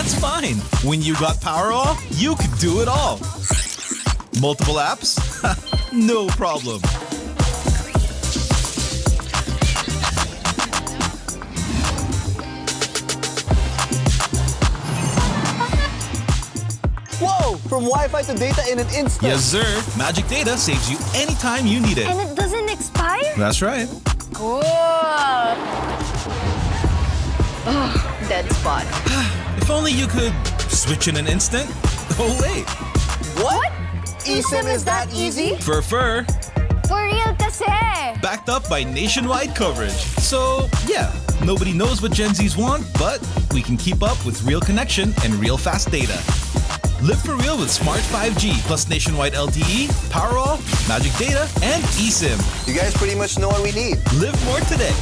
That's fine. When you got Powerall, you could do it all. Multiple apps? No problem. Whoa! From Wi-Fi to data in an instant. Yes, sir. Magic Data saves you anytime you need it. And it doesn't expire? That's right. Cool. Ugh, dead spot. If only you could switch in an instant. Oh, wait. What? eSIM is that easy? For For real kasi. backed up by nationwide coverage. So, yeah, nobody knows what Gen Zs want, but we can keep up with real connection and real fast data. Live for real with Smart 5G plus nationwide LTE, Powerall, Magic Data, and eSIM. You guys pretty much know what we need. Live more today.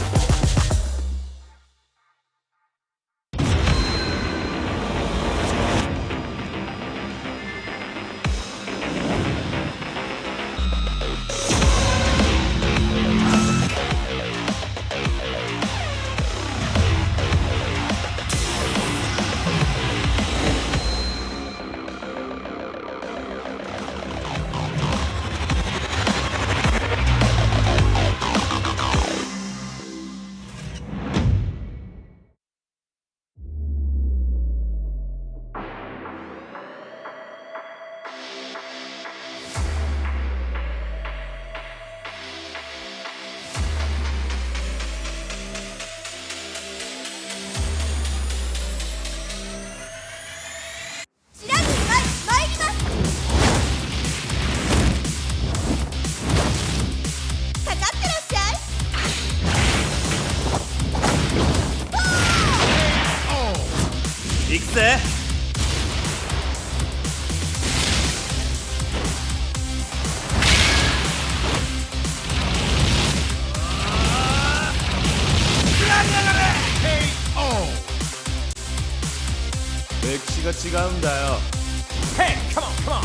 Hey, come on, come on.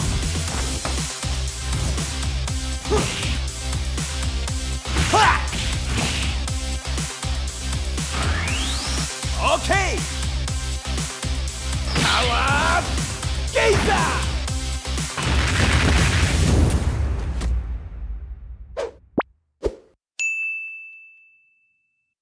Okay. Power Gazer.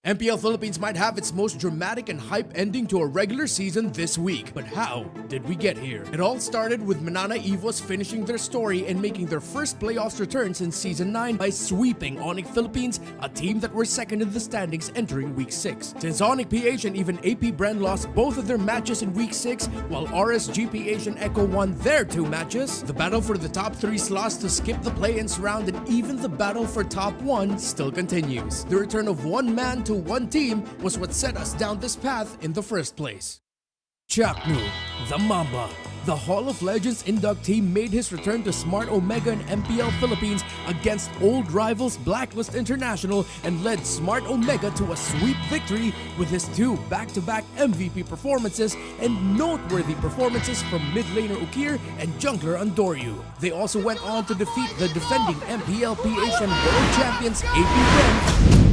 MPL Philippines might have its most dramatic and hype ending to a regular season this week. But how did we get here? It all started with MNNE Evos finishing their story and making their first playoffs return since Season 9 by sweeping ONIC Philippines, a team that were second in the standings entering Week 6. Since ONIC PH and even AP Brand lost both of their matches in Week 6, while RSG PH and Echo won their 2 matches, the battle for the top 3 slots to skip the play-ins round and even the battle for top 1 still continues. The return of one man to one team was what set us down this path in the first place. Chaknu, the Mamba, the Hall of Legends inductee, made his return to Smart Omega and MPL Philippines against old rivals Blacklist International and led Smart Omega to a sweep victory with his 2 back-to-back MVP performances and noteworthy performances from mid laner Ukir and jungler Andoryu. They also went on to defeat the defending MPL PH and World Champions AP Brand.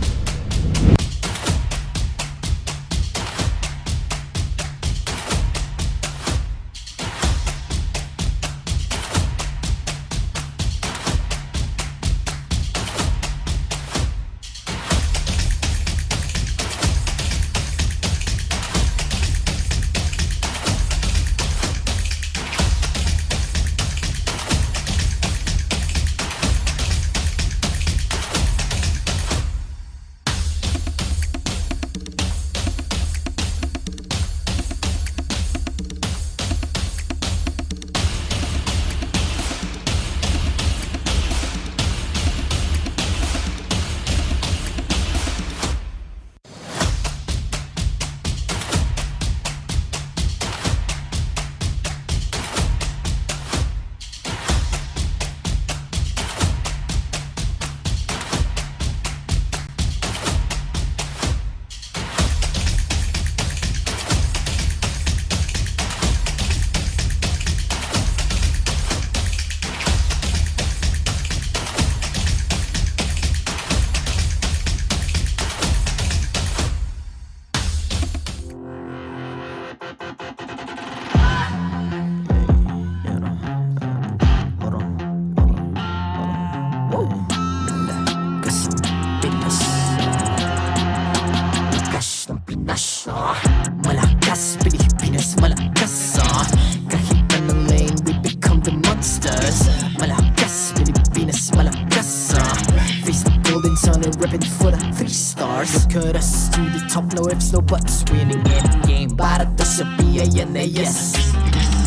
cut us to the top, no ifs, no buts. Winning any game, para to sa PINAS.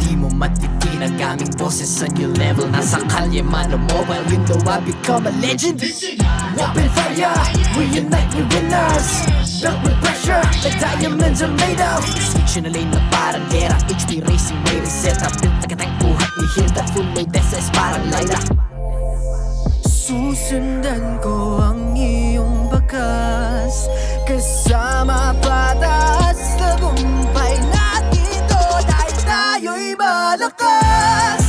Di mo matitinag aming boses sa new level. Nasa kalye man o mobile, you know I become a legend. Open fire, we unite, we winners. Built with pressure, like diamonds are made of. Switch na lane na parang gera, HP racing, may reset up. Built agad ang buhat ni Hilda, full load SS parang Lyra. Susundan ko ang iyong bakas, kasama patas, tagumpay natin to dahil tayo'y malakas.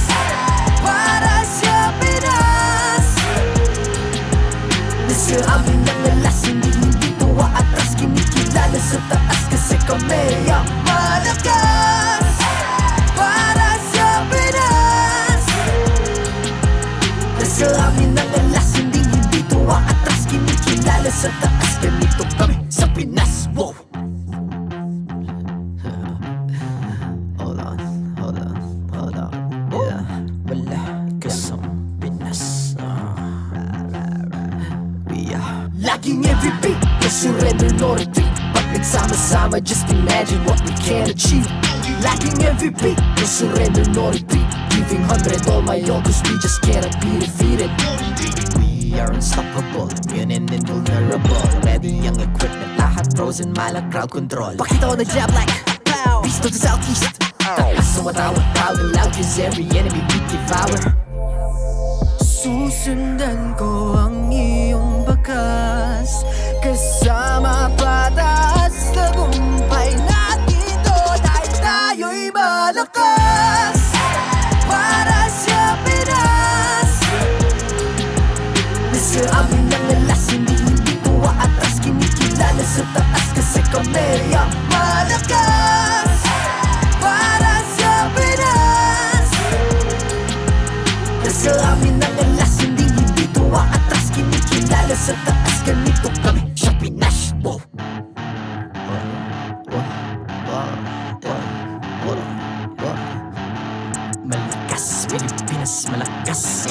Para sa Pinas, nasa amin ang alas, hindi tuwa atras, kinikilala sa taas kasi kami ang malakas. Para sa Pinas, nasa amin ang alas, hindi tuwa atras, kinikilala sa taas, ganito kami sa Pinas. Wow! Hold on. Yeah, wala ka sa Pinas. We are laging MVP, no surrender, no retreat. Pag nagsama-sama, just imagine what we can achieve. Laging MVP, no surrender, no retreat. Giving 100 all my all, cause we just cannot be defeated. We are unstoppable, immune and invulnerable. Ready ang equipment, lahat frozen, malang crowd control. Pakita ko na jab like pow, beast of the southeast. Taas sa watawat, proud and loud, cause every enemy we devour. Susundan ko ang iyong bakas, kasama patas, tagumpay natin to dahil tayo'y malakas. Para sa Pinas, nasa amin ang alas, hindi tuwa atras, kinikilala sa taas kasi kami ang malakas. Para sa Pinas, nasa amin ang alas, hindi tuwa atras, kinikilala sa taas, ganito kami sa Pinas. Wow! Malakas, Pilipinas, malakas.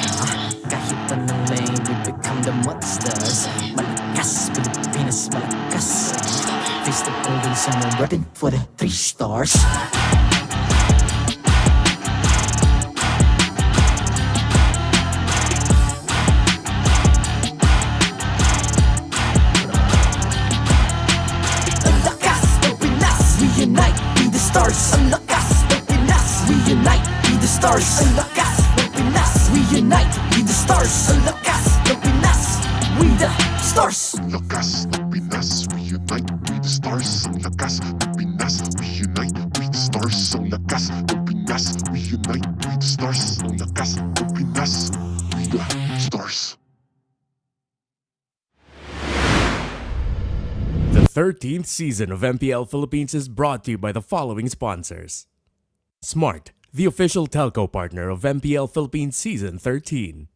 Kahit anong lane, we become the monsters. Malakas, Pilipinas, malakas. Face the golden sun, I'm repping for the 3 stars. Ang lakas ng Pinas, we unite, be the stars. Ang lakas ng Pinas, we unite, be the stars. Ang lakas ng Pinas, we unite, be the stars. Ang lakas ng Pinas, we the stars. Ang lakas ng Pinas, we unite, we the stars. Ang lakas ng Pinas, we unite, we the stars. Ang lakas ng Pinas, we unite, we the stars. Ang lakas ng Pinas, we the stars. The 13th season of MPL Philippines is brought to you by the following sponsors. Smart, the official telco partner of MPL Philippines Season 13.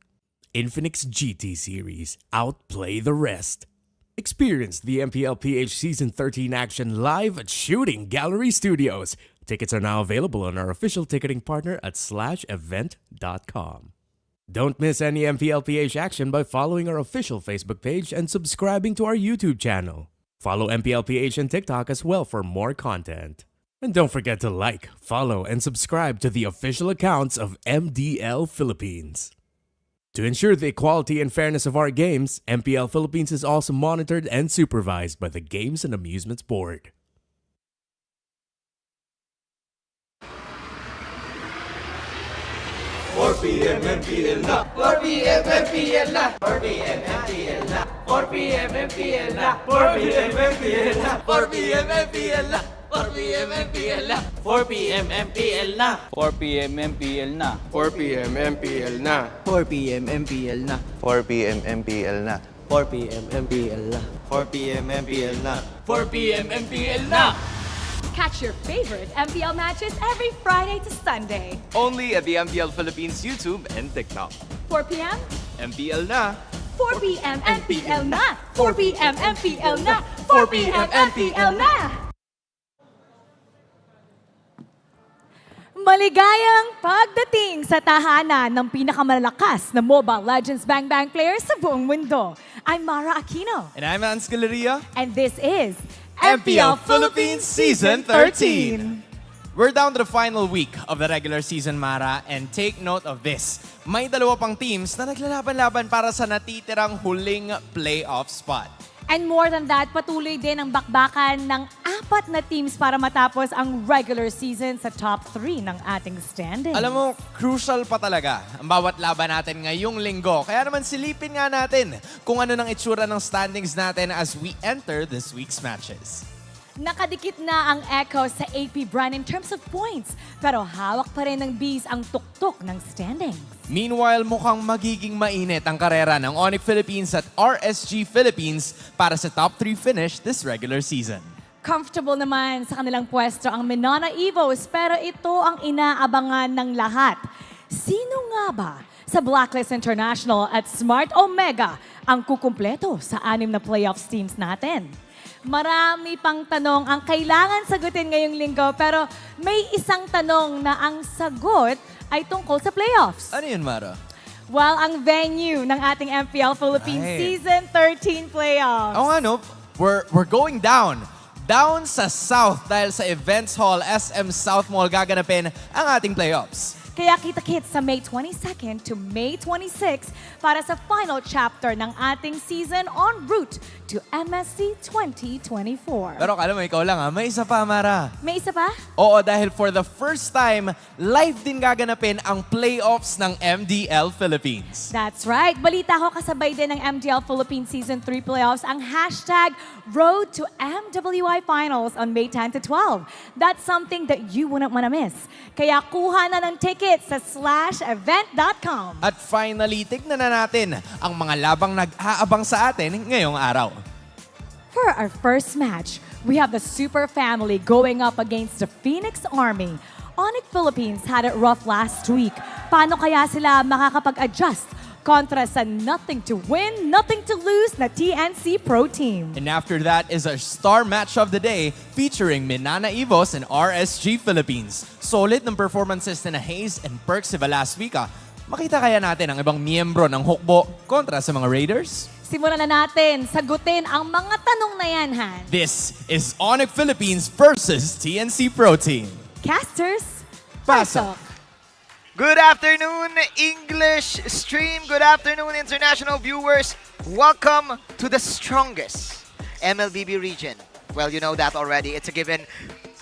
Infinix GT Series, outplay the rest. Experience the MPL PH Season 13 action live at Shooting Gallery Studios. Tickets are now available on our official ticketing partner at /event.com. Don't miss any MPL PH action by following our official Facebook page and subscribing to our YouTube channel. Follow MPL PH on TikTok as well for more content. And don't forget to like, follow, and subscribe to the official accounts of MDL Philippines. To ensure the equality and fairness of our games, MPL Philippines is also monitored and supervised by the Games and Amusements Board. MPL na 4PM MPL na 4PM MPL na 4PM MPL na 4PM MPL na 4PM MPL na 4PM MPL na 4PM MPL na 4PM MPL na 4PM MPL na 4PM MPL na 4 p.m. MPL na. 4PM MPL na 4 p.m. MPL na. 4PM MPL na Catch your favorite MPL matches every Friday to Sunday. Only at the MPL Philippines YouTube and TikTok. 4 p.m. MPL na 4 p.m. MPL na 4 p.m. MPL na 4 p.m. MPL na Maligayang pagdating sa tahanan ng pinakamalalakas na Mobile Legends Bang Bang players sa buong mundo. I'm Mara Aquino. And I'm Hans Galeria. And this is MPL Philippines Season 13. We're down to the final week of the regular season, Mara, and take note of this. May dalawa pang teams na naglalaban-laban para sa natitirang huling playoff spot. And more than that, patuloy din ang bakbakan ng 4 na teams para matapos ang regular season sa top 3 ng ating standings. Alam mo, crucial pa talaga ang bawat laban natin ngayong linggo. Kaya naman silipin nga natin kung ano nang itsura ng standings natin as we enter this week's matches. Nakadikit na ang Echo sa AP brand in terms of points, pero hawak pa rin ng Bees ang tuktok ng standings. Meanwhile, mukhang magiging mainit ang karera ng ONIC Philippines at RSG Philippines para sa top 3 finish this regular season. Comfortable naman sa kanilang pwesto ang MNNE Evos, pero ito ang inaabangan ng lahat. Sino nga ba sa Blacklist International at Smart Omega ang kukumpleto sa 6 na playoffs teams natin? Marami pang tanong ang kailangan sagutin ngayong linggo, pero may isang tanong na ang sagot ay tungkol sa playoffs. Ano yun, Mara? Well, ang venue ng ating MPL Philippines Season 13 playoffs. Oo nga, no? We're going down. Down sa South dahil sa Events Hall, SM South Mall gaganapin ang ating playoffs. Kaya kita-kits sa May 22nd to May 26 para sa final chapter ng ating season en route to MSC 2024. Pero kala mo, ikaw lang ha, may isa pa, Mara. May isa pa? Oo, dahil for the first time, live din gaganapin ang playoffs ng MDL Philippines. That's right. Balita ko kasabay din ng MDL Philippines Season 3 playoffs ang hashtag Road to MWI Finals on May 10 to 12. That's something that you wouldn't want to miss. Kaya kuha na ng tickets sa /event.com. At finally, tignan na natin ang mga labang nag-aabang sa atin ngayong araw. For our first match, we have the Super Family going up against the Phoenix Army. ONIC Philippines had it rough last week. Paano kaya sila makakapag-adjust kontra sa nothing to win, nothing to lose na TNC Pro Team? And after that is our star match of the day featuring MNNE Evos and RSG Philippines. Solid ng performances na Hayes and Perks last week. Makita kaya natin ang ibang miyembro ng Hukbo kontra sa mga Raiders? Simulan na natin, sagutin ang mga tanong na yan, Han. This is ONIC Philippines versus TNC Pro Team. Casters, Pasok! Good afternoon, English stream. Good afternoon, international viewers. Welcome to the strongest MLBB region. Well, you know that already. It's a given.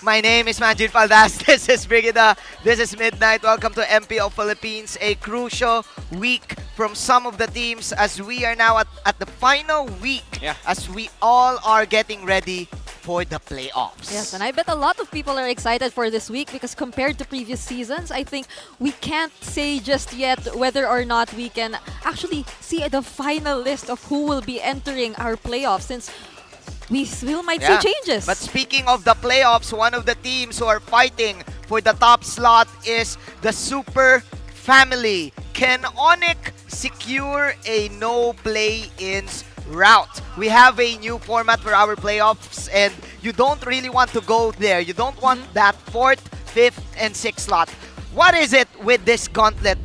My name is Manjit Faldas. This is Brigida. This is Midnight. Welcome to MPL Philippines. A crucial week from some of the teams as we are now at the final week as we all are getting ready for the playoffs. Yes, and I bet a lot of people are excited for this week because compared to previous seasons, I think we can't say just yet whether or not we can actually see the final list of who will be entering our playoffs since we still might see changes. But speaking of the playoffs, one of the teams who are fighting for the top slot is the Super Family. Can ONIC secure a no play-ins route? We have a new format for our playoffs and you don't really want to go there. You don't want that 4th, 5th, and 6th slot. What is it with this gauntlet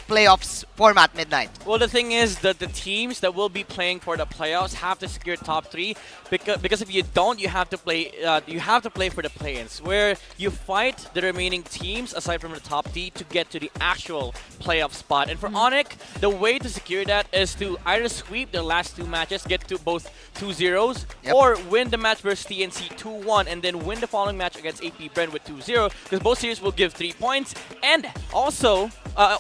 playoffs format, Midnight? Well, the thing is that the teams that will be playing for the playoffs have to secure top 3 because if you don't, you have to play for the play-ins where you fight the remaining teams aside from the top 3 to get to the actual playoff spot. And for ONIC, the way to secure that is to either sweep their last 2 matches, get to both 2-0s, or win the match versus TNC 2-1 and then win the following match against AP Brent with 2-0 because both series will give 3 points, and also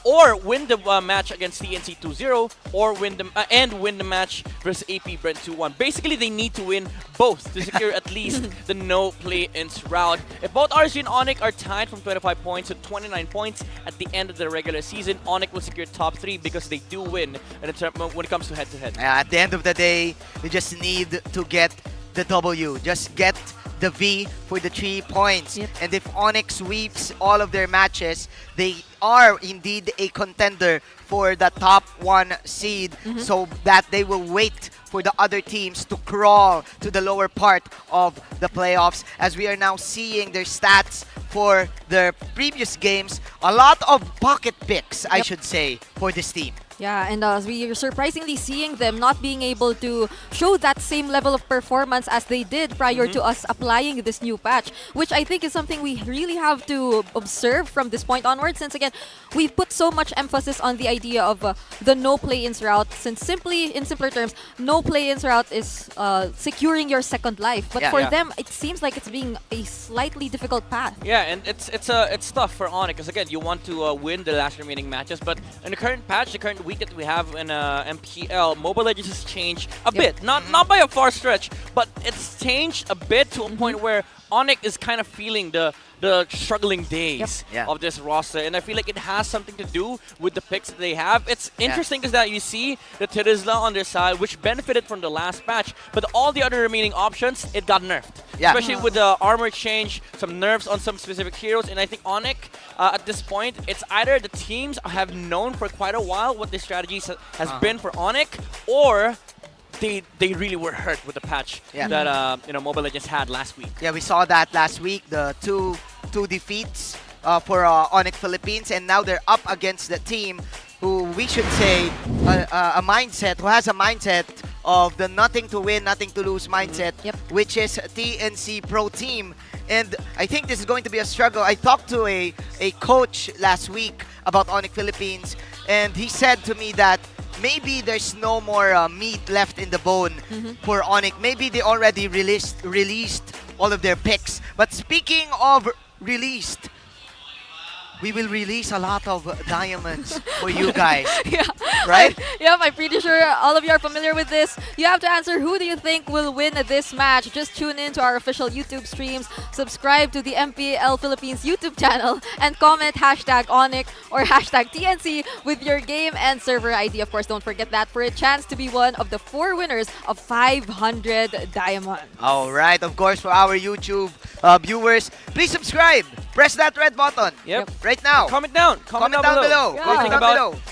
or win the match against TNC 2-0 or win the match versus AP Brent 2-1. Basically, they need to win both to secure at least the no play-ins route. If both RSG and ONIC are tied from 25 points to 29 points at the end of the regular season, ONIC will secure top 3 because they do win when it comes to head-to-head. At the end of the day, you just need to get the W. Just get the V for the 3 points. And if ONIC sweeps all of their matches, they are indeed a contender for the top 1 seed, so that they will wait for the other teams to crawl to the lower part of the playoffs. As we are now seeing their stats for their previous games, a lot of pocket picks, I should say, for this team. Yeah, and we are surprisingly seeing them not being able to show that same level of performance as they did prior to us applying this new patch, which I think is something we really have to observe from this point onward, since again, we put so much emphasis on the idea of the no play-ins route, since in simpler terms, no play-ins route is securing your second life. But for them, it seems like it's being a slightly difficult path. Yeah, and it's tough for ONIC, because again, you want to win the last remaining matches, but in the current patch, the current week that we have in MPL, Mobile Legends has changed a bit. Not by a far stretch, but it's changed a bit to a point where ONIC is kind of feeling the struggling days of this roster, and I feel like it has something to do with the picks that they have. It's interesting because that you see the Tirizla on their side, which benefited from the last patch, but all the other remaining options, it got nerfed. Especially with the armor change, some nerfs on some specific heroes, and I think ONIC, at this point, it's either the teams have known for quite a while what the strategies has been for ONIC, or they really were hurt with the patch that Mobile Legends had last week. Yeah, we saw that last week, the two defeats for ONIC Philippines, and now they're up against the team who we should say who has a mindset of the nothing to win, nothing to lose mindset, which is TNC Pro Team. And I think this is going to be a struggle. I talked to a coach last week about ONIC Philippines, and he said to me that maybe there's no more meat left in the bone for ONIC. Maybe they already released all of their picks. But speaking of released, we will release a lot of diamonds for you guys. Right? I'm pretty sure all of you are familiar with this. You have to answer, who do you think will win this match? Just tune in to our official YouTube streams, subscribe to the MPL Philippines YouTube channel, and comment #ONIC or #TNC with your game and server ID. Of course, don't forget that for a chance to be one of the 4 winners of 500 diamonds. All right. Of course, for our YouTube viewers, please subscribe. Press that red button. Right now. Comment down. Comment down below. What do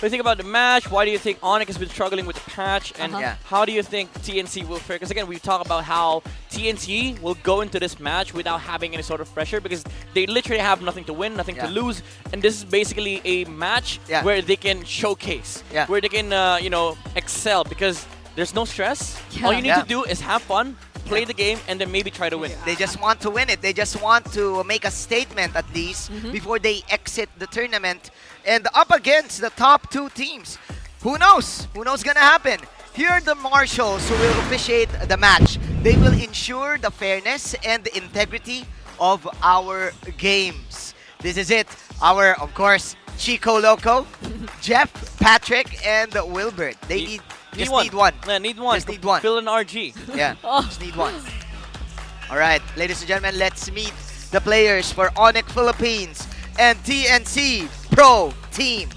you think about the match? Why do you think ONIC has been struggling with the patch? And how do you think TNC will fare? Because again, we talk about how TNC will go into this match without having any sort of pressure, because they literally have nothing to win, nothing to lose. And this is basically a match where they can showcase, where they can excel, because there's no stress. All you need to do is have fun, play the game, and then maybe try to win. They just want to win it. They just want to make a statement at least before they exit the tournament. And up against the top 2 teams. Who knows? Who knows gonna happen? Here are the marshals who will officiate the match. They will ensure the fairness and the integrity of our games. This is it. Our, of course, Chico Loco, Jeff, Patrick, and Wilbert. They need one. Yeah, need one. Just need one. Fill an RG. Yeah, just need one. All right, ladies and gentlemen, let's meet the players for ONIC Philippines and TNC Pro Team.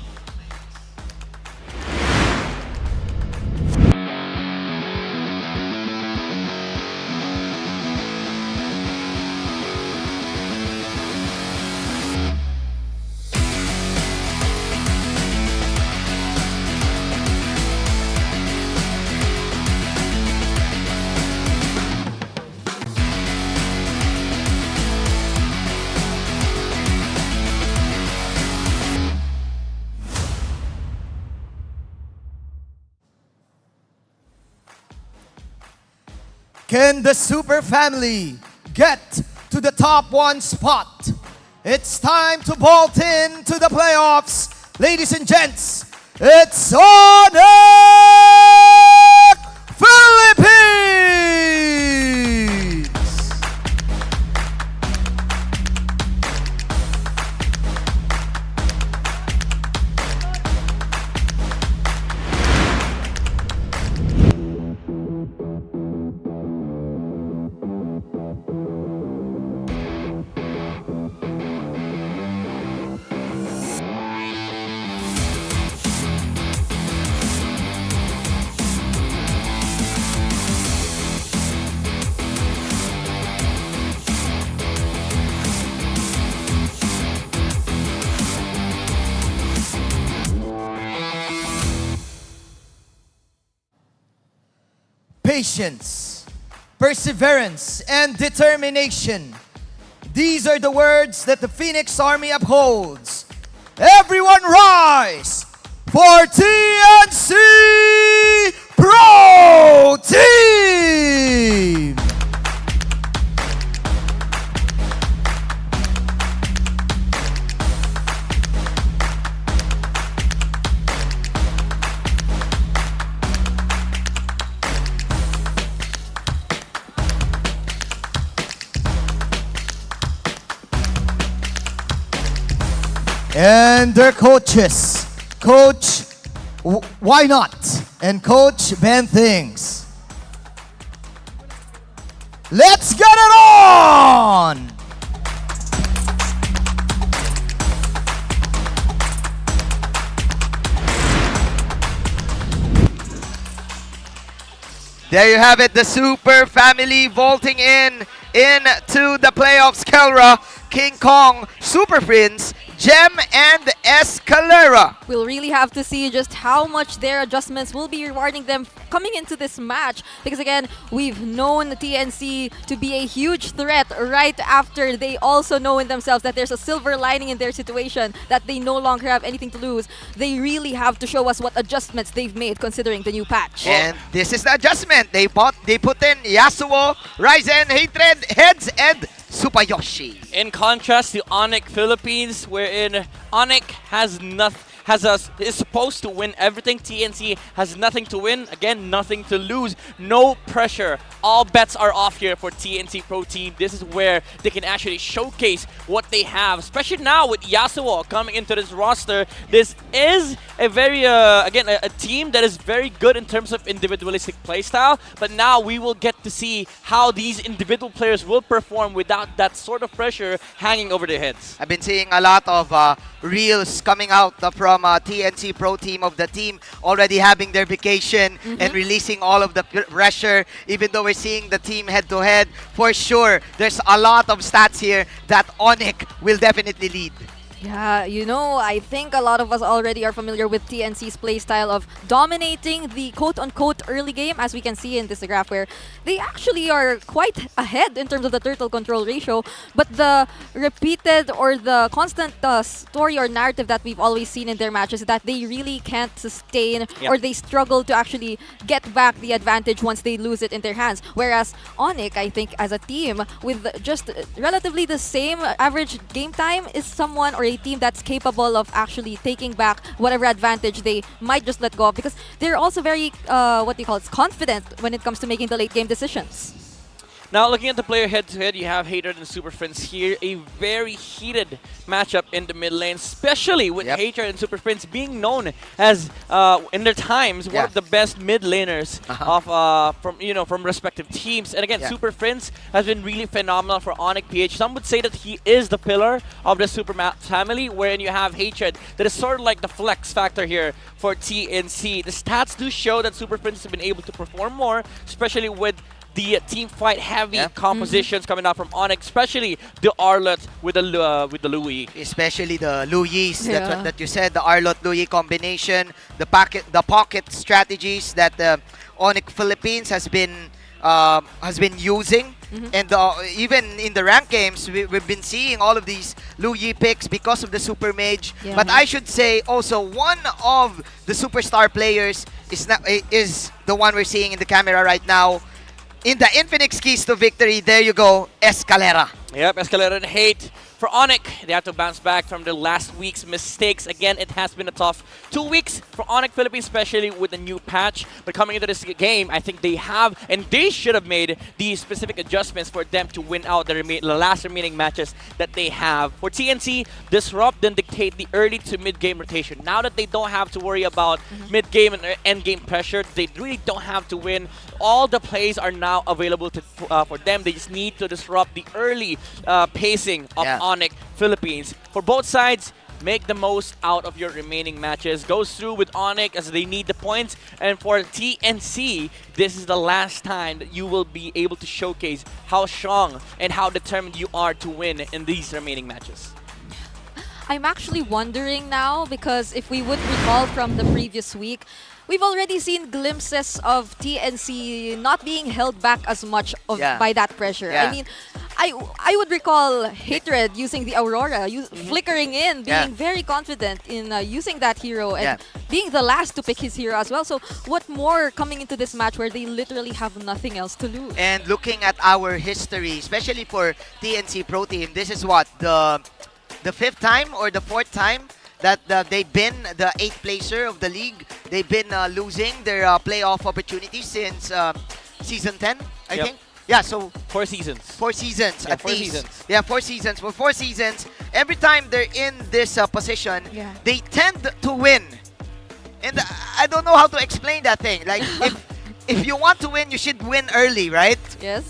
Can the Super Family get to the top 1 spot? It's time to bolt in to the playoffs. Ladies and gents, it's ONIC Philippines! Patience, perseverance, and determination. These are the words that the Phoenix Army upholds. Everyone rise for TNC Pro Team! And their coaches, Coach Why Not and Coach Ben Things. Let's get it on! There you have it, the Super Family vaulting into the playoffs. Kelra, King Kong, Super Prince, Gem, and Escalera. We'll really have to see just how much their adjustments will be rewarding them coming into this match. Because again, we've known TNC to be a huge threat right after they also know in themselves that there's a silver lining in their situation, that they no longer have anything to lose. They really have to show us what adjustments they've made considering the new patch. And this is the adjustment. They put in Yasuo, Ryzen, Hatred, Heads, and Supayoshi. In contrast to ONIC Philippines, wherein ONIC is supposed to win everything. TNC has nothing to win, again, nothing to lose, no pressure. All bets are off here for TNC Pro Team. This is where they can actually showcase what they have, especially now with Yasuo coming into this roster. This is a very, again, a team that is very good in terms of individualistic playstyle, but now we will get to see how these individual players will perform without that sort of pressure hanging over their heads. I've been seeing a lot of reels coming out from TNC Pro Team of the team already having their vacation and releasing all of the pressure. Even though we're seeing the team head-to-head, for sure, there's a lot of stats here that ONIC will definitely lead. Yeah, you know, I think a lot of us already are familiar with TNC's playstyle of dominating the quote-unquote early game, as we can see in this graph, where they actually are quite ahead in terms of the turtle control ratio. But the repeated or the constant story or narrative that we've always seen in their matches is that they really can't sustain or they struggle to actually get back the advantage once they lose it in their hands. Whereas ONIC, I think, as a team with just relatively the same average game time, is someone or a team that's capable of actually taking back whatever advantage they might just let go of, because they're also very, confident when it comes to making the late game decisions. Now, looking at the player head-to-head, you have Hatred and Super Prince here. A very heated matchup in the mid lane, especially with Hatred and Super Prince being known as, in their times, one of the best mid laners of from respective teams. And again, Super Prince has been really phenomenal for ONIC PH. Some would say that he is the pillar of the Super family, wherein you have Hatred that is sort of like the flex factor here for TNC. The stats do show that Super Prince has been able to perform more, especially with the team fight heavy compositions coming out from ONIC, especially the Arlott with the Louis. Especially the Louis that you said, the Arlott Louis combination, the pocket strategies that ONIC Philippines has been using. And even in the ranked games, we've been seeing all of these Louis picks because of the Super Mage. But I should say also one of the superstar players is the one we're seeing in the camera right now. In the Infinix keys to victory, there you go, Escalera. Yep, Escalera and Hate. For ONIC, they have to bounce back from their last week's mistakes. Again, it has been a tough 2 weeks for ONIC Philippines, especially with the new patch. But coming into this game, I think they have, and they should have made these specific adjustments for them to win out the last remaining matches that they have. For TNC, disrupt then dictate the early to mid-game rotation. Now that they don't have to worry about mid-game and end-game pressure, they really don't have to win. All the plays are now available for them. They just need to disrupt the early pacing of ONIC Philippines. For both sides, make the most out of your remaining matches. Goes through with ONIC as they need the points. And for TNC, this is the last time that you will be able to showcase how strong and how determined you are to win in these remaining matches. I'm actually wondering now, because if we would recall from the previous week, we've already seen glimpses of TNC not being held back as much by that pressure. I mean, I would recall Hatred using the Aurora, flickering in, being very confident in using that hero and being the last to pick his hero as well. So what more coming into this match where they literally have nothing else to lose? And looking at our history, especially for TNC Pro Team, this is what, the fifth time or the fourth time that they've been the 8th placer of the league. They've been losing their playoff opportunities since season 10, I think. Yeah, so 4 seasons. 4 seasons at 4 least. seasons. Yeah, 4 seasons. For 4 seasons, every time they're in this position, they tend to win. And I don't know how to explain that thing. Like, if you want to win, you should win early, right? Yes.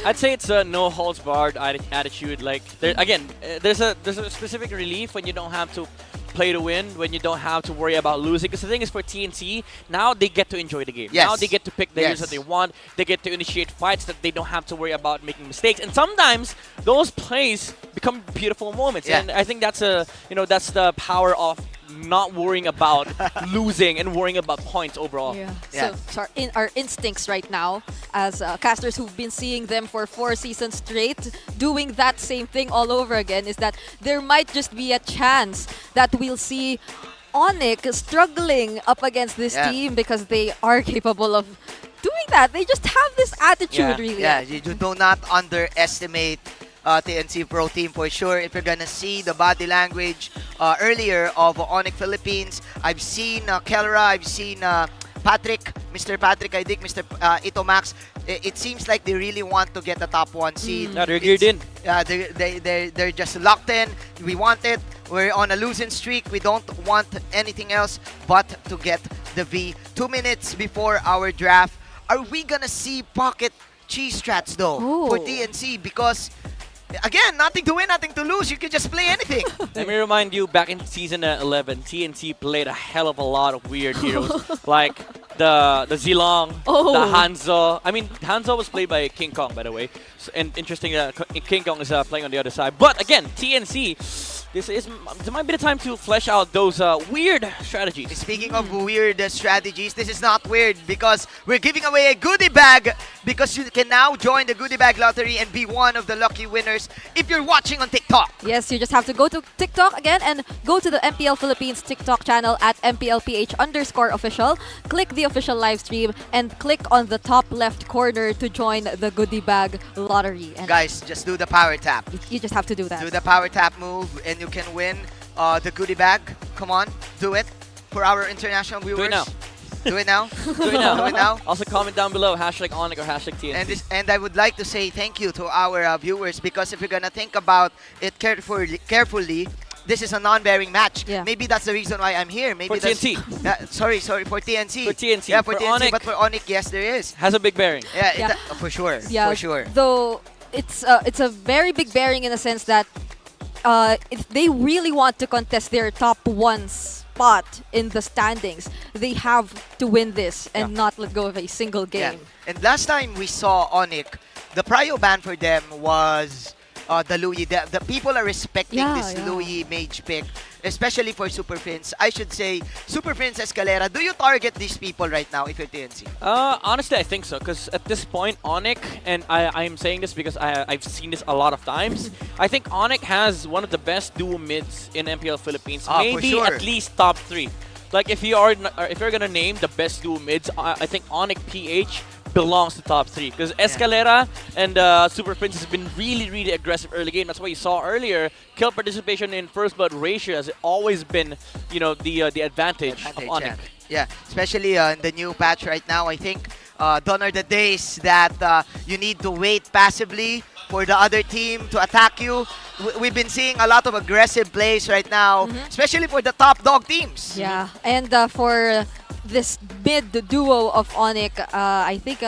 I'd say it's a no holds barred attitude. Like, there's a specific relief when you don't have to play to win, when you don't have to worry about losing. Because the thing is, for TNC, now they get to enjoy the game. Yes. Now they get to pick the heroes that they want. They get to initiate fights that they don't have to worry about making mistakes. And sometimes those plays become beautiful moments. And I think that's that's the power of not worrying about losing and worrying about points overall. So in our instincts right now, as casters who've been seeing them for 4 seasons straight, doing that same thing all over again, is that there might just be a chance that we'll see ONIC struggling up against this team because they are capable of doing that. They just have this attitude, really. Yeah, you do not underestimate TNC Pro Team for sure. If you're gonna see the body language earlier of ONIC Philippines, I've seen Kelra, I've seen Patrick, Mr. Patrick, I think Mr. Ito Max. It seems like they really want to get the top 1 seed. They're geared in. They're just locked in. We want it. We're on a losing streak. We don't want anything else but to get the V. 2 minutes before our draft. Are we gonna see pocket cheese strats though for TNC? Because again, nothing to win, nothing to lose. You can just play anything. Let me remind you, back in season 11, TNC played a hell of a lot of weird heroes, like the Zilong, the Hanzo. I mean, Hanzo was played by King Kong, by the way. So, and interesting, King Kong is playing on the other side. But again, TNC, this might be the time to flesh out those weird strategies. Speaking of weird strategies, this is not weird because we're giving away a goodie bag, because you can now join the goodie bag lottery and be one of the lucky winners if you're watching on TikTok. Yes, you just have to go to TikTok again and go to the MPL Philippines TikTok channel at MPL PH _official. Click the official live stream and click on the top left corner to join the goodie bag lottery. And guys, just do the power tap. You just have to do that. Do the power tap move and you can win the goodie bag. Come on, do it for our international viewers. Do it now. Do it now. Do it now. Do it now. Also comment down below, #ONIC or #TNC. And I would like to say thank you to our viewers, because if you're gonna think about it carefully, this is a non-bearing match. Maybe that's the reason why I'm here. Maybe for TNC. Sorry, for TNC. For TNC. Yeah, for TNC, ONIC, but for ONIC, yes, there is. Has a big bearing. Yeah, for sure. Yeah, for sure. Though it's a very big bearing in the sense that if they really want to contest their top 1 spot in the standings, they have to win this and not let go of a single game. And last time we saw ONIC, the prio ban for them was the Louis. The people are respecting this Louis mage pick, especially for Super Prince. I should say Super Prince Escalera. Do you target these people right now if you're TNC? Honestly, I think so, because at this point, ONIC, and I'm saying this because I've seen this a lot of times, I think ONIC has one of the best duo mids in MPL Philippines, maybe at least top 3. Like, if you're gonna name the best duo mids, I think ONIC PH belongs to top 3, because Escalera and Super Prince has been really aggressive early game. That's why you saw earlier kill participation in First Blood ratio has always been, the advantage of ONIC. Yeah, especially in the new patch right now. I think gone are the days that you need to wait passively for the other team to attack you. We've been seeing a lot of aggressive plays right now, especially for the top dog teams. Yeah, and for this mid duo of ONIC, I think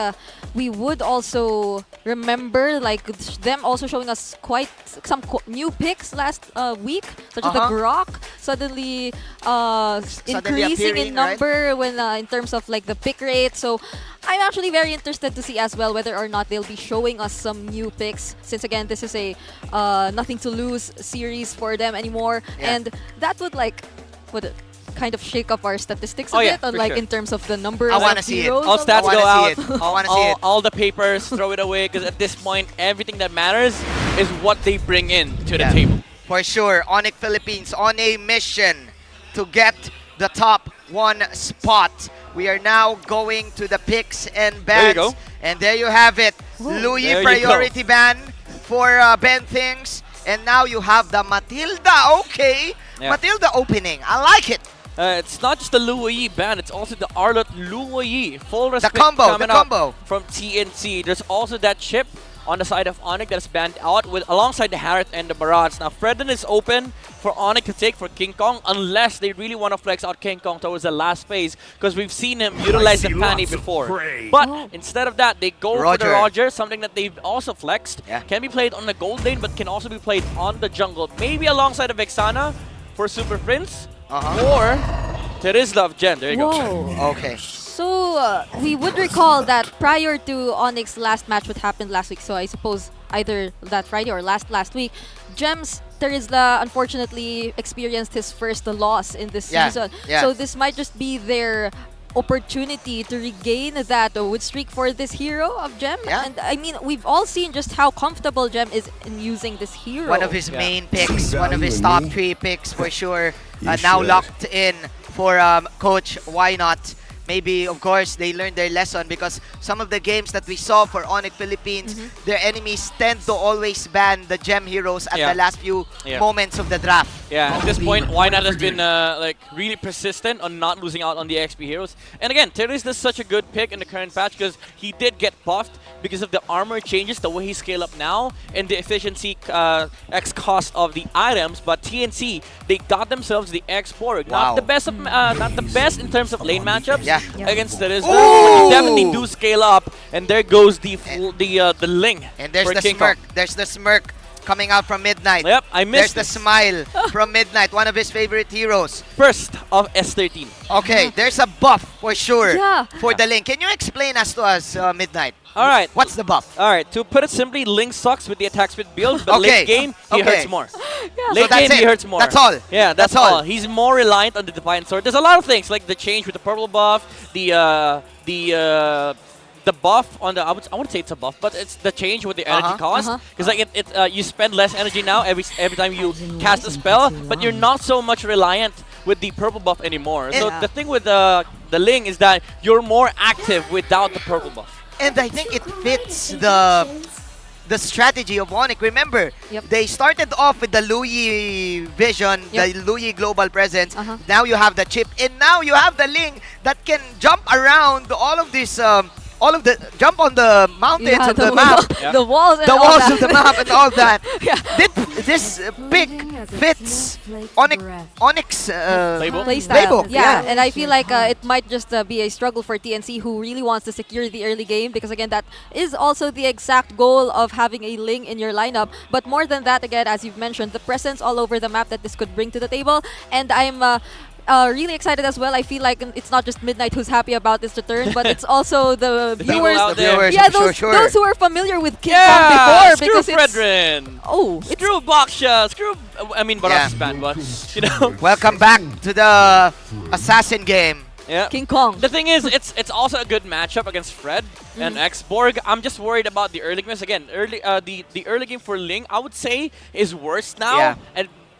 we would also remember them also showing us quite some new picks last week, such as the Grok suddenly increasing in number when in terms of the pick rate. So I'm actually very interested to see as well whether or not they'll be showing us some new picks, since again this is a nothing to lose series for them anymore, and that would kind of shake up our statistics a bit, in terms of the number of heroes. All stats go out. All the papers, throw it away, because at this point, everything that matters is what they bring in to the Yeah. table. For sure, ONIC Philippines on a mission to get the top 1 spot. We are now going to the picks and There you bans. go. And there you have it. Louis There you priority ban for Ben Things. And now you have the Matilda. Okay. Yeah. Matilda opening. I like it. It's not just the Luo Yi band, it's also the Arlott Luo Yi. Full respect combo, coming the up combo. from TNC. There's also that chip on the side of ONIC that is banned out with alongside the Harriet and the Barats. Now Fredden is open for ONIC to take for King Kong unless they really want to flex out King Kong towards the last phase, because we've seen him utilize the Fanny before. But instead of that, they go for the Roger, something that they've also flexed. Yeah. Can be played on the gold lane but can also be played on the jungle. Maybe alongside of Vexana for Super Prince or Terislav Gen. There you go. Whoa. Okay. So we would recall that prior to ONIC's last match, what happened last week, so I suppose either that Friday or last week, Gems Terizla unfortunately experienced his first loss in this season. Yeah. So this might just be their opportunity to regain that win streak for this hero of Gem. Yeah. And I mean, we've all seen just how comfortable Gem is in using this hero. One of his main picks, one of his top 3 picks for sure. Now locked in for Coach. Why not? Maybe, of course, they learned their lesson, because some of the games that we saw for ONIC Philippines, their enemies tend to always ban the gem heroes at the last few moments of the draft. Yeah, at this point, Why Not has been like really persistent on not losing out on the XP heroes. And again, Terry's is such a good pick in the current patch because he did get buffed because of the armor changes, the way he scale up now, and the efficiency X cost of the items. But TNC, they got themselves the X4. Not the best of, not the best in terms of lane matchups against Terry's. But you definitely do scale up, and there goes the the Ling. And there's for the King smirk. Kong. There's the smirk coming out from Midnight. Yep, I missed There's the smile from Midnight, one of his favorite heroes. First of S13. Okay, there's a buff for sure Yeah. for the Link. Can you explain us to us, Midnight? All right. What's the buff? All right. To put it simply, Link sucks with the attack speed build, but late game, he hurts more. Late So that's game, he it. hurts more. That's all. Yeah, that's That's all. all. He's more reliant on the Defiant Sword. There's a lot of things, like the change with the purple buff, the buff on the, I would say it's a buff, but it's the change with the energy cost. Because like you spend less energy now every time you cast a spell, but you're not so much reliant with the purple buff anymore. So the thing with the Ling is that you're more active without the purple buff. And I think it fits the strategy of ONIC. Remember, they started off with the Louis vision, the Louis global presence. Now you have the chip, and now you have the Ling that can jump around all of this. All of the jump on the mountains of the map, the walls, and the all walls that. of the map, and all that. This pick fits Onyx Playstyle. Yeah, and I feel like it might just be a struggle for TNC, who really wants to secure the early game, because again, that is also the exact goal of having a Ling in your lineup. But more than that, again, as you've mentioned, the presence all over the map that this could bring to the table, and I'm really excited as well. I feel like it's not just Midnight who's happy about this return, but it's also the viewers. out there. Yeah, those who are familiar with King Kong before, screw because it's Fredrin. oh, Screw Baksha, screw, I mean, Barash's band, but, you know. Welcome back to the Assassin game. Yeah. King Kong. The thing is, it's also a good matchup against Fred and X-Borg. I'm just worried about the early games. Again, the early game for Ling, I would say, is worse now.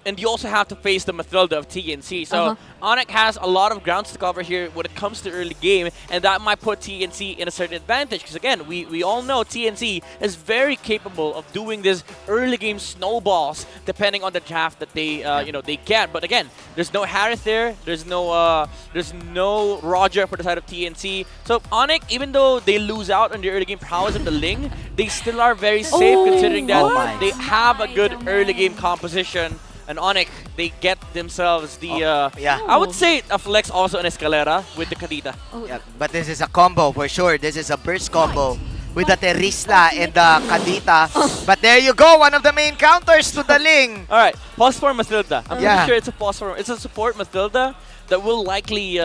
And you also have to face the Mathilda of TNC. So ONIC has a lot of grounds to cover here when it comes to early game, and that might put TNC in a certain advantage. Because again, we all know TNC is very capable of doing this early game snowballs, depending on the draft that they they get. But again, there's no Harith there. There's no Roger for the side of TNC. So ONIC, even though they lose out on the early game prowess of the Ling, they still are very safe, considering that they have a good early game composition. And ONIC, they get themselves the, I would say a flex also on Escalera with the Kadita. Yeah, but this is a combo for sure. This is a burst combo with the Terisla and the Kadita. But there you go, one of the main counters to the Ling. All right, pause for Mathilda. I'm pretty sure it's a pause for, it's a support Mathilda that will likely,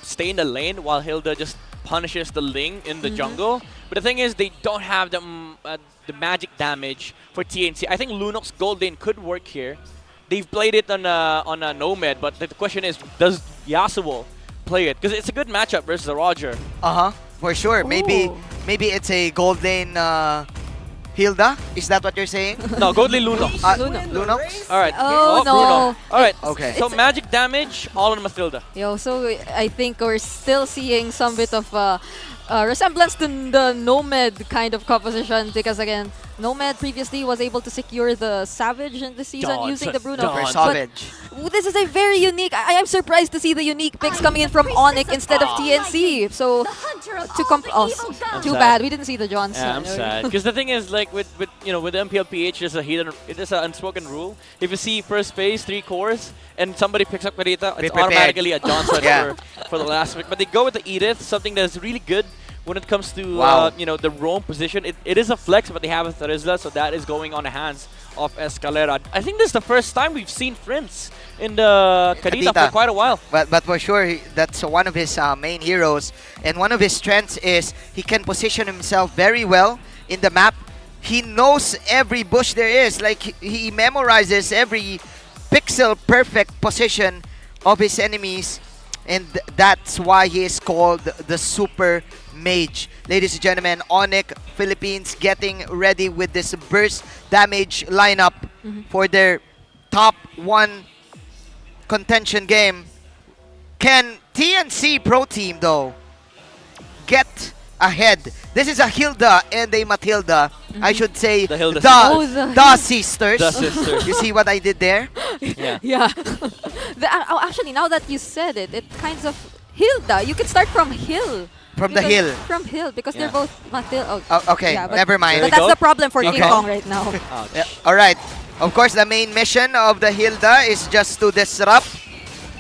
stay in the lane while Hilda just punishes the Ling in the jungle. But the thing is, they don't have the magic damage for TNC. I think Lunox's gold lane could work here. They've played it on a Nomad, but the question is, does Yasuo play it? Because it's a good matchup versus a Roger. For sure. Maybe it's a gold lane Hilda? Is that what you're saying? No, Godly Lunox. Lunox? Alright. Oh, no. Bruno. Alright. Okay. So magic damage, all on Mathilda. Yo, so I think we're still seeing some bit of resemblance to the Nomad kind of composition because again, Nomad previously was able to secure the Savage in the season using the Bruno. Savage. But this is a very unique. I am surprised to see the unique picks coming in from ONIC instead of TNC. So too bad we didn't see the Johnson. Yeah, I'm sad. Because the thing is, like with MPL PH, there's an unspoken rule. If you see first phase 3 cores and somebody picks up Karita, it's automatically a Johnson for the last pick. But they go with the Edith, something that's really good when it comes to the roam position. It is a flex, but they have a Therizla, so that is going on the hands of Escalera. I think this is the first time we've seen Prince in the Karita for quite a while. But for sure, that's one of his main heroes. And one of his strengths is he can position himself very well in the map. He knows every bush there is. Like, he memorizes every pixel perfect position of his enemies. And that's why he is called the Super Mage. Ladies and gentlemen, ONIC Philippines getting ready with this burst damage lineup for their top 1 contention game. Can TNC Pro Team, though, get ahead? This is a Hilda and a Matilda. I should say the sisters. The sisters. You see what I did there? Yeah. Actually, now that you said it, it kind of Hilda. You can start from Hill. From the hill. From Hill, because they're both Matilda. Okay, never mind. But that's the problem for King Kong right now. All right. Of course, the main mission of the Hilda is just to disrupt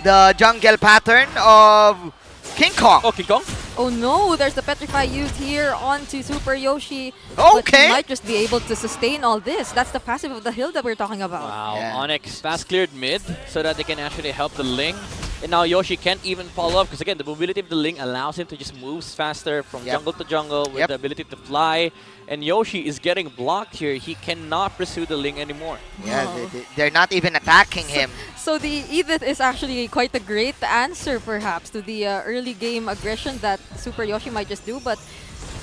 the jungle pattern of King Kong. Oh, King Kong? Oh no, there's the Petrify used here onto Super Yoshi. Okay. But he might just be able to sustain all this. That's the passive of the Hilda we're talking about. Wow, ONIC fast cleared mid so that they can actually help the Ling. And now Yoshi can't even follow up because again, the mobility of the Ling allows him to just move faster from jungle to jungle with the ability to fly. And Yoshi is getting blocked here. He cannot pursue the Ling anymore. Yeah, they're not even attacking him. So the Edith is actually quite a great answer perhaps to the early game aggression that Super Yoshi might just do. But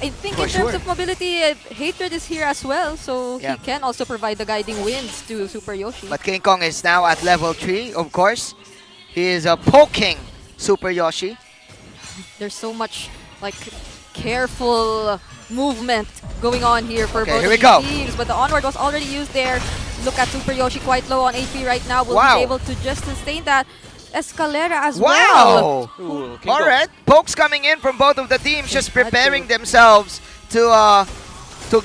I think in terms of mobility, Hatred is here as well. So he can also provide the guiding winds to Super Yoshi. But King Kong is now at level 3, of course. He is poking Super Yoshi. There's so much like careful movement going on here for both here we of go. the teams. But the onward was already used there. Look at Super Yoshi quite low on HP right now. Will be able to just sustain that. Escalera as well. Wow! Alright, pokes coming in from both of the teams, just preparing themselves to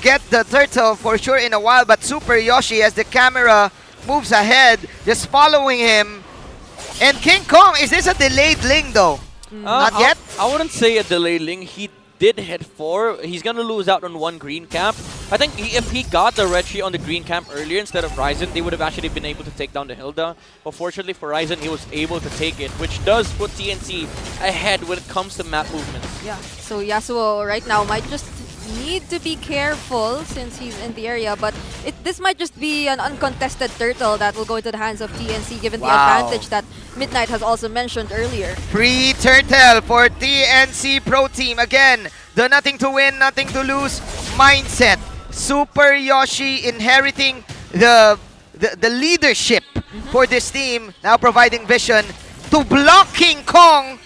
get the turtle for sure in a while. But Super Yoshi, as the camera moves ahead, just following him. And King Kong, is this a delayed Ling though? Not yet? I wouldn't say a delayed Ling. He did hit 4. He's going to lose out on 1 green camp. I think if he got the red tree on the green camp earlier instead of Ryzen, they would have actually been able to take down the Hilda. But fortunately for Ryzen, he was able to take it, which does put TNC ahead when it comes to map movements. Yeah, so Yasuo right now might just need to be careful since he's in the area, but this might just be an uncontested turtle that will go into the hands of TNC given the advantage that Midnight has also mentioned earlier. Free turtle for TNC Pro Team. Again, the nothing to win, nothing to lose mindset. Super Yoshi inheriting the leadership for this team, now providing vision to block King Kong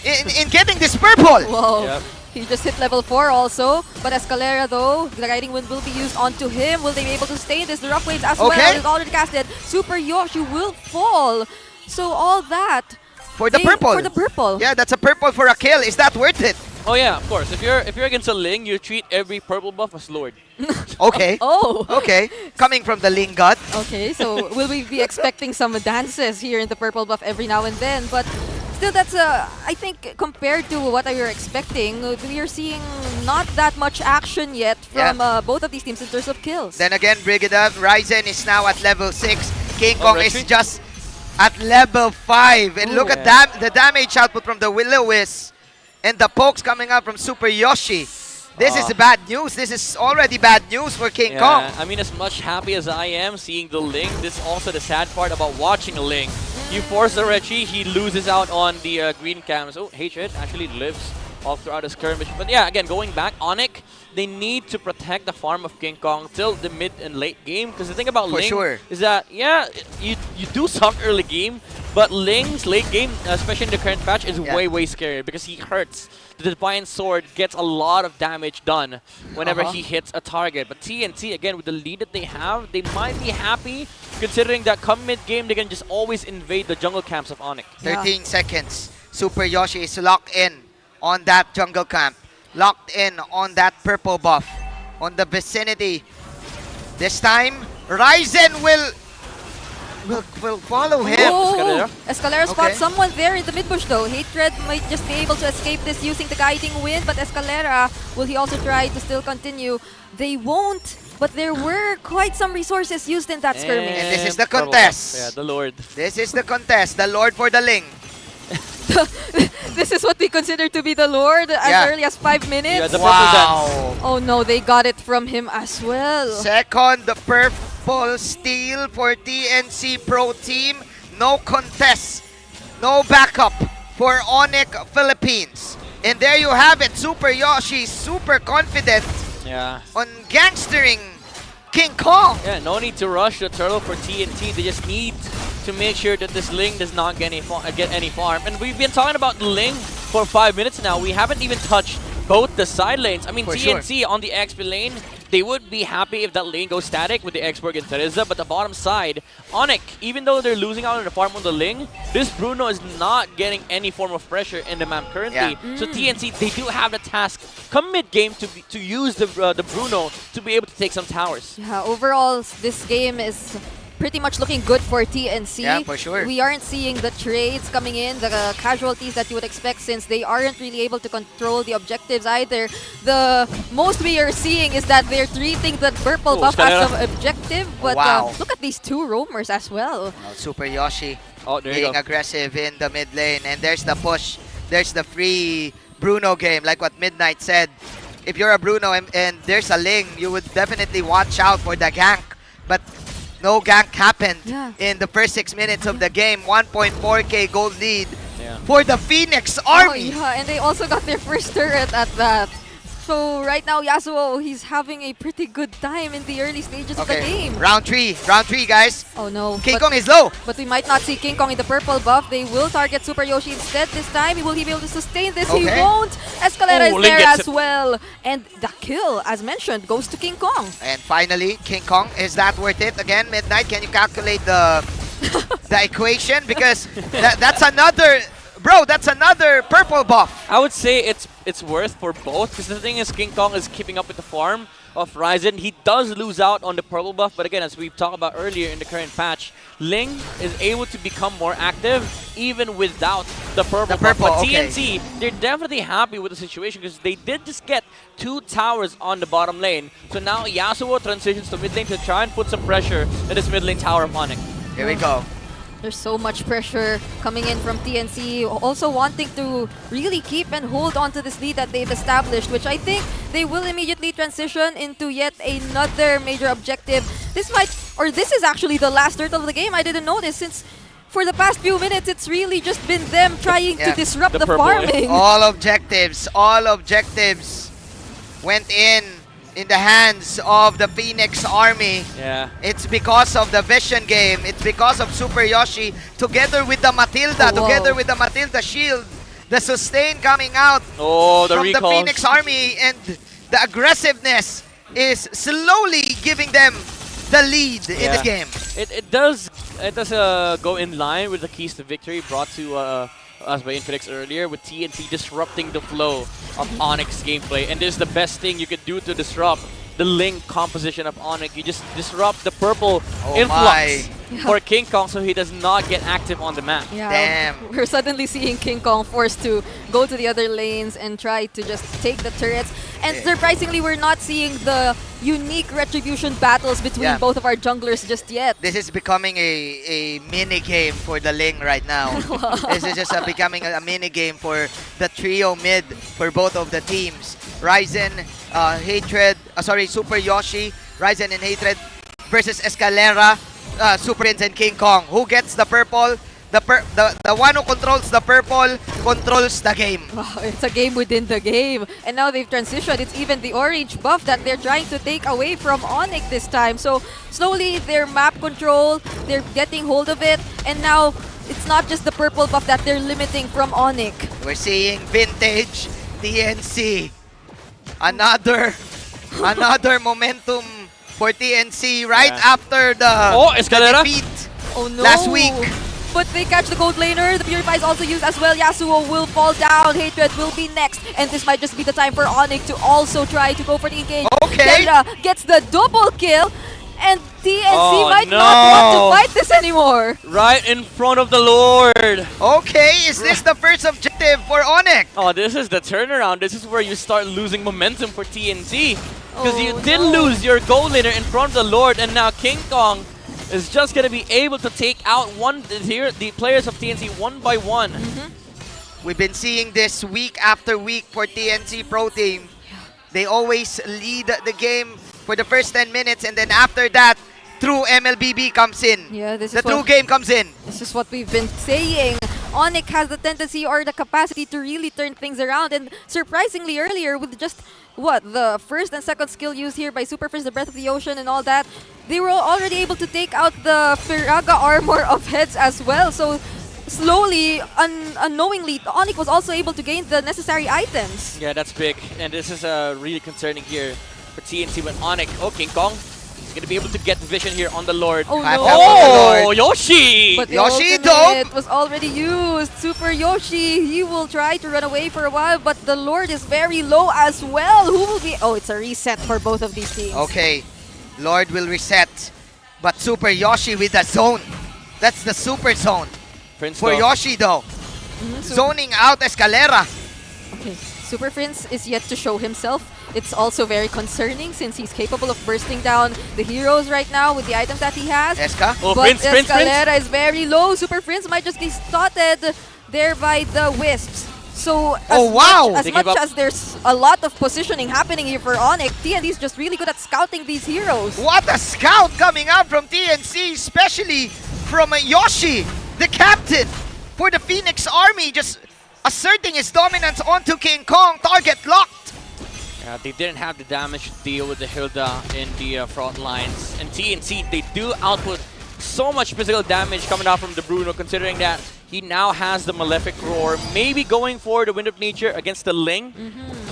in getting this purple. Whoa. Yep. He just hit level 4 also, but Escalera though, the Guiding Wind will be used onto him. Will they be able to stay this? The Rough Waves as well is already casted. Super Yoshi will fall. So all that for the purple. For the purple. Yeah, that's a purple for a kill. Is that worth it? Oh yeah, of course. If you're against a Ling, you treat every purple buff as Lord. Okay. Oh. Okay. Coming from the Ling God. Okay, so will we be expecting some dances here in the purple buff every now and then? But still, that's I think compared to what we were expecting, we are seeing not that much action yet from both of these teams in terms of kills. Then again, Brigida, Ryzen is now at level 6. King Kong is just at level 5. And look at the damage output from the Will-O-Wisp and the pokes coming out from Super Yoshi. This is bad news. This is already bad news for King Kong. I mean, as much happy as I am seeing the Ling, this is also the sad part about watching a Ling. You force the Rechi, he loses out on the green cams. Oh, Hatred actually lives all throughout the skirmish. But yeah, again, going back, ONIC, they need to protect the farm of King Kong till the mid and late game. Because the thing about For Ling sure. is that, yeah, you do suck early game, but Ling's late game, especially in the current patch, is way scarier because he hurts. The Divine Sword gets a lot of damage done whenever he hits a target. But TNT, again, with the lead that they have, they might be happy considering that come mid-game, they can just always invade the jungle camps of ONIC. 13 seconds. Super Yoshi is locked in on that jungle camp. Locked in on that purple buff. On the vicinity. This time, Ryzen will follow him. Oh, Escalera spots Okay. someone there in the mid bush though. Hatred might just be able to escape this using the guiding wind, but Escalera, will he also try to still continue? They won't, but there were quite some resources used in that skirmish. And this is the contest. Yeah, the Lord. This is the contest. The Lord for the Ling. This is what we consider to be the Lord as early as 5 minutes. Yeah, the purple dance. Oh no, they got it from him as well. Second, the purple steal for TNC Pro Team. No contest. No backup for ONIC Philippines. And there you have it. Super Yoshi, super confident on gangstering King Kong. Yeah, no need to rush the turtle for TNT. They just need to make sure that this Ling does not get any farm. And we've been talking about the Ling for 5 minutes now. We haven't even touched both the side lanes. I mean, TNC on the XP lane, they would be happy if that lane goes static with the Xborg and Teresa, but the bottom side, ONIC, even though they're losing out on the farm on the Ling, this Bruno is not getting any form of pressure in the map currently. So TNC, they do have the task come mid-game to use the Bruno to be able to take some towers. Yeah, overall, this game is pretty much looking good for TNC. Yeah, for sure. We aren't seeing the trades coming in, the casualties that you would expect since they aren't really able to control the objectives either. The most we are seeing is that they're treating the purple buff as an objective, but look at these two roamers as well. Super Yoshi there being aggressive in the mid lane. And there's the push. There's the free Bruno game, like what Midnight said. If you're a Bruno and there's a Ling, you would definitely watch out for the gank. But no gank happened in the first 6 minutes of the game. 1.4k gold lead for the Phoenix Army. Oh, yeah, and they also got their first turret at that. So right now, Yasuo, he's having a pretty good time in the early stages of the game. Round three, guys. Oh no. King Kong is low. But we might not see King Kong in the purple buff. They will target Super Yoshi instead this time. Will he be able to sustain this? He won't. Escalera is there as well. And the kill, as mentioned, goes to King Kong. And finally, King Kong, is that worth it? Again, Midnight, can you calculate the the equation? Because that's another... Bro, that's another purple buff. I would say it's worth for both, because the thing is King Kong is keeping up with the farm of Ryzen. He does lose out on the purple buff, but again, as we've talked about earlier in the current patch, Ling is able to become more active even without the purple buff. But TNC, they're definitely happy with the situation because they did just get 2 towers on the bottom lane. So now Yasuo transitions to mid lane to try and put some pressure in this mid lane tower of ONIC. Here we go. There's so much pressure coming in from TNC, also wanting to really keep and hold on to this lead that they've established, which I think they will immediately transition into yet another major objective. This is actually the last turtle of the game. I didn't notice, since for the past few minutes, it's really just been them trying to disrupt the farming. All objectives went in the hands of the Phoenix Army. Yeah. It's because of the vision game. It's because of Super Yoshi together with the Matilda, together with the Matilda shield. The sustain coming out from the Phoenix Army, and the aggressiveness is slowly giving them the lead in the game. It does go in line with the keys to victory brought to us by Infinix earlier, with TNT disrupting the flow of ONIC's gameplay. And this is the best thing you could do to disrupt the Ling composition of ONIC. You just disrupt the purple influx for King Kong so he does not get active on the map. Yeah, damn. We're suddenly seeing King Kong forced to go to the other lanes and try to just take the turrets. And surprisingly, we're not seeing the unique retribution battles between both of our junglers just yet. This is becoming a mini game for the Ling right now. This is just becoming a mini game for the trio mid for both of the teams. Ryzen, Super Yoshi, Ryzen and Hatred versus Escalera, Super Prince and King Kong. Who gets the purple? the one who controls the purple controls the game. Wow, it's a game within the game. And now they've transitioned. It's even the orange buff that they're trying to take away from ONIC this time. So slowly their map control, they're getting hold of it. And now it's not just the purple buff that they're limiting from ONIC. We're seeing vintage TNC. Another momentum for TNC right after the Escalera defeat Oh no! last week. But they catch the gold laner. The Purify is also used as well. Yasuo will fall down. Hatred will be next. And this might just be the time for ONIC to also try to go for the engage. Okay. Kendra gets the double kill. And TNC might not want to fight this anymore. Right in front of the Lord. Okay, is this the first objective for ONIC? Oh, this is the turnaround. This is where you start losing momentum for TNC. Because you did no. lose your gold laner in front of the Lord, and now King Kong is just going to be able to take out the players of TNC one by one. We've been seeing this week after week for TNC Pro Team. They always lead the game for the first 10 minutes, and then after that, true MLBB comes in. Yeah, this the is true game comes in. This is what we've been saying. ONIC has the tendency or the capacity to really turn things around. And surprisingly earlier, with just the first and second skill used here by Super Friends, the Breath of the Ocean and all that, they were already able to take out the Firaga armor of heads as well. So slowly, unknowingly, ONIC was also able to gain the necessary items. Yeah, that's big. And this is really concerning here for TNC when ONIC. Oh, King Kong is going to be able to get vision here on the Lord. Oh no! Oh, Yoshi! But the Yoshi ultimate was already used. Super Yoshi, he will try to run away for a while, but the Lord is very low as well. Who will be... Oh, it's a reset for both of these teams. Okay, Lord will reset, but Super Yoshi with the zone. That's the super zone. Prince For though. Yoshi though. Zoning out Escalera. Okay, Super Prince is yet to show himself. It's also very concerning since he's capable of bursting down the heroes right now with the items that he has. Eska? Oh, But Prince. Escalera is very low. Super Prince might just be spotted there by the Wisps. So as much as there's a lot of positioning happening here for ONIC, TNC is just really good at scouting these heroes. What a scout coming out from TNC, especially from Yoshi, the captain for the Phoenix Army, just asserting his dominance onto King Kong, target locked. They didn't have the damage to deal with the Hilda in the front lines. And TNC, they do output so much physical damage coming out from the Bruno, considering that he now has the Malefic Roar, maybe going for the Wind of Nature against the Ling.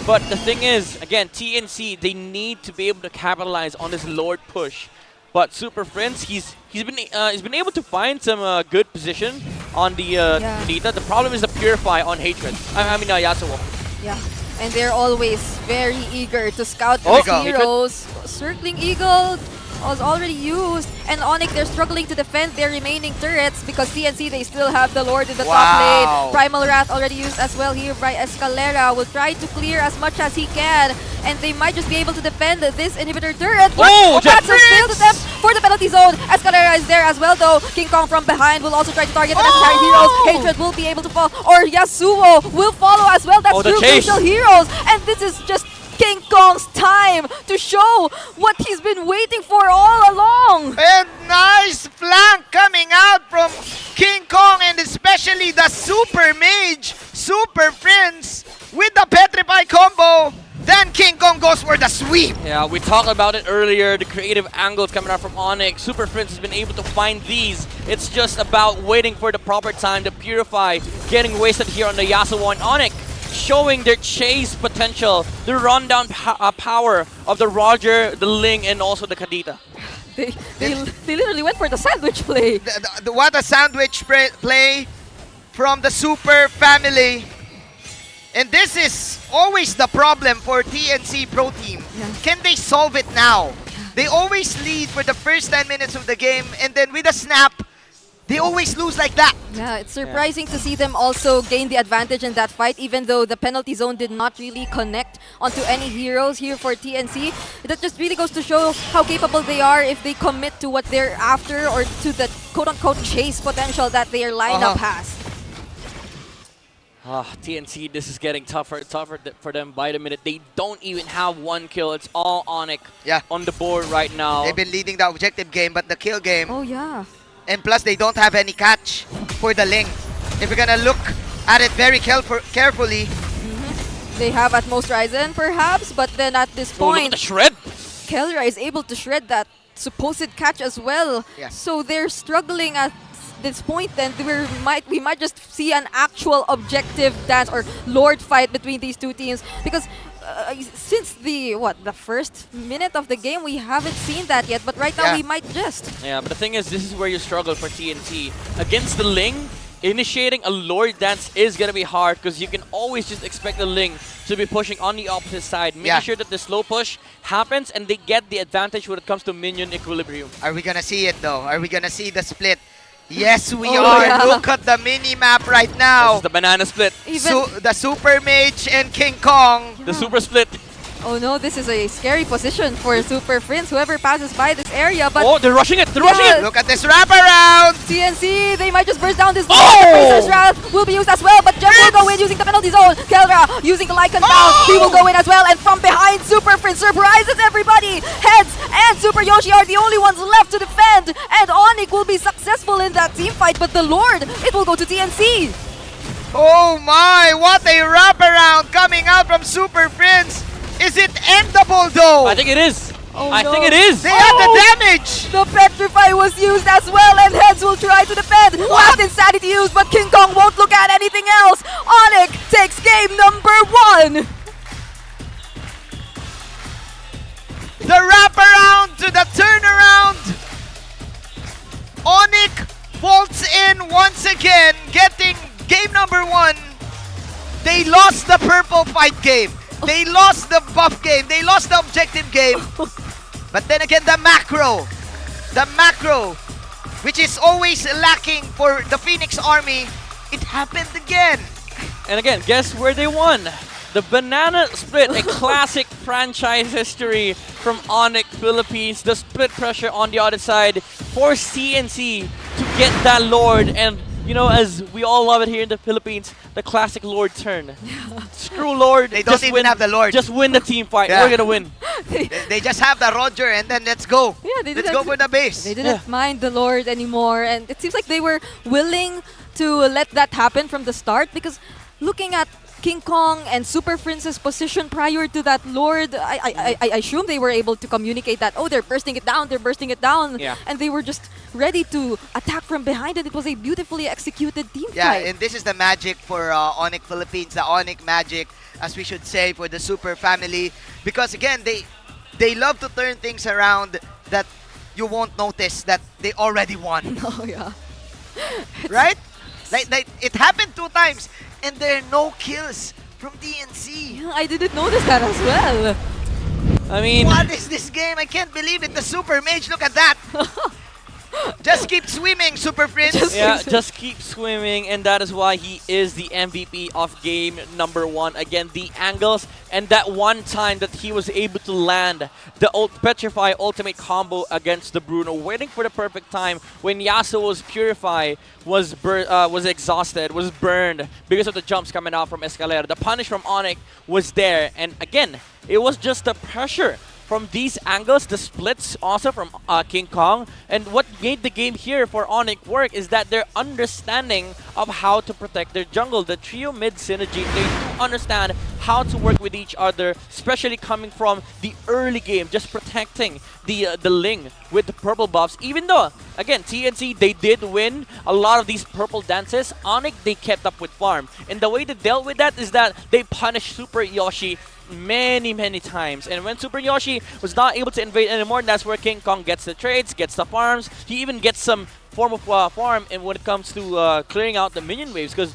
But the thing is, again, TNC, they need to be able to capitalize on this Lord push. But Super Prince, he's been able to find some good position on the Nita. The problem is the Purify on Hatred. I mean Yasuo. Yeah, and they're always very eager to scout these heroes. Circling Eagle was already used, and ONIC, they're struggling to defend their remaining turrets because TNC, they still have the Lord in the top lane. Primal Wrath already used as well here by Escalera. Will try to clear as much as he can, and they might just be able to defend this inhibitor turret. Oh, that's a failed attempt for the penalty zone. Escalera is there as well though. King Kong from behind will also try to target the necessary heroes. Hatred will be able to fall, or Yasuo will follow as well. That's two crucial heroes, and this is just King Kong's time to show what he's been waiting for all along. And nice flank coming out from King Kong, and especially the Super Mage, Super Prince with the Petrify combo. Then King Kong goes for the sweep. Yeah, we talked about it earlier, the creative angles coming out from ONIC. Super Prince has been able to find these. It's just about waiting for the proper time to Purify, getting wasted here on the Yasuo and ONIC, showing their chase potential, the rundown power of the Roger, the Ling, and also the Kadita. They literally went for the sandwich play. What a sandwich play from the Super family. And this is always the problem for TNC Pro Team. Can they solve it now? They always lead for the first 10 minutes of the game, and then with a snap, they always lose like that. Yeah, it's surprising to see them also gain the advantage in that fight, even though the penalty zone did not really connect onto any heroes here for TNC. That just really goes to show how capable they are if they commit to what they're after, or to the quote-unquote chase potential that their lineup has. TNC, this is getting tougher for them by the minute. They don't even have one kill. It's all ONIC on the board right now. They've been leading the objective game, but the kill game. Oh yeah. And plus, they don't have any catch for the Ling. If we're gonna look at it very carefully. They have at most Ryzen, perhaps, but then at this Oh, look at point, the shred! Kelra is able to shred that supposed catch as well. Yeah. So they're struggling at this point. Then we might just see an actual objective dance or Lord fight between these two teams, because since the first minute of the game, we haven't seen that yet. But right now, Yeah. we might just. Yeah, but the thing is, this is where you struggle for TNT. Against the Ling, initiating a Lord dance is going to be hard because you can always just expect the Ling to be pushing on the opposite side, making sure that the slow push happens and they get the advantage when it comes to minion equilibrium. Are we gonna see it though? Are we gonna see the split? Yes, we Oh, are. yeah. Look at the mini-map right now. This is the banana split. The Super Mage and King Kong. The super split. Oh no, this is a scary position for Super Prince, whoever passes by this area. But Oh, they're rushing it! They're rushing it! Look at this wraparound. TNC, they might just burst down this. Oh! Prince's Wrath will be used as well, but Gem will go in using the penalty zone. Kelra using the Lycan down. He will go in as well, and from behind, Super Prince surprises everybody. Heads and Super Yoshi are the only ones left to defend, and ONIC will be successful in that team fight, but the Lord, it will go to TNC. Oh my, what a wraparound coming out from Super Prince. Is it endable though? I think it is. Oh, I no. think it is. They had the damage. The Petrify was used as well, and Heads will try to defend. Last Insanity used, but King Kong won't look at anything else. ONIC takes game number 1. The wraparound to the turnaround. ONIC vaults in once again, getting game number 1. They lost the purple fight game. They lost the buff game. They lost the objective game. But then again, the macro, which is always lacking for the Phoenix Army, it happened again. And again, guess where they won? The banana split, a classic franchise history from ONIC Philippines. The split pressure on the other side forced CNC to get that Lord. And, you know, as we all love it here in the Philippines, the classic Lord turn. Screw Lord. They don't even have the Lord. Just win the team fight. Yeah. We're going to win. They just have the Roger and then let's go. Yeah, Let's go for the base. They didn't mind the Lord anymore, and it seems like they were willing to let that happen from the start, because looking at King Kong and Super Prince's position prior to that Lord, I assume they were able to communicate that, oh, they're bursting it down, Yeah. and they were just ready to attack from behind, and it was a beautifully executed team Yeah, fight. and this is the magic for ONIC Philippines, the ONIC magic, as we should say, for the Super family. Because again, they love to turn things around that you won't notice that they already won. Oh yeah. Right? Like it happened 2 times, and there are no kills from TNC. Yeah, I didn't notice that as well. I mean, What is this game? I can't believe it. The Super Mage, look at that. Just keep swimming, Super Prince. yeah, just keep swimming, and that is why he is the MVP of game number 1. Again, the angles and that one time that he was able to land the Petrify ultimate combo against the Bruno, waiting for the perfect time when Yasuo's Purify was exhausted, was burned because of the jumps coming out from Escalera. The punish from ONIC was there, and again, it was just the pressure from these angles, the splits also from King Kong. And what made the game here for ONIC work is that their understanding of how to protect their jungle. The trio mid synergy, they do understand how to work with each other, especially coming from the early game, just protecting the Ling with the purple buffs. Even though, again, TNC, they did win a lot of these purple dances, ONIC, they kept up with farm. And the way they dealt with that is that they punished Super Yoshi many times, and when Super Yoshi was not able to invade anymore, that's where King Kong gets the trades, gets the farms. He even gets some form of farm, and when it comes to clearing out the minion waves, because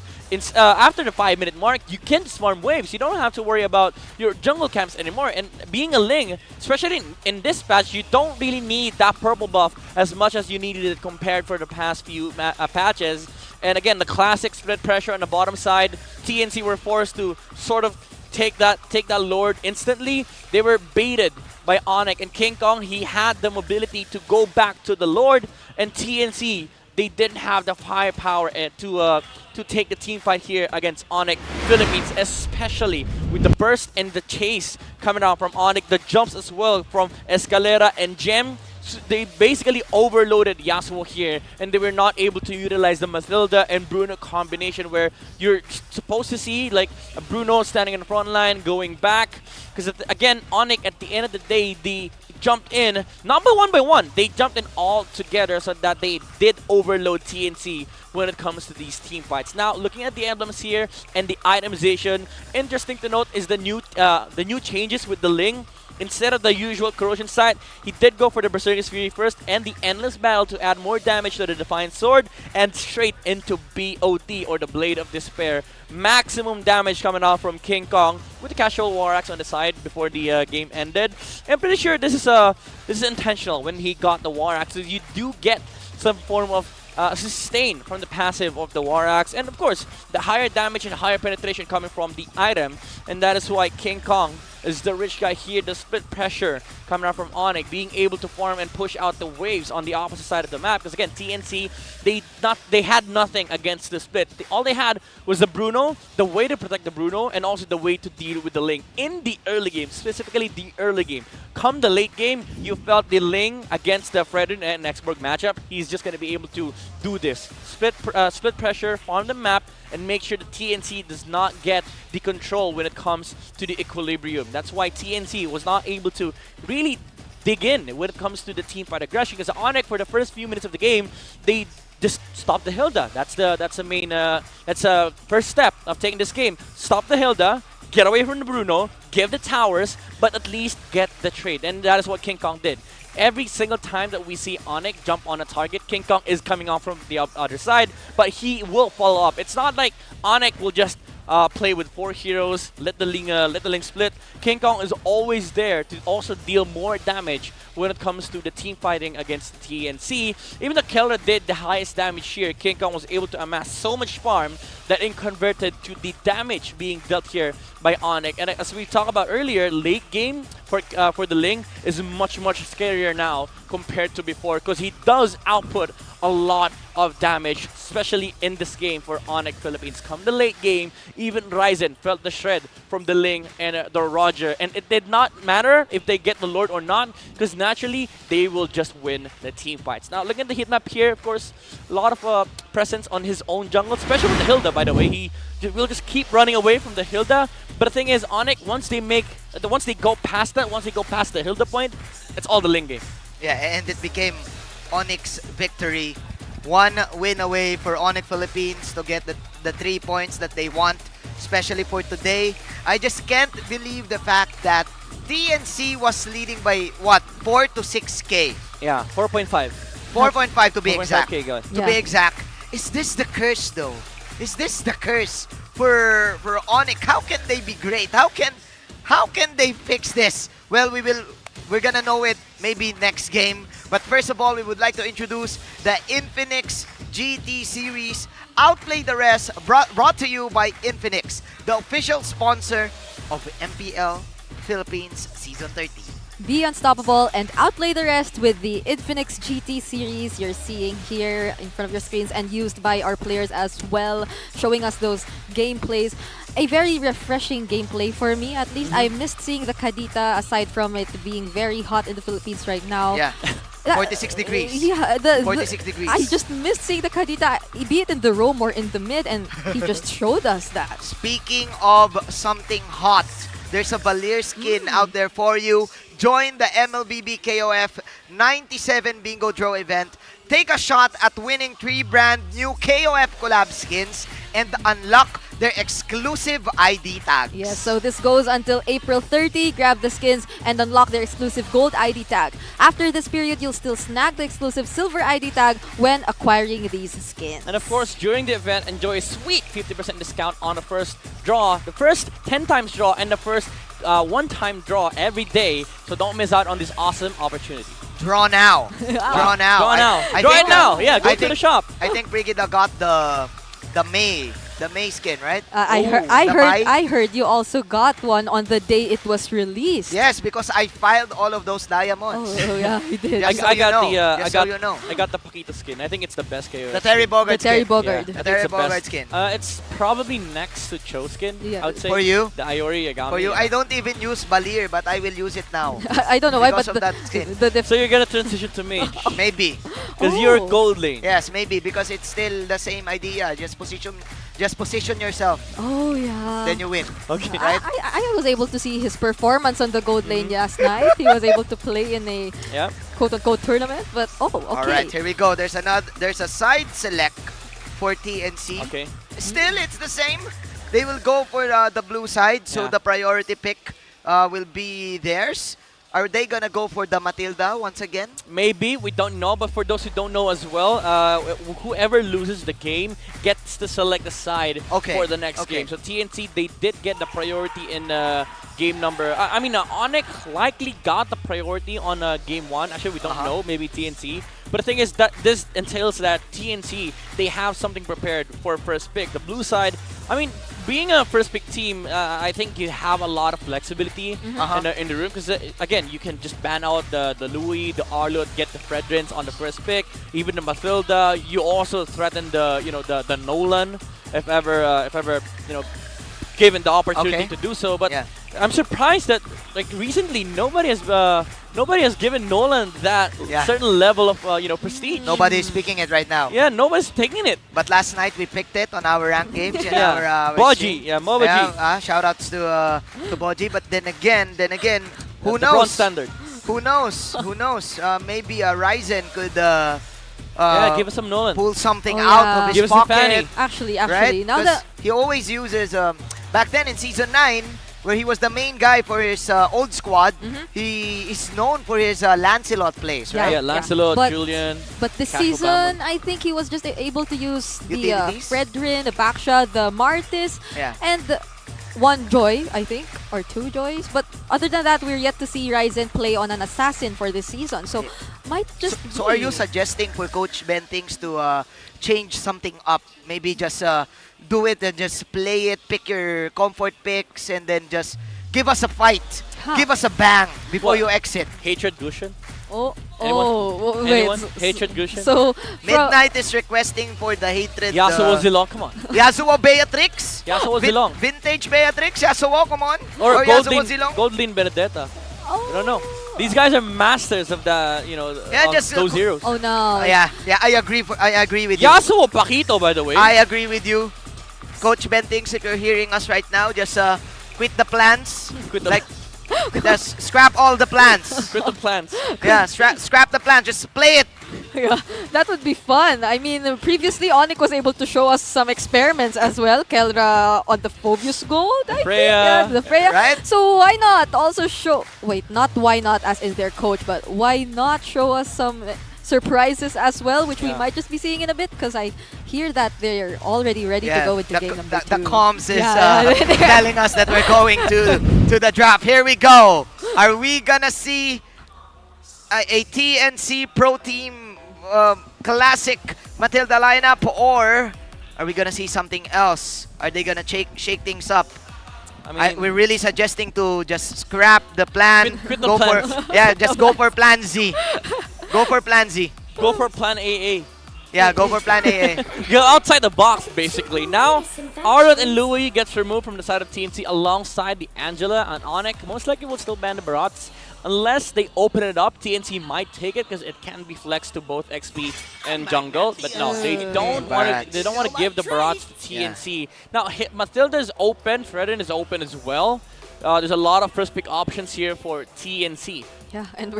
after the 5-minute mark, you can farm waves. You don't have to worry about your jungle camps anymore. And being a Ling, especially in this patch, you don't really need that purple buff as much as you needed it compared for the past few patches. And again, the classic split pressure on the bottom side, TNC were forced to sort of take that Lord instantly. They were baited by ONIC, and King Kong, he had the mobility to go back to the Lord, and TNC, they didn't have the firepower to take the team fight here against ONIC Philippines, especially with the burst and the chase coming out from ONIC, the jumps as well from Escalera and Gem. they basically overloaded Yasuo here, and they were not able to utilize the Mathilda and Bruno combination where you're supposed to see like a Bruno standing in the front line, going back. Because again, ONIC at the end of the day, they jumped in, not by one, they jumped in all together so that they did overload TNC when it comes to these team fights. Now, looking at the emblems here and the itemization, interesting to note is the new changes with the Ling. Instead of the usual corrosion sight, he did go for the Berserker's Fury first and the Endless Battle to add more damage to the Defiant Sword and straight into BOD or the Blade of Despair. Maximum damage coming off from King Kong with the casual War Axe on the side before the game ended. I'm pretty sure this is intentional when he got the War Axe. So you do get some form of sustain from the passive of the War Axe, and of course the higher damage and higher penetration coming from the item, and that is why King Kong is the rich guy here. The split pressure coming out from ONIC, being able to farm and push out the waves on the opposite side of the map. Because again, TNC, they had nothing against the split. All they had was the Bruno, the way to protect the Bruno, and also the way to deal with the Ling in the early game, specifically the early game. Come the late game, you felt the Ling against the Fredrin and Nextborg matchup. He's just going to be able to do this. Split pressure, farm the map, and make sure the TNC does not get the control when it comes to the equilibrium. That's why TNC was not able to really dig in when it comes to the teamfight aggression, because ONIC for the first few minutes of the game, they just stopped the Hilda. That's the main that's a first step of taking this game. Stop the Hilda, get away from the Bruno, give the towers, but at least get the trade. And that is what King Kong did. Every single time that we see ONIC jump on a target, King Kong is coming off from the other side, but he will follow up. It's not like ONIC will just play with 4 heroes, let the Ling split. King Kong is always there to also deal more damage when it comes to the team fighting against TNC. Even though Keller did the highest damage here, King Kong was able to amass so much farm that it converted to the damage being dealt here by ONIC. And as we talked about earlier, late game for the Ling is much scarier now compared to before, because he does output a lot of damage, especially in this game for ONIC Philippines. Come the late game, even Ryzen felt the shred from the Ling and the Roger, and it did not matter if they get the Lord or not, because naturally they will just win the team fights. Now looking at the heat map here, of course, a lot of presence on his own jungle, especially with the Hilda, by the way. He will just keep running away from the Hilda, but the thing is, ONIC, once they go past the Hilda point, it's all the Ling game. Yeah, and it became ONIC's victory. 1 win away for ONIC Philippines to get the 3 points that they want, especially for today. I just can't believe the fact that TNC was leading by, what, 4 to 6K? Yeah, 4.5. 4.5 to be exact. 4.5K, guys. To be exact. Is this the curse, though? Is this the curse for ONIC? How can they be great? How can they fix this? Well, we're gonna know it maybe next game. But first of all, we would like to introduce the Infinix GT Series. Outplay the Rest, brought to you by Infinix, the official sponsor of MPL Philippines Season 13. Be unstoppable and outplay the rest with the Infinix GT series you're seeing here in front of your screens and used by our players as well, showing us those gameplays. A very refreshing gameplay for me, at least. I missed seeing the Kadita, aside from it being very hot in the Philippines right now. Yeah, 46 degrees. Yeah, 46 degrees. I just missed seeing the Kadita, be it in the roam or in the mid, and he just showed us that. Speaking of something hot, there's a Valir skin out there for you. Join the MLBB KOF 97 Bingo Draw event. Take a shot at winning 3 brand new KOF collab skins and unlock their exclusive ID tags. Yes, so this goes until April 30. Grab the skins and unlock their exclusive gold ID tag. After this period, you'll still snag the exclusive silver ID tag when acquiring these skins. And of course, during the event, enjoy a sweet 50% discount on the first draw, the first 10 times draw, and the first one-time draw every day. So don't miss out on this awesome opportunity. Draw now. Draw now. Draw now. I Draw think, it now. Yeah, go to the shop. I think Brigida got the May The May skin, right? I heard you also got one on the day it was released. Yes, because I filed all of those diamonds. Oh yeah, you did. I got the Paquito skin. I think it's the best KO. The Terry Bogard Terry skin. Bogard. Yeah, The Terry Bogard best. skin. It's probably next to Cho skin. Yeah. I would say. For you? The Iori Yagami. For you, I don't even use Balir, but I will use it now. I don't know why, Because but of that skin. So you're gonna transition to mage Maybe. because you're gold lane. Yes, maybe because it's still the same idea. Just position yourself, oh yeah. then you win. Okay. Right? I was able to see his performance on the gold lane last night. He was able to play in a Yeah. quote-unquote tournament, but okay. All right, here we go. There's a side select for TNC. Okay. Still, it's the same. They will go for the blue side, so Yeah. the priority pick will be theirs. Are they gonna go for the Matilda once again? Maybe, we don't know, but for those who don't know as well, whoever loses the game gets to select a side for the next game. So TNC, they did get the priority in game number... ONIC likely got the priority on game 1. Actually, we don't know, maybe TNC. But the thing is that this entails that TNC, they have something prepared for first pick. The blue side, being a first pick team, I think you have a lot of flexibility in the room because again, you can just ban out the Louis, the Arlo, get the Fredrins on the first pick, even the Mathilda. You also threaten the Nolan if ever given the opportunity to do so. But I'm surprised that recently nobody has given Nolan that certain level of prestige. Nobody's picking it right now. Yeah, nobody's taking it. But last night we picked it on our ranked games. In our Boji, Mobaji. Shout outs to Boji. But then again, who the bronze knows? standard. Who knows? Who knows? Maybe Ryzen could give us some Nolan. pull something out of his Give us some pocket. Fanny. Actually, Right? now 'Cause that he always uses back then in season 9, where he was the main guy for his old squad. He is known for his Lancelot plays, right? Yeah, Lancelot, But- Julian. But this Castle season, Bamba. I think he was just able to use the Utilities? Fredrin, the Baksha, the Martis, Yeah. and one Joy, I think, or 2 Joys. But other than that, we're yet to see Ryzen play on an assassin for this season. So might just So are you suggesting for Coach Bentings to change something up? Maybe just do it and just play it, pick your comfort picks, and then just give us a fight. Give us a bang before you exit. Hatred Gushin? Wait. Anyone? Hatred Gushin? So Midnight is requesting for the hatred. Yasuo Zilong, come on. Yasuo Beatrix. Yasuo Zilong. Vintage Beatrix. Yasuo, come on. Or Yasuo Zilong. Goldlin Benedetta. I don't know. These guys are masters of the, of those heroes. Oh no. Yeah, I agree. I agree with you. Yasuo Paquito, by the way. I agree with you, Coach Bentings. If you're hearing us right now, just quit the plans. Quit the just scrap all the plans. Quit the plans. Yeah, scrap the plans. Just play it. Yeah, that would be fun. I mean, previously ONIC was able to show us some experiments as well. Kelra on the Phobius Gold, I Freya. think. Yeah, the Freya. Right? So why not also show... Wait, not why not as is their coach, but why not show us some surprises as well, which we might just be seeing in a bit, because I hear that they're already ready to go into game number 2. The comms is telling us that we're going to the draft. Here we go. Are we gonna see a TNC Pro Team classic Matilda lineup, or are we gonna see something else? Are they gonna shake things up? We're really suggesting to just scrap the plan. Quit the go plans. for just go for plan Z. Go for plan Z. Go for plan AA. Yeah, go for plan AA. Go outside the box, basically. Now, Arlot and Louis gets removed from the side of TNC alongside the Angela and ONIC. Most likely will still ban the Barats. Unless they open it up, TNC might take it because it can be flexed to both XP and jungle. But no, they don't want to give the Barats to TNC. Now, Matilda is open, Fredin is open as well. There's a lot of first pick options here for TNC. Yeah, and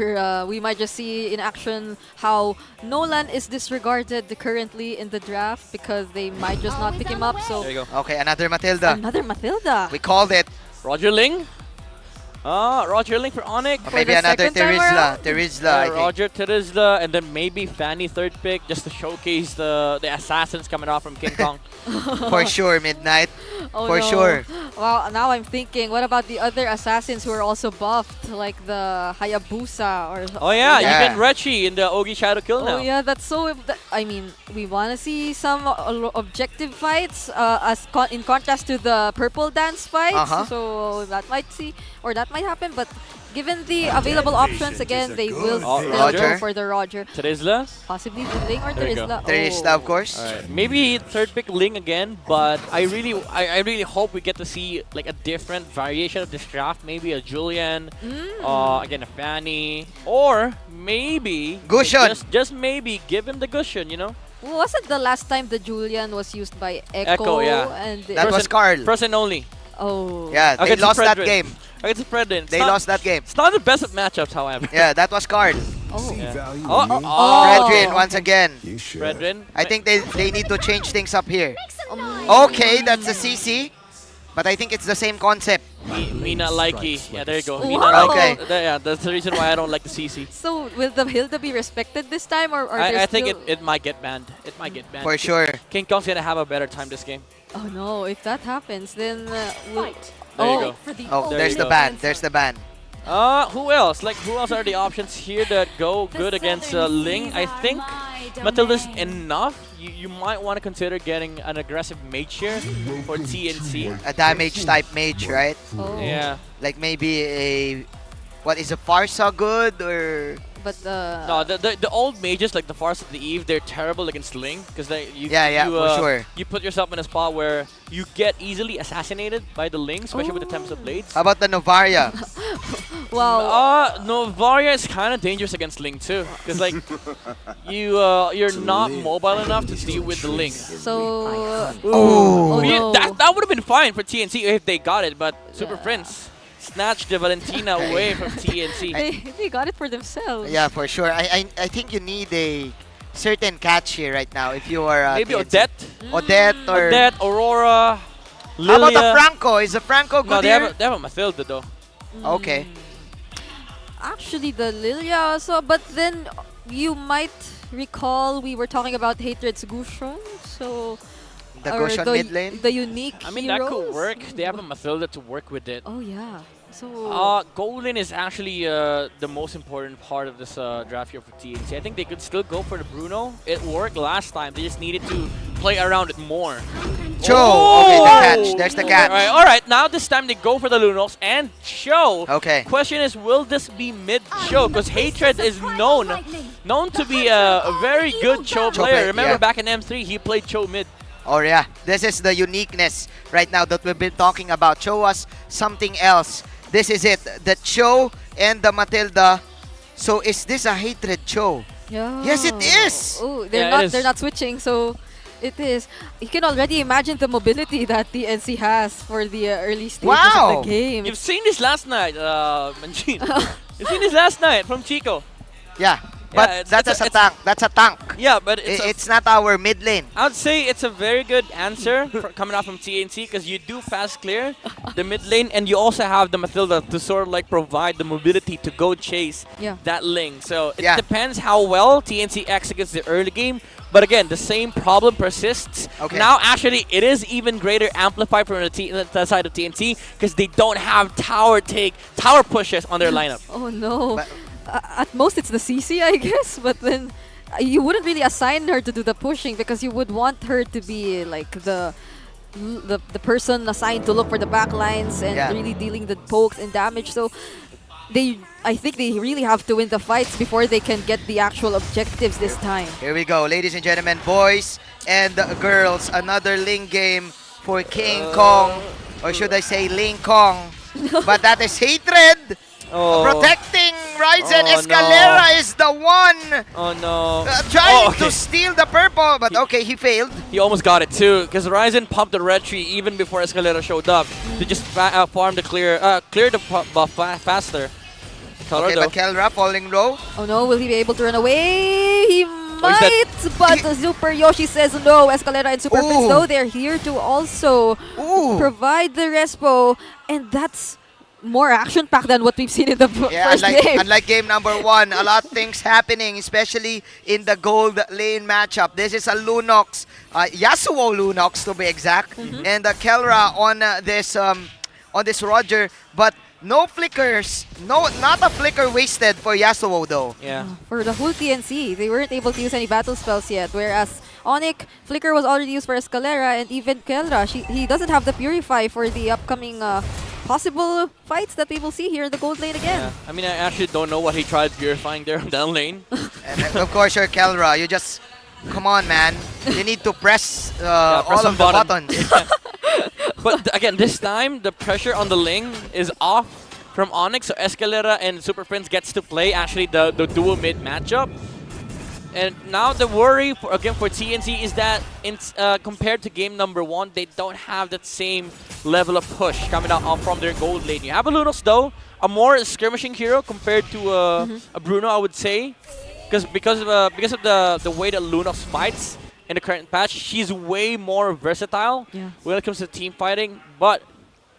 we might just see in action how Nolan is disregarded currently in the draft because they might just not pick him up. So there you go. Okay, another Matilda. Another Matilda. We called it. Roger Ling. Roger Ling for ONIC. Maybe another Terizla. Roger Terizla, and then maybe Fanny third pick just to showcase the assassins coming off from King Kong. For sure, Midnight. Oh For no. sure. Well, now I'm thinking, what about the other assassins who are also buffed, like the Hayabusa or? Oh yeah, Yeah. you get Rechi in the Ogi Shadow Kill now. Oh yeah, that's so. I mean, we want to see some objective fights, in contrast to the purple dance fights. Uh-huh. So that might happen. But given the available options, again, they will Oh, still Roger. go for the Roger. Terizla? Possibly the Ling or There you go. Terizla. Terista, of course. Alright, maybe third pick Ling again, but I really hope we get to see like a different variation of this draft. Maybe a Julian, again a Fanny, or maybe Gushon. just maybe give him the Gushon, you know? Wasn't the last time the Julian was used by Echo? Echo, yeah. And That was Carl. First and only. oh. Yeah, they Against lost that Fredrin. game. Against Fredrin. They lost that game. It's not the best of matchups, however. Yeah, that was Carl. Oh. Fredrin once again. Fredrin. I think they need to change things up here. Okay, that's a CC. But I think it's the same concept. Mina Likey. Yeah, there you go. Mina Wow. Okay. Yeah, that's the reason why I don't like the CC. So will the Hilda be respected this time, or I think it might get banned. It might get banned. For sure. King Kong's gonna have a better time this game. Oh no! If that happens, then we'll. There you go. Oh, There there's you the go. ban. There's the ban. Who else? Like, who else are the options here that go good against Ling? I think Matilda's enough. You might want to consider getting an aggressive mage here for TNC. A damage type mage, right? Oh. Yeah. Like maybe a... What, is a Farsa good or... But No, the old mages like the Farce of the Eve, they're terrible against Ling because for sure. You put yourself in a spot where you get easily assassinated by the Ling, especially with the Tempest of Blades. How about the Novaria? wow. Novaria is kind of dangerous against Ling too, because like you're not mobile enough to deal with the Ling. So. Oh. no. That would have been fine for TNC if they got it, but Super Prince snatched the Valentina away from TNC. They got it for themselves. Yeah, for sure. I think you need a certain catch here right now if you are... Maybe TNC. Odette. Odette or... Odette, Aurora, Lilia. How about the Franco? Is the Franco good No, here? they have a Mathilda though. Okay. Actually, the Lilia also, but then you might recall we were talking about Hatred's Gushon, so... The or Gushon the, mid lane? The unique I mean, that could heroes. work. They have a Mathilda to work with it. Oh, yeah. So... Gold lane is actually the most important part of this draft here for TNC. I think they could still go for the Bruno. It worked last time. They just needed to play around it more. Cho! Okay, the catch. There's the catch. All right. Now this time they go for the Lunos and Cho. Okay. Question is, will this be mid Cho? Because Hatred is known to be a very good Cho player. Remember back in M3, he played Cho mid. Oh yeah, this is the uniqueness right now that we've been talking about. Show us something else. This is it, the Cho and the Matilda. So is this a Hatred Cho? Yeah. Yes, it is. Oh, Yeah, they're not switching, so it is. You can already imagine the mobility that the NC has for the early stages of the game. You've seen this last night, Manjin. You've seen this last night from Chico. Yeah, but that's a tank. That's a tank. Yeah, but It's not our mid lane. I'd say it's a very good answer coming out from TNC because you do fast clear the mid lane and you also have the Mathilda to sort of like provide the mobility to go chase that Ling. So it depends how well TNC executes the early game. But again, the same problem persists. Okay. Now, actually, it is even greater amplified from the side of TNC because they don't have tower pushes on their lineup. Oh no. At most, it's the CC, I guess. But then you wouldn't really assign her to do the pushing because you would want her to be like the person assigned to look for the backlines and really dealing the pokes and damage. So I think they really have to win the fights before they can get the actual objectives this time. Here we go, ladies and gentlemen, boys and girls. Another Ling game for King Kong, or should I say Ling Kong? But that is Hatred. Protecting Ryzen. Escalera is the one trying to steal the purple, but okay, he failed. He almost got it too, because Ryzen pumped the red tree even before Escalera showed up to just farm the clear the buff faster. Okay, but Kelra falling low. Oh no, will he be able to run away? He might, but Super Yoshi says no. Escalera and Super Prince, though, they're here to also provide the respo, and that's more action-packed than what we've seen in the Yeah, first game. unlike game number 1, a lot of things happening, especially in the gold lane matchup. This is a Lunox, Yasuo Lunox to be exact, and Kelra on this Roger, but no flickers, not a flicker wasted for Yasuo though. Yeah. For the whole TNC, they weren't able to use any battle spells yet, whereas ONIC, Flicker was already used for Escalera, and even Kelra, he doesn't have the Purify for the upcoming possible fights that we will see here in the gold lane again. Yeah. I mean, I actually don't know what he tried purifying there on down lane. And of course, you're Kelra. You just, come on, man. You need to press, press all some of the buttons. But again, this time, the pressure on the lane is off from ONIC, so Escalera and Super Prince gets to play actually the dual mid matchup. And now the worry for TNC is that compared to game number 1, they don't have that same level of push coming out from their gold lane. You have a Lunox though, a more skirmishing hero compared to a Bruno, I would say, because of the way that Lunox fights in the current patch. She's way more versatile when it comes to team fighting, but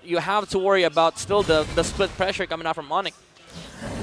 you have to worry about still the split pressure coming out from ONIC.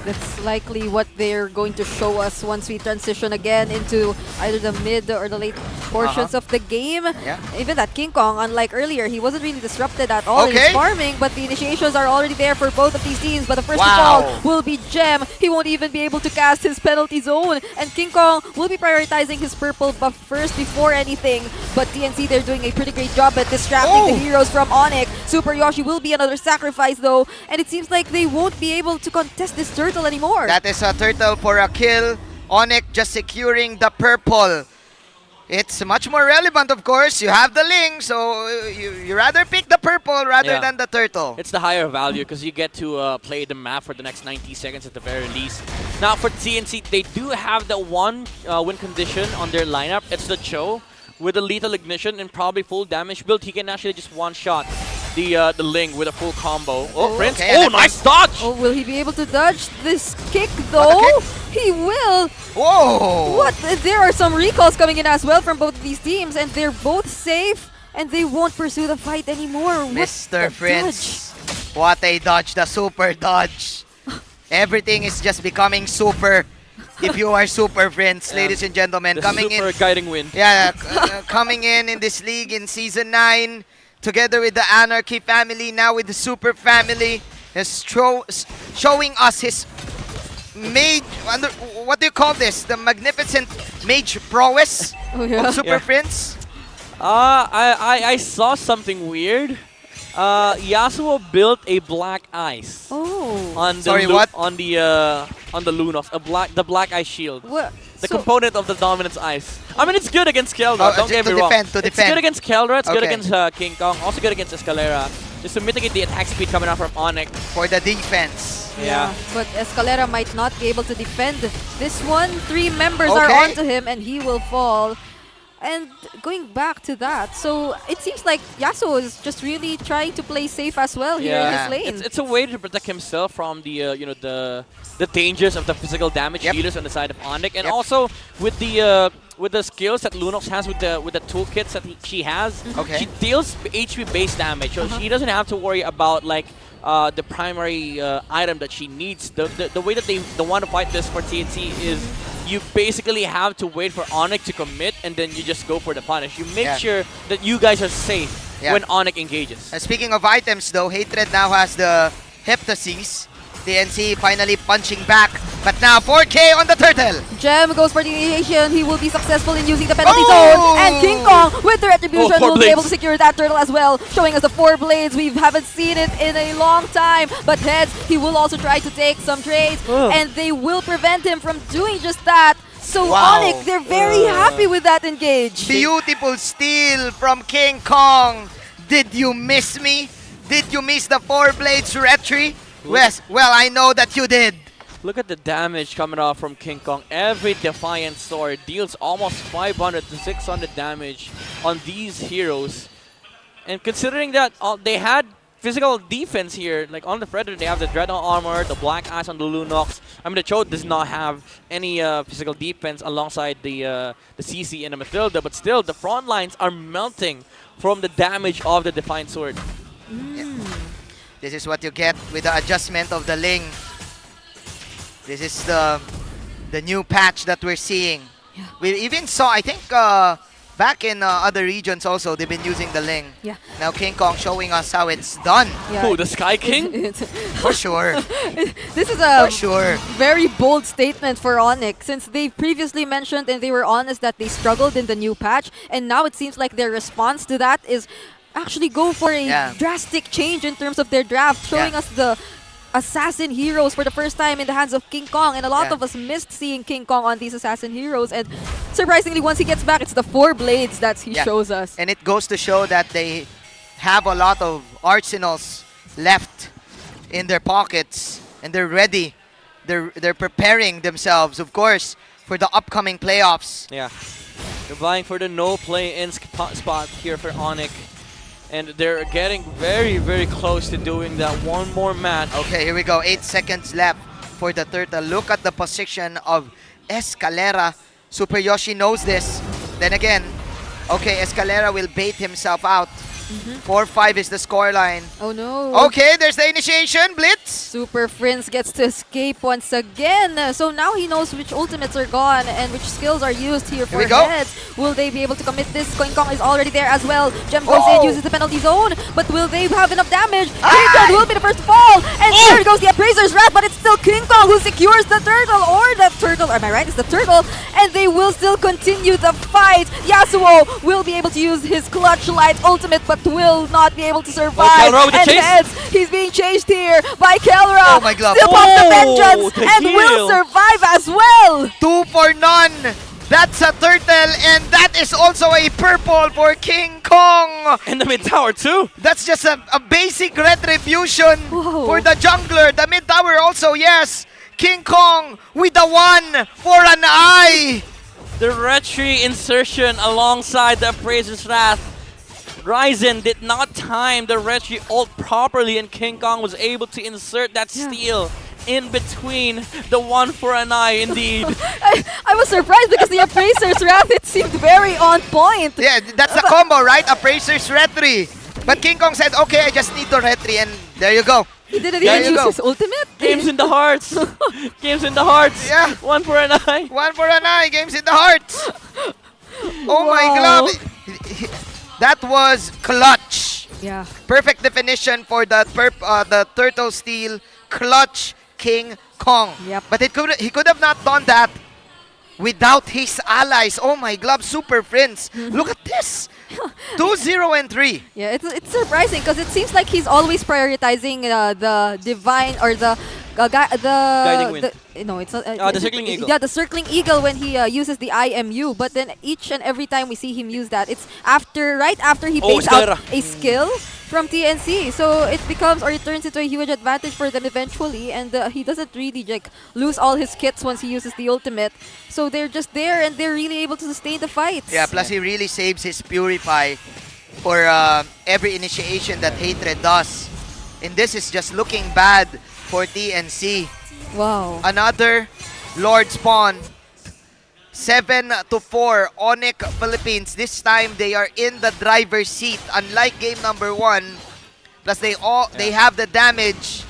That's likely what they're going to show us once we transition again into either the mid or the late portions of the game. Yeah. Even that King Kong, unlike earlier, he wasn't really disrupted at all in his farming, but the initiations are already there for both of these teams. But the first to fall will be Gem. He won't even be able to cast his penalty zone, and King Kong will be prioritizing his purple buff first before anything. But TNC, they're doing a pretty great job at distracting the heroes from ONIC. Super Yoshi will be another sacrifice though, and it seems like they won't be able to contest this turtle anymore. That is a turtle for a kill. ONIC just securing the purple. It's much more relevant, of course. You have the Ling, so you rather pick the purple rather than the turtle. It's the higher value because you get to play the map for the next 90 seconds at the very least. Now for TNC, they do have the one win condition on their lineup. It's the Cho with a lethal ignition and probably full damage build. He can actually just one-shot the Ling with a full combo. Oh, Prince! Okay, oh, nice dodge! Oh, will he be able to dodge this kick though? He will! Whoa! What? There are some recalls coming in as well from both of these teams, and they're both safe, and they won't pursue the fight anymore. Mr. Prince, what a dodge, the super dodge. Everything is just becoming super. If you are Super Prince, ladies and gentlemen, the coming super in. guiding wind. Yeah, coming in this league in Season 9, together with the Anarchy family, now with the Super family, is showing us his mage, what do you call this? The magnificent mage prowess of Super Prince? I saw something weird. Yasuo built a black ice. On the on the Lunox, the black ice shield. What? The component of the dominance ice. I mean, it's good against Keldra, don't get me wrong. It's good against Keldra, it's good against King Kong, also good against Escalera. Just to mitigate the attack speed coming out from ONIC. For the defense. Yeah. But Escalera might not be able to defend this one. 3 members are onto him, and he will fall. And going back to that, so it seems like Yasuo is just really trying to play safe as well here in this lane. It's a way to protect himself from the the dangers of the physical damage dealers on the side of ONIC, and also with the skills that Lunox has with the toolkits that she has. She deals HP base damage, so she doesn't have to worry about like the primary item that she needs. The way that they want to fight this for TNT is you basically have to wait for ONIC to commit, and then you just go for the punish. You make sure that you guys are safe when ONIC engages. Speaking of items though, Hatred now has the Heptasis. TNC finally punching back, but now 4K on the turtle. Gem goes for the initiation. He will be successful in using the penalty zone. And King Kong with the retribution will be able to secure that turtle as well, showing us the 4 blades. We haven't seen it in a long time. But heads, he will also try to take some trades, and they will prevent him from doing just that. So ONIC, they're very happy with that engage. Beautiful steal from King Kong. Did you miss me? Did you miss the 4 blades retry? Yes, well, I know that you did. Look at the damage coming off from King Kong. Every Defiant Sword deals almost 500 to 600 damage on these heroes. And considering that they had physical defense here, like on the Predator, they have the Dreadnought armor, the Black Ice on the Lunox. I mean, the Cho does not have any physical defense alongside the CC and the Mathilda, but still, the front lines are melting from the damage of the Defiant Sword. This is what you get with the adjustment of the Ling. This is the new patch that we're seeing. Yeah. We even saw, I think, back in other regions also, they've been using the Ling. Yeah. Now King Kong showing us how it's done. Yeah. Who, the Sky King? For sure. This is a For sure. very bold statement for ONIC, since they previously mentioned and they were honest that they struggled in the new patch, and now it seems like their response to that is actually go for a drastic change in terms of their draft, showing us the assassin heroes for the first time in the hands of King Kong, and a lot of us missed seeing King Kong on these assassin heroes, and surprisingly once he gets back, it's the 4 blades that he shows us. And it goes to show that they have a lot of arsenals left in their pockets, and they're ready. They're preparing themselves, of course, for the upcoming playoffs. Yeah. They're vying for the no play-in spot here for ONIC. And they're getting very, very close to doing that one more match. Okay, here we go. 8 seconds left for the turtle. Look at the position of Escalera. Super Yoshi knows this. Then again, okay, Escalera will bait himself out. 4-5 is the scoreline. Oh no. Okay, there's the initiation. Blitz. Super Prince gets to escape once again. So now he knows which ultimates are gone and which skills are used here for heads. Will they be able to commit this? King Kong is already there as well. Gem goes in, uses the penalty zone, but will they have enough damage? Hatred will be the first to fall. And there goes the Appraiser's Wrath, but it's still King Kong who secures the turtle, or the turtle, am I right? It's the turtle. And they will still continue the fight. Yasuo will be able to use his Clutch Light ultimate, but will not be able to survive. Kelra with the and chase. heads, he's being chased here by Kelra. Oh my God. Still pops the vengeance the and heal. will survive as well. 2 for none. That's a turtle, and that is also a purple for King Kong. And the mid tower too. That's just a basic retribution for the jungler. The mid tower also, yes. King Kong with the 1 for an eye. The retry insertion alongside the Appraiser's Wrath. Ryzen did not time the retry ult properly, and King Kong was able to insert that steal in between the 1 for an eye, indeed. I was surprised because the Appraiser's Wrath, it seemed very on point. Yeah, that's the combo, right? Appraiser's retry. But King Kong said, okay, I just need to retry, and there you go. He didn't even use his ultimate. Games in the hearts. Games in the hearts. Yeah. 1 for an eye. 1 for an eye. Games in the hearts. Oh my God. That was clutch. Yeah. Perfect definition for the turtle steel clutch King Kong. Yep. But he could have not done that without his allies. Oh my God, Super Prince. Look at this. 2-0 and 3. Yeah, it's surprising because it seems like he's always prioritizing the divine or the Guiding Wind. No, it's not. The Circling Eagle. Yeah, the Circling Eagle when he uses the IMU. But then each and every time we see him use that, it's right after he baits out a skill from TNC. So it becomes, or it turns into a huge advantage for them eventually. And he doesn't really like lose all his kits once he uses the ultimate. So they're just there and they're really able to sustain the fights. Yeah, plus he really saves his Purify for every initiation that Hatred does. And this is just looking bad for TNC. Wow. Another Lord Spawn. 7-4, ONIC Philippines. This time they are in the driver's seat. Unlike game number 1, plus they have the damage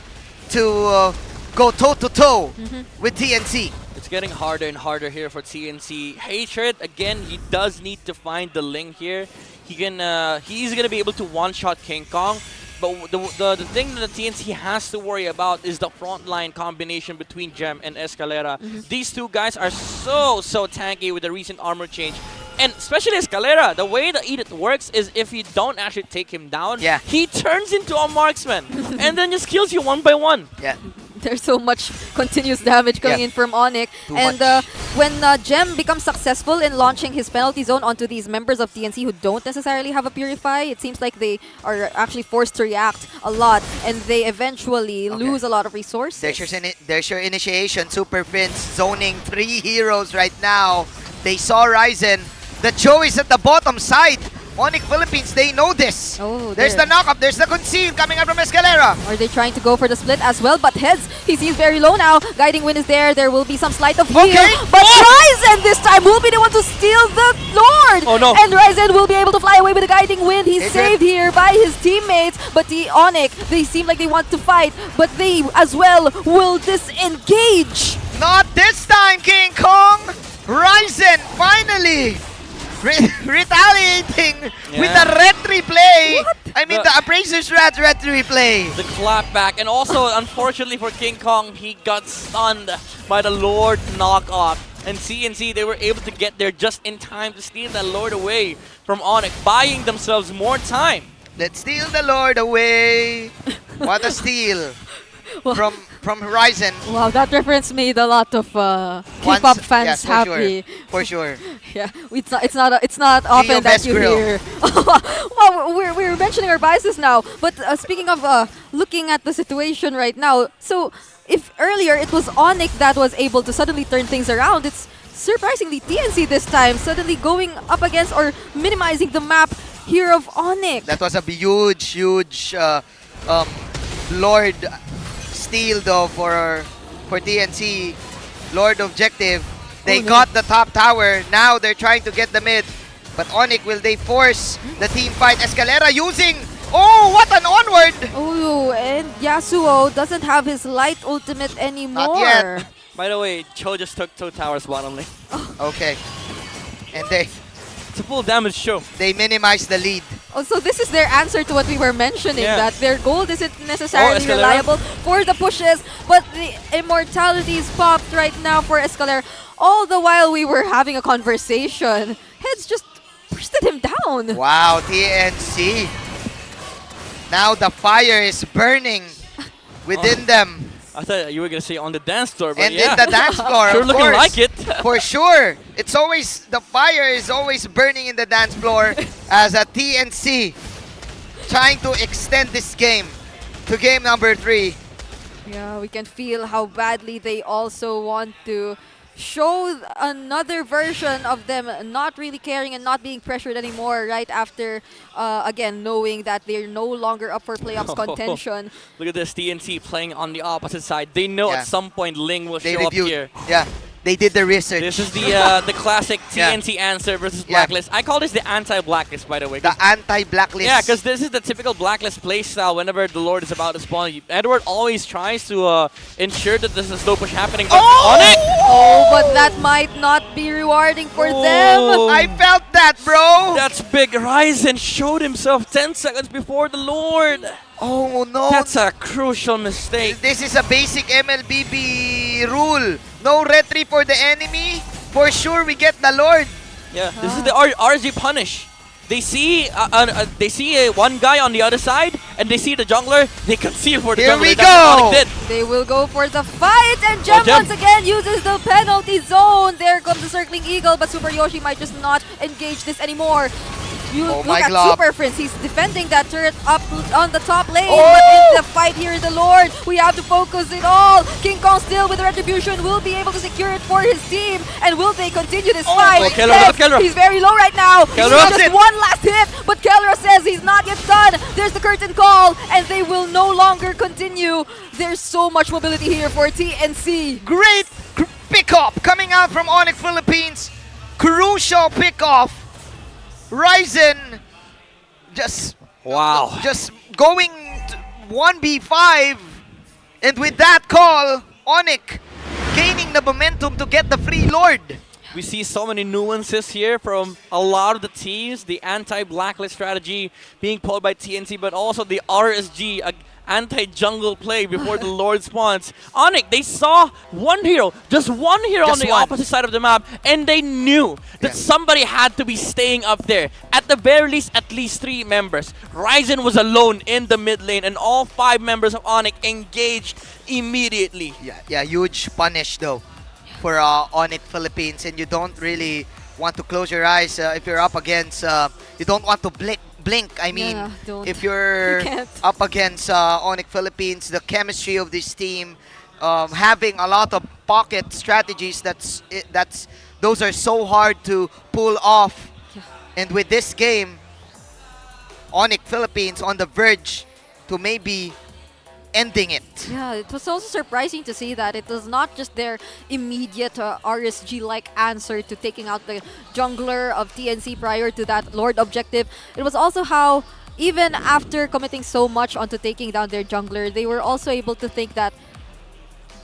to go toe-to-toe with TNC. It's getting harder and harder here for TNC. Hatred, again, he does need to find the Ling here. He's gonna be able to one-shot King Kong. But the thing that the TNC has to worry about is the frontline combination between Gem and Escalera. These two guys are so tanky with the recent armor change. And especially Escalera, the way the Edith works is if you don't actually take him down, he turns into a marksman and then just kills you 1 by 1. Yeah. There's so much continuous damage coming in from ONIC. And when Gem becomes successful in launching his penalty zone onto these members of TNC who don't necessarily have a Purify, it seems like they are actually forced to react a lot and they eventually lose a lot of resources. There's your initiation. Super Prince zoning 3 heroes right now. They saw Ryzen. The Joe is at the bottom side. ONIC Philippines, they know this. Oh, there's there. the knock-up, there's the conceal coming out from Escalera. Are they trying to go for the split as well? But heads, he seems very low now. Guiding Wind is there. There will be some sleight of heel. Okay. But Ryzen this time will be the one to steal the Lord. Oh, no. And Ryzen will be able to fly away with the Guiding Wind. He's Adrian. saved here by his teammates. But the ONIC, they seem like they want to fight. But they as well will disengage. Not this time, King Kong! Ryzen finally retaliating with the retry play. I mean, the Appraiser's retry play. The clapback, and also, unfortunately for King Kong, he got stunned by the Lord knockoff. And CNC, they were able to get there just in time to steal that Lord away from ONIC, buying themselves more time. Let's steal the Lord away. What a steal from Horizon. Wow, that reference made a lot of Once- K-pop fans yes, for happy. Sure. For sure. Yeah, it's not often that best you grill. hear. Well, we're mentioning our biases now, but speaking of looking at the situation right now, so if earlier it was ONIC that was able to suddenly turn things around, it's surprisingly TNC this time suddenly going up against or minimizing the map here of ONIC. That was a huge Lord steal though for TNC. Lord objective. They got the top tower. Now they're trying to get the mid. But ONIC, will they force the team fight? Escalera using... Oh, what an onward! Oh, and Yasuo doesn't have his light ultimate anymore. Not yet. By the way, Cho just took 2 towers bottom lane. Okay. And they It's a full damage show. minimize the lead. Oh, so this is their answer to what we were mentioning, Yeah. that their gold isn't necessarily Escalera. reliable for the pushes, but the immortalities popped right now for Escalera. All the while we were having a conversation, Heads just bursted him down. Wow, TNC. Now the fire is burning within them. I thought you were going to say on the dance floor, but And yeah. in the dance floor, Sure of looking course. like it. For sure. It's always, the fire is always burning in the dance floor as a TNC trying to extend this game to game number 3. Yeah, we can feel how badly they also want to show another version of them not really caring and not being pressured anymore right after, again, knowing that they're no longer up for playoffs contention. Look at this, TNC playing on the opposite side. They know Yeah. at some point Ling will They show up reviewed. here. Yeah, they did the research. This is the classic Yeah. TNC answer versus Yeah. Blacklist. I call this the anti-Blacklist, by the way. The anti-blacklist. Yeah, because this is the typical Blacklist playstyle whenever the Lord is about to spawn. Edward always tries to ensure that there's a slow push happening. But ONIC! Oh, but that might not be rewarding for them. I felt that, bro. That's big. Ryzen showed himself 10 seconds before the Lord. Oh, no. That's a crucial mistake. This is a basic MLBB rule. No retry for the enemy. For sure, we get the Lord. Yeah, this is the RSG punish. They see one guy on the other side, and they see the jungler. They conceal for the Here jungler. we That's what go. ONIC did. They will go for the fight, and Gem Gem. once again uses the penalty zone. There comes the circling eagle, but Super Yoshi might just not engage this anymore. You Oh look my at glob. Super Prince, he's defending that turret up on the top lane, Oh! but in the fight here in the Lord, we have to focus it all. King Kong still with the retribution will be able to secure it for his team, and will they continue this fight? Oh, Kellera, Yes, look at Kellera. he's very low right now. He Kellera. needs just one last hit, but Kellera says he's not yet done. There's the curtain call, and they will no longer continue. There's so much mobility here for TNC. Great pick-up coming out from ONIC Philippines. Crucial pick-off. Ryzen just Wow. just going to 1v5, and with that call, ONIC gaining the momentum to get the free Lord. We see so many nuances here from a lot of the teams. The anti-blacklist strategy being pulled by TNC, but also the RSG anti-jungle play before the Lord spawns. ONIC, they saw one hero, just one hero on Just the one. opposite side of the map, and they knew that Yeah. somebody had to be staying up there. At the very least, at least 3 members. Ryzen was alone in the mid lane, and all 5 members of ONIC engaged immediately. Yeah, huge punish though for ONIC Philippines, and you don't really want to close your eyes if you're up against. You don't want to blink. I mean, Yeah, don't. if you're You can't. up against ONIC Philippines, the chemistry of this team, having a lot of pocket strategies. Those are so hard to pull off. Yeah. And with this game, ONIC Philippines on the verge to maybe ending it. Yeah, it was also surprising to see that it was not just their immediate RSG-like answer to taking out the jungler of TNC prior to that Lord objective. It was also how, even after committing so much onto taking down their jungler, they were also able to think that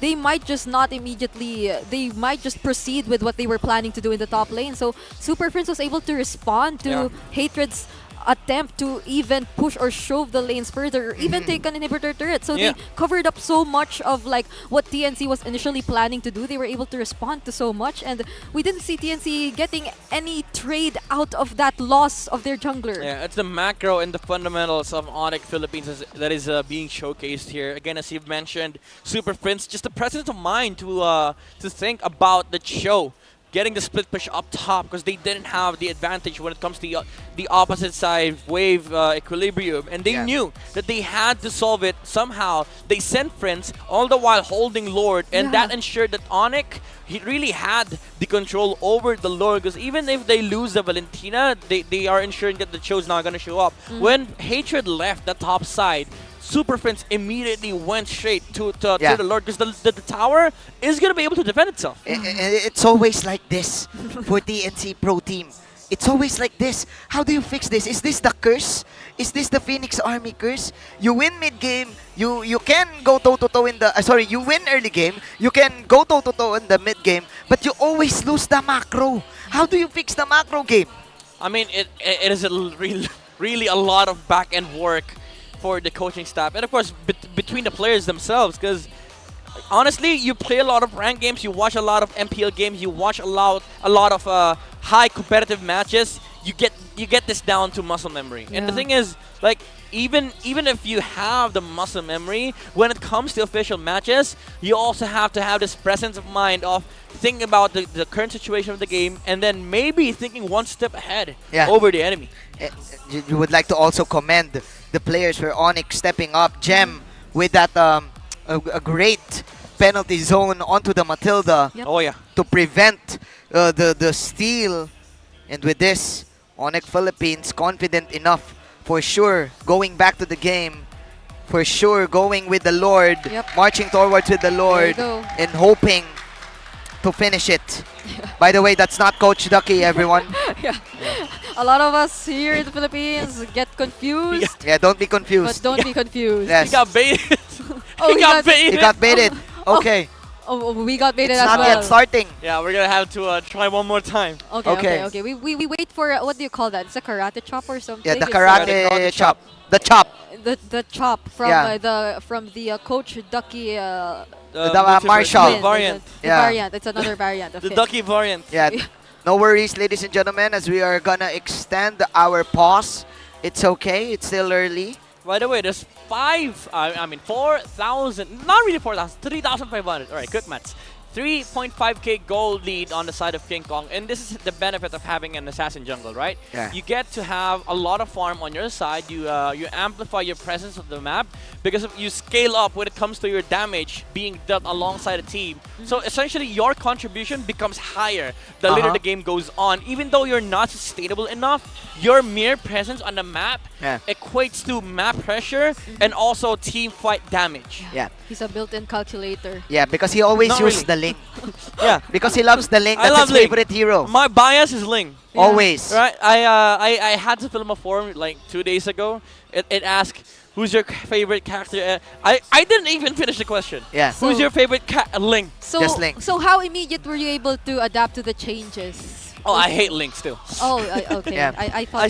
they might just not immediately, they might just proceed with what they were planning to do in the top lane. So Super Prince was able to respond to Hatred's attempt to even push or shove the lanes further, or even take an inhibitor turret. So they covered up so much of like what TNC was initially planning to do. They were able to respond to so much, and we didn't see TNC getting any trade out of that loss of their jungler. Yeah, it's the macro and the fundamentals of ONIC Philippines that is being showcased here. Again, as you've mentioned, Super Prince, just the presence of mind to think about the show. Getting the split push up top because they didn't have the advantage when it comes to the opposite side wave equilibrium, and they knew that they had to solve it somehow. They sent friends all the while holding Lord, and that ensured that ONIC he really had the control over the Lord, because even if they lose the Valentina, they are ensuring that the show's not going to show up. When Hatred left the top side, Super Prince immediately went straight to the Lord, because the tower is going to be able to defend itself. It's always like this for TNC Pro Team. It's always like this. How do you fix this? Is this the curse? Is this the Phoenix Army curse? You win mid-game, you can go toe-to-toe in the... you win early game, you can go toe-to-toe in the mid-game, but you always lose the macro. How do you fix the macro game? I mean, it is really a lot of back-end work for the coaching staff, and of course between the players themselves, because honestly, you play a lot of ranked games, you watch a lot of MPL games, you watch a lot of high competitive matches. You get this down to muscle memory. And the thing is, like, even if you have the muscle memory, when it comes to official matches, you also have to have this presence of mind of thinking about the current situation of the game, and then maybe thinking one step ahead over the enemy. You would like to also commend the players for ONIC stepping up. Gem with that a great penalty zone onto the Matilda to prevent the steal. And with this, ONIC Philippines confident enough for sure going back to the game, for sure going with the Lord, marching towards with the Lord, and hoping to finish it. By the way, that's not Coach Ducky, everyone. A lot of us here in the Philippines get confused. Yeah, don't be confused. But don't be confused. Yes. He got baited. He got baited. He got baited. Okay. Oh, we got baited It's as not well. yet starting. Yeah, we're gonna have to try one more time. Okay. We wait for what do you call that? It's a karate chop or something. Yeah, the karate chop. The chop. The chop from the Coach Ducky. The Marshall variant. The variant. It's another variant. The Ducky variant. Yeah. No worries, ladies and gentlemen, as we are gonna extend our pause. It's okay. It's still early. By the way, there's 4,000, not really 4,000, 3,500. All right, quick maths. 3.5k gold lead on the side of King Kong, and this is the benefit of having an assassin jungle, right? You get to have a lot of farm on your side. You amplify your presence of the map because you scale up when it comes to your damage being dealt alongside a team. So essentially, your contribution becomes higher the later the game goes on. Even though you're not sustainable enough, your mere presence on the map equates to map pressure and also team fight damage. Yeah. He's a built-in calculator. Yeah, because he always uses the Ling. Yeah, because he loves the Ling. That's his favorite hero. My bias is Ling. Always. Right. I had to film a forum like 2 days ago. It asked, who's your favorite character? I didn't even finish the question. Yeah. Who's your favorite Ling? Just Ling. So how immediate were you able to adapt to the changes? Oh, I hate Link still. Oh, okay. Yeah. I thought I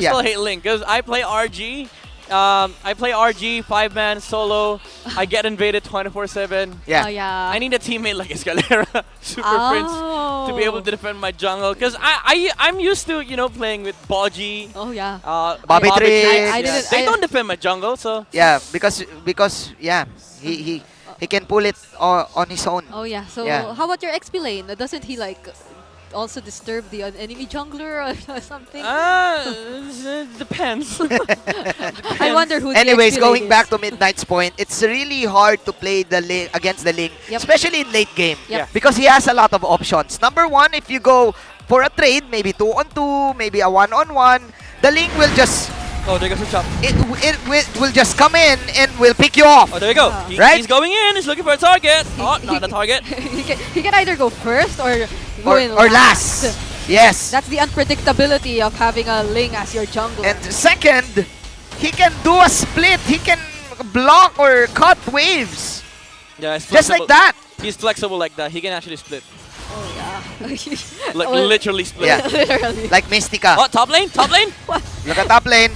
still hate Link because I play RG. I play RG 5-man solo. I get invaded 24/7. Yeah. Oh, yeah. I need a teammate like Escalera, Super Prince, to be able to defend my jungle. Because I'm used to playing with Boji. Oh yeah. Bobby Trick. They don't defend my jungle, so yeah, because he can pull it on his own. Oh yeah. So how about your XP lane? Doesn't he like also disturb the enemy jungler or something? It depends. I wonder who. Anyways, the going back to Midnight's point, it's really hard to play against the Ling, especially in late game, because he has a lot of options. Number one, if you go for a trade, maybe 2-on-2, maybe a 1-on-1, the Ling will just Oh, there goes the chop. It will just come in and will pick you off. Oh, there you go. Right? He's going in. He's looking for a target. Oh, not a target. He can either go first or go in Or last. Yes. That's the unpredictability of having a Ling as your jungler. And second, he can do a split. He can block or cut waves. Yeah, it's Just like flexible. that. He's flexible like that. He can actually split. Oh yeah. Like Well, literally split. Yeah. Literally. Like Mystica. Oh, top lane, top lane. Look at top lane.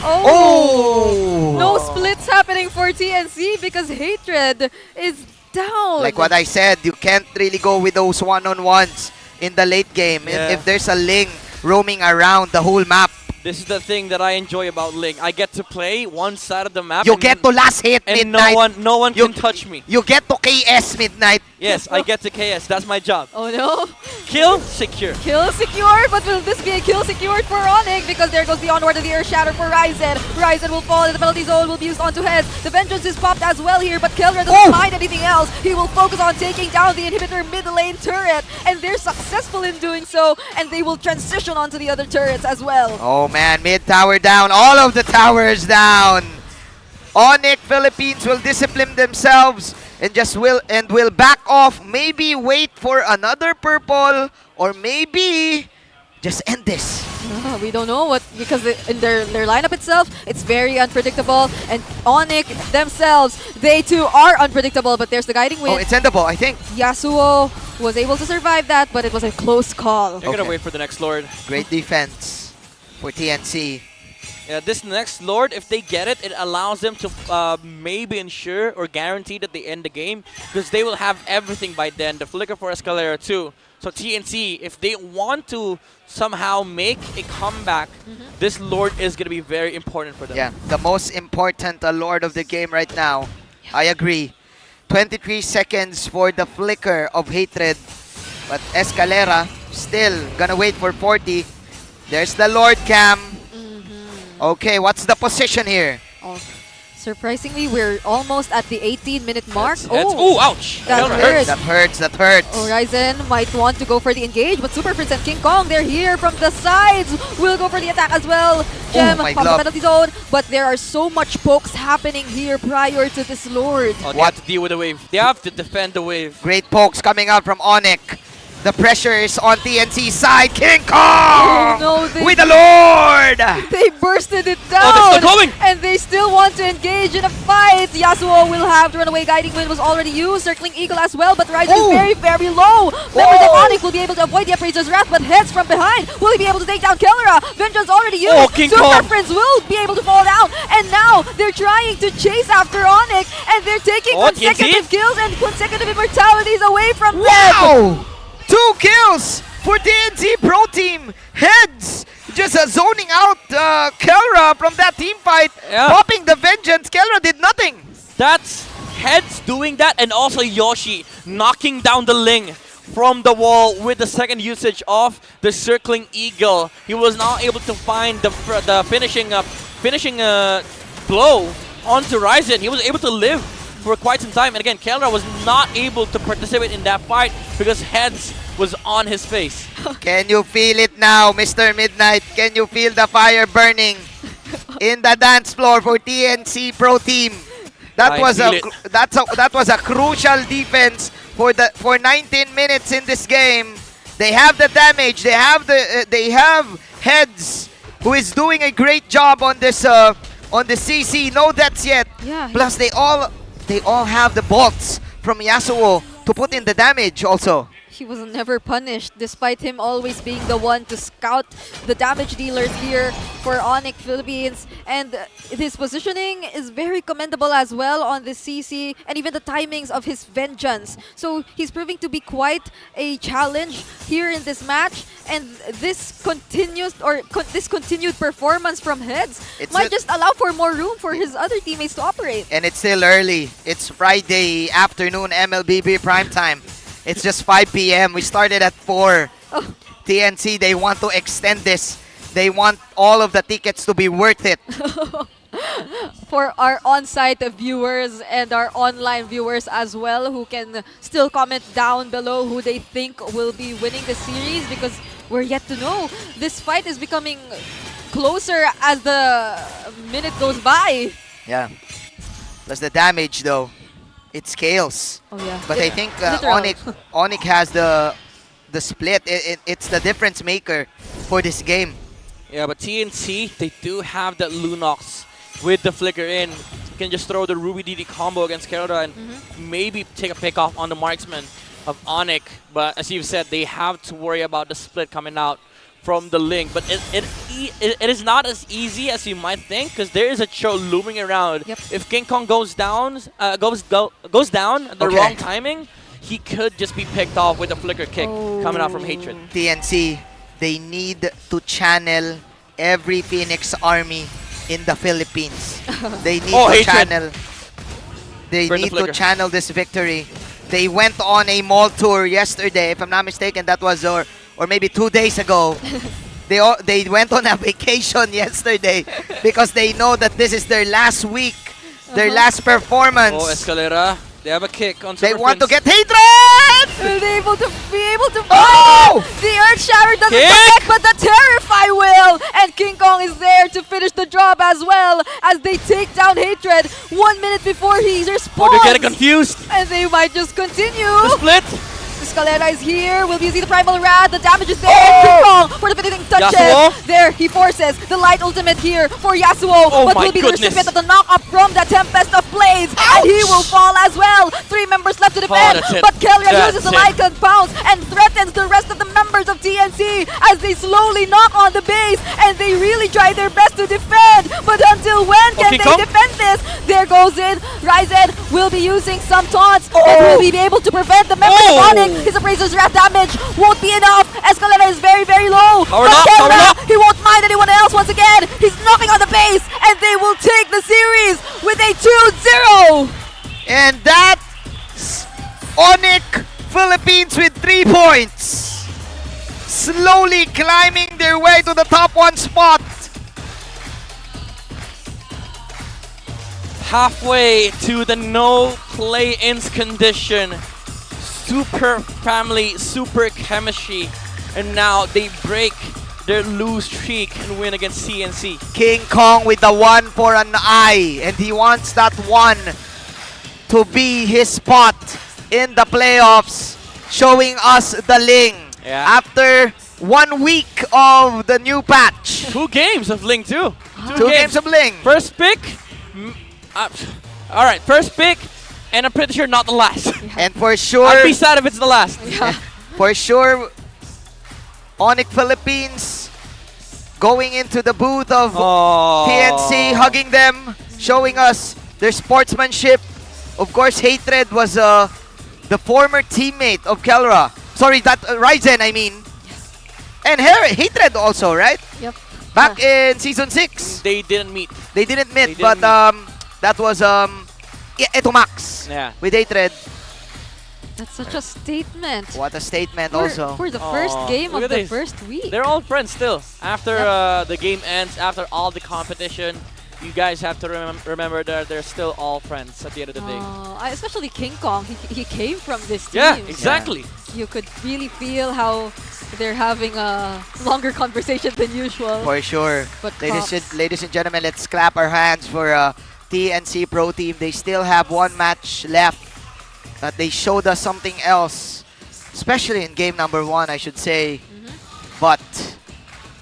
Oh! No splits happening for TNC because Hatred is down. Like what I said, you can't really go with those one-on-ones in the late game. Yeah. If there's a Ling roaming around the whole map, This is the thing that I enjoy about Ling. I get to play one side of the map. you and get to last hit and midnight. no one can touch me. You get to KS midnight. Yes, I get to KS. That's my job. Oh no. Kill, secure. Kill secure, but will this be a kill secured for ONIC? Because there goes the onward of the Earth Shatter for Ryzen. Ryzen will fall, and the penalty zone will be used onto heads. The Vengeance is popped as well here, but Kelra doesn't mind anything else. He will focus on taking down the inhibitor mid lane turret, and they're successful in doing so, and they will transition onto the other turrets as well. Oh man, mid tower down. All of the towers down. ONIC Philippines will discipline themselves and will back off. Maybe wait for another purple, or maybe just end this. We don't know what, because in their lineup itself, it's very unpredictable, and ONIC themselves, they too are unpredictable, but there's the guiding wind. Oh, it's endable, I think. Yasuo was able to survive that, but it was a close call. They're gonna wait for the next Lord. Great defense for TNC. Yeah, this next Lord, if they get it, it allows them to maybe ensure or guarantee that they end the game, because they will have everything by then. The Flicker for Escalera too. So TNC, if they want to somehow make a comeback, this Lord is going to be very important for them. Yeah, the most important Lord of the game right now. I agree. 23 seconds for the Flicker of Hatred. But Escalera still gonna wait for 40. There's the Lord Cam. Okay, what's the position here? Oh, surprisingly, we're almost at the 18-minute mark. Oh, ouch! That hurts. That hurts, that hurts. Oh, Ryzen might want to go for the engage, but Super Prince and King Kong, they're here from the sides. Will go for the attack as well. Gem my from the glove. penalty zone, but there are so much pokes happening here prior to this Lord. Oh, they have to deal with the wave. They have to defend the wave. Great pokes coming out from ONIC. The pressure is on TNC's side. King Kong! Oh, no, with the Lord! They bursted it down! Oh, they're still going! And they still want to engage in a fight! Yasuo will have to run away. Guiding Wind was already used. Circling Eagle as well, but Ryzen is very, very low! Members of ONIC will be able to avoid the Appraiser's Wrath, but heads from behind. Will he be able to take down Kelra? Vengeance already used! Oh, King Super Kong. Prince will be able to fall down! And now they're trying to chase after ONIC, and they're taking consecutive kills and consecutive immortalities away from them! Wow! 2 kills for TNC Pro Team. Heads just zoning out Kelra from that team fight. Yeah. Popping the Vengeance. Kelra did nothing. That's Heads doing that, and also Yoshi knocking down the Ling from the wall with the second usage of the Circling Eagle. He was not able to find the finishing blow onto Ryzen. He was able to live for quite some time, and again, Kelra was not able to participate in that fight because Heads was on his face. Can you feel it now, Mr. Midnight? Can you feel the fire burning in the dance floor for TNC Pro Team? That was a crucial defense for 19 minutes in this game. They have the damage. They have Heads, who is doing a great job on this on the CC. No deaths yet. Yeah, Plus they all have the bolts from Yasuo to put in the damage also. He was never punished, despite him always being the one to scout the damage dealers here for ONIC Philippines. And his positioning is very commendable as well on the CC, and even the timings of his Vengeance. So he's proving to be quite a challenge here in this match. And this continued performance from Heads might just allow for more room for his other teammates to operate. And it's still early. It's Friday afternoon MLBB primetime. It's just 5 p.m. We started at 4. TNC, they want to extend this. They want all of the tickets to be worth it. For our on-site viewers and our online viewers as well, who can still comment down below who they think will be winning the series, because we're yet to know. This fight is becoming closer as the minute goes by. Yeah. Plus the damage though, it scales. Oh yeah. But I think Literal. ONIC has the split. It's the difference maker for this game. Yeah, but TNC, they do have that Lunox with the flicker in. You can just throw the Ruby DD combo against Kerala and maybe take a pick off on the marksman of ONIC. But as you've said, they have to worry about the split coming out from the Link. But it is not as easy as you might think, because there is a Cho looming around. Yep. If King Kong goes down at the wrong timing, he could just be picked off with a flicker kick coming out from Hatred. TNC, they need to channel every Phoenix army in the Philippines. They need to Hatred. channel. They Burn the need to flicker. channel this victory. They went on a mall tour yesterday, if I'm not mistaken. That was or maybe 2 days ago. They went on a vacation yesterday because they know that this is their last week, their last performance. Oh, Escalera, they have a kick on They Super want to Prince. get Hatred! Will they be able to Oh! find the Earth Shatter doesn't Kick! connect, but the Terrify will! And King Kong is there to finish the job as well as they take down Hatred 1 minute before he responds. Oh, they're getting confused. And they might just continue. The split. Escalera is here. Will be using the Primal Wrath. The damage is there. And King Kong for the finishing touches. Yasuo? There, he forces the light ultimate here for Yasuo. Oh but my will be the goodness. recipient of the knock-up from the Tempest of Blades. And he will fall as well. 3 members left to defend. that's it. But Kelria That's uses the it. Lycan Pounce and threatens the rest of the members of TNC as they slowly knock on the base. And they really try their best to defend. But until when can Okay, they Kong. defend this? There goes in. Ryzen will be using some taunts. And will be able to prevent the member of ONIC. His Appraiser's Wrath damage won't be enough. Escalera is very, very low. Power But up, power Kelra, up. he won't mind anyone else once again. He's knocking on the base. And they will take the series with a 2-0. And that's ONIC Philippines with 3 points. Slowly climbing their way to the top 1 spot. Halfway to the no play-ins condition. Super family, super chemistry. And now they break their lose streak and win against CNC. King Kong with the 1 for an eye. And he wants that 1 to be his spot in the playoffs. Showing us the Ling. Yeah. After 1 week of the new patch. 2 games of Ling too. 2 games of Ling. First pick. All right, first pick. And I'm pretty sure not the last. And for sure, I'd be sad if it's the last. for sure, ONIC Philippines going into the booth of TNC, hugging them, showing us their sportsmanship. Of course, Hatred was the former teammate of Kelra. Sorry, that Ryzen, I mean. And Hatred also, right? Yep. Back in Season 6. They didn't meet. They didn't meet, They but didn't that was Eto Max Yeah. with Hatred. That's such a statement. What a statement For, also. for the first game Look of at the this. first week. They're all friends still. After the game ends, after all the competition, you guys have to remember that they're still all friends at the end of the day. Especially King Kong. He came from this team. Yeah, so exactly. You could really feel how they're having a longer conversation than usual. For sure. But Ladies and gentlemen, let's clap our hands for TNC Pro Team. They still have 1 match left. They showed us something else, especially in game number 1, I should say. But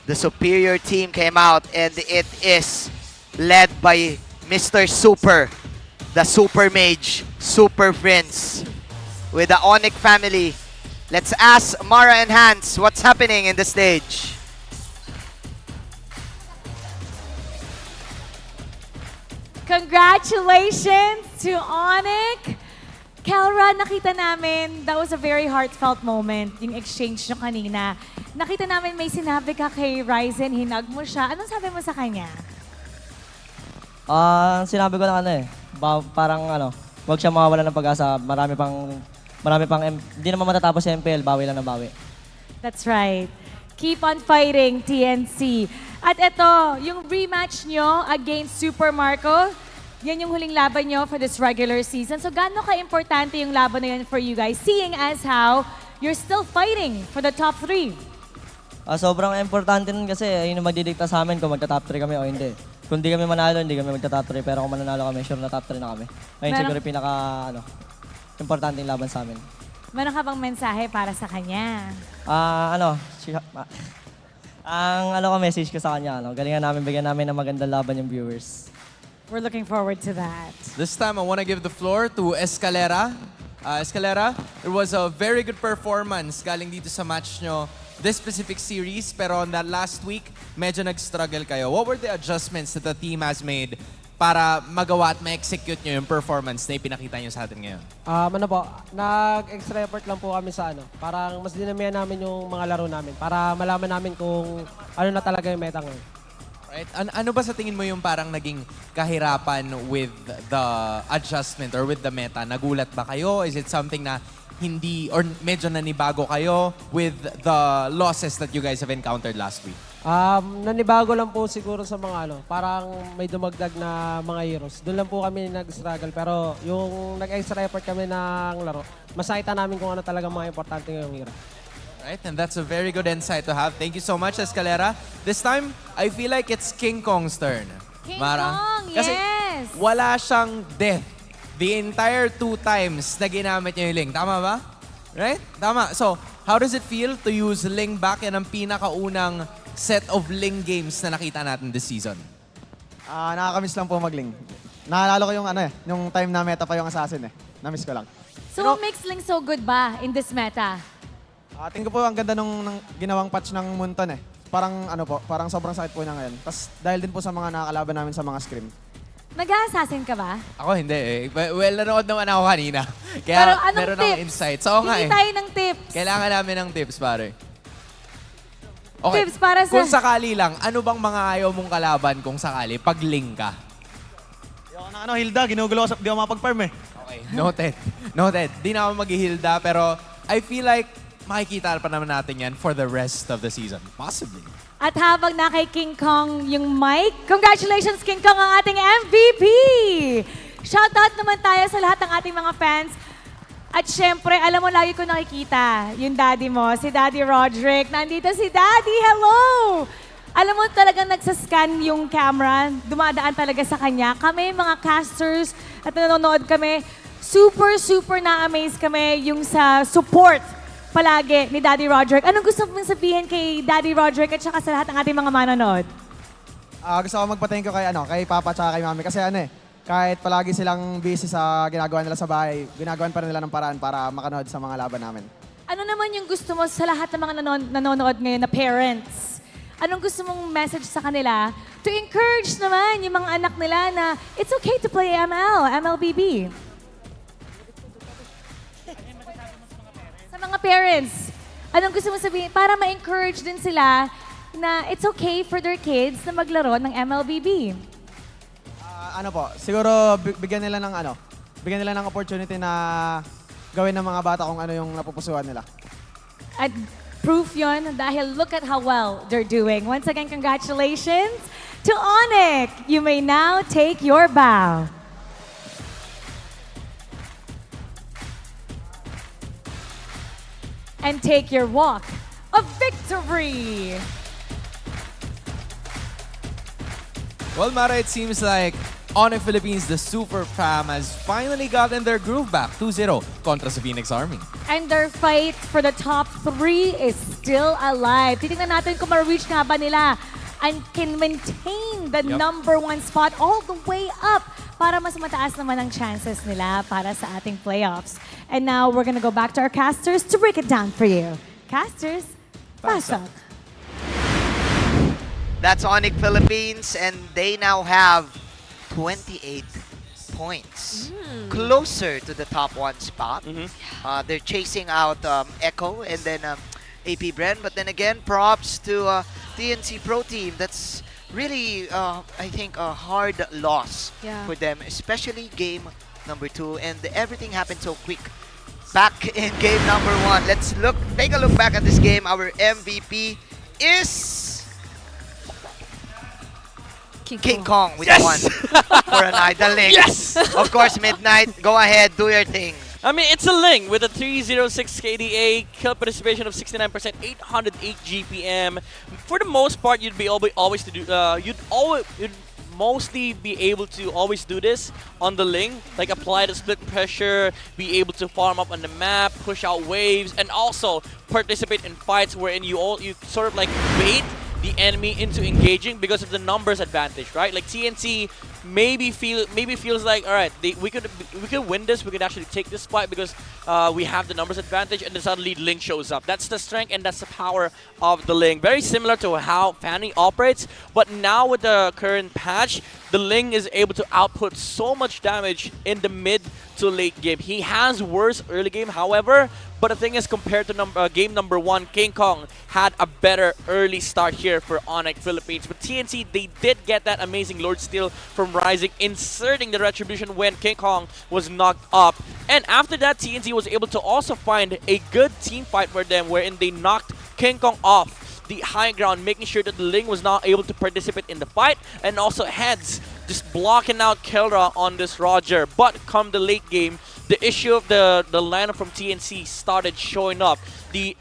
the superior team came out, and it is led by Mr. Super, the Super Mage, Super Prince, with the ONIC family. Let's ask Mara and Hans what's happening in the stage. Congratulations to ONIC! Kelra, nakita namin, that was a very heartfelt moment, yung exchange nyo kanina. Nakita namin may sinabi ka kay Ryzen, hinag mo siya. Anong sabi mo sa kanya? Sinabi ko na parang wag siya mawawala ng pag-asa. Marami pang, hindi naman matatapos sa MPL, bawi lang na bawi. That's right. Keep on fighting, TNC. At eto, yung rematch nyo against Super Marco, yan yung huling laban nyo for this regular season. So gaano ka-importante yung laban na yun for you guys, seeing as how you're still fighting for the top 3? Sobrang importante nun kasi yun yung magdidikta sa amin kung magta-top 3 kami o hindi. Kung di kami manalo, hindi kami magta-top 3. Pero kung mananalo kami, sure na top 3 na kami. Ayun siguro yung pinaka, importanteng laban sa amin. Meron ka bang mensahe para sa kanya? Ang message ko sa kanya, galingan namin, bigyan namin ng magandang laban yung viewers. We're looking forward to that. This time, I want to give the floor to Escalera. Escalera, it was a very good performance galing dito sa match nyo this specific series, pero on that last week, medyo nag-struggle kayo. What were the adjustments that the team has made para magawa at ma-execute nyo yung performance na ipinakita nyo sa atin ngayon? Nag-extra effort lang po kami sa Parang mas dinamihan namin yung mga laro namin para malaman namin kung ano na talaga yung meta ngayon. Right? Ano ba sa tingin mo yung parang naging kahirapan with the adjustment or with the meta? Nagulat ba kayo? Is it something na hindi or medyo nanibago kayo with the losses that you guys have encountered last week? Nanibago lang po siguro sa mga parang may dumagdag na mga heroes. Doon lang po kami nag-struggle pero yung nag-extra effort kami ng laro, masakita namin kung ano talaga mga importante ngayong hero. Right, and that's a very good insight to have. Thank you so much, Escalera. This time, I feel like it's King Kong's turn. King Kong, Kasi yes! wala siyang death the entire 2 times na ginamit niya yung Ling. Tama ba? Right? Tama. So, how does it feel to use Ling back? Yan ang pinakaunang set of Ling games na nakita natin this season. Nakakamiss lang po mag-Ling. Naalala ko yung yung time na meta pa yung assassin Namiss ko lang. So what makes Ling so good ba in this meta? Tingin ko po ang ganda nung ginawang patch ng Munton Parang parang sobrang sakit po niya ngayon. Tapos dahil din po sa mga nakakalaban namin sa mga scrim. Nag-assassin ka ba? Ako hindi Well, nanood naman ako kanina. Kaya Pero anong meron tips? akong insights. Oo nga Hindi tayo ng tips. Kailangan namin ng tips, pare. Okay. Tips para sa... Kung sakali lang, ano bang mga ayaw mong kalaban kung sakali pag Ling ka? Yung Hilda, ginugulo ko di ako mapag-farm Okay, noted. Di na ako mag-Hilda, pero I feel like makikita pa naman natin yan for the rest of the season. Possibly. At habang na kay King Kong yung mic, congratulations King Kong ang ating MVP! Shoutout naman tayo sa lahat ng ating mga fans. At syempre, alam mo, lagi ko nakikita yung daddy mo, si Daddy Roderick. Nandito si Daddy, hello! Alam mo, talagang nagsascan yung camera, dumadaan talaga sa kanya. Kami, mga casters, at nanonood kami, super na-amaze kami yung sa support palagi ni Daddy Roderick. Anong gusto mong sabihin kay Daddy Roderick at saka sa lahat ng ating mga manonood? Gusto ko magpa-thank you kay Papa at kay Mami. Kasi kahit palagi silang busy sa ginagawa nila sa bahay, ginagawan pa rin nila ng paraan para makanood sa mga laban namin. Ano naman yung gusto mo sa lahat ng mga nanonood ngayon na parents? Anong gusto mong message sa kanila to encourage naman yung mga anak nila na it's okay to play MLBB? Sa mga parents, anong gusto mo sabihin para ma-encourage din sila na it's okay for their kids na maglaro ng MLBB? Siguro bigyan nila ng opportunity na gawin ng mga bata kung ano yung napupusuan nila. At proof yon dahil look at how well they're doing. Once again, congratulations to ONIC. You may now take your bow. And take your walk of victory. Well, Mara, it seems like ONIC Philippines, the super fam, has finally gotten their groove back 2-0 kontra sa Phoenix Army. And their fight for the top 3 is still alive. Titingnan natin kung ma-reach nga ba nila and can maintain the number 1 spot all the way up para mas mataas naman ang chances nila para sa ating playoffs. And now we're gonna go back to our casters to break it down for you. Casters, pasok. That's ONIC Philippines, and they now have 28 points. Closer to the top 1 spot. They're chasing out Echo and then AP Bren. But then again, props to TNC Pro Team. That's really, I think, a hard loss for them, especially game number 2. And everything happened so quick. Back in game number 1. Let's take a look back at this game. Our MVP is King Kong with 1 for an idle link. Yes! Of course, Midnight, go ahead, do your thing. I mean, it's a Ling with a 306 KDA, kill participation of 69%, 808 GPM. For the most part, you'd be always to do. You'd mostly be able to always do this on the Ling, like apply the split pressure, be able to farm up on the map, push out waves, and also participate in fights wherein you sort of like bait the enemy into engaging because of the numbers advantage, right? Like TNC maybe feels like, all right, we could win this, we could actually take this fight because we have the numbers advantage, and then suddenly Ling shows up. That's the strength and that's the power of the Ling. Very similar to how Fanny operates, but now with the current patch, the Ling is able to output so much damage in the mid to late game. He has worse early game, however, but the thing is, compared to game number 1, King Kong had a better early start here for ONIC Philippines. But TNC, they did get that amazing Lord Steal from Rising, inserting the Retribution when King Kong was knocked up. And after that, TNC was able to also find a good team fight for them, wherein they knocked King Kong off the high ground, making sure that the Ling was not able to participate in the fight, and also Heads just blocking out Kelra on this Roger. But come the late game, the issue of the lineup from TNC started showing up. The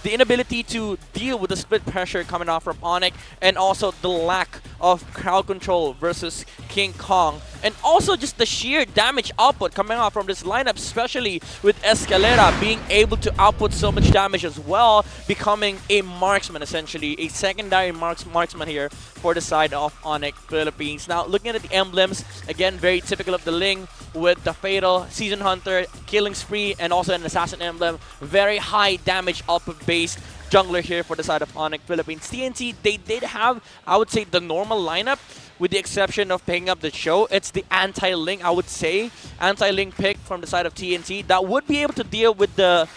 inability to deal with the split pressure coming off from ONIC, and also the lack of crowd control versus King Kong, and also just the sheer damage output coming off from this lineup, especially with Escalera being able to output so much damage as well, becoming a marksman, essentially a secondary marksman here for the side of ONIC Philippines. Now looking at the emblems, again very typical of the Ling, with the Fatal, Season Hunter, Killing Spree, and also an Assassin emblem. Very high damage output based jungler here for the side of ONIC Philippines. TNT, they did have, I would say, the normal lineup, with the exception of picking up the show. It's the anti-Ling, I would say, anti-Ling pick from the side of TNT that would be able to deal with the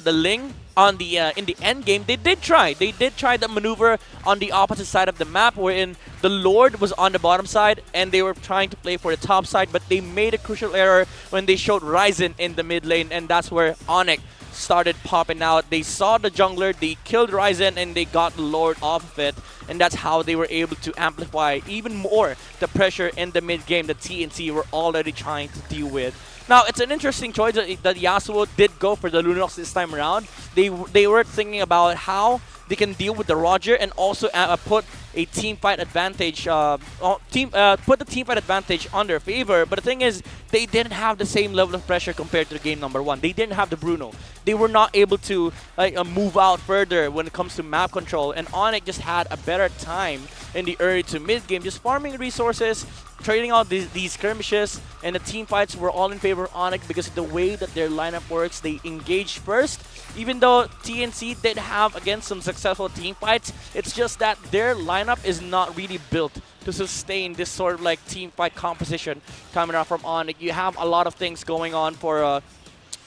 Ling on the in the end game. They did try the maneuver on the opposite side of the map, wherein the Lord was on the bottom side and they were trying to play for the top side, but they made a crucial error when they showed Ryzen in the mid lane, and that's where ONIC started popping out. They saw the jungler, they killed Ryzen, and they got the Lord off of it, and that's how they were able to amplify even more the pressure in the mid game that TNC were already trying to deal with. Now, it's an interesting choice that Yasuo did go for the Lunox this time around. They were thinking about how they can deal with the Roger and also put a team fight advantage, put the team fight advantage on their favor. But the thing is, they didn't have the same level of pressure compared to game number 1. They didn't have the Bruno. They were not able to move out further when it comes to map control. And ONIC just had a better time in the early to mid game, just farming resources, trading out these skirmishes, and the team fights were all in favor of ONIC because of the way that their lineup works. They engaged first. Even though TNC did have, again, some successful team fights, it's just that their lineup is not really built to sustain this sort of like team fight composition coming out from ONIC. You have a lot of things going on for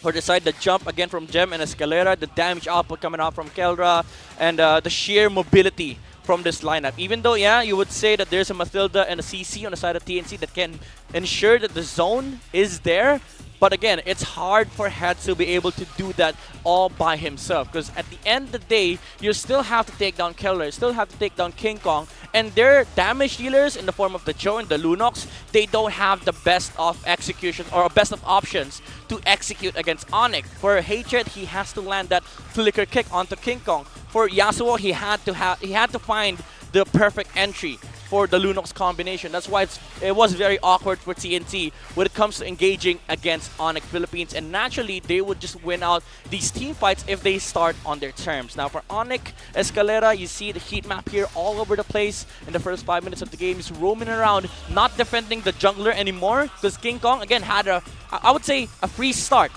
the side, the jump again from Gem and Escalera, the damage output coming out from Keldra, and the sheer mobility from this lineup. Even though, yeah, you would say that there's a Mathilda and a CC on the side of TNC that can ensure that the zone is there, but again, it's hard for Heads to be able to do that all by himself, because at the end of the day, you still have to take down Keller, you still have to take down King Kong, and their damage dealers in the form of the Joe and the Lunox, they don't have the best of execution or best of options to execute against ONIC. For Hatred, he has to land that flicker kick onto King Kong. For Yasuo, he had to find the perfect entry for the Lunox combination. That's why it was very awkward for TNT when it comes to engaging against ONIC Philippines, and naturally they would just win out these team fights if they start on their terms. Now for ONIC, Escalera, you see the heat map here all over the place in the first 5 minutes of the game. He's roaming around, not defending the jungler anymore, because King Kong again had I would say a free start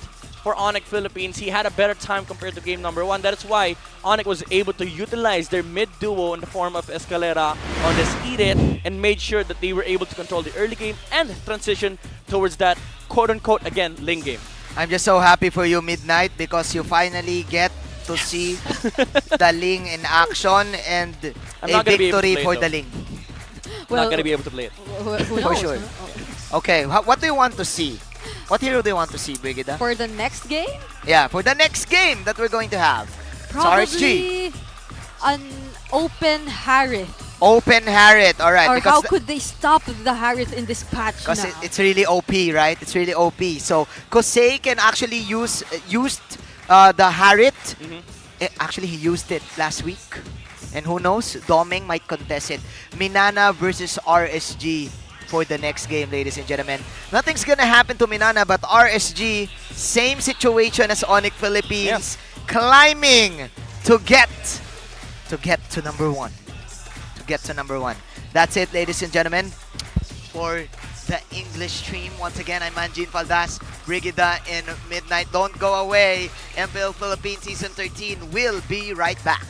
for ONIC Philippines. He had a better time compared to game number 1. That is why ONIC was able to utilize their mid duo in the form of Escalera on this Edith and made sure that they were able to control the early game and transition towards that quote-unquote, again, Ling game. I'm just so happy for you, Midnight, because you finally get to see the Ling in action and a victory for the Ling. I'm not going to be able to play it. For sure. Okay, what do you want to see? What hero do you want to see, Brigida? For the next game? Yeah, for the next game that we're going to have. Probably an open Harith. Open Harriet, alright. Or how could they stop the Harriet in this patch Because now? it's really OP, right? It's really OP. So Kosei can actually use the Harriet. Actually, he used it last week. And who knows? Doming might contest it. Minana versus RSG for the next game, ladies and gentlemen. Nothing's gonna happen to Minana, but RSG, same situation as ONIC Philippines, climbing to get to number one. Get to number one. That's it, ladies and gentlemen, for the English stream. Once again, I'm Manjin Faldas, Brigida in Midnight. Don't go away. MPL Philippines Season 13 will be right back.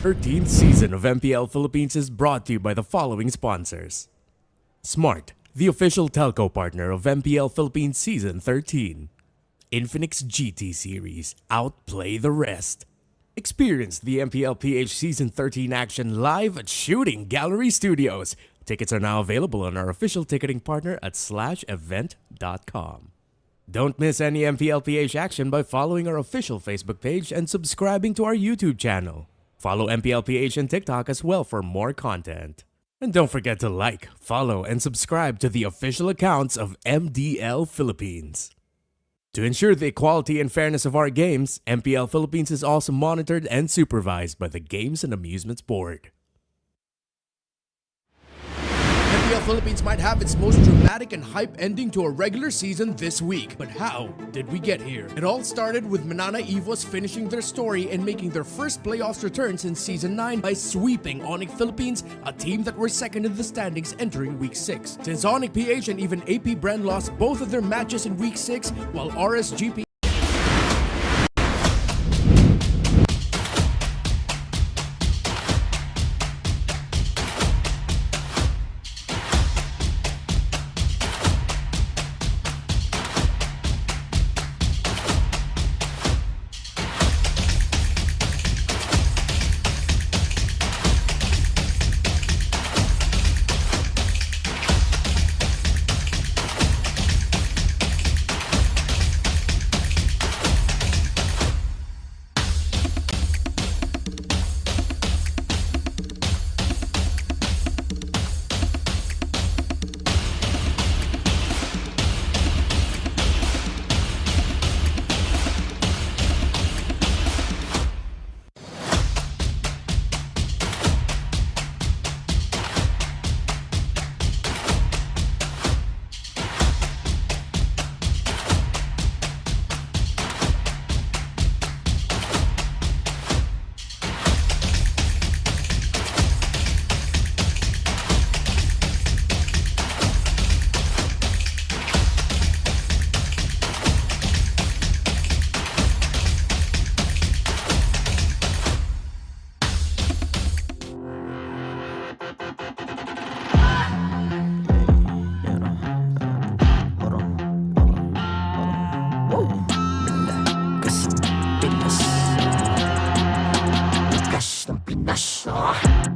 13th season of MPL Philippines is brought to you by the following sponsors. Smart, the official telco partner of MPL Philippines Season 13. Infinix GT Series, outplay the rest. Experience the MPL PH Season 13 action live at Shooting Gallery Studios. Tickets are now available on our official ticketing partner at /event.com. Don't miss any MPL PH action by following our official Facebook page and subscribing to our YouTube channel. Follow MPL PH on TikTok as well for more content. And don't forget to like, follow, and subscribe to the official accounts of MDL Philippines. To ensure the equality and fairness of our games, MPL Philippines is also monitored and supervised by the Games and Amusements Board. MPL Philippines might have its most dramatic and hype ending to a regular season this week. But how did we get here? It all started with MNNE EVOS finishing their story and making their first playoffs return since Season 9 by sweeping ONIC Philippines, a team that were second in the standings entering Week 6. Since ONIC PH and even AP Brand lost both of their matches in Week 6, while RSG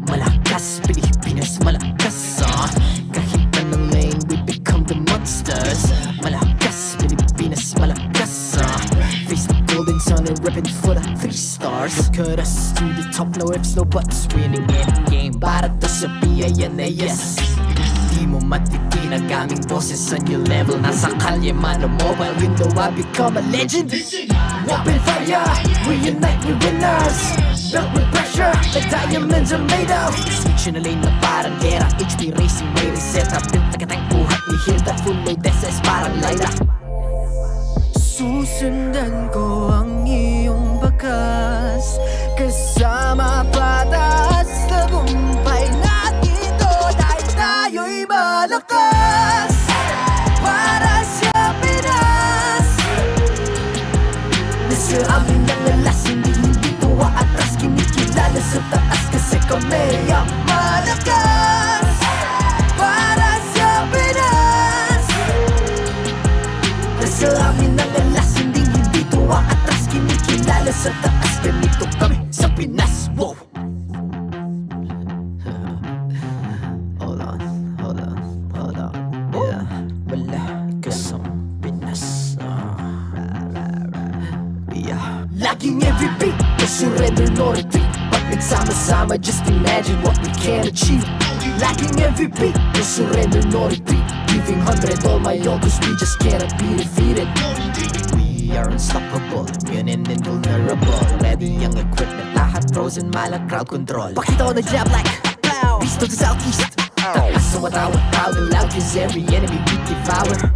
Malakas, Pilipinas, malakas Kahit anong lane, we become the monsters. Malakas, Pilipinas, malakas Face the golden sun and reppin' for the 3 stars. Look at us, to the top, no ifs, no buts. Winning any game, para to sa PINAS. Di mo matitinag aming boses sa new level. Nasa kalye man o mobile window, I become a legend. Open fire, we unite, we winners. Built with pressure, like diamonds are made of. Switch na lane na parang gera. HP racing, may reset up. Built agad ang buhat ni Hilda. Full load SS parang Laila. Susundan ko ang iyong bakas. Kasama patas, tagumpay natin to. Dahil tayo'y malakas. Para sa Pinas. Nasa amin ang alas, hindi tuwa atras. Kinikilala sa taas kasi kami ang malakas. Para sa Pinas. Nasa amin ang alas, hindi tuwa atras. Kinikilala sa taas, ganito kami sa Pinas. Wow! Hold on. Yeah, malakas ang Pinas. Yeah. Laging MVP, no surrender, no retreat. Pag nagsama-sama, just imagine what we can achieve. Lacking MVP, no surrender, no retreat. Giving 100 all my all, cause we just cannot be defeated. We are unstoppable, immune and invulnerable. Ready ang equipment, lahat frozen, malang crowd control. Pakita ko na jab like beast of the southeast. So matawag proud and loud, cause every enemy we devour.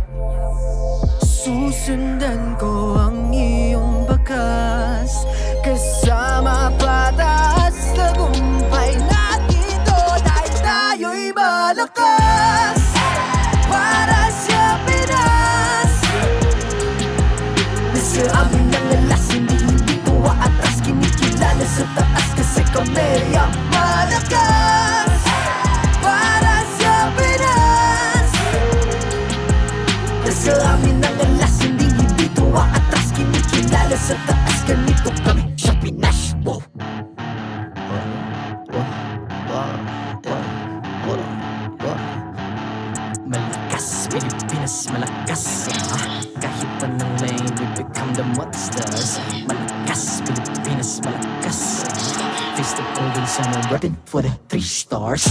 Susundan ko ang iyong bakas, kasama patas, tagumpay natin to. Dahil tayo'y malakas, para sa Pinas. Nasa amin ang alas, hindi ko aatras. Kinikilala sa taas kasi kami ang malakas, para sa Pinas. Nasa amin ang alas, hindi ko aatras. Kinikilala sa taas, ganito kami sa Pinas. Wow. Malakas, Pilipinas, malakas. Kahit anong lane, we become the monsters. Malakas, Pilipinas, malakas. Face the golden sun and repping for the 3 stars.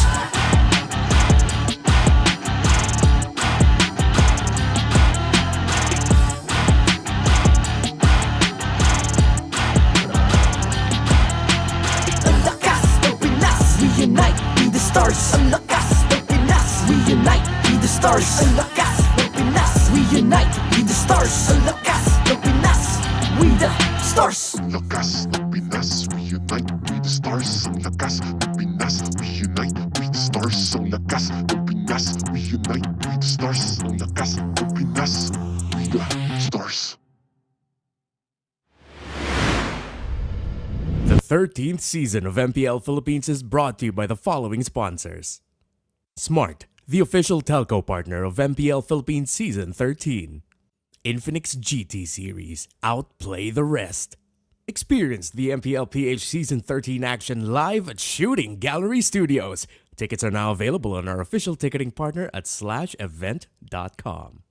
Ang lakas ng Pinas, we unite, be the stars. Ang lakas ng Pinas, we unite, be the stars. Ang lakas ng Pinas, we unite, be the stars. Ang lakas ng Pinas, we the stars. Ang lakas ng Pinas, we unite, we the stars. Ang lakas ng Pinas, we unite, we the stars. Ang lakas ng Pinas, we unite, we the stars. Ang lakas ng Pinas, we the stars. The 13th season of MPL Philippines is brought to you by the following sponsors. Smart, the official telco partner of MPL Philippines Season 13. Infinix GT Series, outplay the rest. Experience the MPL PH Season 13 action live at Shooting Gallery Studios. Tickets are now available on our official ticketing partner at /event.com.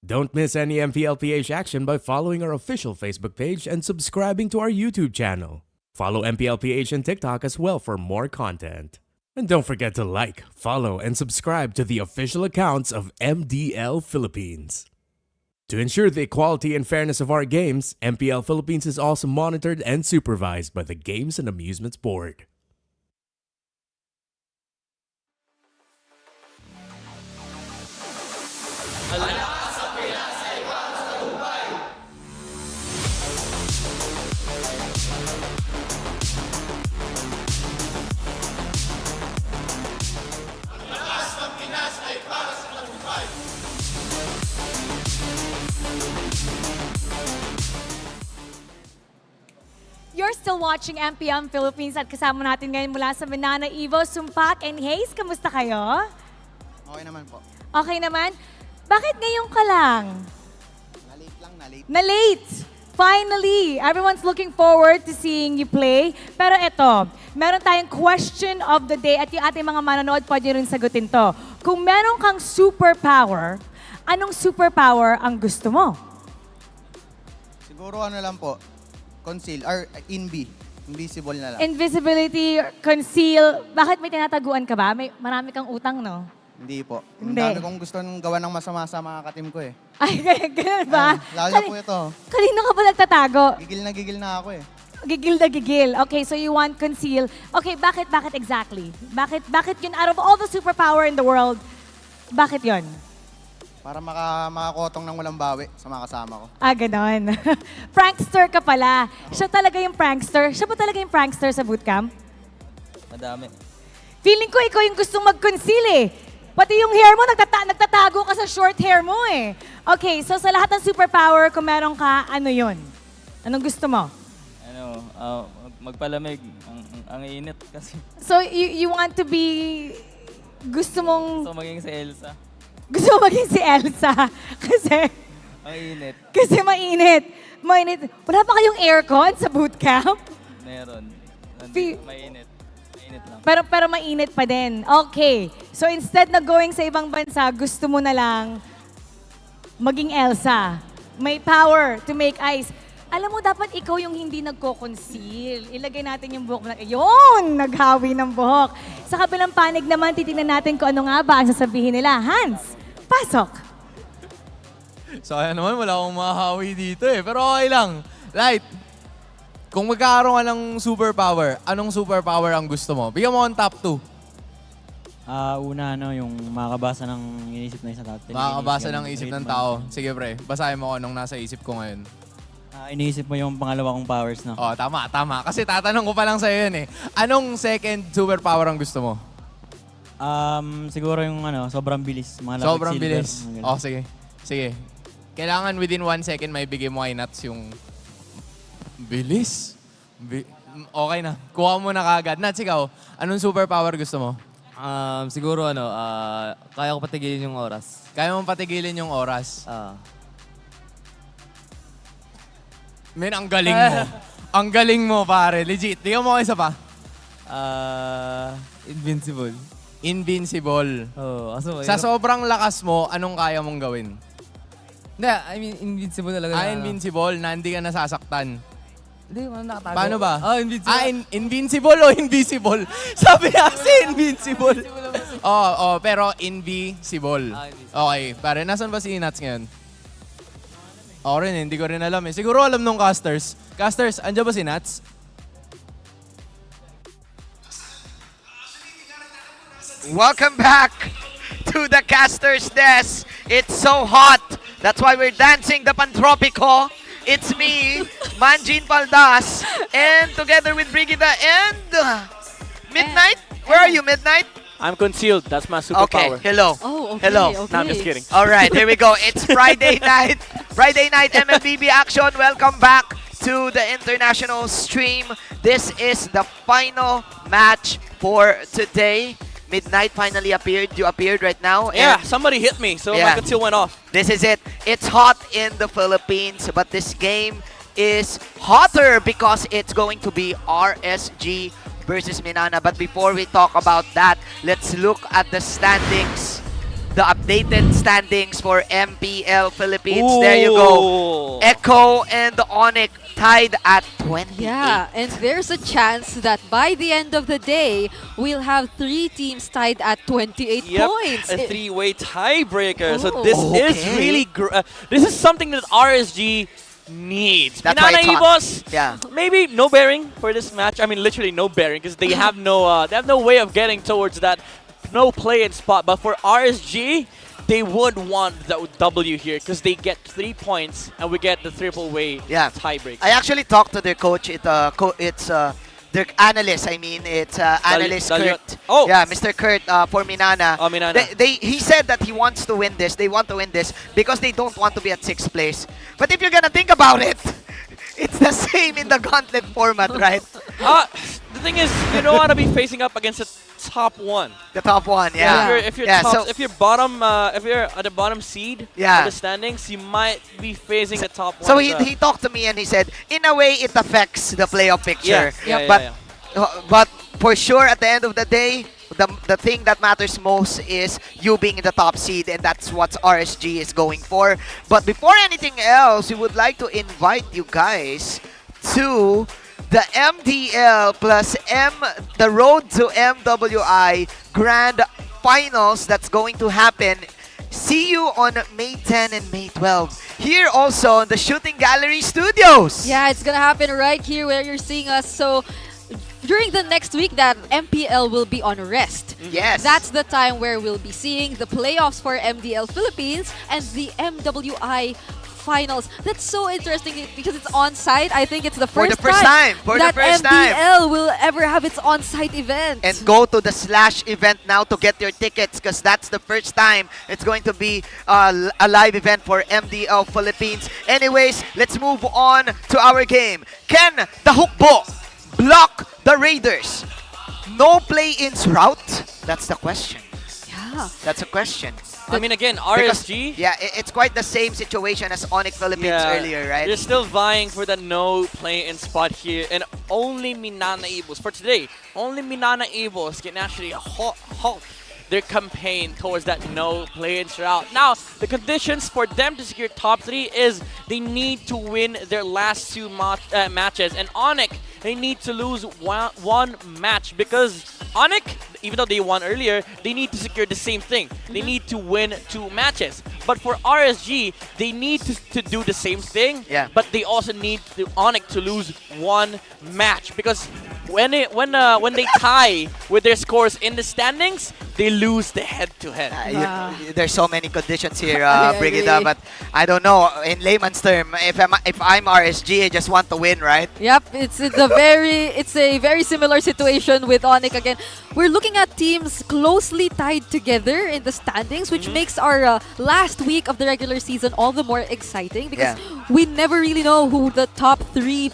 Don't miss any MPL PH action by following our official Facebook page and subscribing to our YouTube channel. Follow MPL PH on TikTok as well for more content. And don't forget to like, follow, and subscribe to the official accounts of MDL Philippines. To ensure the equality and fairness of our games, MPL Philippines is also monitored and supervised by the Games and Amusements Board. You're still watching MPM Philippines at kasama natin ngayon mula sa MNNE, Evo, Sumpak, and Hayes. Kamusta kayo? Okay naman po. Okay naman? Bakit ngayon ka lang? Na-late lang, na-late. Na-late! Finally! Everyone's looking forward to seeing you play. Pero eto, meron tayong question of the day at yung ating mga manonood pwede rin sagutin to. Kung meron kang superpower, anong superpower ang gusto mo? Siguro ano lang po, conceal, or invisible na lang. Invisibility, conceal. Bakit may tinataguan ka ba? Marami kang utang, no? Hindi po. Hindi. Ang dami kong gusto nang gawa ng masama sa mga katim ko eh. Ay, ganun ba? Lalo po ito. Kanino ka ba nagtatago? Gigil na ako eh. Gigil na gigil. Okay, so you want conceal. Okay, bakit exactly? Bakit yun? Out of all the superpower in the world, bakit yun? Para makakotong ng walang bawi sa mga kasama ko. Ah, ganon. Prankster ka pala. Siya talaga yung prankster. Siya ba talaga yung prankster sa bootcamp? Madami. Feeling ko ikaw yung gustong mag-conceal eh. Pati yung hair mo, nagtatago ka sa short hair mo eh. Okay, so sa lahat ng superpower, kung meron ka, ano yun? Anong gusto mo? Magpalamig. Ang init kasi. So you want to be, gusto mong... Gusto maging si Elsa. Gusto mo maging si Elsa. Kasi... Mainit. Kasi mainit. Wala pa kayong aircon sa bootcamp? Meron. Mainit. Mainit lang. Pero mainit pa din. Okay. So instead na going sa ibang bansa, gusto mo na lang maging Elsa. May power to make ice. Alam mo, dapat ikaw yung hindi nagko-conceal. Ilagay natin yung buhok mo. Yun! Naghawi ng buhok. Sa kabilang panig naman, titignan natin kung ano nga ba ang sasabihin nila. Hans, pasok! So kaya naman, wala akong mahahawi dito eh. Pero okay lang. Light, kung magkakaroon ka ng superpower, anong superpower ang gusto mo? Bigyan mo ang top 2. Una, yung makakabasa ng inisip ng isang tao. Makakabasa ng isip ng tao. Sige pre, basahin mo kung anong nasa isip ko ngayon. Iniisip mo yung pangalawa kong powers, no? Oh, tama. Kasi tatanong ko pa lang sa'yo yun eh. Anong second superpower ang gusto mo? Siguro yung sobrang bilis. Mga Sobrang silver, bilis. Oh, sige. Sige. Kailangan within 1 second may bigay mo kay Nats yung bilis. Okay na. Kuha mo na kagad. Nats, ikaw, anong superpower gusto mo? Siguro kaya ko patigilin yung oras. Kaya mo patigilin yung oras? Men, ang galing mo. Ang galing mo, pare. Legit. Tingnan mo isa pa. Invincible. Invincible. Oo. Sa sobrang lakas mo, anong kaya mong gawin? Hindi, I mean, invincible talaga. Invincible na hindi ka nasasaktan. Hindi, nakatago. Paano ba? Invincible. Invincible o invisible? Sabi niya kasi invincible. Pero invisible. Okay, pare, nasan ba si Nats ngayon? Ako rin, hindi ko rin alam eh. Siguro alam nung casters. Casters, andyan ba si Nats? Welcome back to the caster's desk. It's so hot. That's why we're dancing the Pantropico. It's me, Manjin Paldas, and together with Brigida and Midnight. Where are you, Midnight? I'm concealed. That's my superpower. Okay, hello. Oh, okay. Hello. Okay. No, I'm just kidding. All right, here we go. It's Friday night. Friday night MLBB action. Welcome back to the international stream. This is the final match for today. Midnight finally appeared. You appeared right now. Yeah, somebody hit me, so my conceal went off. This is it. It's hot in the Philippines, but this game is hotter because it's going to be RSG versus MNNE. But before we talk about that, let's look at the standings. The updated standings for MPL Philippines. Ooh. There you go. Echo and ONIC tied at 28. Yeah, and there's a chance that by the end of the day, we'll have 3 teams tied at 28 points. A 3-way tiebreaker. So Oh. this is really this is something that RSG needs. That's why MNNE it's hot. Evos, Yeah. maybe no bearing for this match. I mean, literally no bearing because they have no way of getting towards that no play-in spot. But for RSG, they would want the W here because they get 3 points and we get the triple-way tiebreak. I actually talked to their coach. It's their analyst. I mean, it's analyst Kurt. Oh, yeah, Mr. Kurt for MNNE. Oh, MNNE. He said that he wants to win this. They want to win this because they don't want to be at 6th place. But if you're gonna think about it, it's the same in the gauntlet format, right? The thing is, you don't want to be facing up against the top 1. The top 1, yeah. If you're if you're at the bottom seed of the standings, you might be facing the top 1. So he talked to me and he said, in a way, it affects the playoff picture. But for sure, at the end of the day, the thing that matters most is you being in the top seed, and that's what RSG is going for. But before anything else, we would like to invite you guys to the MDL plus the Road to MWI Grand Finals that's going to happen. See you on May 10 and May 12. Here also in the Shooting Gallery Studios. Yeah, it's gonna happen right here where you're seeing us. So during the next week, that MPL will be on rest. Yes. That's the time where we'll be seeing the playoffs for MDL Philippines and the MWI finals. That's so interesting because it's on-site. I think it's the first time that MPL will ever have its on-site event. And go to the Slash event now to get your tickets because that's the first time it's going to be a live event for MDL Philippines. Anyways, let's move on to our game. Can the Hukbo block the Raiders? No play-ins route? That's the question. Yeah. That's a question. I mean, again, RSG. Because, it's quite the same situation as ONIC Philippines earlier, right? They're still vying for the no play-in spot here, and only MNNE Evos for today. Only MNNE Evos can actually halt their campaign towards that no play-ins route. Now, the conditions for them to secure top 3 is they need to win their last 2 matches, and ONIC, they need to lose one match, because ONIC, even though they won earlier, they need to secure the same thing. They need to win 2 matches. But for RSG, they need to do the same thing, but they also need ONIC to lose 1 match, because when they tie with their scores in the standings, they lose the head-to-head. There's so many conditions here, Brigida, but I don't know. In layman's term, if I'm RSG, I just want to win, right? Yep, it's a very similar situation with ONIC again. We're looking at teams closely tied together in the standings, which makes our last week of the regular season all the more exciting, because we never really know who the top 3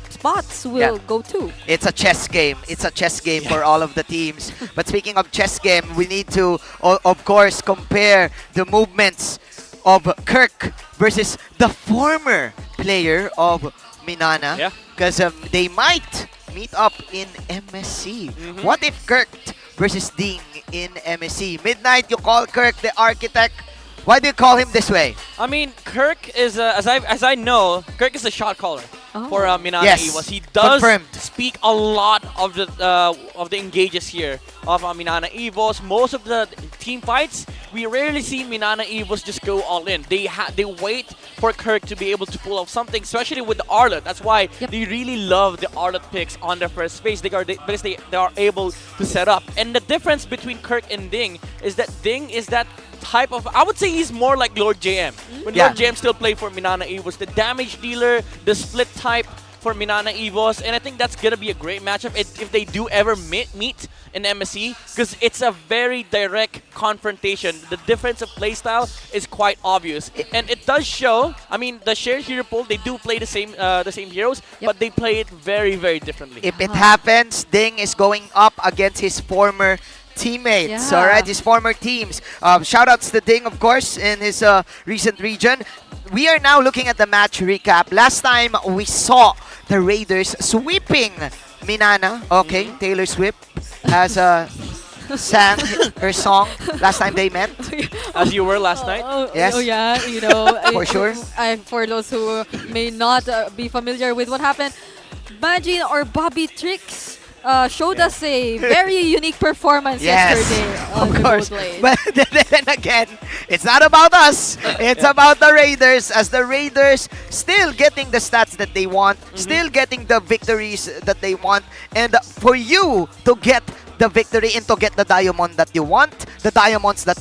spots will go to. It's a chess game. It's a chess game for all of the teams. But speaking of chess game, we need to, of course, compare the movements of Kirk versus the former player of MNNE, because they might meet up in MSC. What if Kirk versus Ding in MSC? Midnight, you call Kirk the architect. Why do you call him this way? I mean, Kirk is, as I know, Kirk is a shot caller for MNNE EVOS. He does speak a lot of the engages here of MNNE EVOS. Most of the team fights, we rarely see MNNE EVOS just go all in. They wait for Kirk to be able to pull off something, especially with the Arlet. That's why they really love the Arlet picks on their first phase, because they are able to set up. And the difference between Kirk and Ding is that Ding is that type of, I would say he's more like Lord JM. When Lord JM still played for MNNE EVOS, the damage dealer, the split type for MNNE EVOS, and I think that's gonna be a great matchup if they do ever meet in MSC, because it's a very direct confrontation. The difference of playstyle is quite obvious, and it does show. I mean, the shared hero pool, they do play the same heroes, but they play it very, very differently. If it happens, Ding is going up against his former teammates, alright, his former teams. Shoutouts to Ding, of course, in his recent region. We are now looking at the match recap. Last time we saw the Raiders sweeping MNNE. Okay, Taylor Swift has sang her song last time they met. As you were last night. Yes. Oh yeah, you know. For sure. For those who may not be familiar with what happened, Majin or Bobby Tricks showed us a very unique performance yesterday on of the course. Gold Lane. But then again, it's not about us. It's about the Raiders, as the Raiders still getting the stats that they want, still getting the victories that they want, and for you to get the victory and to get the diamonds that you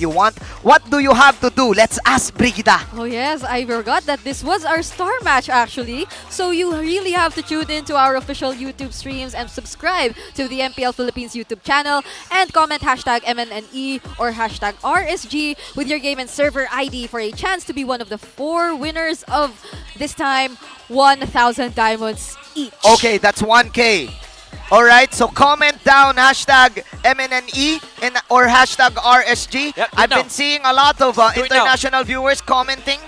want, what do you have to do? Let's ask Brigida. Oh yes, I forgot that this was our star match actually. So you really have to tune into our official YouTube streams and subscribe to the MPL Philippines YouTube channel and comment hashtag MNNE or hashtag RSG with your game and server ID for a chance to be one of the 4 winners of this time 1,000 diamonds each. Okay, that's 1K. Alright, so comment down hashtag MNNE or hashtag RSG. I've been seeing a lot of international viewers commenting.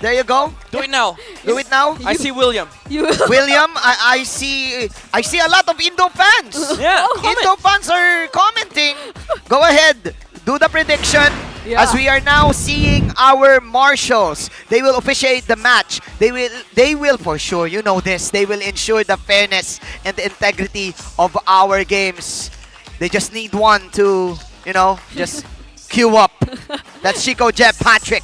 There you go. Do it now. Do it now. I see William. William, I see a lot of Indo fans. Yeah, Indo fans are commenting. Go ahead. Do the prediction. As we are now seeing our marshals, they will officiate the match. They will for sure, you know this, they will ensure the fairness and the integrity of our games. They just need one to, you know, just queue up. That's Chico, Jeb, Patrick,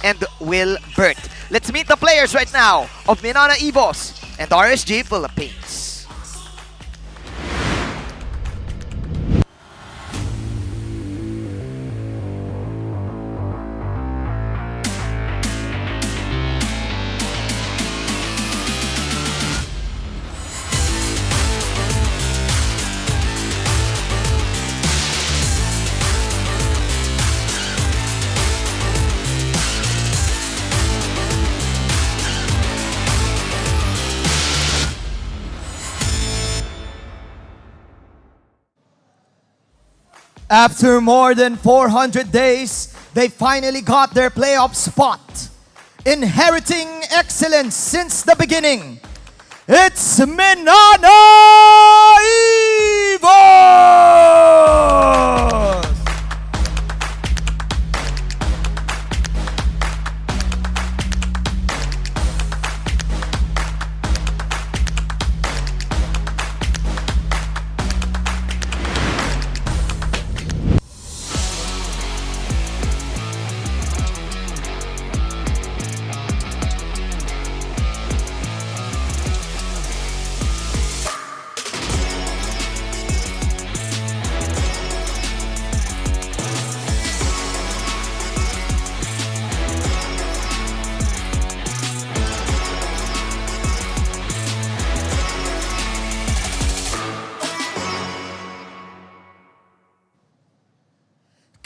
and Will Burt. Let's meet the players right now of MNNE EVOS and RSG Philippines. After more than 400 days, they finally got their playoff spot. Inheriting excellence since the beginning, it's MNNE EVOS!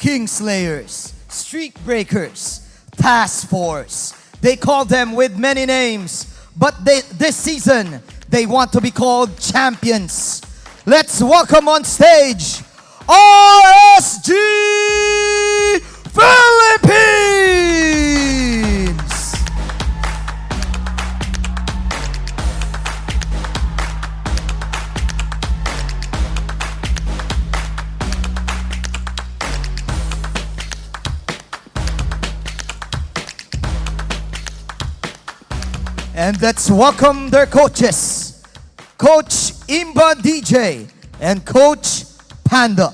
Kingslayers, Streak Breakers, Task Force. They call them with many names, but this season, they want to be called champions. Let's welcome on stage, RSG Philippines! And let's welcome their coaches, Coach Imba DJ and Coach Panda.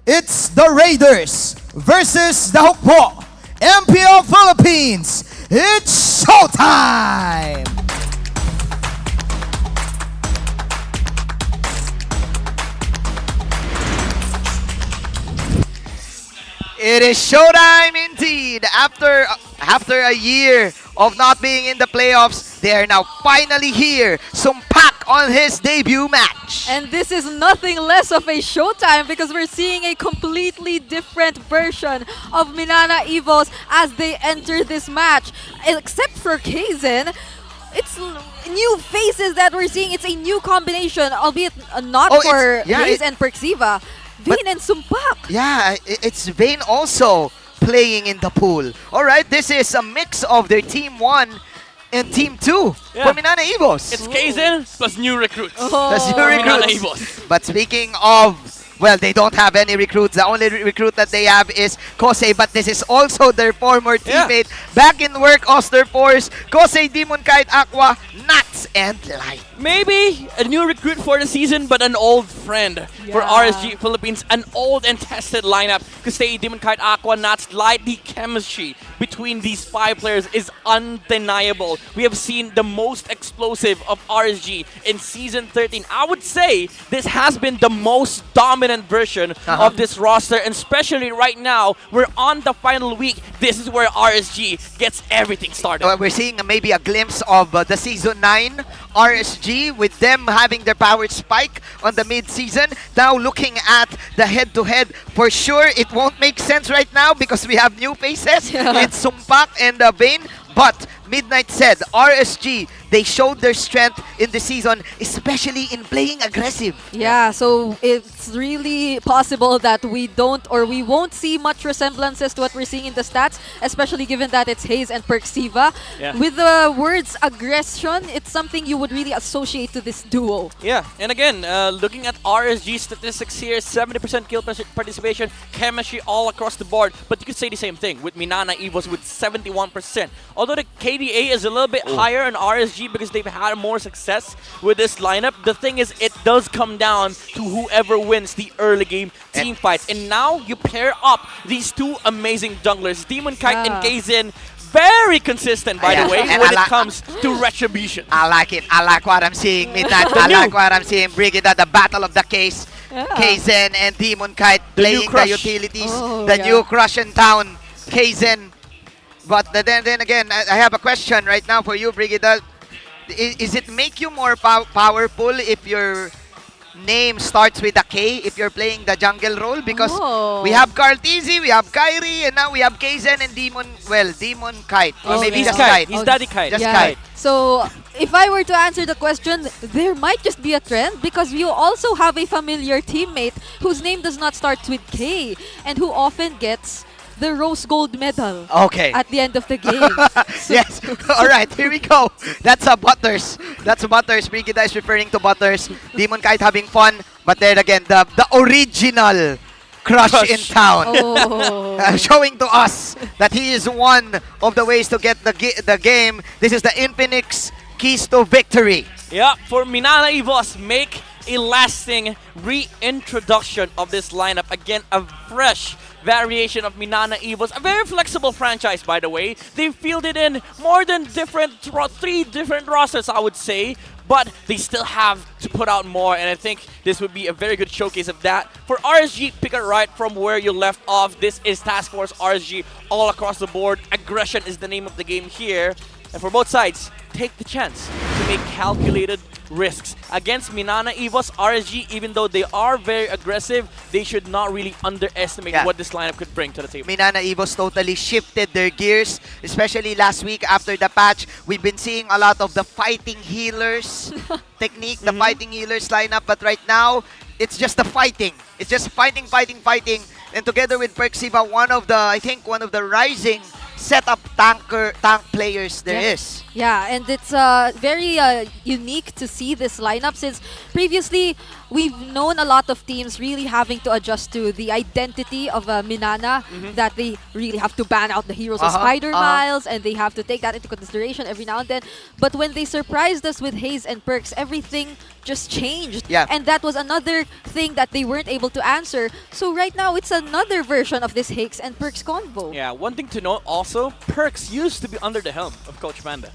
It's the Raiders versus the Hukbo, MPL Philippines. It's showtime! It is showtime indeed. After a year of not being in the playoffs, they are now finally here. Sumpak on his debut match. And this is nothing less of a showtime because we're seeing a completely different version of Minana Evos as they enter this match. Except for Kaizen, it's new faces that we're seeing. It's a new combination, albeit not for Hayes and Perxiva. Vayne and Sumpak. Yeah, it's Vayne also playing in the pool. Alright, this is a mix of their Team 1 and Team 2 for Minana Evos. It's Kaizen plus new recruits. Plus new Minana recruits. Evos. But speaking of, well, they don't have any recruits. The only recruit that they have is Kosei, but this is also their former teammate. Back in work, Osterforce, Kosei, Demon Kite, Aqua, Nuts, and Light. Maybe a new recruit for the season, but an old friend for RSG Philippines. An old and tested lineup. Kosei, Demon Kite, Aqua, Nuts, Light. The chemistry between these 5 players is undeniable. We have seen the most explosive of RSG in Season 13. I would say this has been the most dominant version of this roster, and especially right now, we're on the final week. This is where RSG gets everything started. We're seeing maybe a glimpse of the Season 9 RSG with them having their power spike on the mid-season. Now looking at the head-to-head, for sure it won't make sense right now because we have new faces. It's Sumpak and Vayne. But Midnight said, RSG, they showed their strength in the season, especially in playing aggressive. Yeah, so it's really possible that we won't see much resemblances to what we're seeing in the stats, especially given that it's Hayes and Perxiva. Yeah. With the words aggression, it's something you would really associate to this duo. Yeah, and again, looking at RSG statistics here, 70% kill participation, chemistry all across the board. But you could say the same thing with Minana Evos with 71%. Although the KDA is a little bit higher on RSG because they've had more success with this lineup, the thing is it does come down to whoever wins the early game team fights. And now you pair up these two amazing junglers, Demon Kite and Kaizen. Very consistent, by the way, when it comes to Retribution. I like it. I like what I'm seeing, Midnight. I like what I'm seeing. Brigida, the battle of the case. Kaizen and Demon Kite playing the utilities. The new crush in town, Kaizen. But then again, I have a question right now for you, Brigida. Is it make you more powerful if your name starts with a K if you're playing the jungle role? Because we have Carteezy, we have Kyrie, and now we have Kaizen and Demon Kite. Or maybe just Kite. He's Daddy Kite. Just Kite. So, if I were to answer the question, there might just be a trend because you also have a familiar teammate whose name does not start with K and who often gets the Rose Gold medal at the end of the game. Yes. All right, here we go. That's a Butters. That's a Butters. Brigida is referring to Butters. Demon Kite having fun. But then again, the original crush in town. Showing to us that he is one of the ways to get the game. This is the Infinix keys to victory. Yeah, for Minana Evos, make a lasting reintroduction of this lineup. Again, a fresh variation of Minana Evos. A very flexible franchise, by the way. They fielded in more than 3 different rosters, I would say. But they still have to put out more, and I think this would be a very good showcase of that. For RSG, pick it right from where you left off. This is Task Force RSG all across the board. Aggression is the name of the game here. And for both sides, take the chance to make calculated risks. Against Minana Evos, RSG, even though they are very aggressive, they should not really underestimate what this lineup could bring to the table. Minana Evos totally shifted their gears, especially last week after the patch. We've been seeing a lot of the fighting healers technique, the fighting healers lineup, but right now, it's just the fighting. It's just fighting. And together with Perxiva, one of the rising setup tank players there is. Yeah, and it's very unique to see this lineup since previously we've known a lot of teams really having to adjust to the identity of Minana, that they really have to ban out the heroes of Spider Miles, and they have to take that into consideration every now and then. But when they surprised us with Haze and Perks, everything just changed. Yeah. And that was another thing that they weren't able to answer. So right now, it's another version of this Haze and Perks combo. Yeah, one thing to note also, Perks used to be under the helm of Coach Panda.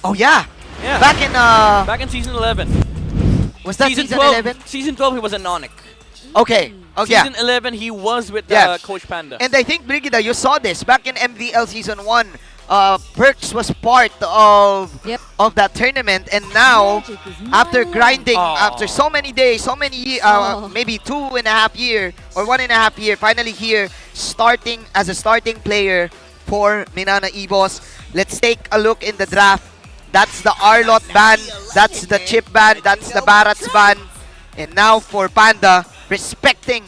Oh yeah. Yeah. Back in season 11. Was that season 12, 11? Season 12 he was an ONIC. Okay. Season 11 he was with Coach Panda. And I think Brigida, you saw this back in MVL season 1. Perks was part of that tournament, and now after grinding, after so many days, so many maybe 2.5 years or 1.5 years, finally here starting as a starting player for Minana Evos. Let's take a look in the draft. That's the Arlot ban, that's the Chip ban, that's the Barats ban. And now for Panda, respecting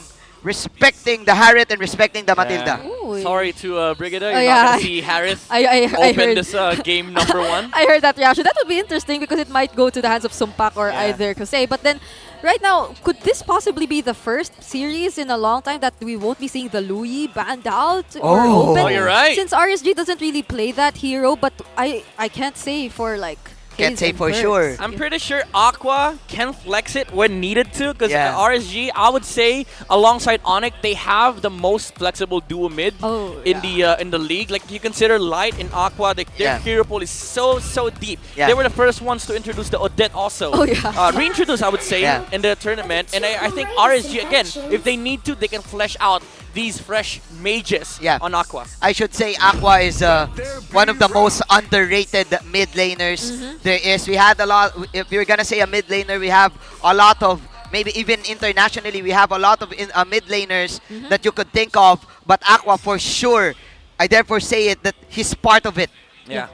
the Harriet and respecting the Matilda. Sorry to Brigida, you're Oh, not going to see Harris I open heard. this game number 1. I heard that reaction. That would be interesting because it might go to the hands of Sumpak or either Kosei. But then, right now, could this possibly be the first series in a long time that we won't be seeing the Louis banned out or open? Oh, you're right. Since RSG doesn't really play that hero, but I can't say for like... Can't say for sure. I'm pretty sure Aqua can flex it when needed to, because RSG, I would say, alongside ONIC, they have the most flexible duo mid in the league. Like, you consider Light and Aqua, their hero pool is so deep. They were the first ones to introduce the Odette also. Reintroduce, I would say, in the tournament. And I think RSG, again, if they need to, they can flesh out these fresh mages on Aqua. I should say Aqua is one of the most underrated mid laners there is. We had a lot, if you're gonna say a mid laner, we have a lot of, maybe even internationally, we have a lot of mid laners that you could think of, but Aqua for sure, I therefore say it, that he's part of it. Yeah.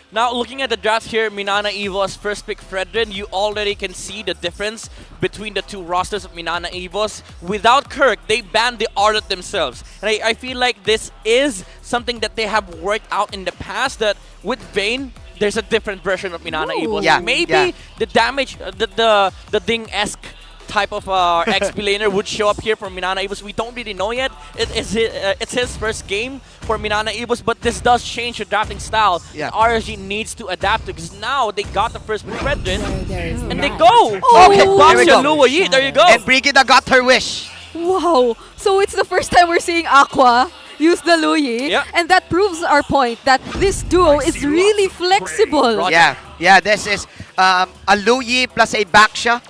Now, looking at the draft here, Minana Evos first pick Fredrin, you already can see the difference between the two rosters of Minana Evos. Without Kirk, they banned the Arlot themselves. And I feel like this is something that they have worked out in the past, that with Vayne, there's a different version of Minana Evos. Maybe the damage, the Ding-esque type of XP laner would show up here for Minana Evos. We don't really know yet. It's his first game for Minana Evos, but this does change the drafting style. RSG needs to adapt to, because now they got the first Fredrin, and they go! Okay, there we go. Luoyi, there you go! And Brigida got her wish. Wow! So it's the first time we're seeing Aqua use the Louis, and that proves our point that this duo is really flexible. Yeah, this is a Louis plus a Baksha.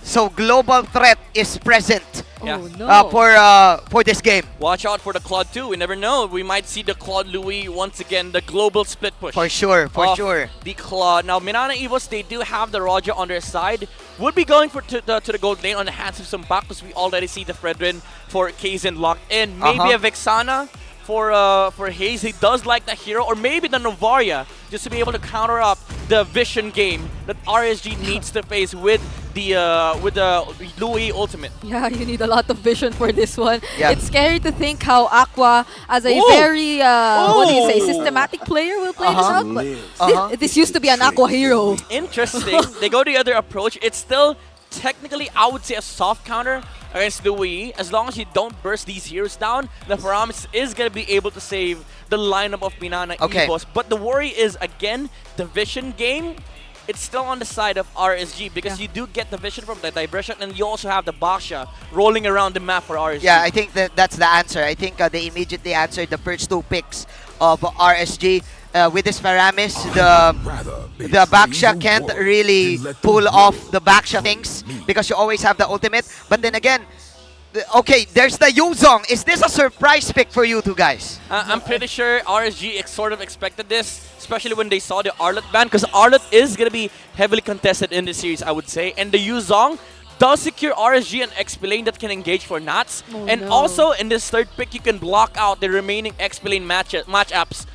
So global threat is present for this game. Watch out for the Claude 2. We never know. We might see the Claude Louis once again, the global split push. For sure, for sure. The Claude. Now, Minana Evos, they do have the Roger on their side. Would be going to the gold lane on the hands of some back, because we already see the Fredrin for Kaizen locked in. Maybe a Vexana for Haze. He does like the hero, or maybe the Novaria, just to be able to counter up the vision game that RSG needs to face with the Louis ultimate. Yeah, you need a lot of vision for this one. It's scary to think how Aqua, as a very what do you say, systematic player, will play this out. But this used to be an Aqua hero. Interesting. They go the other approach. It's still technically, I would say, a soft counter against Louis. As long as you don't burst these heroes down, the Paramis is going to be able to save the lineup of Minana Evos. But the worry is, again, the vision game. It's still on the side of RSG, because you do get the vision from the diversion, and you also have the Baksha rolling around the map for RSG. Yeah, I think that's the answer. I think they immediately answered the first two picks of RSG. With this Paramis, the Baksha can't really pull off the Baksha things, because you always have the ultimate. But then again, Okay, there's the Yuzong. Is this a surprise pick for you two guys? I'm pretty sure RSG sort of expected this, especially when they saw the Arlet ban, because Arlet is going to be heavily contested in this series, I would say. And the Yuzong does secure RSG and X-Lane that can engage for Nats. And also, in this third pick, you can block out the remaining X-Lane matchups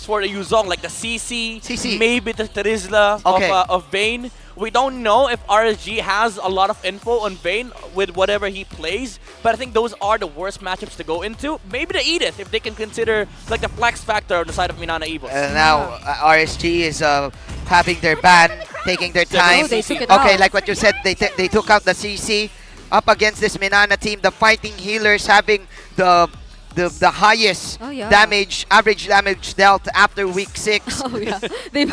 for the Yuzong, like the CC, maybe the Terizla of Vayne. We don't know if RSG has a lot of info on Vayne with whatever he plays, but I think those are the worst matchups to go into. Maybe the Edith, if they can consider like the flex factor on the side of MNNE Evos. Now, RSG is having their ban, taking their time. They took it Okay, out. like what you said, they took out the CC up against this MNNE team. The fighting healers having the highest average damage dealt after week 6. Oh yeah, they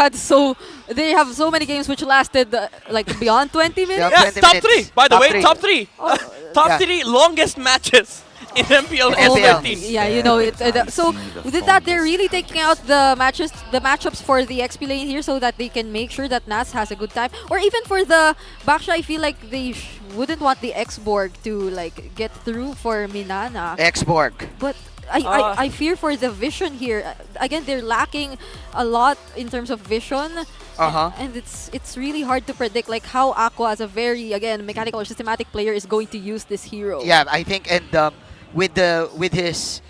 have so many games which lasted like beyond 20 minutes. Yeah, top 3. By the way, top 3. Oh. Top 3 longest matches in MPL S13. Yeah, you know it. So with that, they're really taking out the matchups for the XP lane here, so that they can make sure that Nats has a good time. Or even for the Baksha, I feel like they wouldn't want the X-Borg to like get through for MNNE. X-Borg. But I fear for the vision here. Again, they're lacking a lot in terms of vision. And it's really hard to predict like how Aqua, as a very mechanical or systematic player, is going to use this hero. Yeah, I think, and with his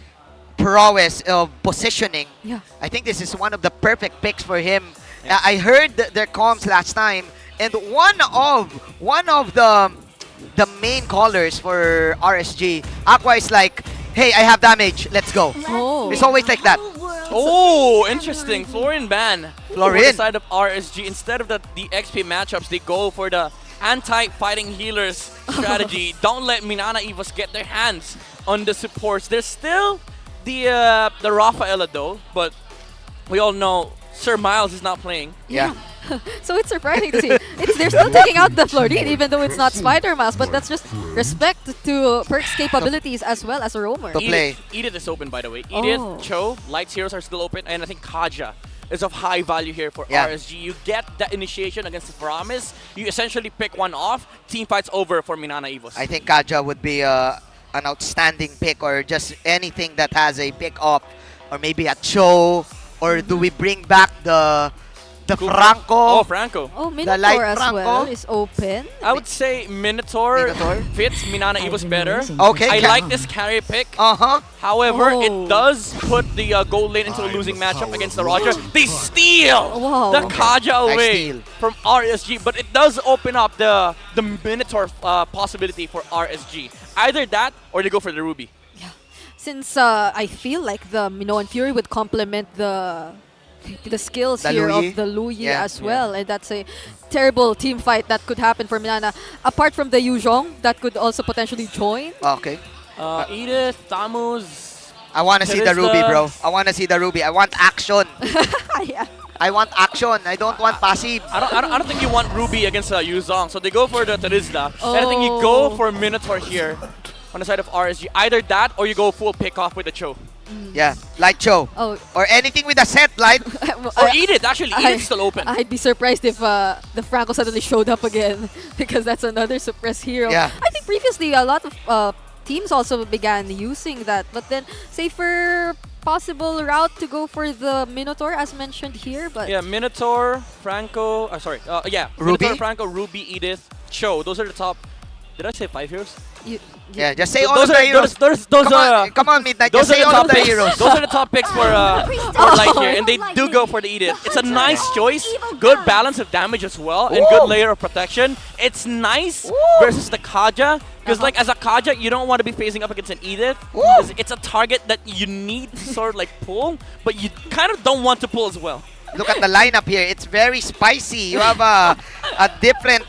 prowess of positioning, I think this is one of the perfect picks for him. I heard their comms last time, and one of the main callers for RSG, Aqua, is like, hey, I have damage, let's go. It's always like that. Oh, interesting. Florian ban. Florian. On the side of RSG, instead of the XP matchups, they go for the anti-fighting healers strategy. Don't let MNNE Evos get their hands on the supports. There's still the Rafaela though, but we all know Sir Miles is not playing. Yeah. So it's surprising to see. They're still taking out the Florine, even though it's not Spider Mouse, but that's just respect to Perk's capabilities as well as a roamer. Edith is open, by the way. Edith, Cho, Lights Heroes are still open, and I think Kaja is of high value here for RSG. You get that initiation against the Promise. You essentially pick one off. Team fight's over for MNNE Evos. I think Kaja would be an outstanding pick, or just anything that has a pick up, or maybe a Cho, or do we bring back the Franco? Oh, Franco. Oh, the Minotaur light as Franco well is open. I would say Minotaur fits MNNE Evos better. Okay. I like this carry pick. However, it does put the gold lane into a losing matchup against the Roger. They steal the Kaja away from RSG, but it does open up the Minotaur possibility for RSG. Either that or they go for the Ruby. Since I feel like the Minoan Fury would complement the skills here of the Luyi as well, and that's a terrible team fight that could happen for MNNE. Apart from the Yuzhong, that could also potentially join. Okay. Edith, Tamus. I want to see the Ruby, bro. I want to see the Ruby. I want action. I want action. I don't want passive. I don't think you want Ruby against Yuzhong, so they go for the Terizla. And I think you go for Minotaur here on the side of RSG. Either that or you go full pick off with the Cho. Yeah, like Cho. Or anything with a set light. Or Edith, actually. Edith's still open. I'd be surprised if the Franco suddenly showed up again, because that's another suppressed hero. Yeah. I think previously a lot of teams also began using that, but then safer possible route to go for the Minotaur as mentioned here. But yeah, Minotaur, Franco, Ruby? Minotaur, Franco, Ruby, Edith, Cho. Those are the top. Did I say 5 heroes? Yeah, just say all of the heroes. Come on, Midnight. Just say all of the heroes. Those are the top picks for Light here, and they do go for the Edith. It's a nice choice. Good balance of damage as well, and good layer of protection. It's nice versus the Kaja, because like as a Kaja, you don't want to be facing up against an Edith. It's a target that you need to sort of like pull, but you kind of don't want to pull as well. Look at the lineup here. It's very spicy. You have a different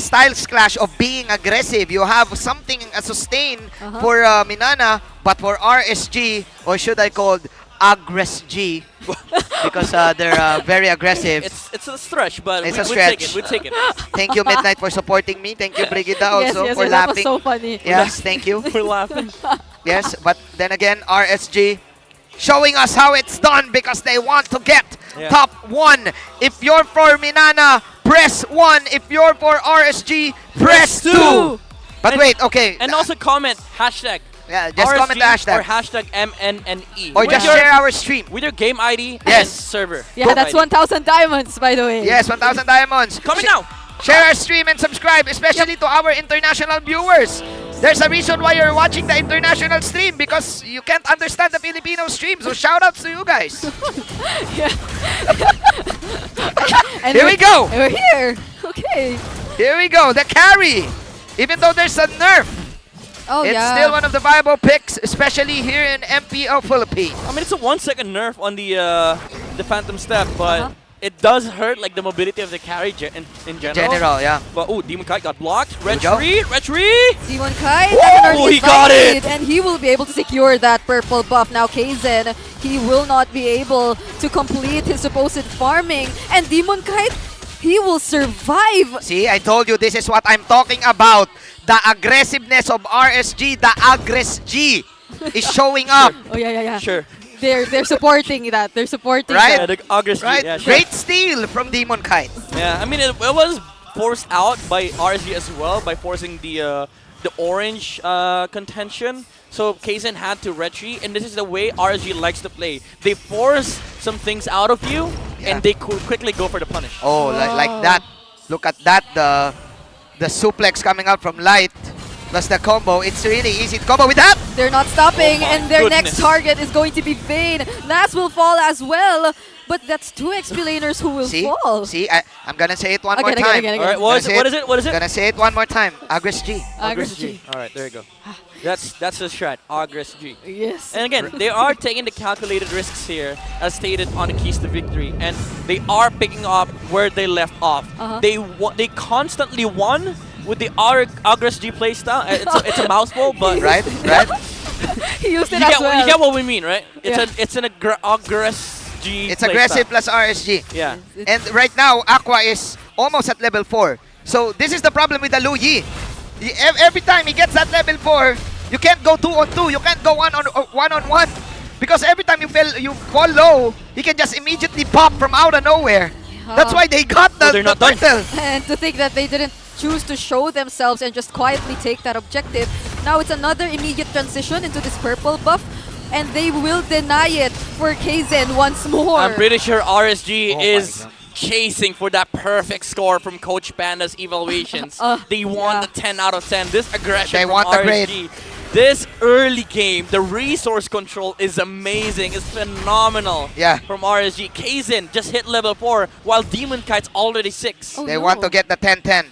styles clash of being aggressive. You have something, a sustain for MNNE, but for RSG, or should I call AggressG, because they're very aggressive. It's a stretch, but it's we a stretch. We'd take it. Thank you, Midnight, for supporting me. Thank you, Brigida, also for laughing. That was so funny. Yes, thank you. For laughing. Yes, but then again, RSG showing us how it's done, because they want to get top 1. If you're for MNNE, press 1. If you're for RSG, press 2. But wait, okay. And also comment hashtag. Yeah, just RSG comment the hashtag. Or hashtag MNNE. Or just share our stream. With your game ID and Yes. server. Yeah, that's 1,000 diamonds, by the way. Yes, 1,000 diamonds. Comment now. Share our stream and subscribe, especially to our international viewers. There's a reason why you're watching the international stream because you can't understand the Filipino stream. So shout outs to you guys. And Here we go. We're here. Okay. Here we go. The carry. Even though there's a nerf, Oh, it's yeah. still one of the viable picks, especially here in MPL Philippines. I mean, it's a 1 second nerf on the Phantom Step, but it does hurt like the mobility of the carry in general. Yeah. But oh, Demon Kite got blocked. we go. Retreat! Demon Kite Oh, he got it! and he will be able to secure that purple buff. Now Kaizen, he will not be able to complete his supposed farming, and Demon Kite, he will survive. See, I told you this is what I'm talking about. The aggressiveness of RSG, the Aggress G is showing up. Oh yeah. Sure. They're supporting that. They're supporting Right? that. The August Right? yeah, sure. Great steal from Demon Kite. Yeah, I mean, it was forced out by RSG as well by forcing the orange contention. So Kaizen had to retreat, and this is the way RSG likes to play. They force some things out of you, and they quickly go for the punish. Oh, like that. Look at that. The suplex coming out from Light plus the combo. It's really easy to combo with that. They're not stopping, Oh my and their goodness. next target is going to be Vayne. Nas will fall as well, but that's two XP laners who will fall. See, I'm gonna say it one more Again, time. again. All right, what is it? What is it? Gonna say it one more time. Aggress G. Aggress G. All right, there you go. That's the strat. Aggress G. Yes. And again, they are taking the calculated risks here, as stated on the keys to victory, and they are picking up where they left off. They constantly won with the Aggress G playstyle. It's a mouthful, but right. He used it you as get, well. you get what we mean, right? Yeah. It's an Aggress G. It's playstyle. aggressive plus RSG. Yeah. And right now, Aqua is almost at level 4. So this is the problem with the Lu Yi. Every time he gets that level 4, you can't go 2-on-2. You can't go 1-on-1. Because every time you fall low, he can just immediately pop from out of nowhere. That's why they got the turtle. And to think that they didn't choose to show themselves and just quietly take that objective. Now it's another immediate transition into this purple buff, and they will deny it for Kaizen once more. I'm pretty sure RSG is chasing for that perfect score from Coach Panda's evaluations. They want the 10 out of 10. This aggression They from want the RSG. grade. This early game, the resource control is amazing. It's phenomenal from RSG. Kaizen just hit level 4 while Demon Kite's already 6. They want to get the 10-10.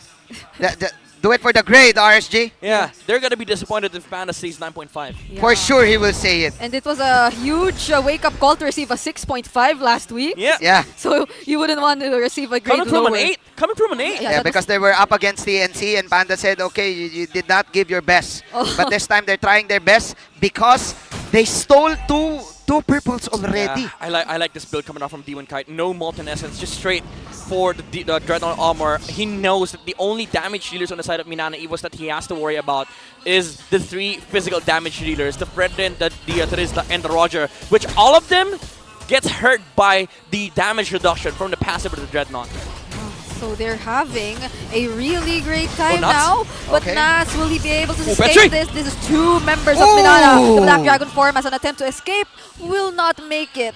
Do it for the grade, RSG. Yeah, they're going to be disappointed if Panda sees 9.5. For sure he will say it. And it was a huge wake-up call to receive a 6.5 last week. Yeah. So you wouldn't want to receive a grade Coming from lower. an 8. Coming from an 8. Yeah, because they were up against TNC and Panda said, okay, you did not give your best. But this time they're trying their best because they stole two purples already. Yeah, I like this build coming off from Demon Kite. No Molten Essence, just straight for the Dreadnought Armor. He knows that the only damage dealers on the side of MNNE EVOS that he has to worry about is the 3 physical damage dealers, the Fredrin, the Trisla, and the Roger, which all of them gets hurt by the damage reduction from the passive of the Dreadnought. So they're having a really great time Nuts. now. But Okay. Nas, will he be able to Petri! sustain this? This is 2 members of MNNE. The Black Dragon form as an attempt to escape will not make it.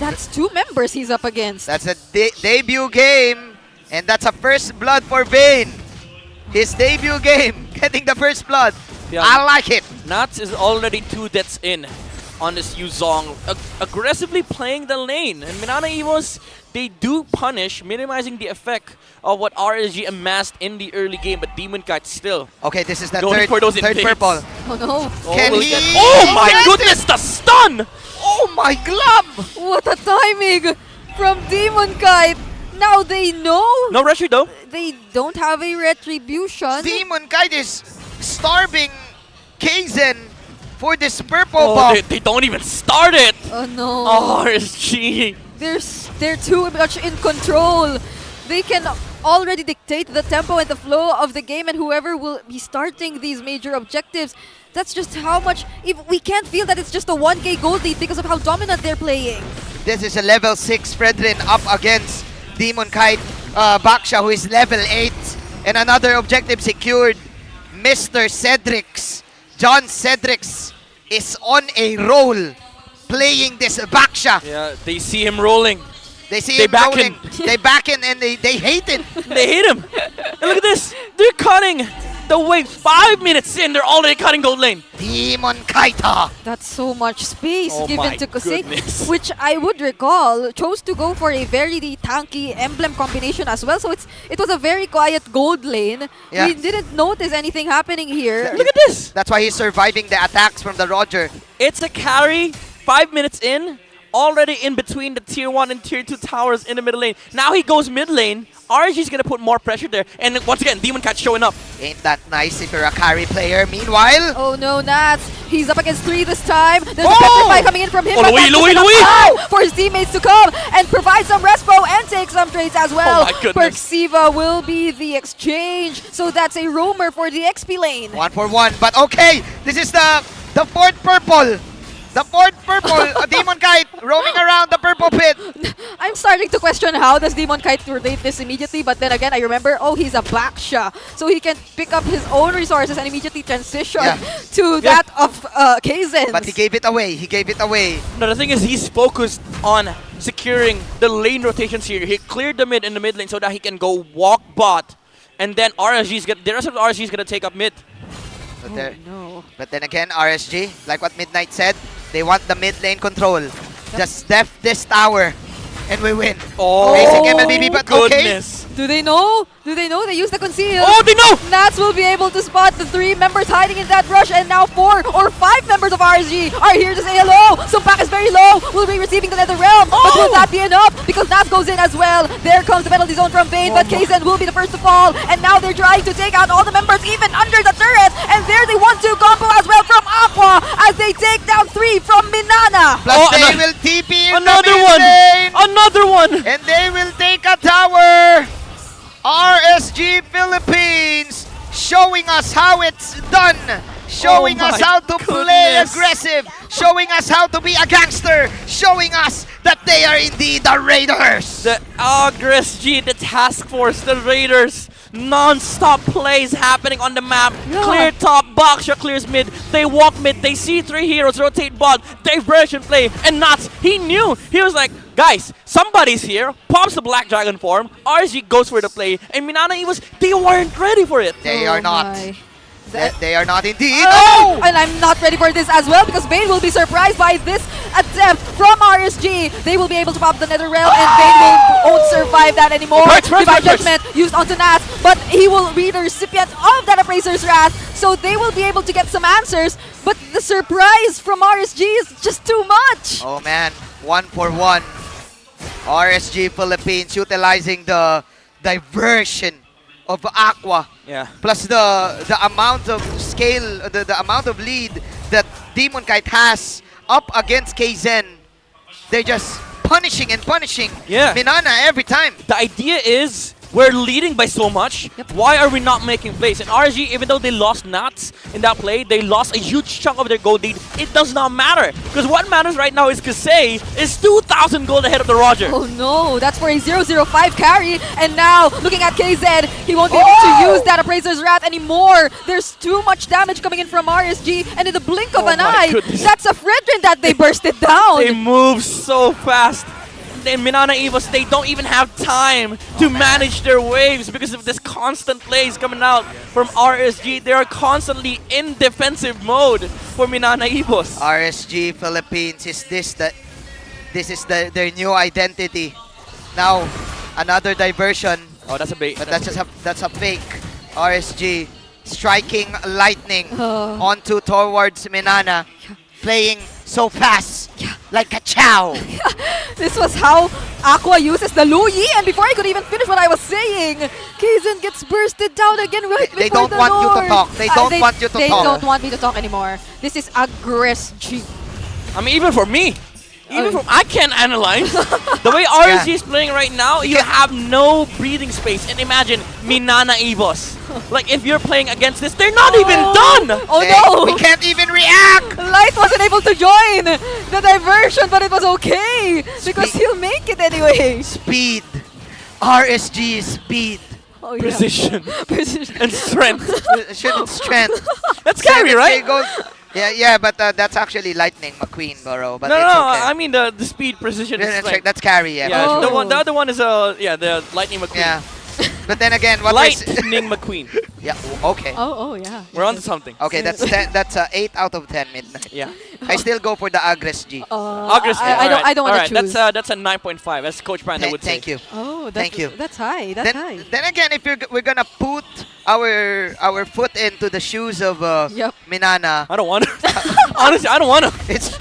That's 2 members he's up against. That's a debut game. And that's a first blood for Vayne. His debut game, getting the first blood. Yeah. I like it. Nats is already 2 deaths in on this Yuzong, aggressively playing the lane. And MNNE EVOS, they do punish, minimizing the effect of what RSG amassed in the early game, but Demon Kite still. Okay, this is the going for those third invades. purple. Oh no. Can will he get- Oh my get goodness, the stun! Oh my glove! What a timing from Demon Kite. Now they know. No retreat though. They don't have a retribution. Demon Kite is starving Kaizen for this purple Oh, buff. they don't even start it! Oh no. RSG! They're too much in control. They can already dictate the tempo and the flow of the game, and whoever will be starting these major objectives, that's just how much. If we can't feel that it's just a 1k gold lead because of how dominant they're playing. This is a level 6 Fredrin up against Demon Kite Baksha, who is level 8. And another objective secured. Mr. Cedrics, John Cedrics, is on a roll playing this backsha. Yeah, they see him rolling. They see They him back rolling. him. They back in and they hate it. They hate him. And look at this. They're cutting the wave. 5 minutes in, they're already cutting gold lane. Demon Kaita. That's so much space Oh given my to Kosei, goodness. which I would recall chose to go for a very tanky emblem combination as well. So it was a very quiet gold lane. Yeah. We didn't notice anything happening here. Look at this. That's why he's surviving the attacks from the Roger. It's a carry. 5 minutes in. Already in between the tier 1 and tier 2 towers in the middle lane. Now he goes mid lane. RG's gonna put more pressure there. And once again, Demon Cat showing up. Ain't that nice if you're a carry player? Meanwhile, Oh no, Nats. He's up against 3 this time. There's a Oh! petrify coming in from him. Oh, but Louis, that's Louis, enough Louis! now for his teammates to come and provide some respo and take some trades as well. Oh my goodness. Perxiva will be the exchange. So that's a roamer for the XP lane. 1-for-1. But okay, this is the fourth purple. The fourth purple. Demon Kite roaming around the purple pit. I'm starting to question how does Demon Kite relate this immediately, but then again I remember, oh, he's a backsha, so he can pick up his own resources and immediately transition to that of Kaizen. But he gave it away. He gave it away. No, the thing is, he's focused on securing the lane rotations here. He cleared the mid in the mid lane so that he can go walk bot. And then the rest of the RSG is going to take up mid. But then again, RSG, like what Midnight said, they want the mid lane control. Just def this tower and we win. Oh, basic MLBB, but goodness. Do they know? Do they know? They use the conceal. Oh, they know! Nats will be able to spot the 3 members hiding in that rush, and now 4 or 5 members of RSG are here to say hello. Sumpac is very low. Will be receiving the Nether Realm, but will that be enough? Because Nats goes in as well. There comes the penalty zone from Vayne, but Kaizen will be the first to fall. And now they're trying to take out all the members, even under the turret. And there they want to combo as well from Aqua as they take down 3 from Minana. Plus they will TP in another the mid one. lane. Another one. And they will take a tower. RSG Philippines showing us how it's done. Showing Oh us my how to play goodness. aggressive. Showing us how to be a gangster. Showing us that they are indeed the Raiders. The RSG, the task force, the Raiders. Non-stop plays happening on the map. Clear top, Baksha clears mid. They walk mid. They see 3 heroes rotate bot. Diversion play. And Nuts, he knew. He was like, guys, somebody's here. Pops the Black Dragon form. RSG goes for the play. And Minana Evos, they weren't ready for it. They are not. They are not indeed. Oh! And I'm not ready for this as well because Vayne will be surprised by this attempt from RSG. They will be able to pop the Nether Realm and Vayne won't survive that anymore. Divine Judgment used onto Nats, but he will be the recipient of that Appraiser's Wrath, so they will be able to get some answers, but the surprise from RSG is just too much. Oh man, 1-for-1. RSG Philippines utilizing the diversion of Aqua. Yeah. Plus the amount of scale, the amount of lead that Demon Kite has up against Kaizen. They're just punishing and punishing Minana every time. The idea is, we're leading by so much. Why are we not making plays? And RSG, even though they lost Nats in that play, they lost a huge chunk of their gold lead. It does not matter. Because what matters right now is Kasei is 2,000 gold ahead of the Roger. Oh no, that's for a 0-0-5 carry. And now, looking at KZ, he won't be able to use that Appraiser's Wrath anymore. There's too much damage coming in from RSG. And in the blink of an eye, that's a Fredrin that they bursted down. They move so fast. And Minana Evos, they don't even have time to manage their waves because of this constant plays coming out from RSG. They are constantly in defensive mode for Minana Evos. RSG Philippines, this is their new identity. Now, another diversion. Oh, that's a bait. But that's a fake. RSG striking lightning onto towards Minana, playing so fast, like a chow. This was how Aqua uses the Lu Yi, and before I could even finish what I was saying, Kaizen gets bursted down again right before They don't the want you to Lord. talk. They don't want you to They talk. don't want me to talk anymore. This is aggressive. I mean, even for me. I can't analyze. The way RSG is playing right now, you have no breathing space. And imagine Minana Evos. Like, if you're playing against this, they're not even done! Oh no! We can't even react! Light wasn't able to join the diversion, but it was okay because he'll make it anyway. Speed. RSG speed. Oh, yeah. precision, Precision. and strength. Precision and strength. That's carry, 7K right? gold. Yeah, but that's actually Lightning McQueen, bro. But No, it's no, okay. I mean the speed, precision, and Yeah, strength. that's carry, yeah. Yeah, for sure. the other one is the Lightning McQueen. Yeah. But then again, what is Lightning McQueen. Yeah, okay. Oh, yeah. We're on to something. Okay, that's 10, that's 8 out of 10 midnight. Yeah. I still go for the Agres G. Aggressive. I don't want to Alright, choose. that's a 9.5, as Coach Panda would say. Thank you. Oh, that's, Thank you. That's high. That's high. Then again, if we're gonna put our foot into the shoes of Minana, I don't want to. Honestly, I don't want to. It's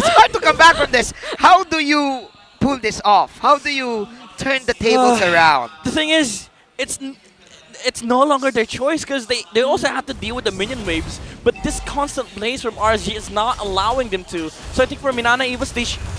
hard to come back from this. How do you pull this off? How do you turn the tables around? The thing is, it's no longer their choice because they also have to deal with the minion waves. But this constant blaze from RSG is not allowing them to. So I think for Minana Evos,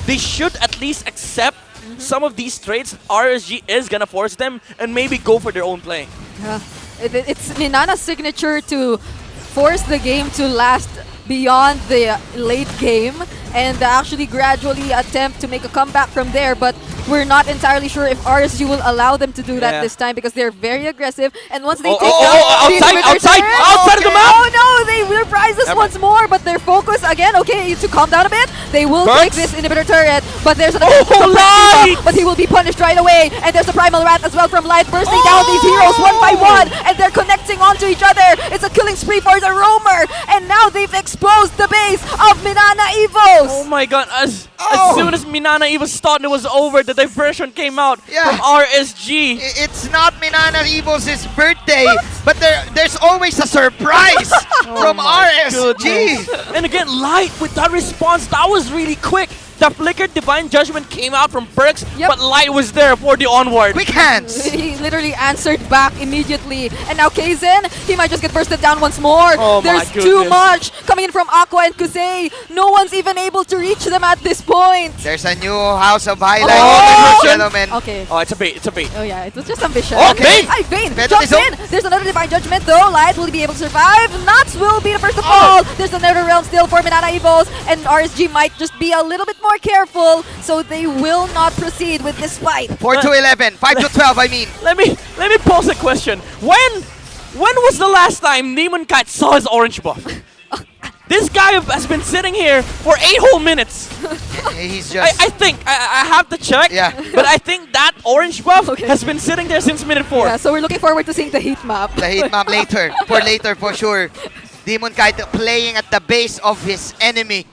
they should at least accept some of these traits RSG is gonna force them and maybe go for their own play. Yeah. It's Minana's signature to force the game to last beyond the late game and actually gradually attempt to make a comeback from there, but we're not entirely sure if RSG will allow them to do that Yeah. this time because they're very aggressive, and once they take outside of the map! Oh no, they reprise this once more, but their focus again, okay, to calm down a bit, they will take this inhibitor turret, but there's an Light! but he will be punished right away, and there's a primal rat as well from Light bursting down these heroes one by one, and they're connecting onto each other. It's a killing spree for the roamer, and now they've exposed the base of Minana Evos. Oh my god, as soon as Minana Evos thought it was over, the diversion came out from RSG. It's not Minana Evos' birthday, but there's always a surprise from RSG. And again, Light with that response, that was really quick. The flickered Divine Judgment came out from Perks, but Light was there for the onward. Quick hands! He literally answered back immediately. And now Kaizen, he might just get bursted down once more. Oh my There's too goodness. much coming in from Aqua and Kusei. No one's even able to reach them at this point. There's a new house of highlights, gentlemen. Okay. Oh, it's a bait, it's a bait. Oh yeah, it was just ambition. Oh, Vayne! Vayne Better jumps this in. There's another Divine Judgment though. Light will be able to survive. Nuts will be the first to fall. There's another realm still for Minana Evos, and RSG might just be a little bit more careful, so they will not proceed with this fight. 4 to 11, 5 to 12, I mean. Let me pose a question. When was the last time Demon Kite saw his orange buff? This guy has been sitting here for 8 whole minutes. He's just... I think, I have to check, but I think that orange buff has been sitting there since minute 4. Yeah, so we're looking forward to seeing the heat map. The heat map later, for sure. Demon Kite playing at the base of his enemy.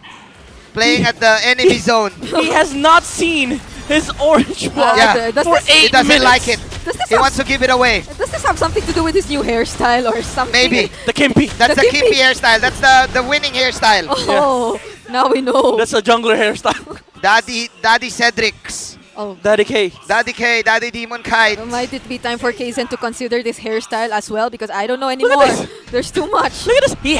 Playing at the enemy zone. He has not seen his orange buff for 8 He doesn't minutes. like it. He wants to give it away. Does this have something to do with his new hairstyle or something? Maybe. The Kimpy. That's the Kimpy hairstyle. That's the winning hairstyle. Oh, now we know. That's a jungler hairstyle. Daddy Cedric's. Oh. Daddy K. Daddy K, Daddy Demon Kite. Might it be time for Kaizen to consider this hairstyle as well? Because I don't know anymore. There's too much. Look at this. He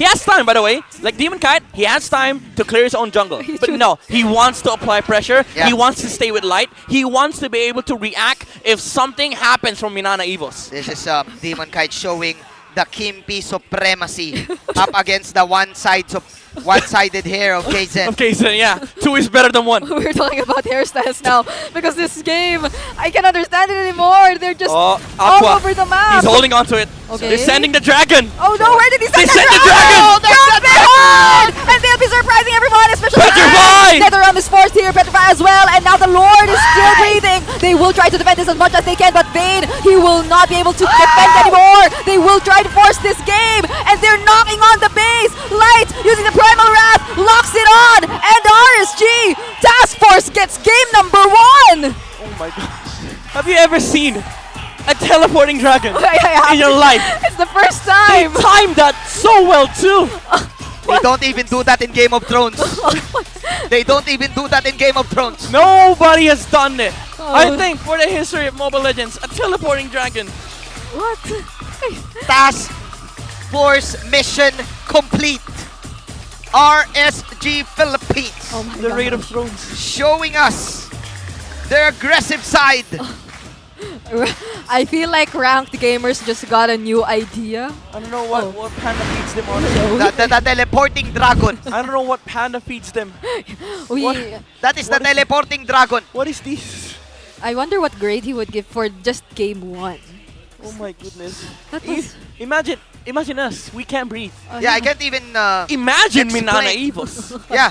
has time, by the way. Like Demon Kite, he has time to clear his own jungle. But no, he wants to apply pressure. Yeah. He wants to stay with Light. He wants to be able to react if something happens from Minana Evos. This is Demon Kite showing the Kimpy supremacy up against the one-sided hair of Kaizen. Of Kaizen, yeah. 2 is better than 1. We're talking about hairstyles now because this game, I can't understand it anymore. They're just all Aqua. over the map. He's holding on to it. Okay. They're sending the dragon. Oh no, where did he send They sent the dragon! Oh, jump behind! And they'll be surprising everyone, especially Petrify! NetherRealm is forced here, Petrify as well, and now the Lord is still breathing. They will try to defend this as much as they can, but Vayne, he will not be able to defend anymore. They will try to force this game, and they're knocking on the base. Light, using the Primal Wrath, locks it on, and RSG Task Force gets game number 1. Oh my gosh. Have you ever seen a teleporting dragon in your life? It's the first time. They timed that so well too. They don't even do that in Game of Thrones. They don't even do that in Game of Thrones. Nobody has done it. I think for the history of Mobile Legends, a teleporting dragon. What? Task Force mission complete. RSG Philippines. Oh my The God. Raid of Thrones. Showing us their aggressive side. I feel like ranked gamers just got a new idea. I don't know what panda feeds them already. The teleporting dragon. I don't know what panda feeds them. We That is the teleporting dragon. What is this? I wonder what grade he would give for just game 1. Oh my goodness. That was... Imagine us. We can't breathe. Yeah, I can't even imagine explain. Minana Evos. Yeah,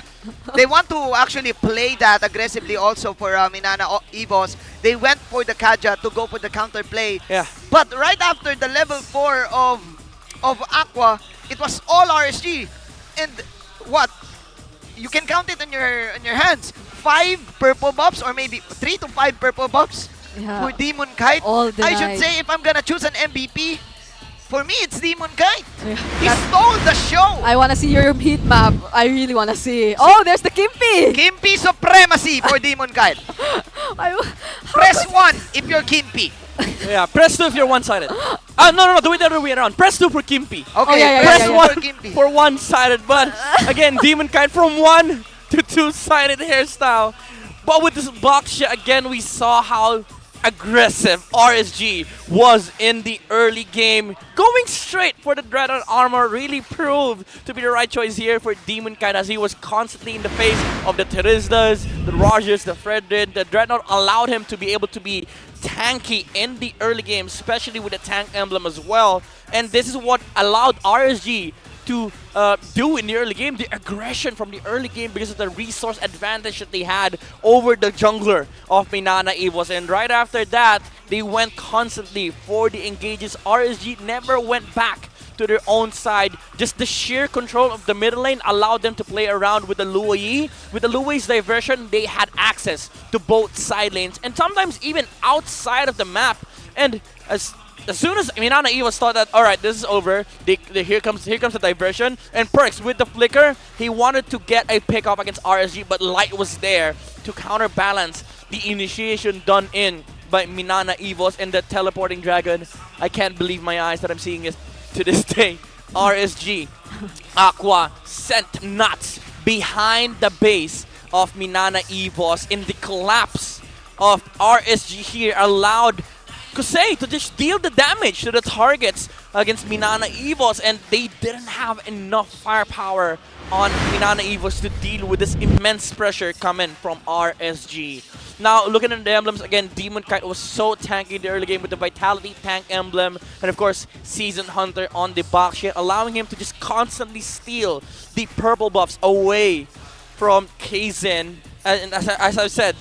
they want to actually play that aggressively also for Minana Evos. They went for the Kaja to go for the counter play. Yeah. But right after the level 4 of Aqua, it was all RSG. And what? You can count it on your hands. 5 purple buffs or maybe 3 to 5 purple buffs for Demon Kite. All I should denied. say if I'm gonna choose an MVP, for me it's Demon Kite. He stole the show. I want to see your heat map. I really want to see. Oh, there's the Kimpi. Kimpi supremacy for Demon Kite. Press 1 if you're Kimpi. Yeah, press 2 if you're one-sided. No, do it the other way around. Press 2 for Kimpi. Okay, press yeah. 1 For Kimpi. for one-sided. But again, Demon Kite from 1 to 2-sided hairstyle. But with this box shot, again, we saw how aggressive RSG was in the early game. Going straight for the Dreadnought armor really proved to be the right choice here for Demon Kite, as he was constantly in the face of the Terizdas, the Rogers, the Fredrin. The Dreadnought allowed him to be able to be tanky in the early game, especially with the tank emblem as well. And this is what allowed RSG to do in the early game, the aggression from the early game, because of the resource advantage that they had over the jungler of Minana Evos. And right after that, they went constantly for the engages. RSG never went back to their own side. Just the sheer control of the middle lane allowed them to play around with the Lua Yi. With the Lua Yi's diversion, they had access to both side lanes, and sometimes even outside of the map. And as soon as Minana Evos thought that, alright, this is over, here comes the diversion, and Perks with the flicker, he wanted to get a pick up against RSG, but Light was there to counterbalance the initiation done in by Minana Evos and the teleporting dragon. I can't believe my eyes that I'm seeing it to this day. RSG, Aqua sent nuts behind the base of Minana Evos, in the collapse of RSG here allowed Kusei to just deal the damage to the targets against Minana Evos, and they didn't have enough firepower on Minana Evos to deal with this immense pressure coming from RSG. Now, looking at the emblems, again, Demon Kite was so tanky in the early game with the Vitality tank emblem, and of course, Season Hunter on the box shit, allowing him to just constantly steal the purple buffs away from Kaizen. And as I've said,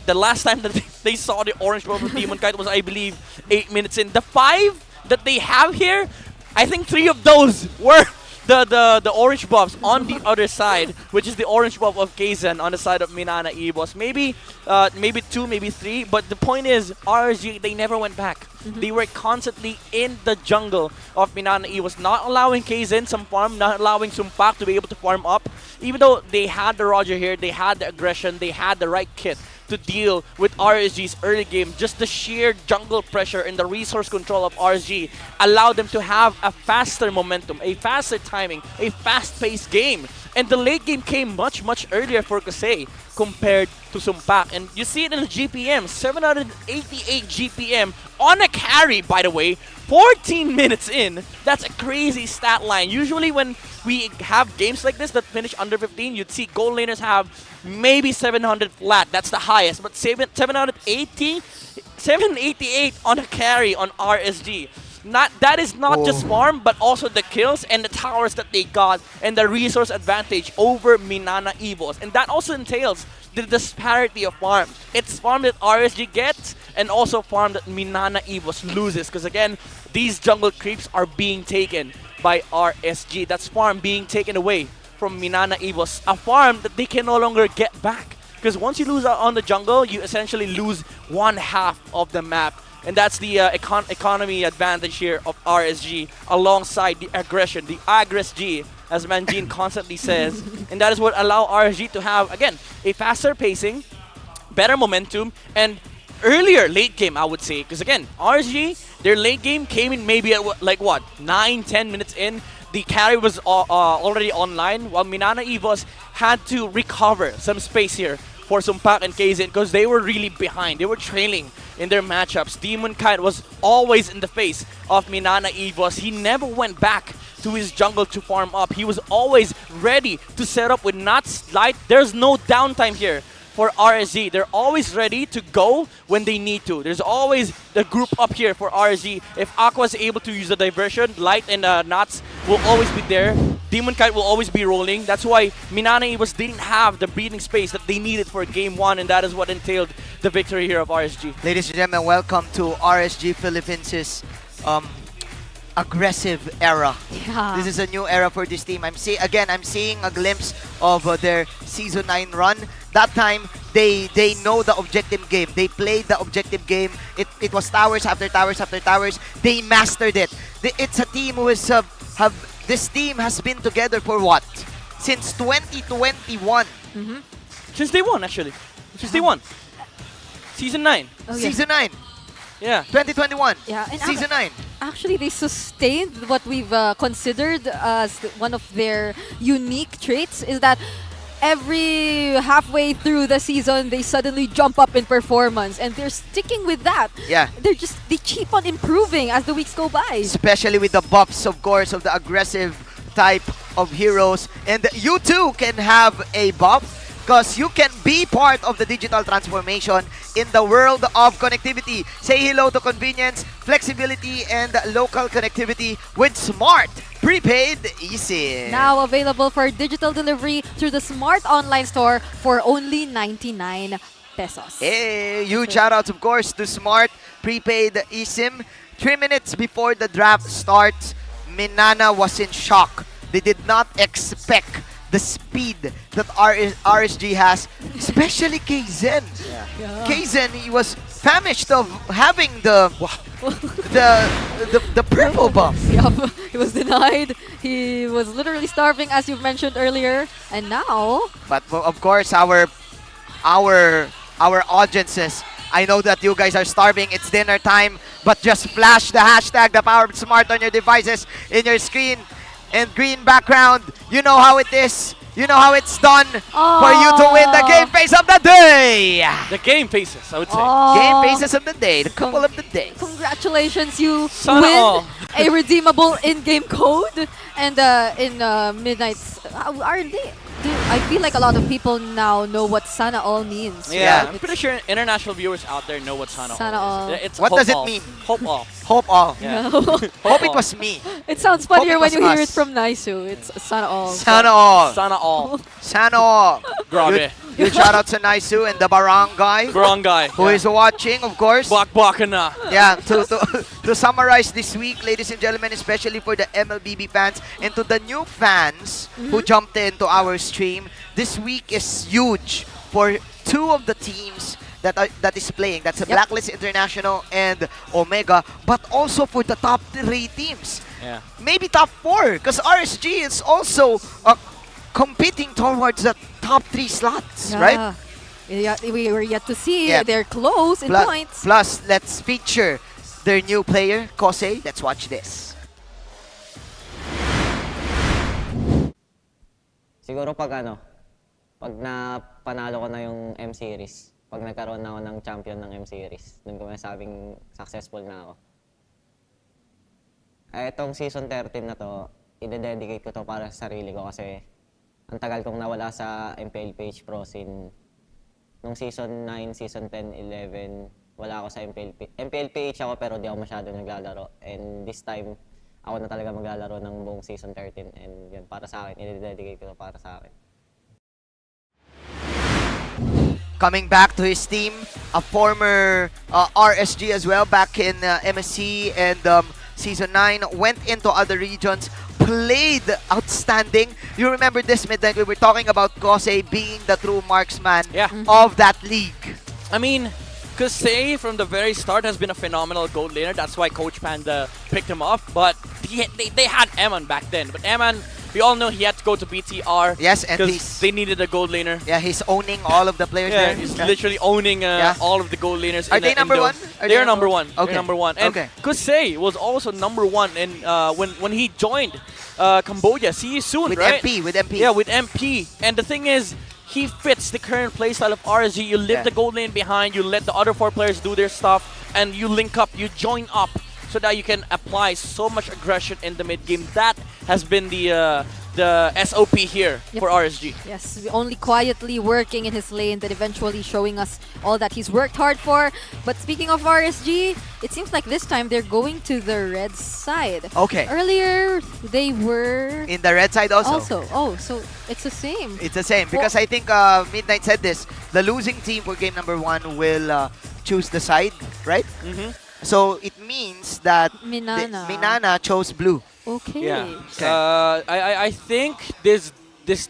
the last time that they saw the orange buff of Demon Kite was, I believe, 8 minutes in. The 5 that they have here, I think 3 of those were the orange buffs on the other side, which is the orange buff of Kaizen on the side of Minana Evos. Maybe 2, maybe 3, but the point is, RSG, they never went back. They were constantly in the jungle of Minana Evos, not allowing Kaizen some farm, not allowing Sumpak to be able to farm up. Even though they had the Roger here, they had the aggression, they had the right kit to deal with RSG's early game. Just the sheer jungle pressure and the resource control of RSG allowed them to have a faster momentum, a faster timing, a fast-paced game. And the late game came much earlier for Kusei compared to Sumpak. And you see it in the GPM, 788 GPM on a carry, by the way, 14 minutes in. That's a crazy stat line. Usually when we have games like this that finish under 15, you'd see gold laners have maybe 700 flat. That's the highest. But 788 on a carry on RSG. That is not just farm, but also the kills and the towers that they got and the resource advantage over Minana Evos. And that also entails the disparity of farm. It's farm that RSG gets and also farm that Minana Evos loses. Because again, these jungle creeps are being taken by RSG. That's farm being taken away from Minana Evos. A farm that they can no longer get back. Because once you lose out on the jungle, you essentially lose 1/2 of the map. And that's the economy advantage here of RSG alongside the aggression, the Aggress-G, as Manjin constantly says. And that is what allow RSG to have, again, a faster pacing, better momentum, and earlier late game, I would say. Because again, RSG, their late game came in maybe at like what, 9-10 minutes in. The carry was already online, while Minana Evos had to recover some space here for Sumpak and Kaizen because they were really behind. They were trailing in their matchups. Demon Kite was always in the face of Minana Evos. He never went back to his jungle to farm up. He was always ready to set up with Nuts, Light. There's no downtime here for RSG. They're always ready to go when they need to. There's always the group up here for RSG. If Aqua is able to use the diversion, Light and Nuts will always be there. Demon Kite will always be rolling. That's why MNNE didn't have the breathing space that they needed for Game 1, and that is what entailed the victory here of RSG. Ladies and gentlemen, welcome to RSG Philippines' aggressive era. Yeah. This is a new era for this team. I'm seeing a glimpse of their Season 9 run. That time, they know the objective game. They played the objective game. It was towers after towers after towers. They mastered it. It's a team who is this team has been together for what? Since 2021. Since day one, actually. Since day one. Season 9. Oh, yeah. Season 9. Yeah. 2021. Yeah, and Season 9. Actually, they sustained what we've considered as one of their unique traits, is that every halfway through the season, they suddenly jump up in performance, and they're sticking with that. Yeah. They keep on improving as the weeks go by. Especially with the buffs, of course, of the aggressive type of heroes. And you too can have a buff, because you can be part of the digital transformation in the world of connectivity. Say hello to convenience, flexibility, and local connectivity with Smart Prepaid eSIM. Now available for digital delivery through the Smart Online Store for only 99 pesos. Hey, huge shoutouts, of course, to Smart Prepaid eSIM. 3 minutes before the draft starts, MNNE was in shock. They did not expect the speed that RSG has, especially Kzen. Yeah. Kzen, he was famished of having the purple buff. Yup, he was denied. He was literally starving, as you've mentioned earlier, and now. But of course, our audiences, I know that you guys are starving. It's dinner time, but just flash the hashtag the Power of Smart on your devices in your screen. And green background, you know how it is. You know how it's done for you to win the game face of the day. The game faces, I would say. Game faces of the day, the couple of the day. Congratulations, you Sana win all. a redeemable in-game code. And in Midnight's R&D, I feel like a lot of people now know what Sana all means. Yeah, right? I'm pretty sure international viewers out there know what Sana Sana all all. is. It's What hope does it all. mean? Hope all. Hope all. Yeah. Hope it was me. It sounds funnier Hope it when was you hear us. it from Naisu. It's Sana all. Sana all. Sana all. Sana all. Grabe. Huge shout out to Naisu and the barangay. Barangay. Who is watching, of course. Bak-baka na. Yeah, to summarize this week, ladies and gentlemen, especially for the MLBB fans and to the new fans who jumped into our stream, this week is huge for two of the teams that is playing. That's the Blacklist International and Omega, but also for the top 3 teams. Yeah. Maybe top 4, because RSG is also competing towards the top 3 slots, right? Yeah, we were yet to see. Yeah. They're close in points. Plus, let's feature their new player, Kosei. Let's watch this. Siguro pag panalo ko na yung M Series, pag nagkaroon na ako ng champion ng M Series, doon ko masabing successful na ako. Itong season 13 na to, i-dedicate ko to para sa sarili ko kasi ang tagal kong nawala sa MPL PH Pro scene. Nung season 9, season 10, 11, wala ako sa MPL PH ako pero di ako masyado naglalaro. And this time, ako na talaga maglalaro ng buong season 13 and yun, para sa akin, i-dedicate ko to para sa akin. Coming back to his team, a former RSG as well, back in MSC and Season 9, went into other regions, played outstanding. You remember this, Midnight, we were talking about Kosei being the true marksman of that league. I mean, Kosei from the very start has been a phenomenal gold laner. That's why Coach Panda picked him up. But they had Eman back then. But Eman, we all know he had to go to BTR. Yes, and because they needed a gold laner. Yeah, he's owning all of the players there. He's literally owning all of the gold laners. Are they number 1? They're number 1. Okay. They're number 1. And Kosei was also number 1 in, when he joined Cambodia. See you soon, with right? With MP. Yeah, with MP. And the thing is, he fits the current playstyle of RSG. You leave the gold lane behind, you let the other 4 players do their stuff, and you link up, you join up, so that you can apply so much aggression in the mid game. That has been the the SOP here for RSG. Yes, only quietly working in his lane, but eventually showing us all that he's worked hard for. But speaking of RSG, it seems like this time they're going to the red side. Okay. Earlier, they were... In the red side also? Oh, so it's the same. It's the same because I think Midnight said this. The losing team for game number 1 will choose the side, right? So it means that Minana chose blue. Okay. Yeah. I think this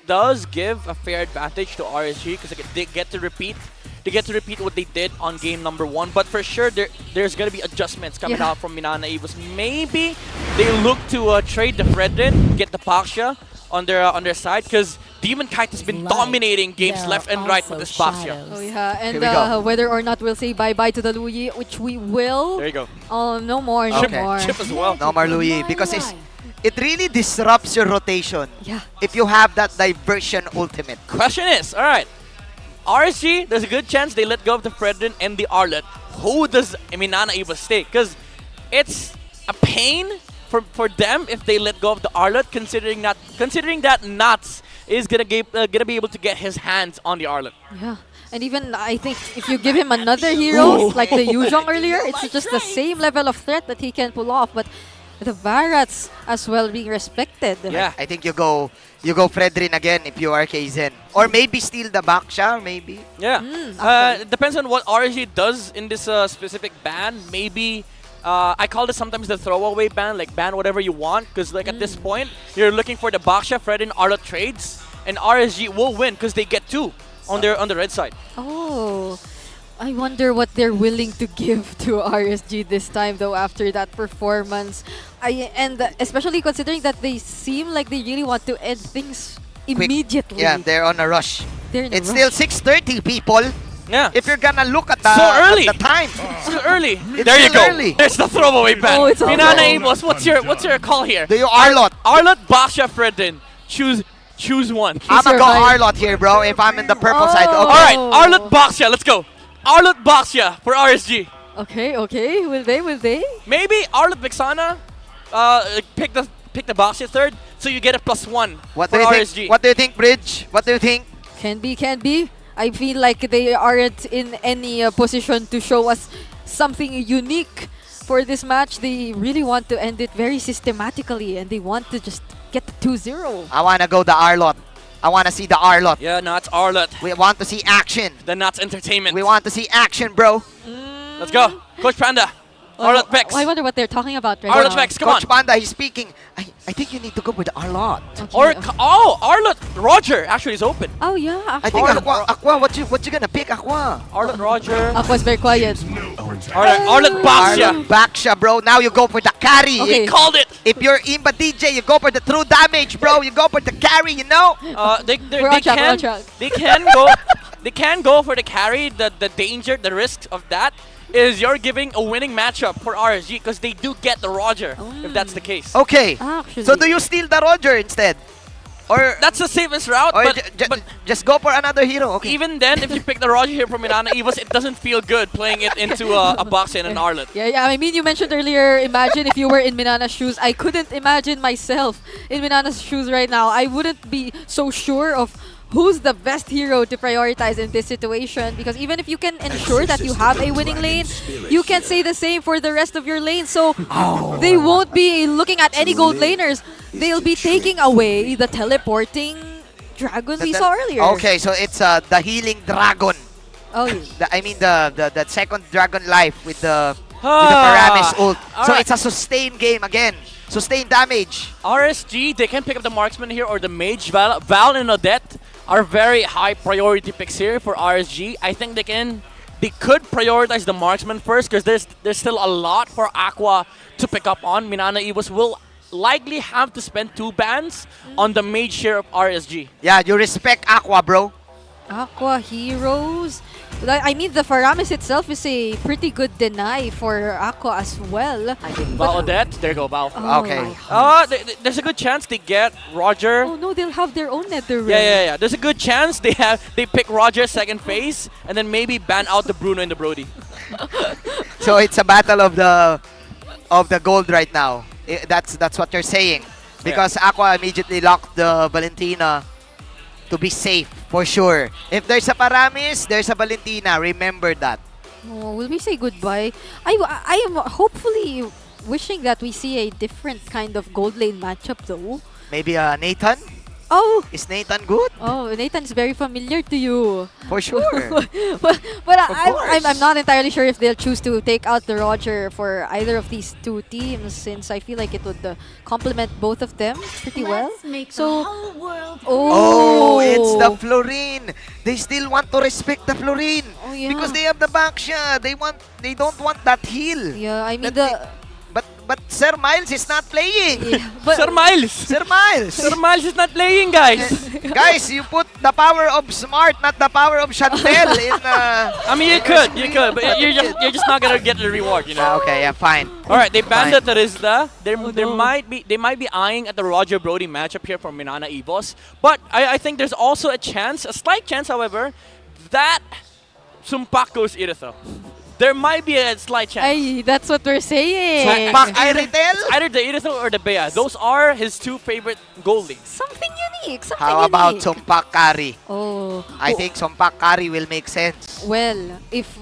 does give a fair advantage to RSG because they get to repeat. They get to repeat what they did on game number 1. But for sure, there's gonna be adjustments coming out from Minana Evos. Maybe they look to trade the Fredrin, get the Paksha on their side because Demon Kite has been dominating games left and right with this Paksha. Oh yeah, and whether or not we'll say bye-bye to the Luyi, which we will. There you go. Oh, no more. Chip as well. No more Luyi because it really disrupts your rotation. If you have that diversion ultimate. Question is, all right, RSG, there's a good chance they let go of the Fredrin and the Arlet. Who does Minana Evos take? Because it's a pain for them if they let go of the Arlet, considering that Nuts is gonna be able to get his hands on the Arlet. Yeah. And even, I think, if you give him another hero, like the Yuzhong earlier, it's just the same level of threat that he can pull off. But the Barats as well being respected. Yeah. I think you go Fredrin again if you are Kaizen. Or maybe steal the Baksha, maybe. Yeah. It depends on what RSG does in this specific ban. Maybe I call this sometimes the throwaway ban, like ban whatever you want. Because like at this point, you're looking for the Baksha, Fredrin, Arlet trades. And RSG will win because they get 2 on the red side. Oh. I wonder what they're willing to give to RSG this time, though, after that performance. And especially considering that they seem like they really want to end things immediately. Yeah, they're on a rush. It's still 6:30, people. Yeah. If you're gonna look at the, early. at the time. It's too early. It's There you still go. early. There's the throwaway ban. Oh, it's all Minana wrong. Evos, what's your call here? Do you Arlot? Arlot, Baksha, Fredrin. Choose one. I'm gonna go Arlot here, bro, if I'm in the purple side. Okay. Alright, Arlot, Baksha, let's go. Arlot, Baksha for RSG. Okay. Will they? Maybe Arlot Vixana pick the Baksha third, so you get a +1 What for do you RSG. think? What do you think, Bridge? What do you think? Can be. I feel like they aren't in any position to show us something unique for this match. They really want to end it very systematically, and they want to just get the 2-0. I wanna go the Arlot. I wanna see the Arlot. Yeah, Nuts, Arlot. We want to see action. The Nuts Entertainment. We want to see action, bro. Let's go. Coach Panda. Arlot Vex. I wonder what they're talking about right Arlot now. Vex, come on. Coach Panda, he's speaking. I think you need to go with the Arlot. Arlot Roger actually is open. Oh yeah. I think Aqua, what you gonna pick, Aqua? Arlot Roger. Aqua's very quiet. Arlot Baksha. Baksha, bro. Now you go for the carry. Okay. He called it. If you're Imba DJ, you go for the true damage, bro. You go for the carry, you know? We're on track. They can go for the carry. The danger, the risk of that is you're giving a winning matchup for RSG because they do get the Roger if that's the case. Okay. Actually. So do you steal the Roger instead? Or That's the safest route, or but just go for another hero. Okay. even then, if you pick the Roger here from Minana Evos, it doesn't feel good playing it into a box and an Arlet. Yeah. I mean, you mentioned earlier, imagine if you were in Minana's shoes. I couldn't imagine myself in Minana's shoes right now. I wouldn't be so sure of who's the best hero to prioritize in this situation, because even if you can ensure that you have a winning lane, you can say the same for the rest of your lane. So they won't be looking at any gold laners. They'll be taking away the teleporting dragon we saw earlier. Okay, so it's the healing dragon. Oh, yeah. I mean the second dragon life with the Paramis ult. So it's a sustained game again. Sustained damage. RSG, they can pick up the marksman here or the mage. Val and Odette are very high priority picks here for RSG. I think they could prioritize the marksman first because there's still a lot for Aqua to pick up on. Minana Evos will likely have to spend 2 bans on the mage share of RSG. Yeah, you respect Aqua, bro. Aqua heroes. I mean, the Faramis itself is a pretty good deny for Aqua as well. Val Odette, there you go, Val. Okay. There's a good chance they get Roger. Oh no, they'll have their own nether realm. Yeah. There's a good chance they pick Roger second phase and then maybe ban out the Bruno and the Brody. So it's a battle of the gold right now. That's what you're saying. Because Aqua immediately locked the Valentina to be safe, for sure. If there's a Paramis, there's a Valentina. Remember that. Oh, will we say goodbye? I am hopefully wishing that we see a different kind of gold lane matchup though. Maybe Nathan? Oh! Is Nathan good? Oh, Nathan's very familiar to you. For sure. but I'm not entirely sure if they'll choose to take out the Roger for either of these two teams, since I feel like it would complement both of them pretty well. So, Oh, it's the Florine. They still want to respect the Florine because they have the Baxia. They don't want that heal. Yeah, I mean But Sir Miles is not playing. Sir Miles! Sir Miles! Sir Miles is not playing, guys! Guys, you put the power of Smart, not the power of Chantel in I mean, you could, but you're just not gonna get the reward, you know. Okay, yeah, fine. All right, they banned the Terizla. They might be eyeing at the Roger Brody matchup here for Minana Evos, but I think there's also a slight chance, however, that Sumpak goes Iritho. There might be a slight chance. Ay, that's what we're saying. Either the Iritho or the Bea. Those are his two favorite goalies. Something unique. How about Sumpak Kari? Oh. I think Sumpak Kari will make sense. Well, if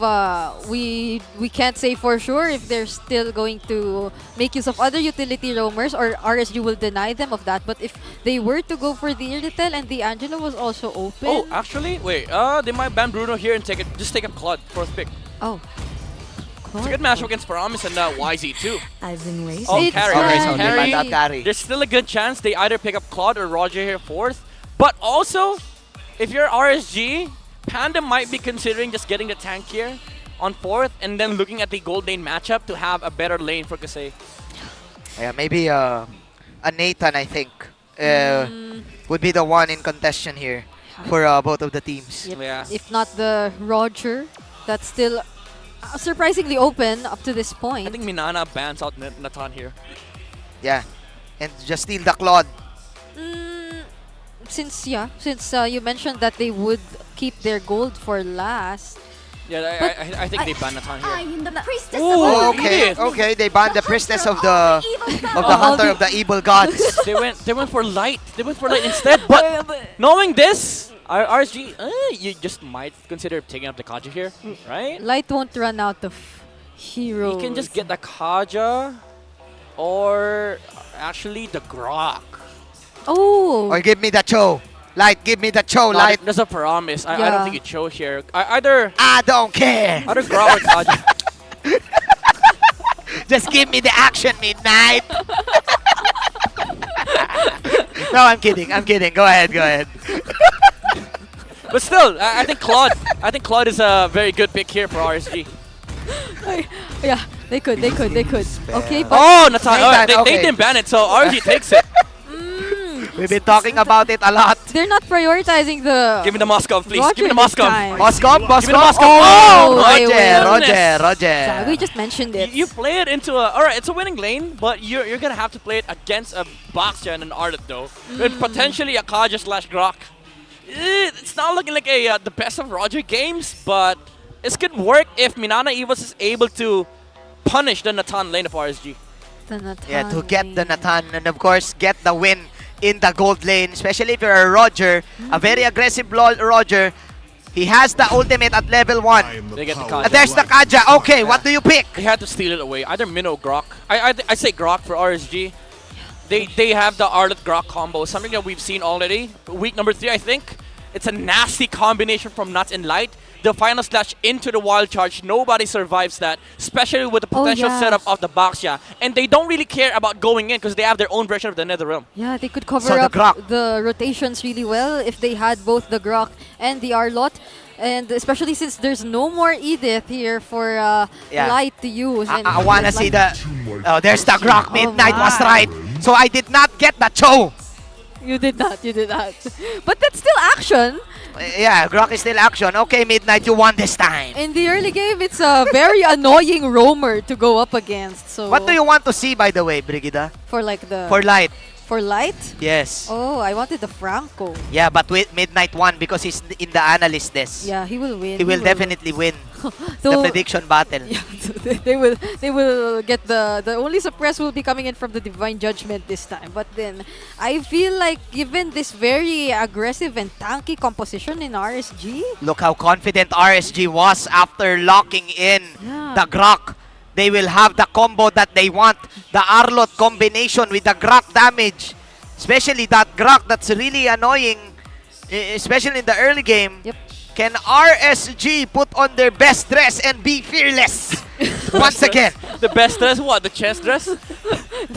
we can't say for sure if they're still going to make use of other utility roamers, or RSG will deny them of that. But if they were to go for the Iritel and the Angelo was also open. Oh, actually, wait. They might ban Bruno here and just take a Claude, fourth pick. Oh. It's a good matchup against Paramis and YZ too. I've been waiting. Oh, It's carry. Carry. There's still a good chance they either pick up Claude or Roger here fourth. But also, if you're RSG, Panda might be considering just getting the tank here on fourth and then looking at the gold lane matchup to have a better lane for Kasei. Yeah, maybe a Nathan, I think, would be the one in contention here for both of the teams. Yeah. If not the Roger, that's still surprisingly open up to this point. I think Minana bans out Nathan here. Yeah, and just steal the Claude. Since you mentioned that they would keep their gold for last. Yeah, I think they ban Nathan here. I'm the priestess Oh, of okay, okay. They banned the priestess of the hunter of the evil gods. They went for light. They went for light instead. But knowing this, RSG, you just might consider taking up the Kaja here, right? Light won't run out of heroes. You can just get the Kaja, or actually the Grok. Oh. Or give me the Cho. Light, give me the Cho, Light. There's a promise. I don't think you Cho here. Either I don't care. Either Grok or Kaja. Just give me the action, Midnight. No, I'm kidding. I'm kidding. Go ahead. But still, I think Claude is a very good pick here for RSG. Yeah, they could. Okay, but Oh, Nathan. They didn't ban it, so RSG takes it. We've been talking about it a lot. they're not prioritizing the. Give me the Moskov, please. Roger Give me the this Moskov. time. Moskov. Give me the Moskov. Oh, wait, wait. Roger. Yeah, we just mentioned it. You play it into a... Alright, it's a winning lane, but you're going to have to play it against a Baxia and an Ardent, though. And potentially a Kaja / Grok. It's not looking like the best of Roger games, but it's good work if Minana Evos is able to punish the Natan lane of RSG. Yeah, to get the Natan and of course get the win in the gold lane, especially if you're a Roger, a very aggressive Roger. He has the ultimate at level 1. They get the Kaja. There's the Kaja. Okay, what do you pick? They had to steal it away. Either Minnow or Grok. I say Grok for RSG. They have the Ardent Grok combo, something that we've seen already. Week number 3, I think. It's a nasty combination from Nuts and Light. The final slash into the wild charge, nobody survives that, especially with the potential setup of the Baxia. And they don't really care about going in because they have their own version of the Nether Realm. Yeah, they could cover up the rotations really well if they had both the Grok and the Arlot. And especially since there's no more Edith here for Light to use. I want to see the... Oh, there's the Grok. Midnight was right. So I did not get the Cho. You did not. But that's still action. Yeah, Grok is still action. Okay, Midnight, you won this time. In the early game, it's a very annoying roamer to go up against. So what do you want to see, by the way, Brigida? For like the... For Light. For Light? Yes. Oh, I wanted the Franco. Yeah, but with Midnight won because he's in the analyst desk. Yeah, he will win. He will definitely win the prediction battle. Yeah, they will get the only suppress will be coming in from the Divine Judgment this time. But then I feel like given this very aggressive and tanky composition in RSG, Look how confident RSG was after locking in the Grok. They will have the combo that they want. The Arlot combination with the Grok damage. Especially that Grok that's really annoying. Especially in the early game. Yep. Can RSG put on their best dress and be fearless? Once again. The best dress? What? The chest dress?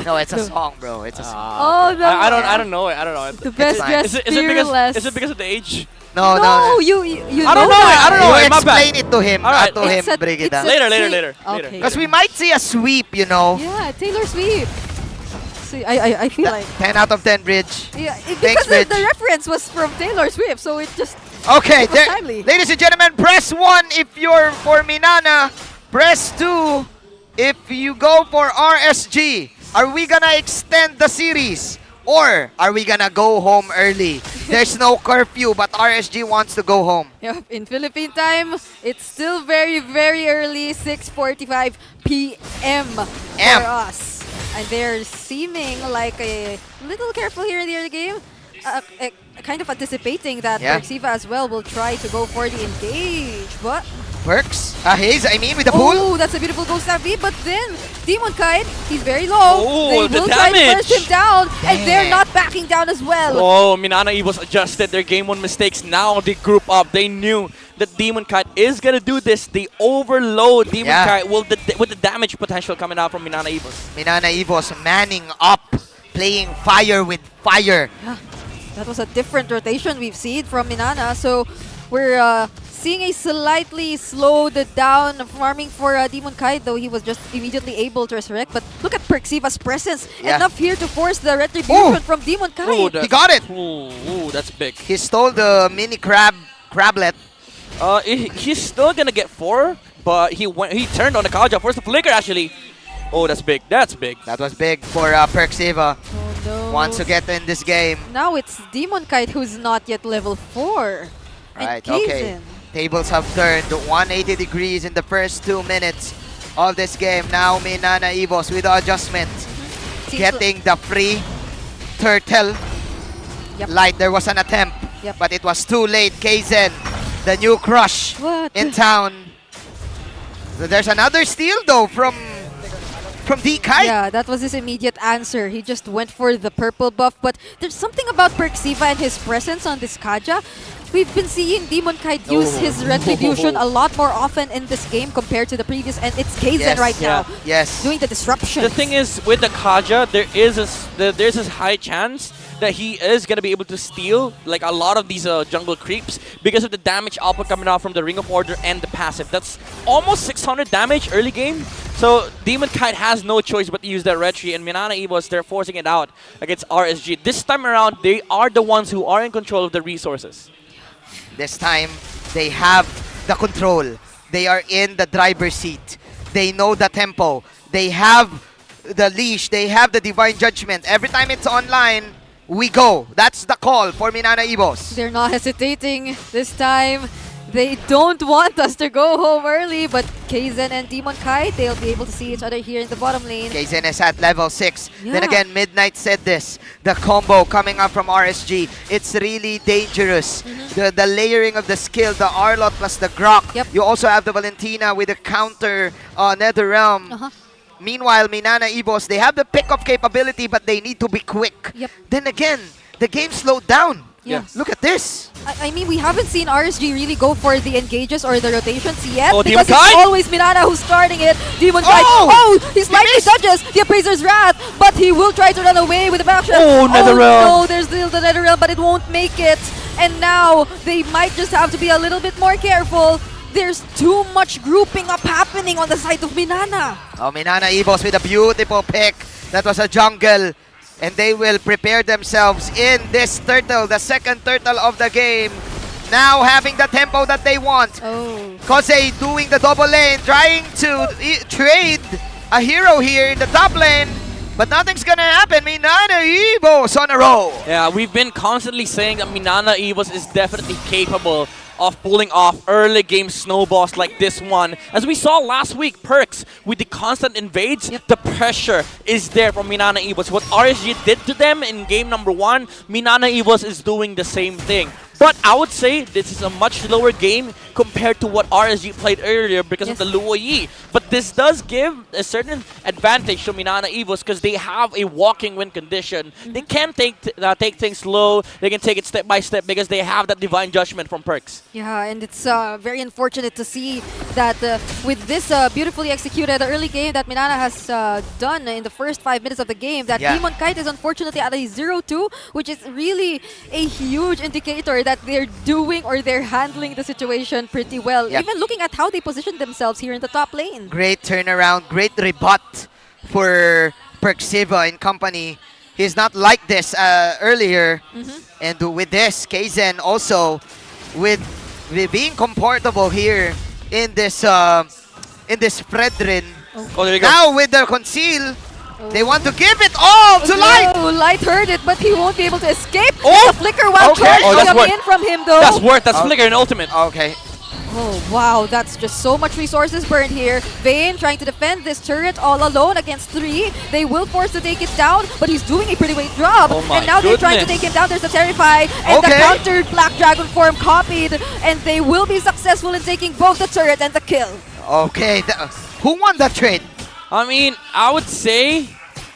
No, it's a song, bro. It's a song. Oh, no. I don't know it. I don't know it. The best dress fearless. Is it because of the age? No. you I don't know it. I don't know You it. My bad. explain it to him. All right. To him, Brigida. Later. Okay. Because we might see a sweep, you know. Yeah, Taylor Sweep. See, I feel like 10 out of 10, Bridge. yeah, Thanks, because Bridge. the reference was from Taylor Swift, so it just Okay, it was timely. ladies and gentlemen, press 1 if you're for Minana. Press 2 if you go for RSG. Are we gonna extend the series? Or are we gonna go home early? There's no curfew, but RSG wants to go home. Yep, in Philippine time, it's still very, very early, 6:45 p.m. for us. And they're seeming like a little careful here in the early game. Kind of anticipating that Perxiva as well will try to go for the engage, but Works. Haze, I mean, with the pool. oh, that's a beautiful ghost V. But then Demon Kite, he's very low. Oh, they the will try to damage. burst him down, and they're not backing down as well. Oh, Minana Evos adjusted their game 1 mistakes. Now they group up. They knew that Demon Kite is gonna do this. They overload Demon Kite with the damage potential coming out from Minana Evos. Minana Evos manning up, playing fire with fire. Yeah, that was a different rotation we've seen from Minana. So we're seeing a slightly slowed down farming for Demon Kite, though he was just immediately able to resurrect. But look at Perxiva's presence. Enough here to force the retribution from Demon Kite. He got it. Ooh, that's big. He stole the mini crablet. He's still gonna get 4, but he turned on the Kaja. Forced the flicker actually. Oh, that's big. That's big. That was big for Perxiva. Oh no. Wants to get in this game. Now it's Demon Kite who's not yet level 4. Right, and okay. Tables have turned 180 degrees in the first 2 minutes of this game. Now Minana Evos with the adjustment. Getting the free turtle. Light, there was an attempt, but it was too late. Kaizen, the new crush in town. There's another steal though from D-Kite. Yeah, that was his immediate answer. He just went for the purple buff. But there's something about Perxiva and his presence on this Kaja. We've been seeing Demon Kite use his retribution a lot more often in this game compared to the previous, and it's Kaizen right now doing the disruption. The thing is, with the Kaja, there's a high chance that he is going to be able to steal like a lot of these jungle creeps because of the damage output coming out from the Ring of Order and the passive. That's almost 600 damage early game. So Demon Kite has no choice but to use that retry, and Minana Evos, they're forcing it out against RSG. This time around, they are the ones who are in control of the resources. This time, they have the control. They are in the driver's seat. They know the tempo. They have the leash. They have the Divine Judgment. Every time it's online, we go. That's the call for Minana Evos. They're not hesitating this time. They don't want us to go home early, but Kaizen and Demon Kite, they'll be able to see each other here in the bottom lane. Kaizen is at level 6. Then again, Midnight said this. The combo coming up from RSG, it's really dangerous. The layering of the skill, the Arlot plus the Grok. You also have the Valentina with the counter Netherrealm. Meanwhile, Minana Evos, they have the pick-up capability, but they need to be quick. Then again, the game slowed down. Look at this. I mean, we haven't seen RSG really go for the engages or the rotations yet Demon because it's Kite? always Minana who's starting it. Demon Kite, he slightly dodges the Appraiser's Wrath, but he will try to run away with the backshot. Oh, Netherrealm. No, there's still the Netherrealm, but it won't make it. And now they might just have to be a little bit more careful. There's too much grouping up happening on the side of Minana. Oh, Minana Evos with a beautiful pick. That was a jungle. And they will prepare themselves in this turtle, the second turtle of the game. Now having the tempo that they want. Kosei doing the double lane, trying to trade a hero here in the top lane. But nothing's gonna happen. Minana Evos on a roll. Yeah, we've been constantly saying that Minana Evos is definitely capable of pulling off early game snowballs like this one. As we saw last week, Perks, with the constant invades, the pressure is there from Minana Evos. What RSG did to them in game number 1, Minana Evos is doing the same thing. But I would say this is a much lower game compared to what RSG played earlier because of the Luo Yi. But this does give a certain advantage to Minana Evos because they have a walking win condition. They can take things slow. They can take it step by step because they have that divine judgment from Perks. Yeah, and it's very unfortunate to see that with this beautifully executed early game that Minana has done in the first 5 minutes of the game, that Demon Kite is unfortunately at a 0-2, which is really a huge indicator that they're doing or they're handling the situation pretty well. Even looking at how they position themselves here in the top lane. Great turnaround, great rebut for Perksiva and company. He's not like this earlier. And with this, Kaizen also with being comfortable here in this Fredrin. Oh, there you go. Now with the conceal, they want to give it all to Light. No, Light heard it, but he won't be able to escape. Oh! The flicker while charge coming in from him though. That's worth. That's flicker and ultimate. Okay. Oh wow, that's just so much resources burned here. Vayne trying to defend this turret all alone against 3. They will force to take it down, but he's doing a pretty great job. And now they're trying to take him down. There's a Terrify, and the countered Black Dragon form copied, and they will be successful in taking both the turret and the kill. Okay, who won that trade? I mean, I would say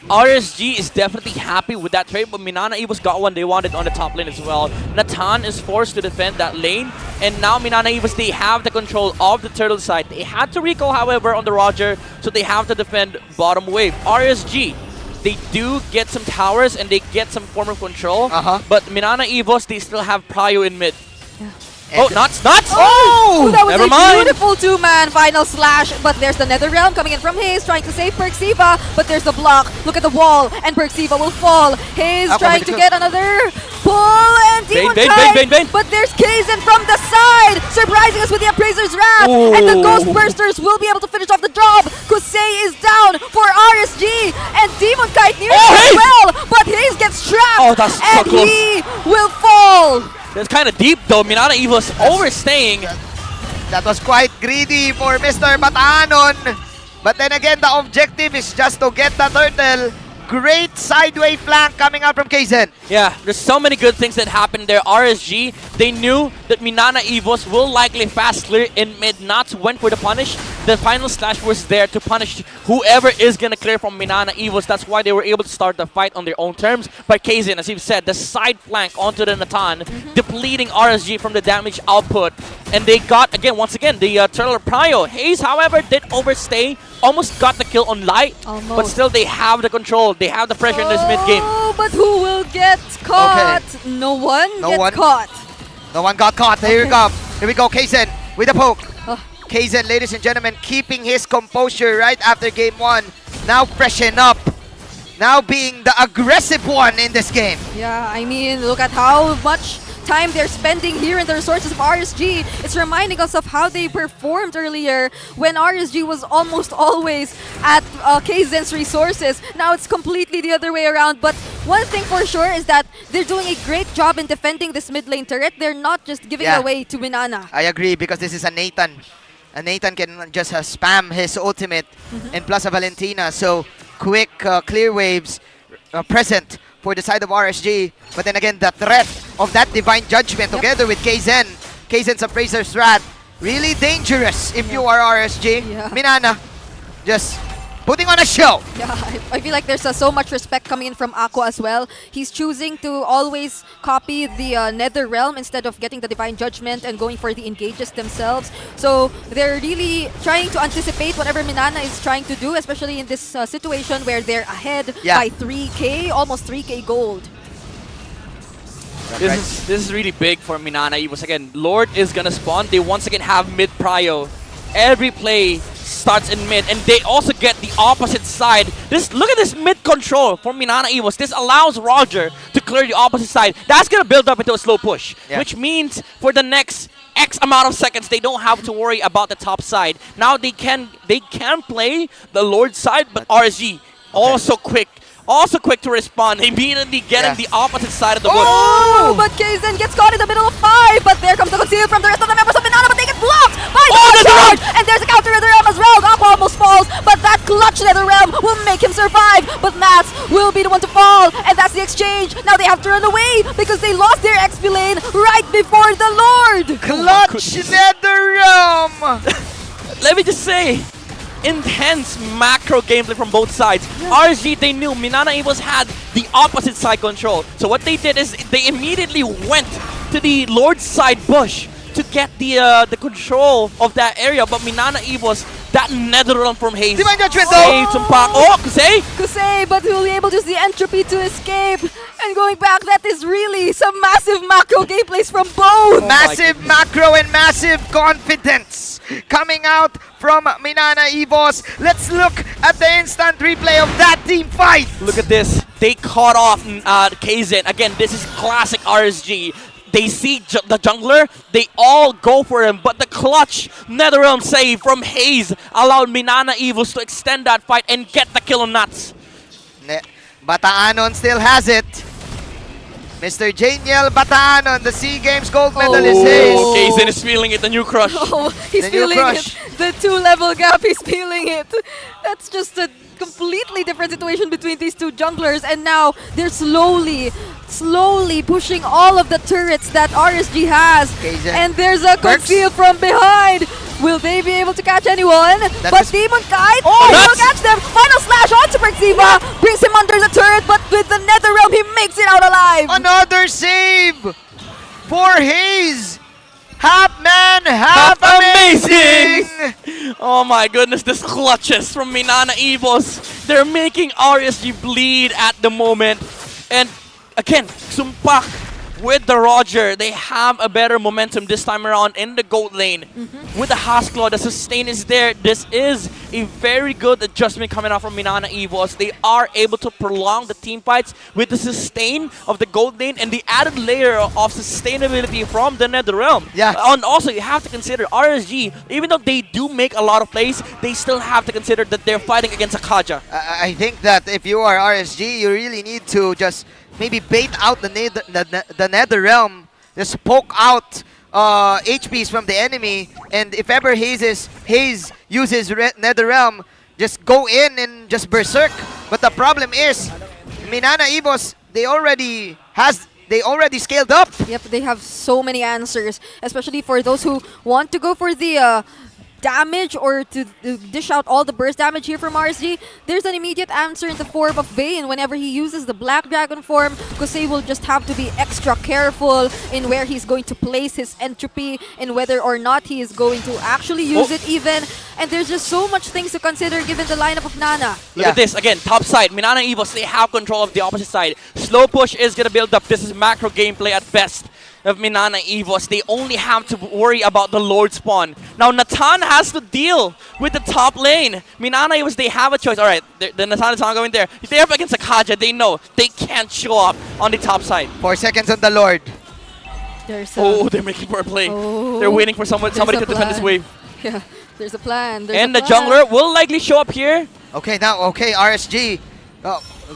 RSG is definitely happy with that trade, but Minana Evos got one they wanted on the top lane as well. Natan is forced to defend that lane, and now Minana Evos, they have the control of the turtle side. They had to recall, however, on the Roger, so they have to defend bottom wave. RSG, they do get some towers and they get some form of control, but Minana Evos, they still have prio in mid. Oh, nuts! Oh, that was Never a mind. beautiful 2-man final slash. But there's the Nether Realm coming in from Haze, trying to save Perksiva. But there's the block. Look at the wall, and Perksiva will fall. Haze trying to get another pull, and Demon Kite. But there's Kaizen from the side, surprising us with the Appraiser's Wrath. And the Ghost Bursters will be able to finish off the job. Kusei is down for RSG, and Demon Kite near as well. But Haze gets trapped, Oh, that's so and close. he will fall. That's kind of deep though. Minana Evos overstaying. That was quite greedy for Mr. Batanon. But then again, the objective is just to get the turtle. Great sideway flank coming out from Kaizen. Yeah, there's so many good things that happened there. RSG, they knew that Minana Evos will likely fast clear in mid, not went for the punish. The final slash was there to punish whoever is going to clear from Minana Evos. That's why they were able to start the fight on their own terms. But Kaizen, as you've said, the side flank onto the Natan, depleting RSG from the damage output. And they got, once again, the Turtle Prio. Haze, however, did overstay. Almost got the kill on Light. But still, they have the control. They have the pressure in this mid-game. Oh, but who will get caught? No one gets caught. No one got caught. Here we go. Here we go. Kaizen with a poke. Kaizen, ladies and gentlemen, keeping his composure right after game 1. Now freshen up. Now being the aggressive one in this game. Yeah, I mean, look at how much time they're spending here in the resources of RSG. It's reminding us of how they performed earlier when RSG was almost always at Kaizen's resources. Now it's completely the other way around. But one thing for sure is that they're doing a great job in defending this mid lane turret. They're not just giving it away to Minana. I agree, because this is a Nathan. And Nathan can just spam his ultimate and plus a Valentina. So quick clear waves present for the side of RSG. But then again, the threat of that Divine Judgment together with Kaizen. Kaizen's Appraiser's Wrath. Really dangerous if you are RSG. Minana just putting on a show. Yeah, I feel like there's so much respect coming in from Aqua as well. He's choosing to always copy the Nether Realm instead of getting the Divine Judgment and going for the engages themselves. So they're really trying to anticipate whatever Minana is trying to do, especially in this situation where they're ahead by 3K, almost 3K gold. This is really big for Minana Evos. Again, Lord is gonna spawn. They once again have mid prio. Every play starts in mid, and they also get the opposite side. Look at this mid control from Minana Evos. This allows Roger to clear the opposite side. That's gonna build up into a slow push, which means for the next X amount of seconds, they don't have to worry about the top side. Now they can play the Lord side, but RSG also quick also quick to respond, immediately getting the opposite side of the bush. Oh, but Kaizen gets caught in the middle of 5. But there comes the conceal from the rest of the members of MNNE, but they get blocked by the charge. And there's a counter NetherRealm as well. Aqua almost falls, but that clutch NetherRealm will make him survive. But Mats will be the one to fall, and that's the exchange. Now they have to run away because they lost their XP lane right before the Lord. Clutch NetherRealm! Let me just say, intense macro gameplay from both sides. RSG, they knew MNNE EVOS had the opposite side control. So what they did is they immediately went to the Lord's side bush to get the control of that area. But MNNE EVOS, that NetherRealm from Haze, saved some pack. Oh, Kusei, but he will be able to use the entropy to escape. And going back, that is really some massive macro gameplays from both. Massive macro and massive confidence coming out from MNNE EVOS. Let's look at the instant replay of that team fight. Look at this. They caught off Kaizen. Again, this is classic RSG. They see the jungler, they all go for him, but the clutch NetherRealm save from Haze allowed MNNE EVOS to extend that fight and get the kill on Nuts. Bataanon still has it. Mr. Janiel Bataanon, the SEA Games gold medalist. Oh, Kaizen is feeling it, the new crush. Oh, he's feeling it. The 2-level gap, he's feeling it. That's just a completely different situation between these two junglers, and now they're slowly pushing all of the turrets that RSG has. And there's a conceal from behind. Will they be able to catch anyone? But Demon Kite will catch them. Final slash on Super Xiva brings him under the turret, but with the NetherRealm, he makes it out alive. Another save for Haze. Half man, half amazing! Oh my goodness, this clutches from MNNE EVOS. They're making RSG bleed at the moment. And again, Sumpak with the Roger, they have a better momentum this time around in the gold lane. With the Haskell, the sustain is there. This is a very good adjustment coming out from MNNE EVOS. They are able to prolong the team fights with the sustain of the gold lane and the added layer of sustainability from the NetherRealm. And also, you have to consider RSG, even though they do make a lot of plays, they still have to consider that they're fighting against a Kaja. I think that if you are RSG, you really need to just maybe bait out the NetherRealm, just poke out HPs from the enemy, and if ever Haze uses NetherRealm, just go in and just berserk. But the problem is, MNNE EVOS, they already scaled up. Yep, they have so many answers, especially for those who want to go for the damage or to dish out all the burst damage here from RSG. There's an immediate answer in the form of Vayne. Whenever he uses the Black Dragon form, Kusei will just have to be extra careful in where he's going to place his entropy and whether or not he is going to actually use it even. And there's just so much things to consider given the lineup of Nana. Look at this, again, top side. MNNE EVOS, they have control of the opposite side. Slow push is going to build up. This is macro gameplay at best of MNNE EVOS. They only have to worry about the Lord spawn. Now Natan has to deal with the top lane. MNNE EVOS, they have a choice. Alright, the Natan is not going there. If they're up against a Kaja, they know they can't show up on the top side. 4 seconds on the Lord. They're making for a play. They're waiting for somebody to defend this wave. Yeah, there's a plan. And the jungler will likely show up here. Okay, RSG.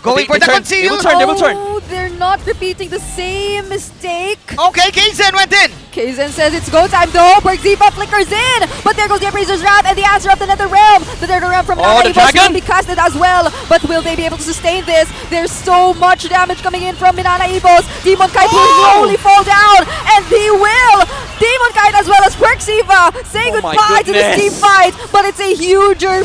Going for the conceal. They will turn. Oh, they're not repeating the same mistake. Okay, Kaizen went in. Kaizen says it's go time though. Xiva flickers in. But there goes the Appraiser's Wrath and the answer of the NetherRealm. The NetherRealm from MNNE EVOS will be casted as well. But will they be able to sustain this? There's so much damage coming in from MNNE EVOS. Demon Kite will slowly fall down. And he will. Demon Kite as well as Xiva say goodbye to this team fight. But it's a huger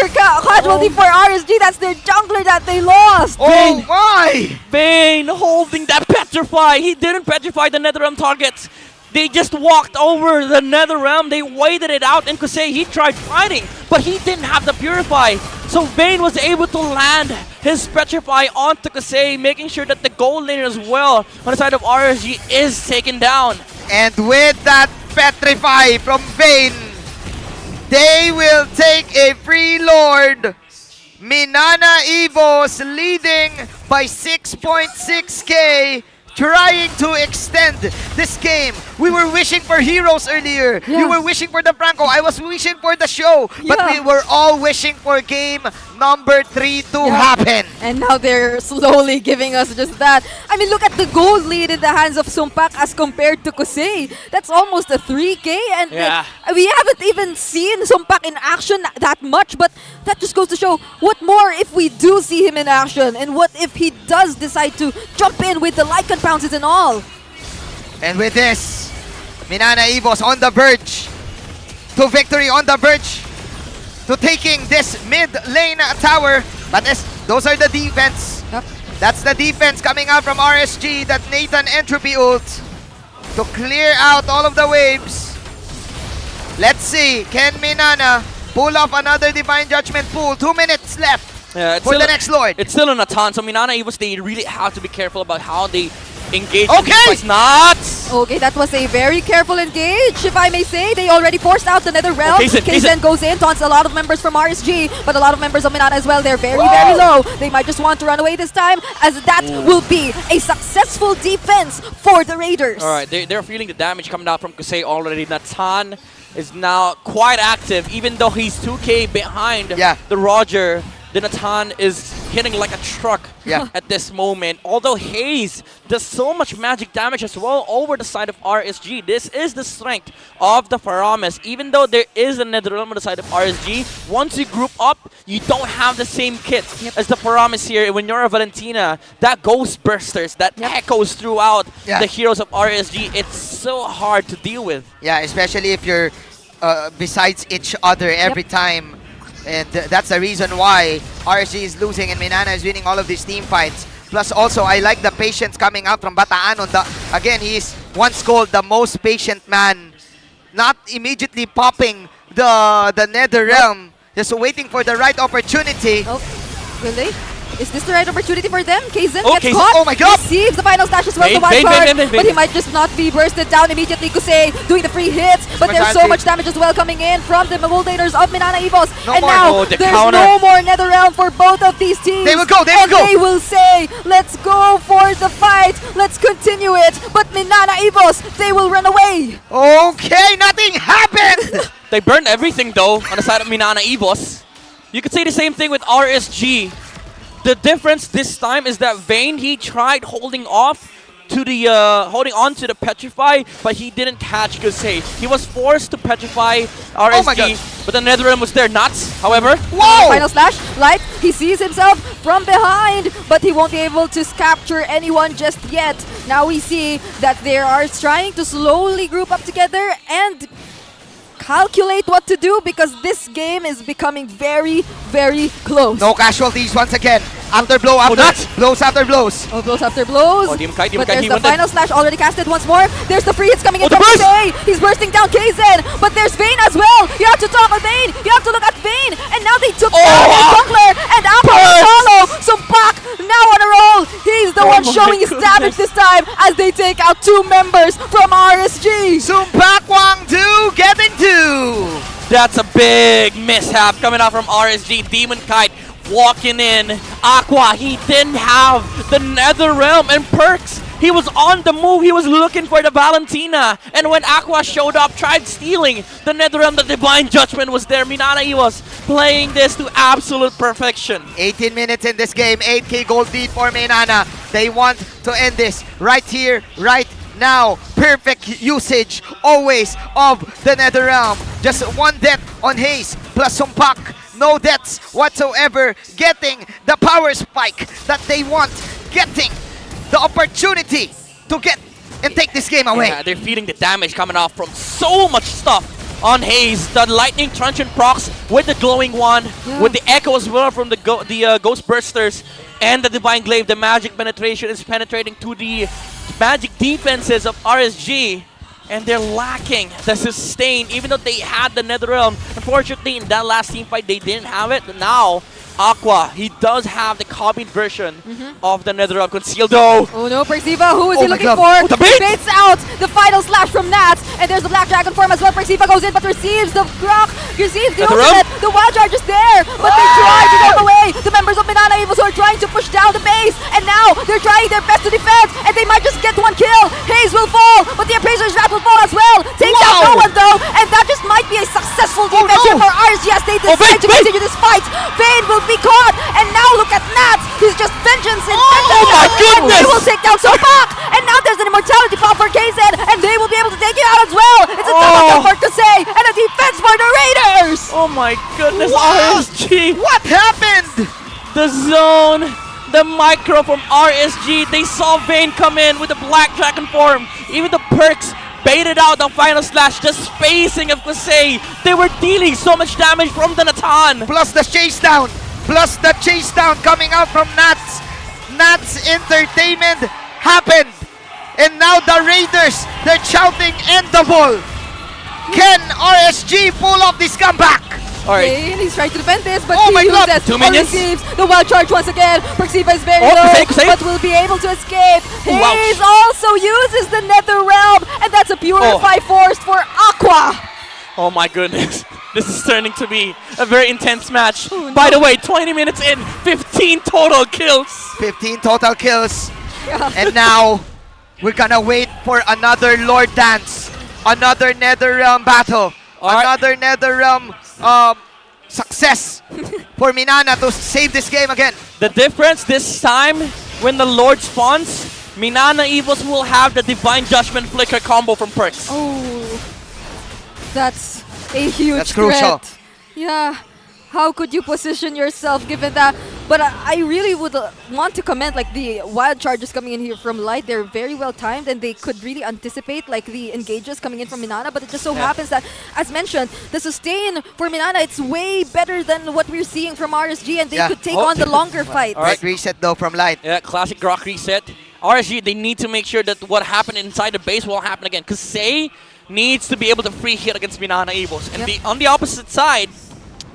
casualty for RSG. That's their jungler that they lost. Oh my! Vayne holding that petrify. He didn't petrify the NetherRealm targets. They just walked over the NetherRealm. They waited it out, and Kusei, he tried fighting, but he didn't have the purify. So Vayne was able to land his petrify onto Kusei, making sure that the gold lane as well on the side of RSG is taken down. And with that petrify from Vayne, they will take a free Lord. MNNE EVOS leading by 6.6k, trying to extend this game We were wishing for heroes earlier. Yeah. You were wishing for the Franco. I was wishing for the show. But we were all wishing for game number 3 to happen. And now they're slowly giving us just that. I mean, look at the gold lead in the hands of Sumpak as compared to Kusei. That's almost a 3K. And we haven't even seen Sumpak in action that much. But that just goes to show, what more if we do see him in action? And what if he does decide to jump in with the Lycan pounces and all? And with this, MNNE Evos on the verge to victory, on the verge to taking this mid lane tower. But those are the defense. That's the defense coming out from RSG, that Nathan Entropy ult to clear out all of the waves. Let's see, can MNNE pull off another Divine Judgment pool? 2 minutes left for the next Lord. It's still on a ton, so MNNE Evos, they really have to be careful about how they engage. Okay! Okay, that was a very careful engage, if I may say. They already forced out the Nether Realm. Kaizen goes in, taunts a lot of members from RSG, but a lot of members of MNNE as well. They're very, very low. They might just want to run away this time, as that will be a successful defense for the Raiders. Alright, they're feeling the damage coming out from Kusei already. Nathan is now quite active, even though he's 2K behind the Roger. The Nathan is hitting like a truck at this moment. Although Hayes does so much magic damage as well over the side of RSG. This is the strength of the Faramis. Even though there is a Netherrealm on the side of RSG, once you group up, you don't have the same kit as the Faramis here. When you're a Valentina, that Ghost Bursters, that echoes throughout the heroes of RSG, it's so hard to deal with. Yeah, especially if you're besides each other every time. And that's the reason why RSG is losing and MNNE is winning all of these team fights. Plus also, I like the patience coming out from Bataan. Again, he's once called the most patient man. Not immediately popping the Netherrealm. Just waiting for the right opportunity. Oh, will they? Is this the right opportunity for them? Kaizen Oh, gets Kaizen. caught. Oh my God! Receives the final slash as well. The wild card, but he might just not be bursted down immediately. Kusei doing the free hits, but there's so much damage as well coming in from the Goldators of MNNE Evos. And now there's no more Netherrealm for both of these teams. They will go. They will go. They will say, "Let's go for the fight. Let's continue it." But MNNE Evos, they will run away. Okay, nothing happened. They burned everything though on the side of MNNE Evos. You could say the same thing with RSG. The difference this time is that Vayne, he tried holding on to the Petrify, but he didn't catch Kusei. He was forced to Petrify RSG, but the Netherrealm was there. Nuts, however. Whoa! Final slash, like he sees himself from behind, but he won't be able to capture anyone just yet. Now we see that they are trying to slowly group up together and calculate what to do, because this game is becoming very, very close. No casualties once again. After blow, blows after blows. Oh, blows after blows. But there's the final slash already casted once more. There's the free hits coming in from Kusei. He's bursting down Kaizen, but there's Vayne as well. You have to talk with Vayne. You have to look at Vayne. And now they took down his jungler. And Apple follow. So Pak now on a roll. He's the one showing his damage this time as they take out 2 members from RSG. Sumpak Wangdu getting 2. That's a big mishap coming out from RSG. Demon Kite walking in. Aqua, he didn't have the Netherrealm and perks. He was on the move. He was looking for the Valentina. And when Aqua showed up, tried stealing the Netherrealm, the Divine Judgment was there. MNNE was playing this to absolute perfection. 18 minutes in this game. 8k gold lead for MNNE. They want to end this right here, right now. Perfect usage always of the Netherrealm. Just 1 death on Hayes plus Sumpak. No deaths whatsoever. Getting the power spike that they want. Getting the opportunity to get and take this game away. Yeah, they're feeling the damage coming off from so much stuff on Hayes. The Lightning Truncheon procs with the glowing wand, with the echo as well from the Ghost Bursters and the Divine Glaive. The magic penetration is penetrating to the magic defenses of RSG. And they're lacking the sustain, even though they had the Netherrealm. Unfortunately, in that last team fight, they didn't have it. But now, Aqua, he does have the copied version of the Netherrealm concealed though. Oh no, Persiva, who is he looking for? Oh, the bait! Baits out the final slash from Nats, and there's the Black Dragon form as well. Persiva goes in, but receives the Grok, receives the ultimate. The Wild Charge is there, but they try to get away. The members of MNNE Evos are trying to push down the base, and now they're trying their best to defend, and they might just get 1 kill. Hayes will fall, but the Appraiser's Wrath will fall as well. Takes out no one though, and that just might be a successful defense here for RSG as they decide to continue this fight. Vayne will be caught, and now look at Nats. He's just vengeance in vengeance. Oh my goodness! He will take down Sopak, and now there's an immortality pop for KZ, and they will be able to take it out as well. It's a double kill for Kusei, and a defense for the Raiders. Oh my goodness, What? RSG! What happened? The zone, the micro from RSG. They saw Vayne come in with the Black Dragon form. Even the perks baited out the final slash, the spacing of Kusei. They were dealing so much damage from the Natan. Plus the chase down. Plus the chase down coming out from Nats. Nats Entertainment happened. And now the Raiders, they're shouting end the ball. Can RSG pull off this comeback? Vayne, he's trying to defend this, but Oh he my God. loses 2 or minions. receives the wild charge once again. Perxiva is very Oh, low, Kusei. but will be able to escape. Ouch. Hayes also uses the Nether Realm, and that's a Purify Force for Aqua. Oh my goodness. This is turning to be a very intense match. Oh, By no. the way, 20 minutes in, 15 total kills. 15 total kills. And now, we're gonna wait for another Lord Dance. Another Nether Realm battle. Another Nether Realm success for Minana to save this game again. The difference this time, when the Lord spawns, Minana Evos will have the Divine Judgment Flicker combo from perks. Oh, that's a huge That's crucial. threat. Yeah. How could you position yourself given that? But I really would want to comment like the wild charges coming in here from Light. They're very well timed and they could really anticipate like the engages coming in from Minana. But it just so happens that, as mentioned, the sustain for Minana, it's way better than what we're seeing from RSG, and they could take on the longer fight. Alright, reset though from Light. Yeah, classic Grok reset. RSG, they need to make sure that what happened inside the base won't happen again. Because Say needs to be able to free hit against Minana Evos. And on the opposite side,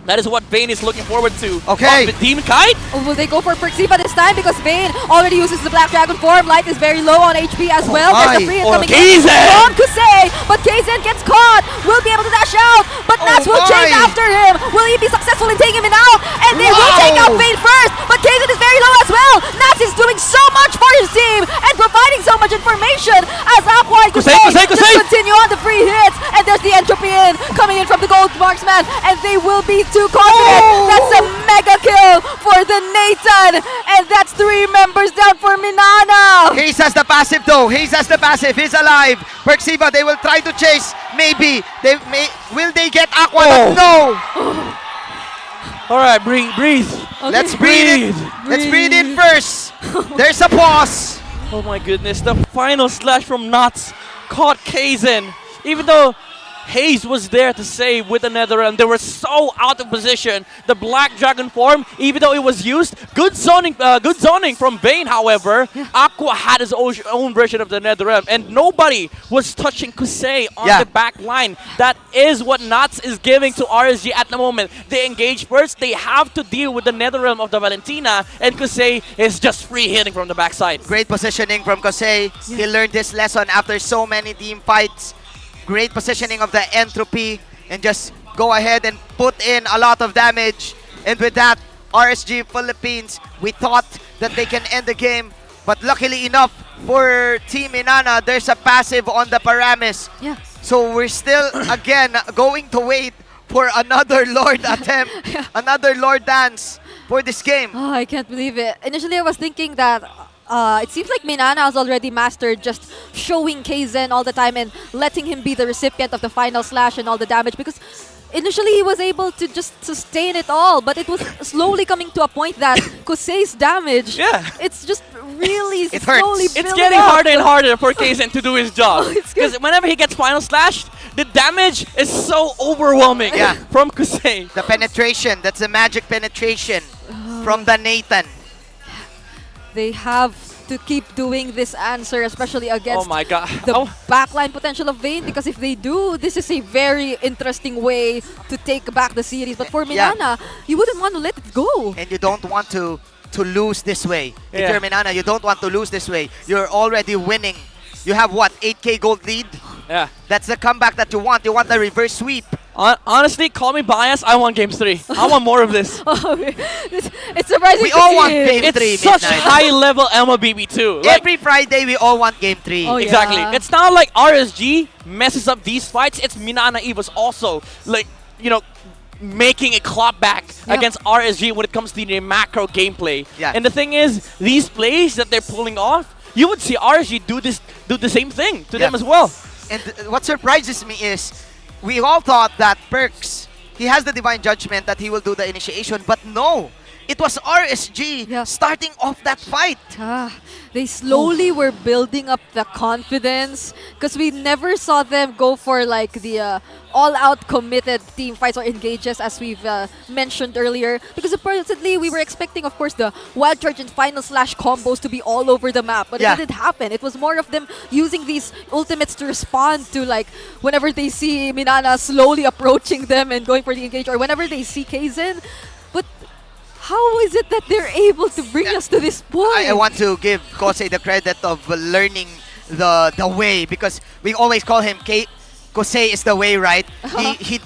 that is what Vayne is looking forward to. Okay. The Demon Kite? Or will they go for Perxiva this time? Because Vayne already uses the Black Dragon form. Light is very low on HP as well. There's a free hit coming in from Kusei, but Kaizen gets caught. Will be able to dash out, but Nats will chase after him. Will he be successful in taking him out? And they will take out Vayne first, but Kaizen is very low as well. Nats is doing so much for his team and providing so much information as Aqua and Kusei just continue on the free hits. And there's the entropy in coming in from the Gold Marksman, and they will be too confident. That's a mega kill for the Nathan, and that's 3 members down for Minana. Hayes has the passive though. Hayes has the passive. He's alive. Perxiva, they will try to chase. Maybe. Will they get Aqua? No. Alright, breathe. Okay. Let's breathe it. Let's breathe in first. There's a pause. Oh my goodness, the final slash from Nuts caught Kaizen. Even though Hayes was there to save with the Netherrealm, they were so out of position. The Black Dragon form, even though it was used, good zoning from Vayne, however. Aqua had his own version of the Netherrealm, and nobody was touching Kusei on the back line. That is what Nuts is giving to RSG at the moment. They engage first, they have to deal with the Netherrealm of the Valentina, and Kusei is just free hitting from the backside. Great positioning from Kusei. He learned this lesson after so many team fights. Great positioning of the entropy, and just go ahead and put in a lot of damage. And with that, RSG Philippines, we thought that they can end the game, but luckily enough for Team Inanna, there's a passive on the Paramis. Yeah. So we're still again going to wait for another Lord attempt, another Lord dance for this game. Oh, I can't believe it. Initially, I was thinking that it seems like Minana has already mastered just showing Kaizen all the time and letting him be the recipient of the final slash and all the damage, because initially he was able to just sustain it all, but it was slowly coming to a point that Kusei's damage, it's just really slowly It's building getting up. harder and harder for Kaizen to do his job. Because whenever he gets final slashed, the damage is so overwhelming from Kusei. The penetration, that's the magic penetration from the Nathan. They have to keep doing this answer, especially against the Oh. backline potential of Vayne, because if they do, this is a very interesting way to take back the series. But for Minana, you wouldn't want to let it go. And you don't want to lose this way. If you're Minana, you don't want to lose this way. You're already winning. You have what, 8k gold lead? Yeah. That's the comeback that you want. You want the reverse sweep. Honestly, call me biased. I want game 3. I want more of this. It's surprising. We all want game 3. It's such high level MLBB too. Every Friday, we all want game 3. Oh, Exactly. yeah. It's not like RSG messes up these fights. It's MNNE EVOS also, like, making a clap back against RSG when it comes to the macro gameplay. Yeah. And the thing is, these plays that they're pulling off, you would see RSG do the same thing to them as well. And what surprises me is, we all thought that Perks, he has the divine judgment that he will do the initiation, but no. It was RSG starting off that fight. They slowly were building up the confidence because we never saw them go for like the all-out committed team fights or engages as we've mentioned earlier. Because supposedly we were expecting, of course, the wild charge and final slash combos to be all over the map, but it didn't happen. It was more of them using these ultimates to respond to like whenever they see MNNE slowly approaching them and going for the engage, or whenever they see Kaizen. But how is it that they're able to bring us to this point? I want to give Kosei the credit of learning the way, because we always call him Kosei is the way, right? He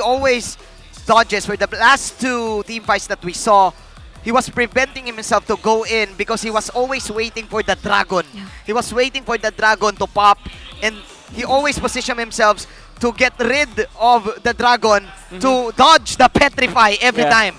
always dodges. For the last 2 team fights that we saw, he was preventing himself to go in because he was always waiting for the dragon. He was waiting for the dragon to pop, and he always positioned himself to get rid of the dragon to dodge the petrify every time.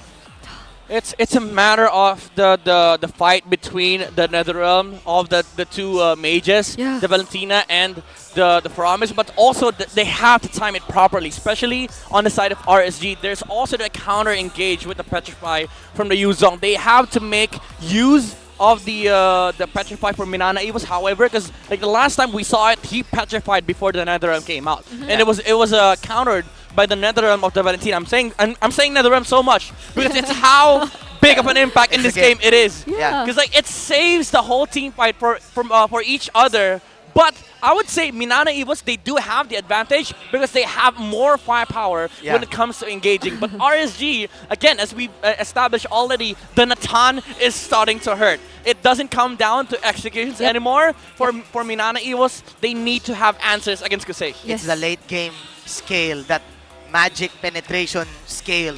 It's a matter of the fight between the Netherrealm of the 2 mages, the Valentina and the Faramis, but also they have to time it properly, especially on the side of RSG. There's also the counter engage with the Petrify from the Yuzong. They have to make use of the Petrify for MNNE EVOS. However, because like the last time we saw it, he petrified before the Netherrealm came out, and it was countered by the Netherrealm of the Valentina. I'm saying Netherrealm so much because it's how big of an impact in this game it is. Because like it saves the whole team fight for each other. But I would say MNNE EVOS, they do have the advantage because they have more firepower when it comes to engaging. But RSG, again, as we established already, the Natan is starting to hurt. It doesn't come down to executions anymore. For MNNE EVOS, they need to have answers against Kosei. It's the late game scale, that magic penetration scale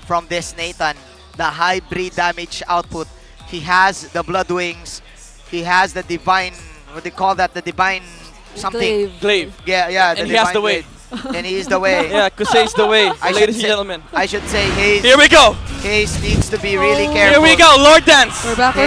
from this Nathan. The high breed damage output. He has the Blood Wings. He has the divine, what do you call that? The divine something. Glaive. Yeah. And he has the way. And he is the way. Yeah, Kosei's the way, ladies and gentlemen. I should say Hayes. Here we go. Hayes needs to be really careful. Here we go, Lord Dance. We're back.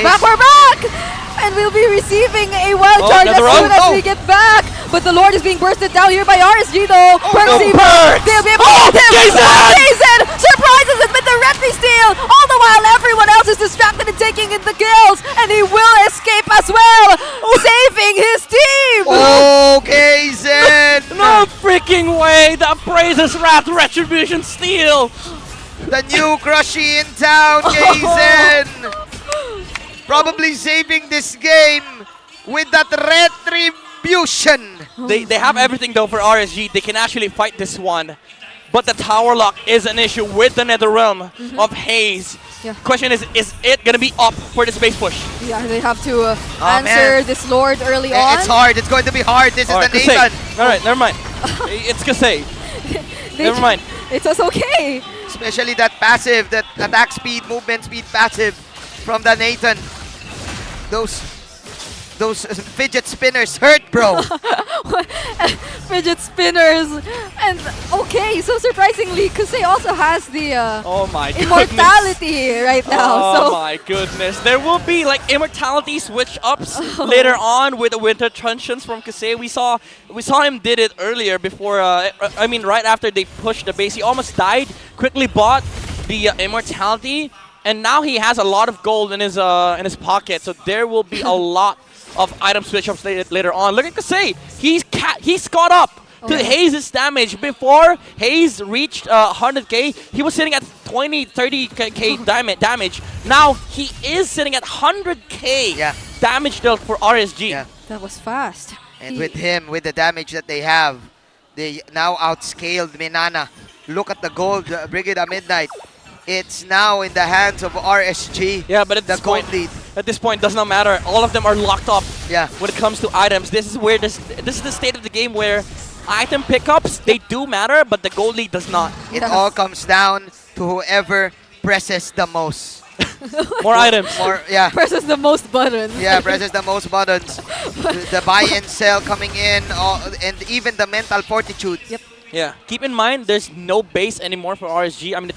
And we'll be receiving a wild charge as soon as we get back. But the Lord is being bursted down here by RSG though. Percy, they'll be able to get him. Kaizen surprises it with the Retry steal. All the while everyone else is distracted and taking in the kills. And he will escape as well, saving his team. Oh, Kaizen! No freaking way. The Praises Wrath Retribution steal. The new Crushy in town, Kaizen. Probably saving this game with that retribution. They have everything though for RSG. They can actually fight this one. But the tower lock is an issue with the Netherrealm of Hayes. Question is it going to be up for this base push? Yeah, they have to answer this Lord early on. It's hard. It's going to be hard. This is the Nathan. Alright, never mind. It's Kosei. Never mind. It was okay. Especially that passive, that attack speed, movement speed passive from the Nathan. Those fidget spinners hurt, bro. Fidget spinners. And okay, so surprisingly, Kosei also has the immortality right now. Oh my goodness. There will be like immortality switch ups later on with the winter truncheons from Kosei. We saw him did it earlier before right after they pushed the base. He almost died, quickly bought the immortality, and now he has a lot of gold in his pocket. So there will be a lot of item switch ups later on. Look at Kosei. He's caught up to Hayes' damage. Before Hayes reached 100k, he was sitting at 20-30k damage. Now he is sitting at 100k damage dealt for RSG. That was fast. And with him, with the damage that they have, they now outscaled MNNE. Look at the gold, Brigade at Midnight. It's now in the hands of RSG. Yeah, but at this point, it does not matter. All of them are locked up. Yeah. When it comes to items, this is where this is the state of the game where item pickups, they do matter, but the gold lead does not. It all comes down to whoever presses the most. More items. Yeah. Presses the most buttons. Yeah, presses the most buttons. The buy and sell coming in, and even the mental fortitude. Yep. Yeah. Keep in mind, there's no base anymore for RSG. I mean,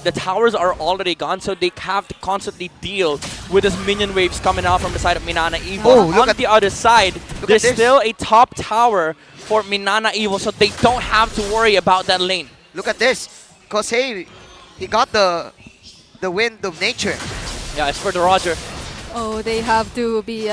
the towers are already gone, so they have to constantly deal with this minion waves coming out from the side of Minana Evo. Oh, look on the other side, there's this. still a top tower for Minana Evo, so they don't have to worry about that lane. Look at this. Kosei, he got the wind of nature. Yeah, it's for the Roger. Oh, they have to be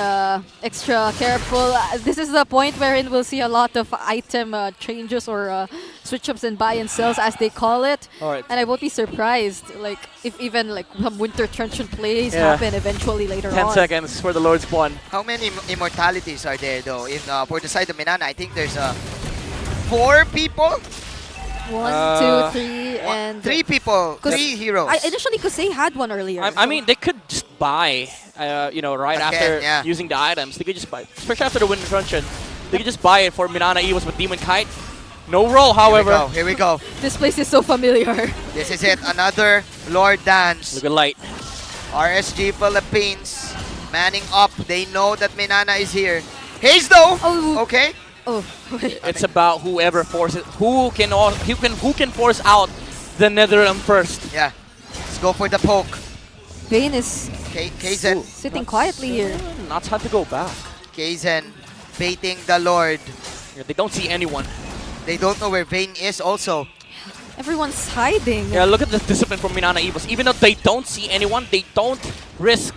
extra careful. This is the point wherein we'll see a lot of item changes or switch-ups and buy and sells, as they call it. Alright. And I won't be surprised, like, if even like some winter trenchant plays Yeah. happen eventually later 10 on. seconds for the Lord Spawn. How many immortalities are there though? In for the side of Minana, I think there's 4 people. 1, 2, 3, and 3 people, 3 heroes. Initially, Kosei had one earlier. I mean, they could just buy, right after using the items. They could just buy, especially after the Winter Truncheon. They could just buy it for Minana Evos with Demon Kite. No roll, however. Here we go. This place is so familiar. This is it. Another Lord Dance. Look at Light. RSG Philippines manning up. They know that Minana is here. Haze though. Oh. Okay. Oh. It's about whoever forces, who can force out the Netherrealm first. Yeah. Let's go for the poke. Vayne is Kaizen. sitting quietly here. Not time to go back. Kaizen baiting the Lord. Yeah, they don't see anyone. They don't know where Vayne is also. Everyone's hiding. Yeah, look at the discipline from Minana Evos. Even though they don't see anyone, they don't risk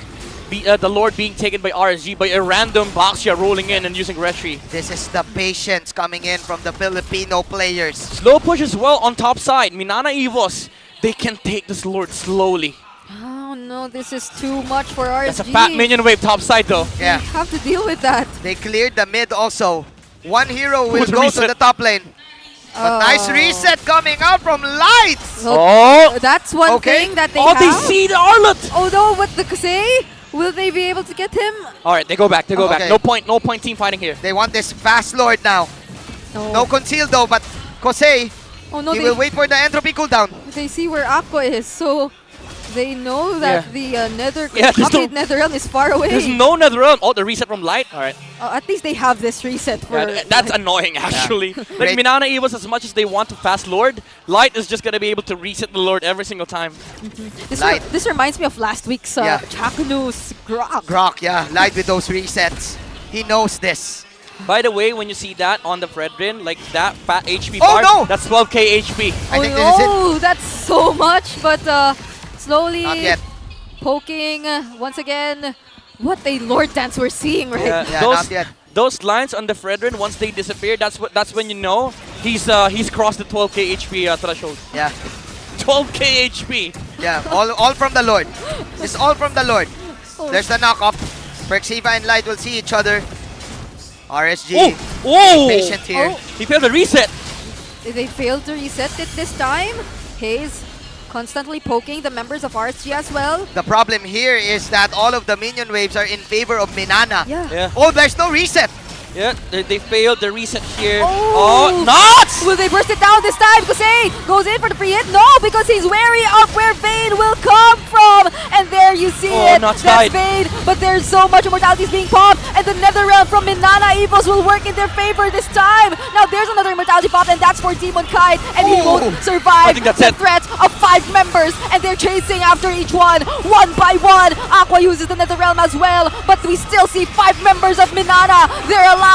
the Lord being taken by RSG by a random Baxia rolling in and using Retry. This is the patience coming in from the Filipino players. Slow push as well on top side. Minana Evos, they can take this Lord slowly. Oh no, this is too much for RSG. That's a fat minion wave top side though. Yeah. We have to deal with that. They cleared the mid also. One hero will With go reset. to the top lane. A nice reset coming out from Lights. That's one thing that they have. They see the Arlet. Oh no, but the Kosei, will they be able to get him? All right, they go back. Okay. No point team fighting here. They want this fast Lord now. No conceal though, but Kosei, Oh no, he will wait for the entropy cooldown. They see where Aqua is, so they know that the Netherrealm is far away. There's no Netherrealm. Oh, the reset from Light. All right. At least they have this reset for. That's annoying, actually. Like Minana Evos, as much as they want to fast Lord, Light is just gonna be able to reset the Lord every single time. This reminds me of last week's Chakanu's Grok. Grok, yeah. Light with those resets. He knows this. By the way, when you see that on the Fredrin, like that fat HP Oh, bar, no! that's 12k HP. I think this is it. That's so much, but slowly Not yet. poking once again. What a Lord Dance we're seeing right now. Yeah, not yet. Those lines on the Fredrin, once they disappear, that's when you know he's crossed the 12k HP threshold. Yeah. 12k HP. Yeah, all from the Lord. It's all from the Lord. There's the knock-up. Prexiva and Light will see each other. RSG. Patient here. He failed the reset. They failed to reset it this time. Haze constantly poking the members of RSG as well. The problem here is that all of the minion waves are in favor of Minana. Yeah. Oh, there's no reset. Yeah, they failed the reset here. Oh, nuts! Will they burst it down this time? Kosei goes in for the free hit. No, because he's wary of where Vayne will come from. And there you see it. Nuts That's died. Vayne. But there's so much immortality being popped. And the Netherrealm from Minana Evos will work in their favor this time. Now there's another immortality pop, and that's for Demon Kite. And he won't survive think that's the it. threat of 5 members. And they're chasing after each one by one. Aqua uses the Netherrealm as well. But we still see 5 members of Minana. They're alive.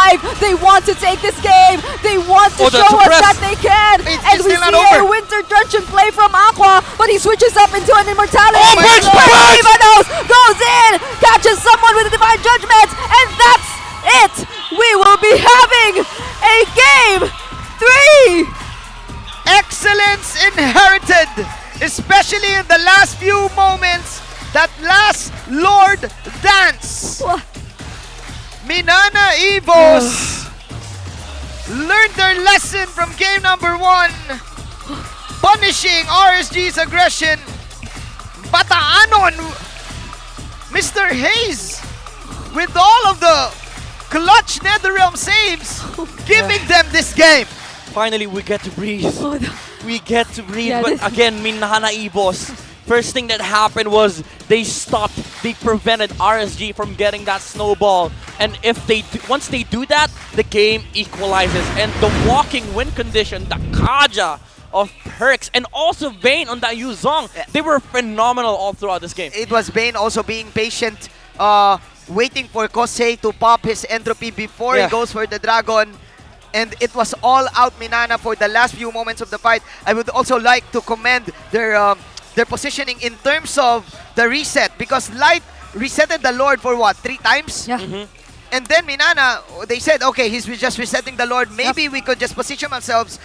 They want to take this game. They want to show us that they can. And we see a Winter Truncheon play from Aqua, but he switches up into an immortality. Ivanos goes in, catches someone with a Divine Judgment, and that's it. We will be having a game 3. Excellence inherited, especially in the last few moments. That last Lord Dance. Minana Evos learned their lesson from game number 1, punishing RSG's aggression. Bataanon, Mr. Hayes, with all of the clutch NetherRealm saves, giving them this game. Finally, we get to breathe. We get to breathe, Yeah, but again, Minana Evos. First thing that happened was they prevented RSG from getting that snowball. And if once they do that, the game equalizes. And the walking win condition, the Kaja of Perks, and also Vayne on that Yuzong, they were phenomenal all throughout this game. It was Vayne also being patient, waiting for Kosei to pop his entropy before he goes for the dragon. And it was all out Minana for the last few moments of the fight. I would also like to commend their positioning in terms of the reset, because Light resetted the Lord for what, 3 times? Yeah. And then Minana, they said, okay, he's just resetting the Lord. Maybe we could just position ourselves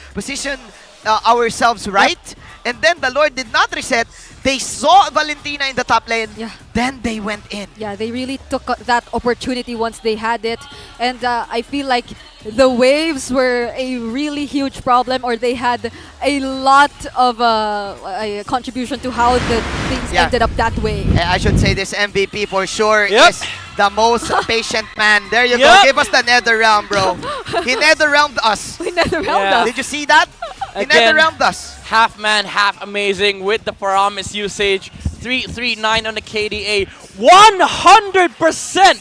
right. And then the Lord did not reset. They saw Valentina in the top lane. Yeah. Then they went in. Yeah, they really took that opportunity once they had it. And I feel like the waves were a really huge problem, or they had a lot of a contribution to how the things ended up that way. I should say this MVP for sure is the most patient man. There you go. Give us the NetherRealm, bro. He NetherRealmed us. He NetherRealmed us. Did you see that? He Again, NetherRealmed us. Half man, half amazing with the Paramis usage. 339 on the KDA. 100%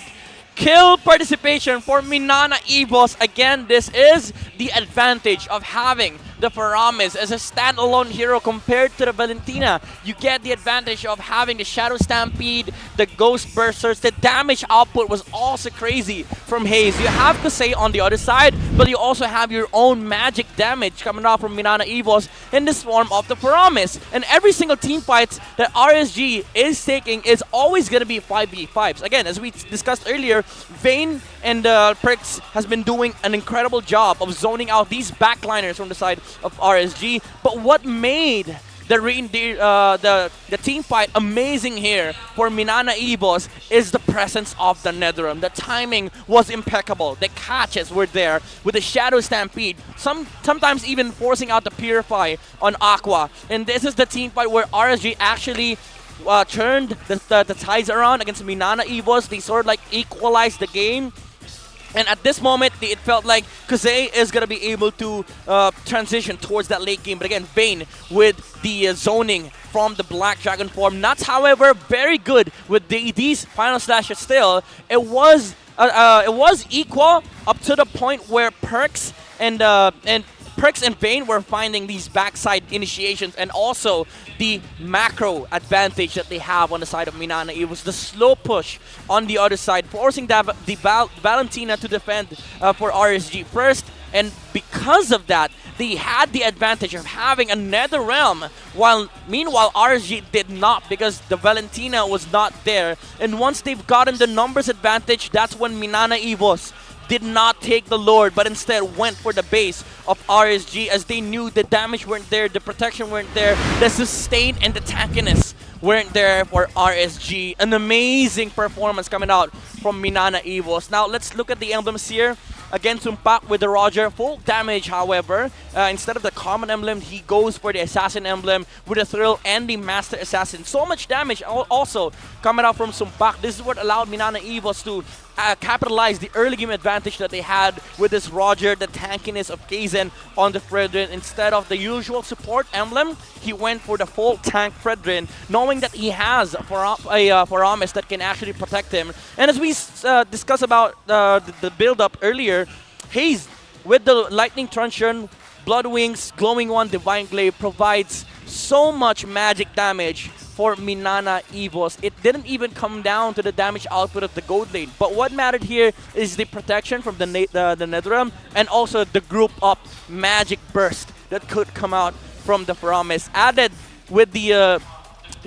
kill participation for Minana Evos. Again, this is the advantage of having the Paramis as a standalone hero compared to the Valentina. You get the advantage of having the Shadow Stampede, the Ghost Bursters. The damage output was also crazy from Haze. You have to say on the other side, but you also have your own magic damage coming out from Minana Evos in this form of the Paramis. And every single team fights that RSG is taking is always going to be 5v5s. Again, as we discussed earlier, Vayne and Perks has been doing an incredible job of zoning out these backliners from the side of RSG. But what made the team fight amazing here for Minana Evos is the presence of the NetherRealm. The timing was impeccable. The catches were there with the Shadow Stampede, sometimes even forcing out the Purify on Aqua. And this is the team fight where RSG actually turned the tides around against Minana Evos. They sort of like equalized the game. And at this moment, it felt like Kosei is going to be able to transition towards that late game. But again, Vayne with the zoning from the Black Dragon form. Nuts, however, very good with these final slashes still. It was equal up to the point where Perks and Vayne were finding these backside initiations, and also the macro advantage that they have on the side of Minana. It was the slow push on the other side, forcing the Valentina to defend for RSG first, and because of that, they had the advantage of having a NetherRealm, meanwhile RSG did not, because the Valentina was not there. And once they've gotten the numbers advantage, that's when Minana Evos did not take the Lord, but instead went for the base of RSG, as they knew the damage weren't there, the protection weren't there, the sustain and the tankiness weren't there for RSG. An amazing performance coming out from Minana Evos. Now let's look at the emblems here. Again, Sumpak with the Roger. Full damage, however. Instead of the common emblem, he goes for the Assassin emblem with the Thrill and the Master Assassin. So much damage also coming out from Sumpak. This is what allowed Minana Evos to capitalize the early game advantage that they had with this Roger, the tankiness of Kaizen on the Fredrin. Instead of the usual support emblem, he went for the full tank Fredrin, knowing that he has a Paramis that can actually protect him. And as we discussed about the build-up earlier, Haze with the Lightning Truncheon, Blood Wings, Glowing One, Divine Glaive provides so much magic damage for Minana Evos. It didn't even come down to the damage output of the gold lane. But what mattered here is the protection from the NetherRealm, and also the group up magic burst that could come out from the Paramis. Added with the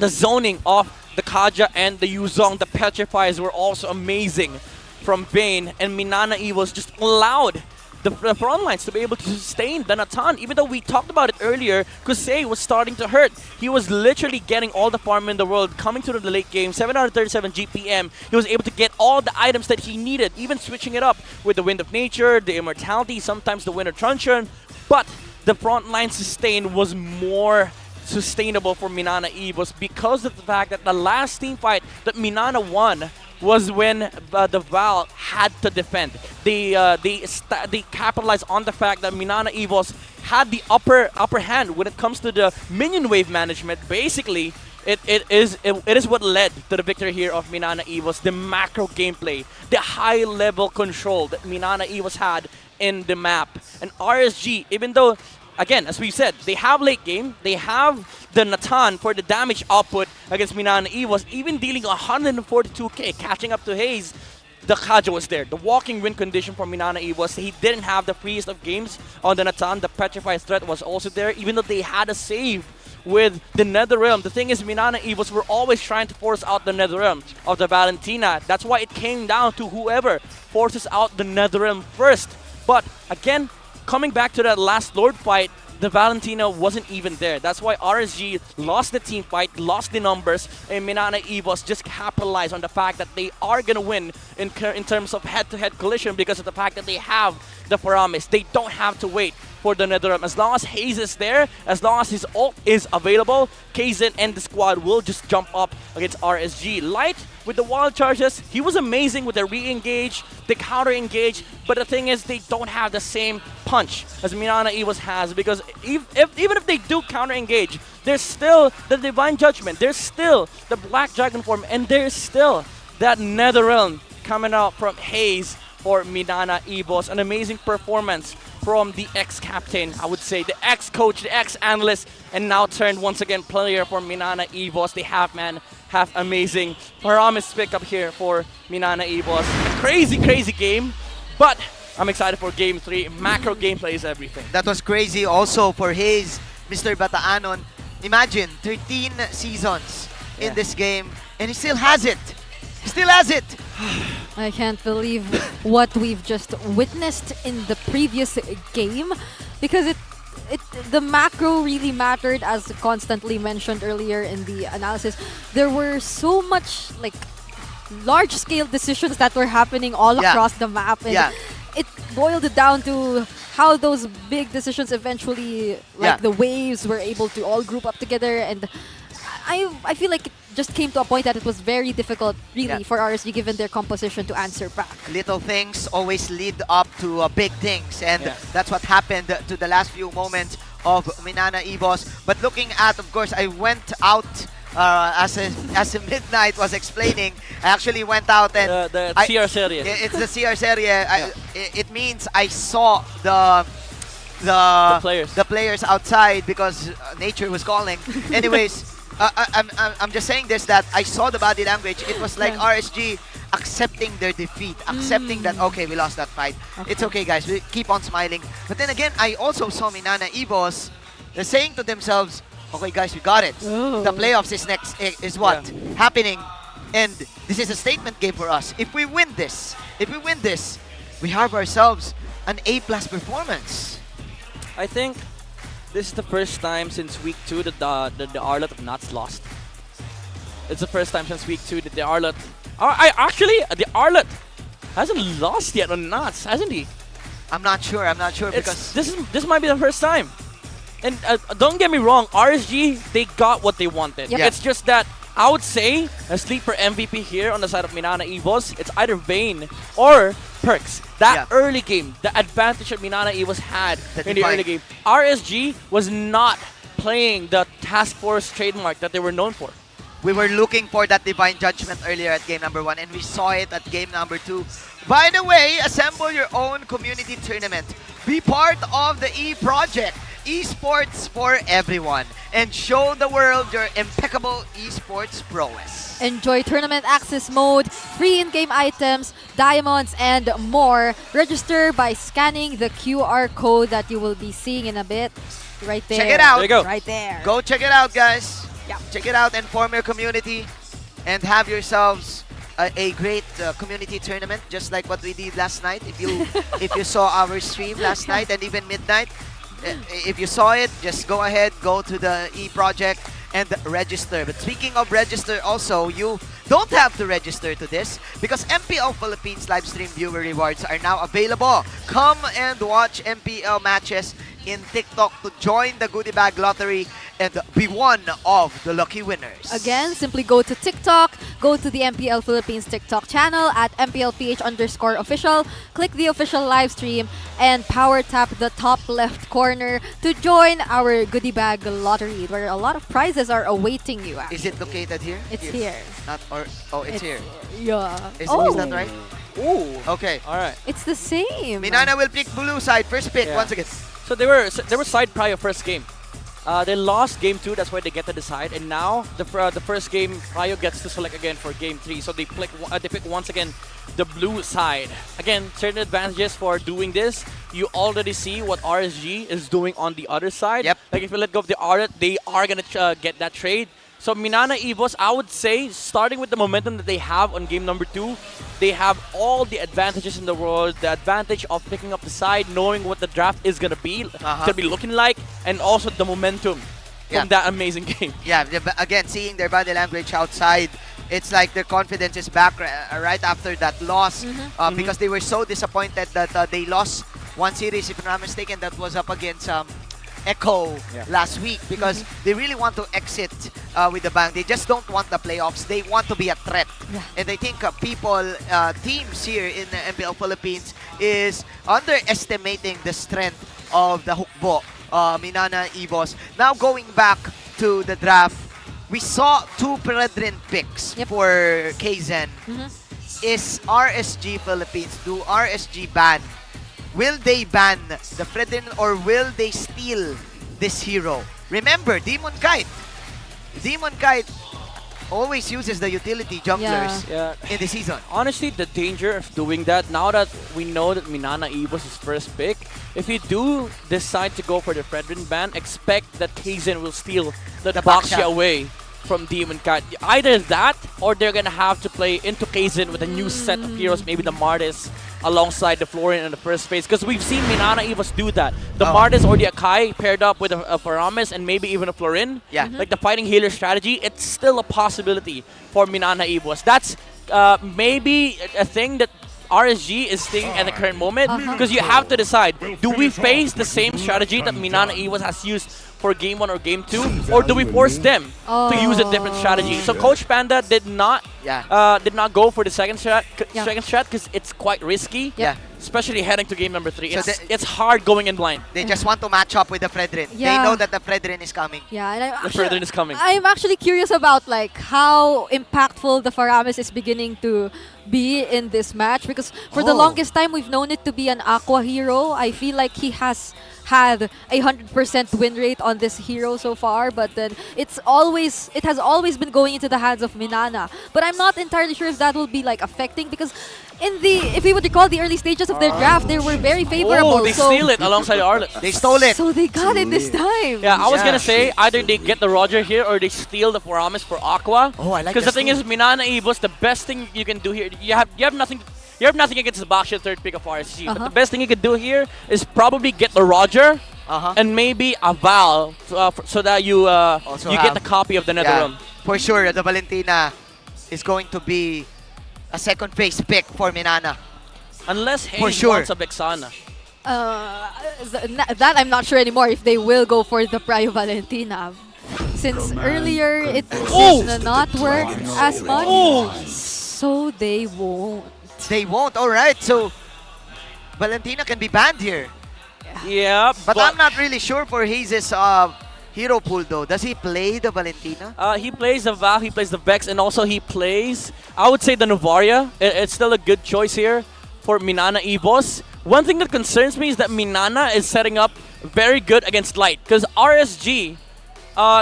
zoning of the Kaja and the Yuzong, the Petrifies were also amazing from Vayne, and Minana Evos just allowed the front lines to be able to sustain the Natan. Even though we talked about it earlier, Kosei was starting to hurt. He was literally getting all the farm in the world, coming to the late game, 737 GPM. He was able to get all the items that he needed, even switching it up with the Wind of Nature, the Immortality, sometimes the Winter Truncheon. But the front line sustain was more sustainable for Minana Evos because of the fact that the last team fight that Minana won was when the Val had to defend. They capitalized on the fact that Minana Evos had the upper hand when it comes to the minion wave management. Basically, it is what led to the victory here of Minana Evos. The macro gameplay, the high level control that Minana Evos had in the map. And RSG, even though, again, as we said, they have late game, they have the Natan for the damage output against Minana Evos, even dealing 142k, catching up to Hayes. The Kaja was there. The walking win condition for Minana Evos. He didn't have the freest of games on the Natan. The Petrified threat was also there, even though they had a save with the Netherrealm. The thing is, Minana Evos were always trying to force out the Netherrealm of the Valentina. That's why it came down to whoever forces out the Netherrealm first. But again, coming back to that last Lord fight, the Valentina wasn't even there. That's why RSG lost the team fight, lost the numbers, and Minana Evos just capitalized on the fact that they are going to win in terms of head-to-head collision because of the fact that they have the Paramis. They don't have to wait for the Netherrealm. As long as Hayes is there, as long as his ult is available, Kaizen and the squad will just jump up against RSG. Light, with the wild charges, he was amazing with the re-engage, the counter-engage, but the thing is, they don't have the same punch as Minana Evos has, because even if they do counter-engage, there's still the Divine Judgment, there's still the Black Dragon form, and there's still that Netherrealm coming out from Hayes for Minana Evos. An amazing performance from the ex-captain, I would say, the ex-coach, the ex-analyst, and now turned once again player for Minana Evos. The half amazing Paramis pick up here for Minana Evos. A crazy game, but I'm excited for Game 3. Macro gameplay is everything. That was crazy also for Hayes, Mr. Bataanon. Imagine, 13 seasons in this game, and he still has it. He still has it. I can't believe what we've just witnessed in the previous game, because the macro really mattered, as constantly mentioned earlier in the analysis. There were so much like large-scale decisions that were happening all across the map, and it boiled down to how those big decisions eventually, like the waves, were able to all group up together. And I feel like it just came to a point that it was very difficult, really, for RSG, given their composition, to answer back. Little things always lead up to big things, and that's what happened to the last few moments of Minana Evos. But looking at, of course, I went out as Midnight was explaining. I actually went out and the CR series. It's the CR series. It means I saw the players outside because nature was calling. Anyways. I'm just saying this, that I saw the body language. It was like RSG accepting their defeat, accepting that, okay, we lost that fight. It's okay, guys, we keep on smiling. But then again, I also saw Minana Evos saying to themselves, okay, guys, we got it. The playoffs is what? Happening. And this is a statement game for us. If we win this, we have ourselves an A+ performance. I think this is the first time since week 2 that the Arlot of Nuts lost. It's the first time since week 2 that the Arlot... the Arlot hasn't lost yet on Nuts, hasn't he? I'm not sure because... This might be the first time. And don't get me wrong, RSG, they got what they wanted. It's just that I would say a sleeper MVP here on the side of Minana Evos. It's either Vayne or Perks. That early game, the advantage that Minana Evos had in the early game. RSG was not playing the Task Force trademark that they were known for. We were looking for that Divine Judgment earlier at game number 1, and we saw it at game number 2. By the way, assemble your own community tournament. Be part of the E Project. Esports for everyone, and show the world your impeccable esports prowess. Enjoy tournament access mode, free in-game items, diamonds, and more. Register by scanning the QR code that you will be seeing in a bit. Right there. Check it out. There you go. Right there. Go check it out, guys. Check it out and form your community and have yourselves a great community tournament, just like what we did last night. If you saw our stream last night and even midnight, if you saw it, just go ahead, go to the E Project and register. But speaking of register also, you don't have to register to this because MPL Philippines live stream viewer rewards are now available. Come and watch MPL matches in TikTok to join the goodie bag lottery and be one of the lucky winners. Again, simply go to TikTok, go to the MPL Philippines TikTok channel at MPL PH_official, click the official live stream, and power tap the top left corner to join our goodie bag lottery, where a lot of prizes are awaiting you. Is it located here? It's here. Not or it's here. Yeah. Is that right? Ooh. Okay. All right. It's the same. Minana will pick blue side. First pick Yeah. once again. So they were side prior first game. They lost game 2, that's why they get to decide. And now the first game, Prio gets to select again for game 3. So they pick once again the blue side. Again, certain advantages for doing this. You already see what RSG is doing on the other side. Yep. Like if you let go of the audit, they are gonna get that trade. So MNNE EVOS, I would say, starting with the momentum that they have on game number 2, they have all the advantages in the world. The advantage of picking up the side, knowing what the draft is gonna be, looking like, and also the momentum from that amazing game. Yeah, again, seeing their body language outside, it's like their confidence is back right after that loss because they were so disappointed that they lost one series, if I'm not mistaken, that was up against Echo last week because they really want to exit with the bang. They just don't want the playoffs. They want to be a threat. And I think teams here in the MPL Philippines is underestimating the strength of the Hukbo, MNNE EVOS. Now going back to the draft, we saw 2 Brethren picks for KZen. Is RSG Philippines, do RSG ban? Will they ban the Brethren or will they steal this hero? Remember, Demon Kite. Demon Kite always uses the utility jumblers in the season. Honestly, the danger of doing that, now that we know that MNNE EVOS is first pick, if you do decide to go for the Brethren ban, expect that KZen will steal the Baxia away from Demon Kite. Either that, or they're gonna have to play into KZen with a new set of heroes, maybe the Martis alongside the Florian in the first phase, because we've seen MNNE EVOS do that. The Martis or the Akai paired up with a Paramis and maybe even a Florin. Like the fighting healer strategy, it's still a possibility for MNNE EVOS. That's maybe a thing that RSG is thinking at the current moment, because you have to decide, do we face the same strategy that MNNE EVOS has used for game 1 or game 2, or do we force them to use a different strategy? So Coach Panda did not go for the second strat because it's quite risky, especially heading to game number 3. So it's hard going in blind. They just want to match up with the Brethren. They know that the Brethren is coming. And the Brethren is coming. I'm actually curious about like how impactful the Faramis is beginning to be in this match, because for the longest time we've known it to be an Aqua hero. I feel like he has had 100% win rate on this hero so far, but then it has always been going into the hands of MNNE. But I'm not entirely sure if that will be like affecting, because if we would recall the early stages of their draft, they were very favorable. Oh, they steal it alongside Arlet. They stole it. So they got it this time. Yeah, I was gonna say either they get the Roger here or they steal the Foramis for Aqua. Oh, I like because the thing is, MNNE EVOS, the best thing you can do here, you have nothing. You have nothing against the Baxia third pick of RSG, but the best thing you can do here is probably get the Roger and maybe a Val so that you get the copy of the Netherrealm. For sure, the Valentina is going to be a second phase pick for MNNE. Unless Hayes wants a Vexana. That I'm not sure anymore if they will go for the Prio Valentina. Since earlier it did not work as much, so they won't. They won't. All right, so Valentina can be banned here. Yeah, but I'm not really sure for Hayes' hero pool though. Does he play the Valentina? He plays the Val, he plays the Vex, and also he plays, I would say, the Novaria. It's still a good choice here for MNNE EVOS. One thing that concerns me is that MNNE is setting up very good against Light, because RSG,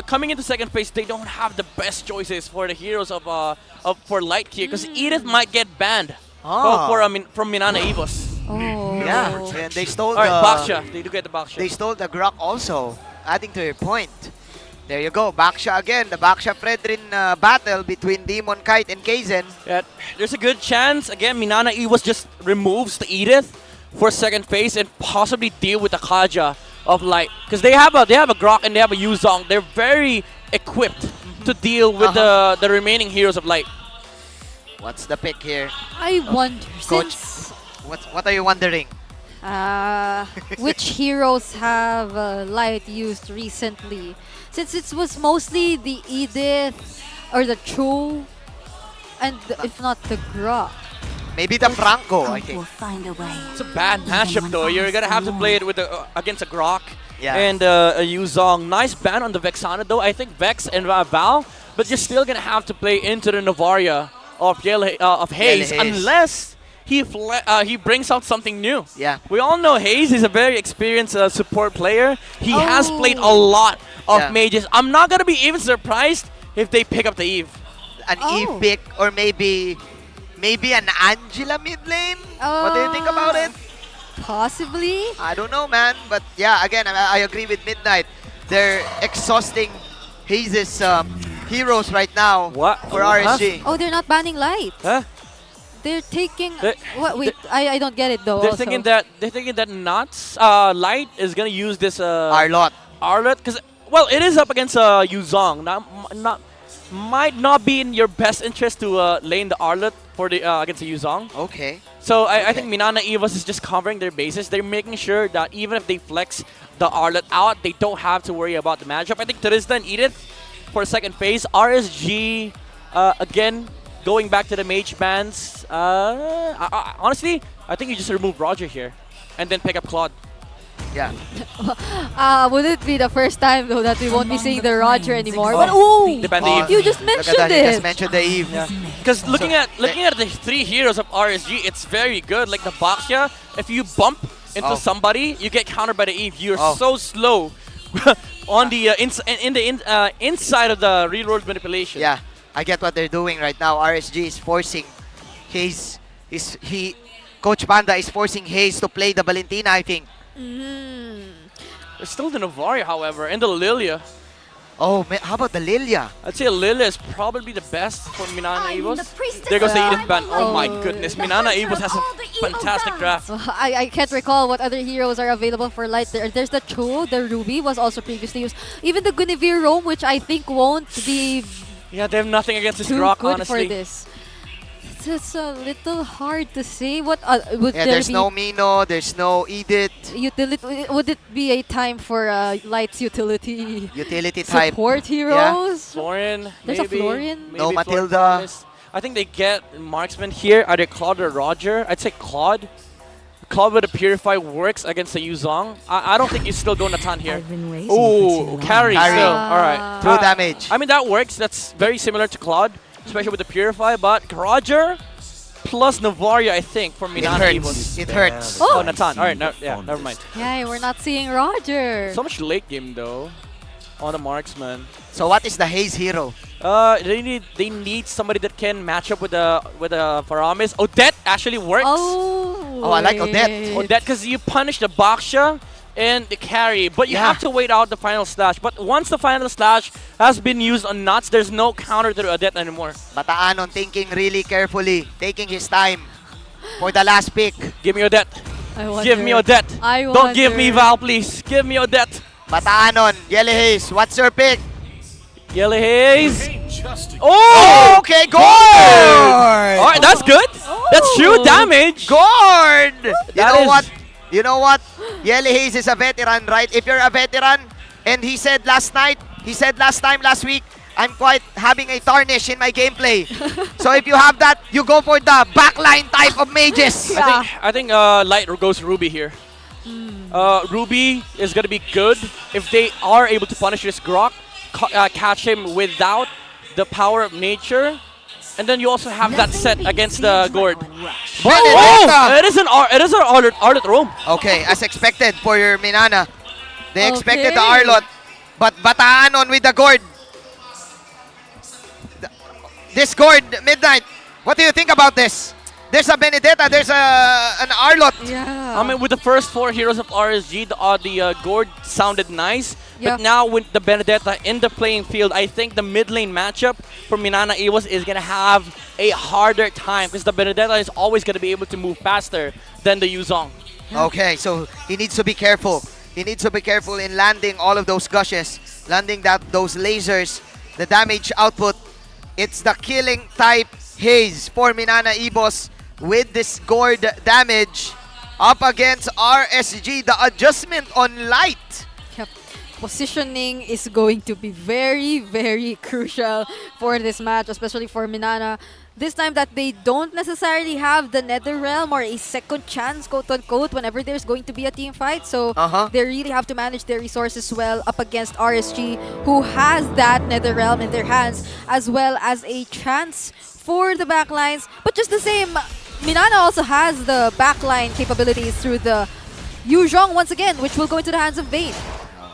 coming into second phase, they don't have the best choices for the heroes for Light here, because Edith might get banned from MNNE EVOS. Yeah, and they stole the Baxia. They do get the Baxia. They stole the Grok also, adding to your point. There you go, Baxia again. The Baxia Brethren battle between Demon Kite and KZen. Yeah, there's a good chance, again, MNNE EVOS just removes the Edith for second phase and possibly deal with the Kaja of Light. Because they have a Grok and they have a Yuzong. They're very equipped to deal with the remaining heroes of Light. What's the pick here? I wonder, Coach, what are you wondering? Which heroes have Light used recently? since it was mostly the Edith or the Cho, and if not the Grok. Maybe the Franco, I think. It's a bad matchup though. You're gonna have to play it with against a Grok Yeah. and a Yuzong. Nice ban on the Vexana though. I think Vex and Val, but you're still gonna have to play into the Novaria of Hayes unless he brings out something new. Yeah. We all know Hayes is a very experienced support player. He has played a lot of mages. I'm not gonna be even surprised if they pick up the Eve. An Eve pick or maybe an Angela mid lane? What do you think about it? Possibly. I don't know, man. But yeah, again, I agree with Midnight. They're exhausting Hayes' heroes right now for RSG. Oh, they're not banning Light. Huh? They're taking. What? Wait, I don't get it though. They're also. thinking that Nuts Light is gonna use this Arlott because it is up against Yuzong. Might not be in your best interest to lane the Arlott for the against the Yuzong. Okay. So I think Minana Evos is just covering their bases. They're making sure that even if they flex the Arlott out, they don't have to worry about the matchup. I think Teresa and Edith for second phase. RSG again going back to the mage bans. Honestly, I think you just remove Roger here and then pick up Claude. Yeah. Would it be the first time though that we won't be seeing the Roger anymore? But ooh, you just mentioned He it. just mentioned the Eve. Because looking at the three heroes of RSG, it's very good. Like the Baxia, if you bump into somebody, you get countered by the Eve. You're so slow on the inside of the reroll manipulation. Yeah, I get what they're doing right now. RSG is forcing Hayes. Coach Panda is forcing Hayes to play the Valentina, I think. There's still the Novaria, however, and the Lilia. Oh, man, how about the Lilia? I'd say Lilia is probably the best for Minana Evos. There goes the Edith ban. Oh my goodness, Minana Evos has a fantastic draft. I can't recall what other heroes are available for Light. There's the Cho, the Ruby was also previously used. Even the Guinevere Roam, which I think won't be Yeah, they have nothing against this too Grok, good honestly. for this. It's a little hard to say. What would there there's be? no Mino, there's no Edith. Would it be a time for Light's utility type support heroes? Florian, There's maybe. a Florian. Maybe No Florian Matilda. Morales. I think they get marksman here, either Claude or Roger. I'd say Claude. Claude with a Purify works against the Yuzong. I don't think you still go Natan here. Oh, carry still. All right. 2 damage. I mean, that works. That's very similar to Claude, especially with the Purify. But Roger plus Novaria, I think, for Minana Evos. It hurts. Oh, Natan. All right. Never mind. Yeah, we're not seeing Roger. So much late game, though, on the marksman. So what is the Hayes hero? They need somebody that can match up with the Faramis. Odette actually works. Oh, I like Odette. Odette, because you punish the Baxia and the carry, but you have to wait out the final slash. But once the final slash has been used on Nuts, there's no counter to Odette anymore. Bataanon thinking really carefully, taking his time for the last pick. Give me Odette. I Give me wonder. Odette. I Don't give me wonder. Val, please. Give me Odette. Bataanon, Yellow Hayes, what's your pick? Yellow Haze. Oh! Okay, Gord! All right, that's good. That's true damage. Gord! That is- You know what? Yellow Hayes is a veteran, right? If you're a veteran, and he said last week, I'm quite having a tarnish in my gameplay. So if you have that, you go for the backline type of mages. I think Light goes Ruby here. Ruby is gonna be good if they are able to punish this Grok, catch him without the power of nature, and then you also have that set against the Gord. It is an Arlott roam. Okay, as expected for your Minana. They expected the Arlott, but Bataanon with the Gord. This Gord, Midnight, what do you think about this? There's a Benedetta, there's an Arlott. Yeah. I mean, with the first 4 heroes of RSG, the Gord sounded nice. But now with the Benedetta in the playing field, I think the mid lane matchup for Minana Evos is going to have a harder time because the Benedetta is always going to be able to move faster than the Yuzong. Okay, so he needs to be careful. He needs to be careful in landing all of those gushes, landing those lasers, the damage output. It's the killing type Haze for Minana Evos with this Gord damage up against RSG. The adjustment on Light. positioning is going to be very, very crucial for this match, especially for Minana. This time that they don't necessarily have the Nether Realm or a second chance, quote-unquote, whenever there's going to be a team fight. So they really have to manage their resources well up against RSG, who has that Nether Realm in their hands, as well as a chance for the backlines. But just the same, Minana also has the backline capabilities through the Yuzhong once again, which will go into the hands of Vayne.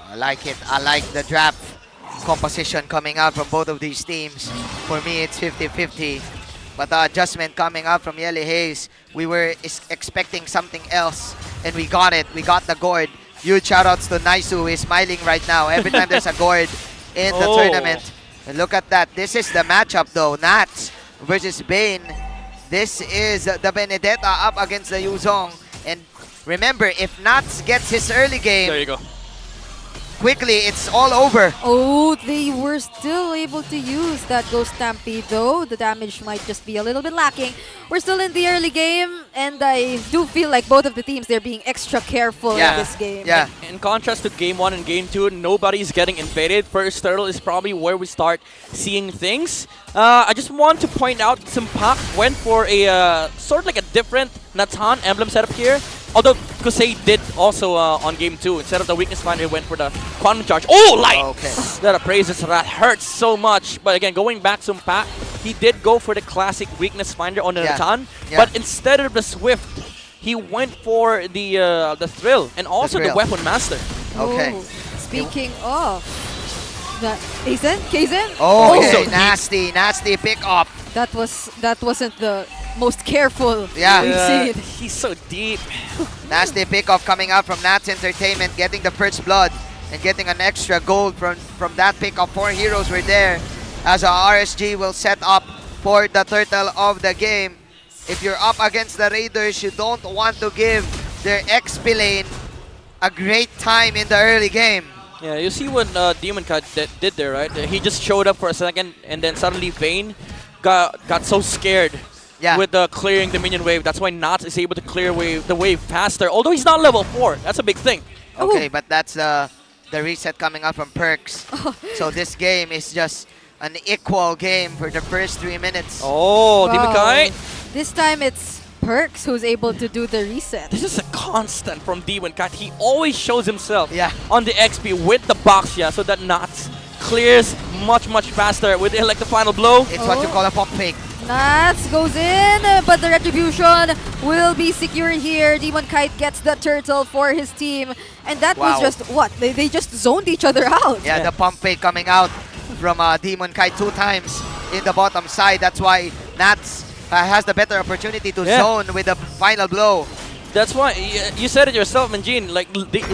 I like it. I like the draft composition coming out from both of these teams. For me, it's 50-50. But the adjustment coming out from Yelly Hayes, we were expecting something else, and we got it. We got the gourd. Huge shoutouts to Naisu, who is smiling right now every time there's a gourd in the tournament. And look at that. This is the matchup, though. Nats versus Bane. This is the Benedetta up against the Yuzhong. And remember, if Nats gets his early game, there you go. Quickly, it's all over. Oh, they were still able to use that Ghost Stampede, though. The damage might just be a little bit lacking. We're still in the early game, and I do feel like both of the teams, they're being extra careful in this game. Yeah. In contrast to Game 1 and Game 2, nobody's getting invaded. First turtle is probably where we start seeing things. I just want to point out Simpak went for a sort of like a different Natan emblem setup here. Although Kusei did also on Game 2. Instead of the weakness finder, he went for the quantum charge. Oh, light! Okay. That appraises that hurts so much. But again, going back to Simpak, he did go for the classic weakness finder on the Natan. But instead of the Swift, he went for the Thrill and also the Weapon Master. Okay. Oh, speaking of that, Kaizen? Oh, okay. Nasty pick up. That wasn't the most careful Yeah. we've seen. He's so deep. Nasty pick-off coming out from Nats Entertainment, getting the first blood and getting an extra gold from that pick-off. 4 heroes were there as RSG will set up for the turtle of the game. If you're up against the Raiders, you don't want to give their XP lane a great time in the early game. Yeah, you see what Demon Cut did there, right? He just showed up for a second and then suddenly Vayne got so scared. With clearing the minion wave. That's why Nats is able to clear the wave faster. Although he's not level 4. That's a big thing. Okay, but that's the reset coming out from Perks. So this game is just an equal game for the first 3 minutes. Oh, Demon Kai. This time it's Perks who's able to do the reset. This is a constant from Demon Cat. He always shows himself on the XP with the box, so that Nats clears much faster with like the final blow. It's what you call a pump fake. Nats goes in, but the retribution will be secured here. Demon Kite gets the turtle for his team. And that was just what? They just zoned each other out. Yeah, the pump fake coming out from Demon Kite 2 times in the bottom side. That's why Nats has the better opportunity to zone with the final blow. That's why, you said it yourself, Manjin, like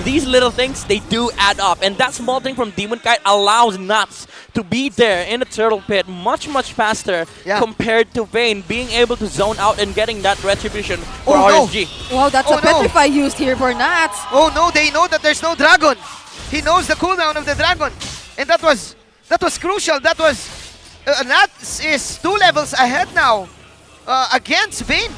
these little things, they do add up. And that small thing from Demon Kite allows Nuts to be there in the turtle pit much faster compared to Vayne being able to zone out and getting that retribution for RSG. Wow, that's a Petrify used here for Nats. Oh no, they know that there's no dragon. He knows the cooldown of the dragon. And that was crucial. That was, Nats is 2 levels ahead now against Vayne.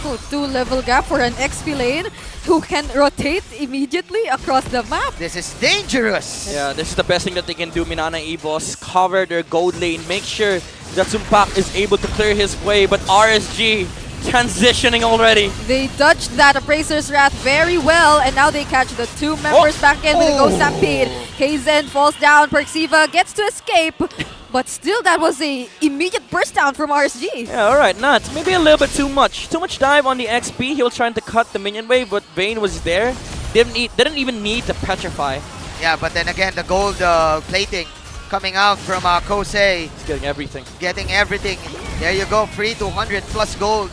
2-level gap for an XP lane who can rotate immediately across the map. This is dangerous. Yeah, this is the best thing that they can do. Minana Evos cover their gold lane, make sure that Sumpak is able to clear his way, but RSG transitioning already. They dodged that Appraiser's Wrath very well, and now they catch the 2 members back in with a Ghost Stampede. Kaizen falls down, Perxiva gets to escape, but still that was a immediate burst down from RSG. Yeah, alright, Nuts. Maybe a little bit too much. Too much dive on the XP. He was trying to cut the minion wave, but Vayne was there. Didn't even need to petrify. Yeah, but then again, the gold plating coming out from Kosei. He's getting everything. Getting everything. There you go, free 200 plus gold.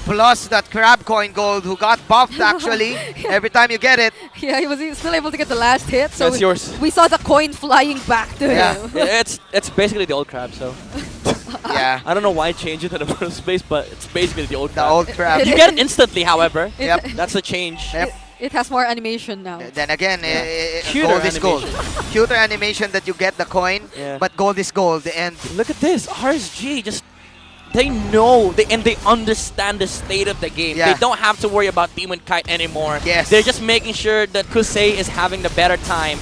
Plus that crab coin gold who got buffed actually every time you get it. Yeah, he was still able to get the last hit. So that's yours. We saw the coin flying back to him. It's basically the old crab, so. Yeah. I don't know why change it to the first space, but it's basically the old crab. The old crab. You get it instantly, however. Yep. That's the change. Yep. It has more animation now. Then again, Cuter gold is gold. Cuter animation that you get the coin, but gold is gold. And look at this, RSG just. They know, they understand the state of the game. They don't have to worry about Demon Kite anymore. Yes. They're just making sure that Kusei is having the better time.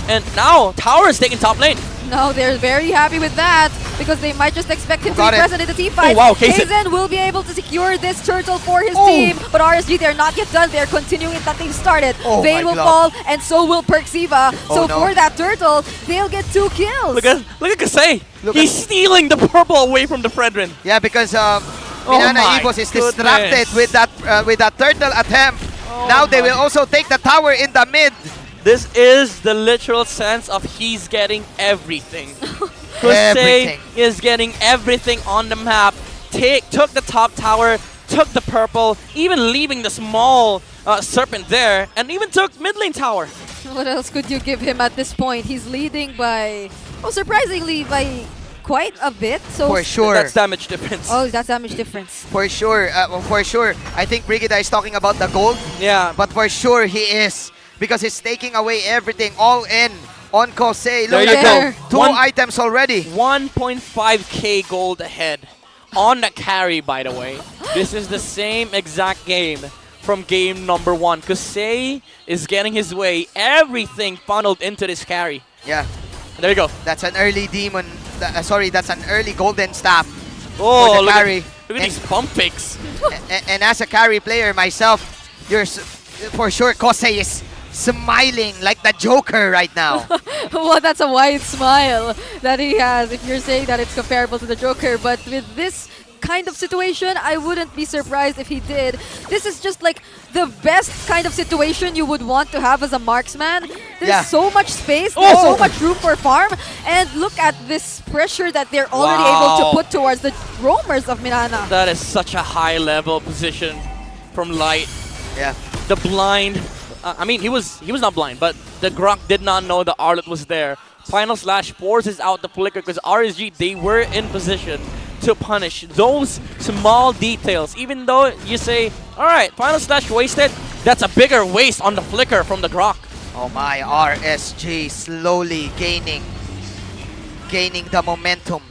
And now Tower is taking top lane. No, they're very happy with that because they might just expect him to Got be it. present in the team fight. Oh, wow, Kaizen. Kaizen will be able to secure this turtle for his Oh. team, but RSG, they're not yet done. They're continuing that they've started. Oh Vayne my will God. fall, and so will Perxiva. Oh, So no. for that turtle, they'll get 2 kills. Look at Kasei. He's stealing the purple away from the Fredrin. Yeah, because Oh Minana my Evos is goodness. distracted with that turtle attempt. Oh Now they my. will also take the tower in the mid. This is the literal sense of he's getting everything. Everything. Kasei is getting everything on the map. Took the top tower, took the purple, even leaving the small serpent there, and even took mid lane tower. What else could you give him at this point? He's leading by, surprisingly, by quite a bit. So For sure. That's damage difference. Oh, that's damage difference. For sure, for sure. I think Brigida is talking about the gold. Yeah. But for sure he is. Because he's taking away everything, all in on Kosei. There Look you at go. that. 2 items already. 1.5k gold ahead on the carry, by the way. This is the same exact game from game number 1. Kosei is getting his way. Everything funneled into this carry. Yeah. There you go. That's an early demon. Sorry, that's an early golden staff. Oh, for the look carry. look at these pump fakes. And as a carry player myself, for sure Kosei is smiling like the Joker right now. Well, that's a wide smile that he has if you're saying that it's comparable to the Joker. But with this kind of situation, I wouldn't be surprised if he did. This is just like the best kind of situation you would want to have as a marksman. There's so much space, there's so much room for farm, and look at this pressure that they're already able to put towards the roamers of Minana. That is such a high level position from Light. Yeah. The blind, I mean, he was not blind, but the Grok did not know the Arlet was there. Final Slash forces out the flicker because RSG, they were in position to punish those small details. Even though you say, all right, Final Slash wasted, that's a bigger waste on the flicker from the Grok. Oh my, RSG slowly gaining the momentum.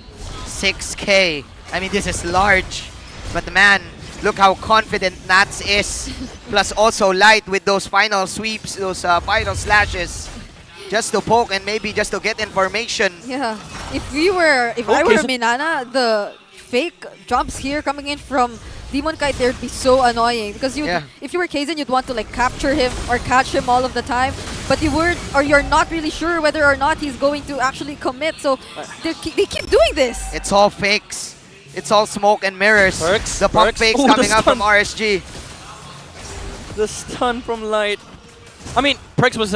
6k. I mean, this is large. But man, look how confident Nats is. Plus also Light with those final sweeps, those final slashes. Just to poke and maybe just to get information. Yeah, if I were Minana, the fake jumps here coming in from Demon Kite, they'd be so annoying because if you were Kaizen, you'd want to like capture him or catch him all of the time, but you're not really sure whether or not he's going to actually commit. So they keep doing this. It's all fakes. It's all smoke and mirrors. The pump fakes Oh, coming the out from stun. RSG. The stun from Light. I mean, Perks was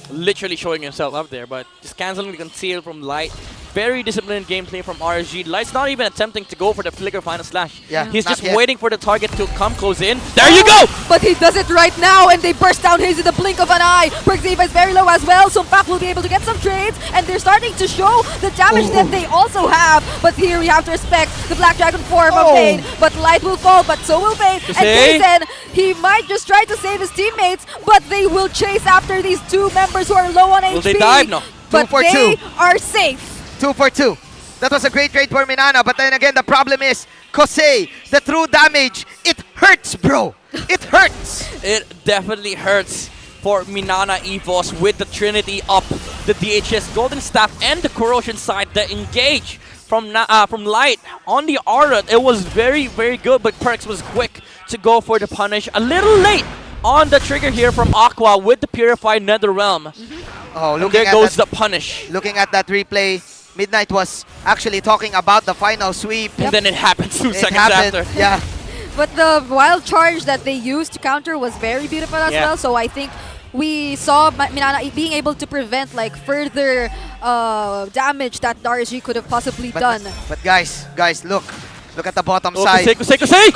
literally showing himself up there, but just canceling the conceal from Light. Very disciplined gameplay from RSG. Light's not even attempting to go for the flicker final slash. Yeah, he's not just yet. waiting for the target to come close in. There you go! But he does it right now, and they burst down Haze in the blink of an eye. Perxiva is very low as well, so Pac will be able to get some trades, and they're starting to show the damage that they also have. But here we have to respect the Black Dragon form of Vayne. But Light will fall, but so will Vayne. And Kaizen, he might just try to save his teammates, but they will chase after these 2 members who are low on HP. Will they dive? No. But 2 for they 2. are safe. 2 for 2. That was a great trade for Minana, but then again, the problem is, Kosei, the true damage, it hurts, bro. It hurts. It definitely hurts for Minana Evos with the Trinity up, the DHS Golden Staff, and the Corrosion side. The engage from Light on the Aura, it was very, very good, but Perks was quick to go for the punish. A little late on the trigger here from Aqua with the Purified Netherrealm. Oh, and there goes the punish. Looking at that replay, Midnight was actually talking about the final sweep. And then it happens 2 seconds happened, after. Yeah. But the wild charge that they used to counter was very beautiful as well. So I think we saw Minana being able to prevent like further damage that RSG could have possibly done. But guys, look at the bottom Oh, side. Kosei!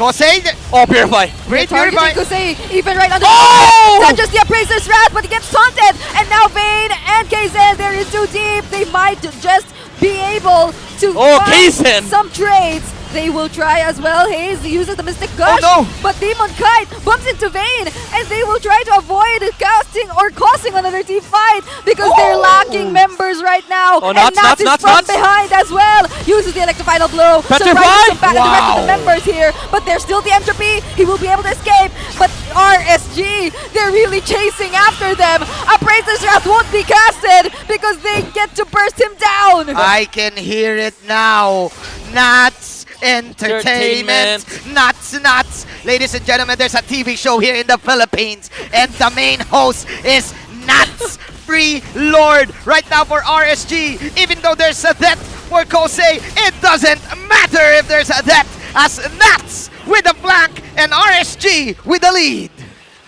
Oh, Purify. Great Targeting Purify. Kosei, even right under Oh! not just the Appraiser's Wrath, but he gets taunted. And now Vayne and Kaizen, they're in too deep. They might just be able to find Kaizen. some trades. They will try as well. Hayes uses the Mystic Gush, but Demon Kite bumps into Vayne, and they will try to avoid casting or causing another team fight because they're lacking members right now. Oh, and Nuts, is Nuts, from Nuts. behind as well. Uses the Electrified Blow. Surprises back and the rest of the members here, but there's still the entropy. He will be able to escape, but RSG, they're really chasing after them. Appraiser's Wrath won't be casted because they get to burst him down. I can hear it now. Nuts Entertainment. Nuts. Ladies and gentlemen, there's a TV show here in the Philippines, and the main host is Nuts Free Lord. Right now for RSG, even though there's a death for Kosei, it doesn't matter if there's a death, as Nuts with the flank and RSG with the lead.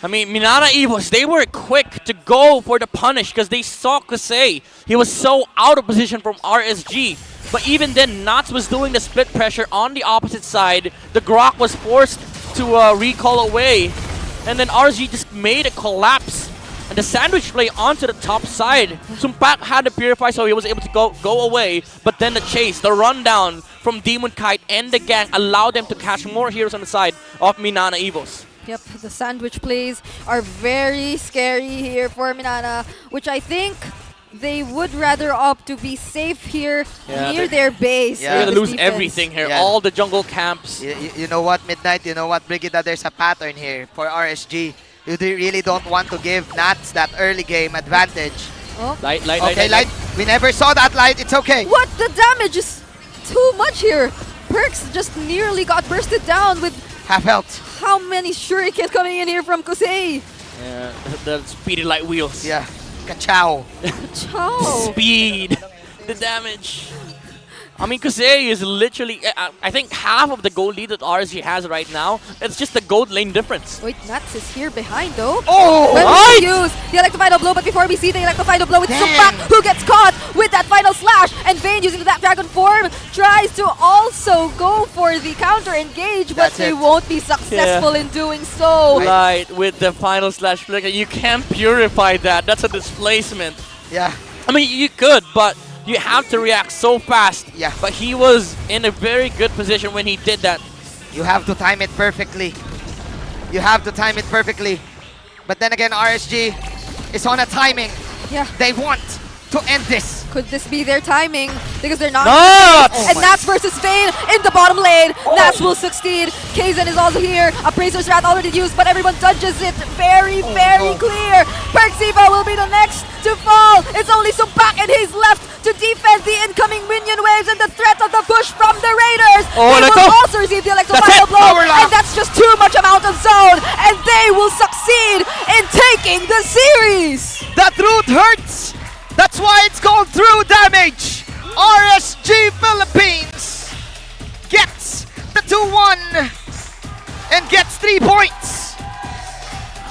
I mean, MNNE Evos, they were quick to go for the punish because they saw Kosei. He was so out of position from RSG. But even then, Nuts was doing the split pressure on the opposite side. The Grok was forced to recall away. And then RSG just made a collapse. And the sandwich play onto the top side. Sumpak had to purify, so he was able to go away. But then the chase, the rundown from Demon Kite and the gang allowed them to catch more heroes on the side of MNNE Evos. Yep, the sandwich plays are very scary here for MNNE, which I think they would rather opt to be safe here near their base. They're going to lose everything here, all the jungle camps. You know what, Midnight? You know what, Brigida? There's a pattern here for RSG. You really don't want to give Nats that early game advantage. Oh. Light. We never saw that light. It's okay. What? The damage is too much here. Perks just nearly got bursted down with half health. How many shurikens coming in here from Kosei? Yeah, the speedy light wheels. Yeah. Ka-chow. Chow. Speed. The damage. I mean, Kosei is literally, I think half of the gold lead that RSG has right now. It's just the gold lane difference. Wait, Nuts is here behind though. Oh, right! Use the Electrified Blow, but before we see the Electrified Blow, it's Sumpak who gets caught with that final slash, and Vayne using that dragon form tries to also go for the counter engage, but they won't be successful in doing so. Right, with the final slash flicker, you can't purify that. That's a displacement. Yeah. I mean, you could, but you have to react so fast. Yeah. But he was in a very good position when he did that. You have to time it perfectly. But then again, RSG is on a timing. Yeah. They want to end this. Could this be their timing? Because they're not. Nuts! And Nats versus Vayne in the bottom lane. Nats will succeed. Kaizen is also here. Appraiser's Wrath already used, but everyone dodges it. Very clear. Perxiva will be the next to fall. It's only Sumpak and he's left to defend the incoming minion waves and the threat of the push from the Raiders. They will also receive the Electrified Blow, and that's just too much amount of zone, and they will succeed in taking the series. That root hurts. That's why it's called through damage. RSG Philippines gets the 2-1 and gets 3 points.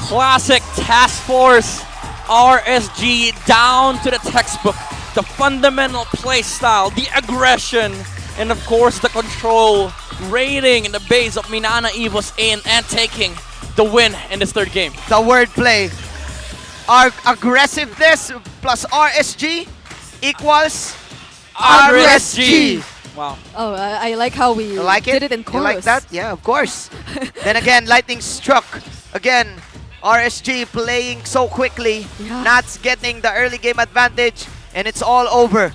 Classic task force. RSG down to the textbook. The fundamental play style, the aggression, and of course the control. Raiding in the base of MNNE Evos in and taking the win in this third game. The wordplay. Our aggressiveness plus RSG equals RSG. Wow. Oh, I like how we did it in chorus. You like that? Yeah, of course. Then again, lightning struck. Again, RSG playing so quickly. Nats getting the early game advantage, and it's all over.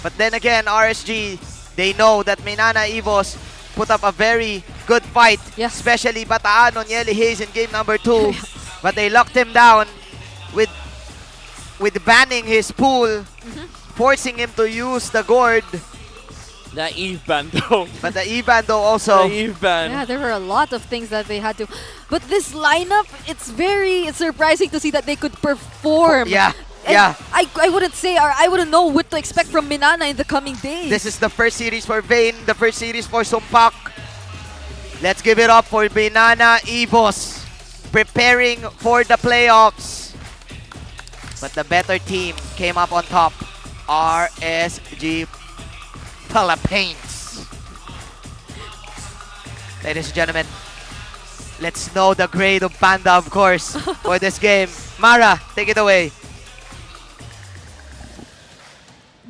But then again, RSG, they know that MNNE Evos put up a very good fight. Especially Bataan on Yeli Hayes in game number 2. But they locked him down with banning his pool, forcing him to use the gourd. The Eve Bando. But the Eve Bando also. The Eve Band. Yeah, there were a lot of things that they had to. But this lineup, it's surprising to see that they could perform. Yeah. And I wouldn't say, or I wouldn't know what to expect from MNNE in the coming days. This is the first series for Vayne, the first series for Sumpak. Let's give it up for MNNE Evos, preparing for the playoffs. But the better team came up on top. RSG Philippines. Ladies and gentlemen, let's know the grade of Panda, of course, for this game. Mara, take it away.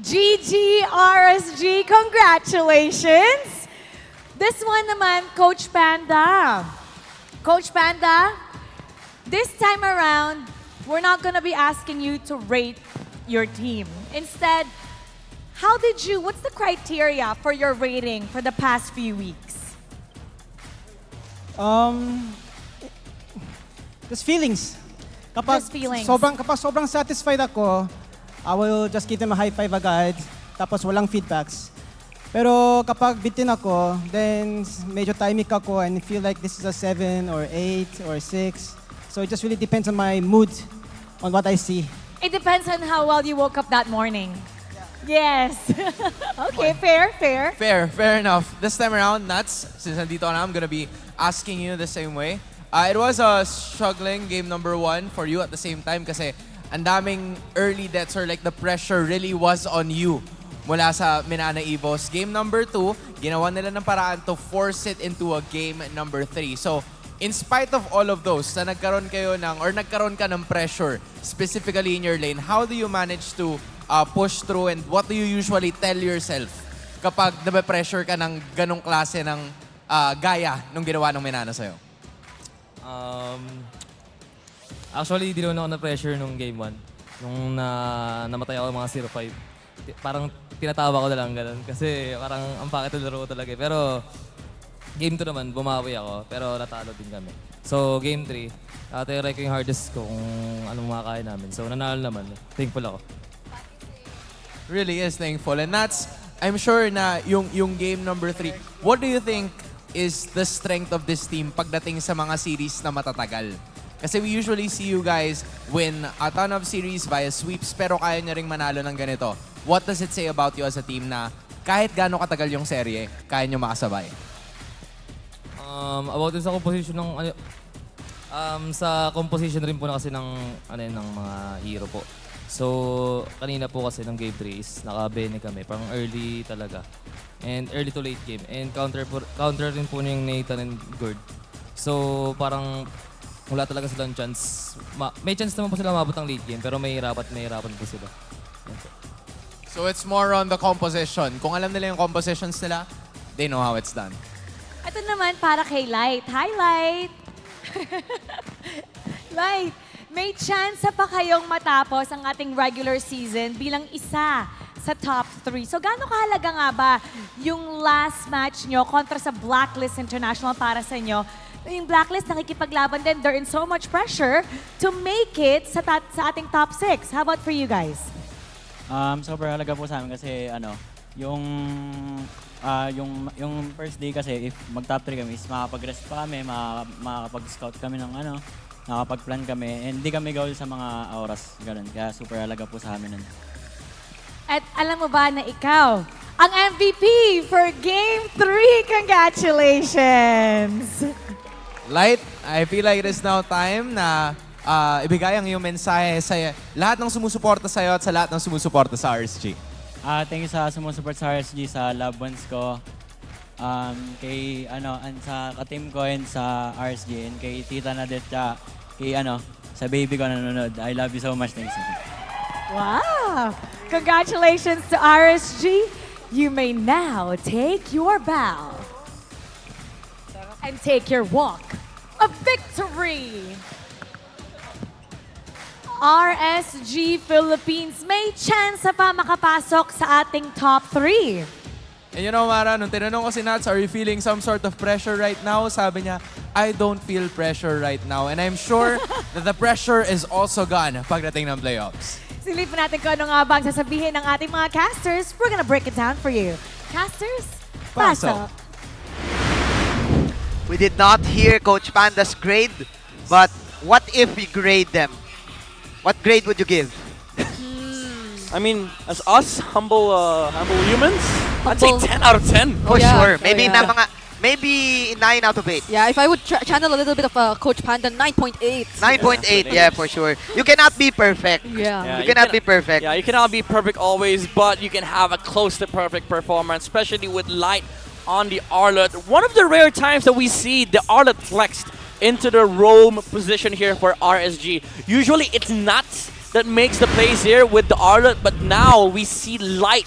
GG RSG, congratulations! This one naman, Coach Panda. Coach Panda, this time around, we're not gonna be asking you to rate your team. Instead, what's the criteria for your rating for the past few weeks? Just feelings. Just feelings. Kapag sobrang satisfied ako, I will just give them a high five agad, tapos walang feedbacks. Pero kapag bitin ako, then medyo timing ako and feel like this is a 7 or 8 or 6. So it just really depends on my mood, on what I see. It depends on how well you woke up that morning. Yes. Okay, fair. Fair enough. This time around, Nuts, since nandito ka na, I'm gonna be asking you the same way. It was a struggling game number 1 for you at the same time kasi ang daming early deaths or like the pressure really was on you mula sa MNNE Evos. Game number 2, ginawa nila ng paraan to force it into a game number 3. So, in spite of all of those, na nagkaroon ka ng pressure, specifically in your lane, how do you manage to push through and what do you usually tell yourself kapag nabe-pressure ka ng ganong klase ng gaya nung ginawa ng MNNE sa'yo? Actually, di naman ako na-pressure nung game 1. Nung namatay ako mga 0-5. Parang tinatawa ko na lang ganun. Kasi parang ang pakit na laro ko talaga. Pero game 2 naman, bumawi ako. Pero natalo din kami. So game 3, try ko yung hardest ko kung anong makakaya namin. So nanalo naman. Thankful ako. Really is thankful. And that's, I'm sure na yung game number 3, what do you think is the strength of this team pagdating sa mga series na matatagal? Kasi we usually see you guys win a ton of series via sweeps pero kaya nyo ring manalo ng ganito. What does it say about you as a team na kahit gaano katagal yung serye, kaya nyo makasabay? About sa composition ng sa composition rin po na kasi ng mga hero po. So kanina po kasi ng game 3 is naka-bene kami, parang early talaga. And early to late game. And counter rin po yung Nathan and Gord. So parang wala talaga silang chance. May chance naman po sila mabot ng late game pero mahirapan po sila. So it's more on the composition. Kung alam nila yung compositions nila, they know how it's done. Ito naman para kay Light. Hi, Light! Light, may chance pa kayong matapos ang ating regular season bilang isa sa top 3. So gaano kahalaga nga ba yung last match nyo kontra sa Blacklist International para sa inyo? Yung Blacklist nakikipaglaban din. They're in so much pressure to make it sa ating top 6. How about for you guys? Sobrang halaga po sa amin kasi yung first day kasi if mag-top 3 kami is makapag-rest pa kami, makakapag-scout kami ng nakapag-plan kami, and hindi kami gawin sa mga oras, ganun. Kaya super halaga po sa amin nun. At alam mo ba na ikaw ang MVP for Game 3? Congratulations! Light, I feel like it is now time na ibigay ang iyong mensahe sa lahat ng sumusuporta sa iyo at sa lahat ng sumusuporta sa RSG. Thank you sa sumusupport sa RSG, sa loved ones ko, kay sa ka-team ko and sa RSG, and kay Tita Nadet, kay sa baby ko nanonood. I love you so much. Thanks. Wow! Congratulations to RSG. You may now take your bow and take your walk of victory. RSG Philippines may chance pa makapasok sa ating top 3. And you know, Mara, nung tinanong ko si Nats, are you feeling some sort of pressure right now? Sabi niya, I don't feel pressure right now. And I'm sure that the pressure is also gone pagdating ng playoffs. Silipin natin kung ano nga bang sasabihin ng ating mga casters. We're gonna break it down for you. Casters, pasok! We did not hear Coach Panda's grade, but what if we grade them? What grade would you give? I mean, as us humble humans, I'd say 10 out of 10. For sure. Maybe maybe 9 out of 8. Yeah, if I would channel a little bit of Coach Panda, 9.8. 9.8, yeah, for sure. You cannot be perfect. Yeah. You cannot be perfect. Yeah, you cannot be perfect always, but you can have a close to perfect performance, especially with Light on the Arlet. One of the rare times that we see the Arlet flexed into the roam position here for RSG. Usually it's Nuts that makes the plays here with the Arlet, but now we see Light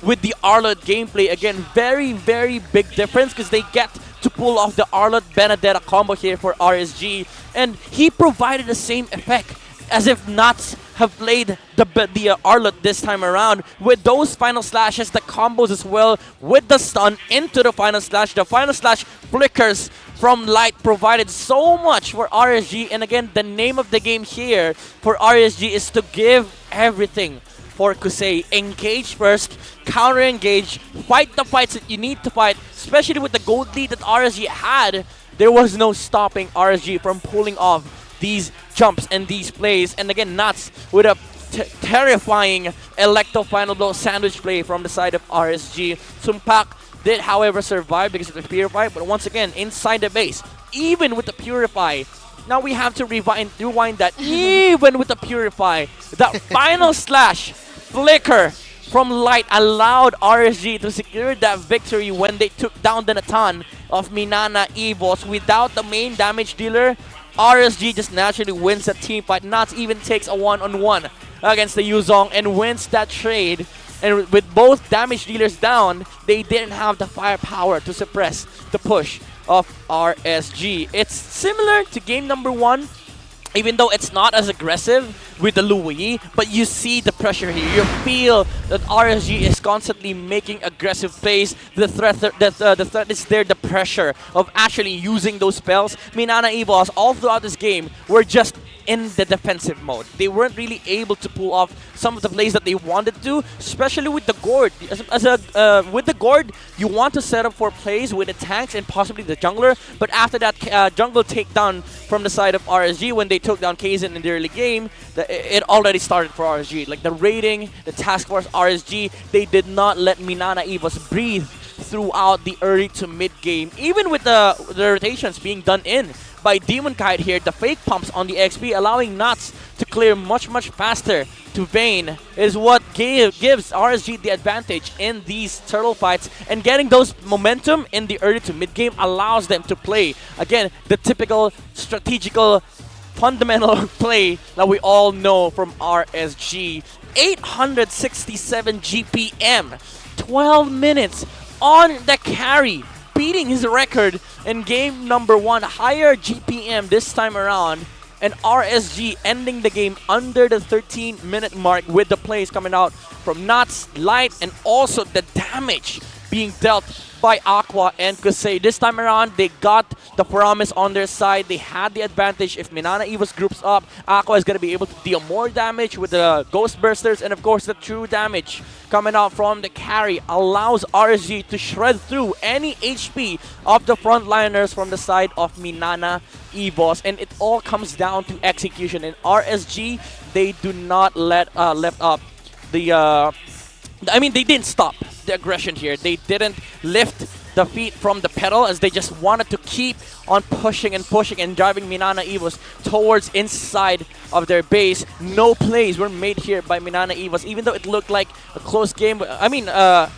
with the Arlott gameplay. Again, very, very big difference because they get to pull off the Arlott Benedetta combo here for RSG. And he provided the same effect as if Nuts have played the Arlott this time around with those final slashes, the combos as well, with the stun into the final slash. The final slash flickers from Light provided so much for RSG. And again, the name of the game here for RSG is to give everything for Kusei. Engage first, counter-engage, fight the fights that you need to fight, especially with the gold lead that RSG had. There was no stopping RSG from pulling off these jumps and these plays. And again, Nuts with a terrifying Electo final blow sandwich play from the side of RSG. Sumpak did, however, survive because of the Purify, but once again, inside the base, even with the Purify, now we have to rewind that. Even with the Purify, that final slash flicker from Light allowed RSG to secure that victory when they took down the Natan of Minana Evos. Without the main damage dealer, RSG just naturally wins the team fight. Nuts even takes a one-on-one against the Yuzong and wins that trade. And with both damage dealers down, they didn't have the firepower to suppress the push of RSG. It's similar to game number 1, even though it's not as aggressive with the Louis, but you see the pressure here. You feel that RSG is constantly making aggressive plays. The threat is there, the pressure of actually using those spells. Minana Evos all throughout this game were just in the defensive mode. They weren't really able to pull off some of the plays that they wanted to, especially with the Gord. With the Gord, you want to set up for plays with the tanks and possibly the jungler, but after that jungle takedown from the side of RSG, when they took down Kaizen in the early game, it already started for RSG. Like the raiding, the task force RSG, they did not let Minana Evos breathe throughout the early to mid game, even with the rotations being done in by Demon Kite here. The fake pumps on the XP allowing Nuts to clear much faster to Vayne is what gives RSG the advantage in these turtle fights, and getting those momentum in the early to mid game allows them to play again the typical strategical fundamental play that we all know from RSG. 867 GPM, 12 minutes on the carry, beating his record in game number 1. Higher GPM this time around, and RSG ending the game under the 13-minute mark with the plays coming out from Nuts, Light, and also the damage being dealt by Aqua and Kusei. This time around, they got the promise on their side. They had the advantage. If Minana Evos groups up, Aqua is going to be able to deal more damage with the Ghost Bursters, and of course the true damage coming out from the carry allows RSG to shred through any HP of the frontliners from the side of Minana Evos, and it all comes down to execution. In RSG, they do not let up the they didn't stop the aggression here. They didn't lift the feet from the pedal, as they just wanted to keep on pushing and driving Minana Evos towards inside of their base. No plays were made here by Minana Evos, even though it looked like a close game. I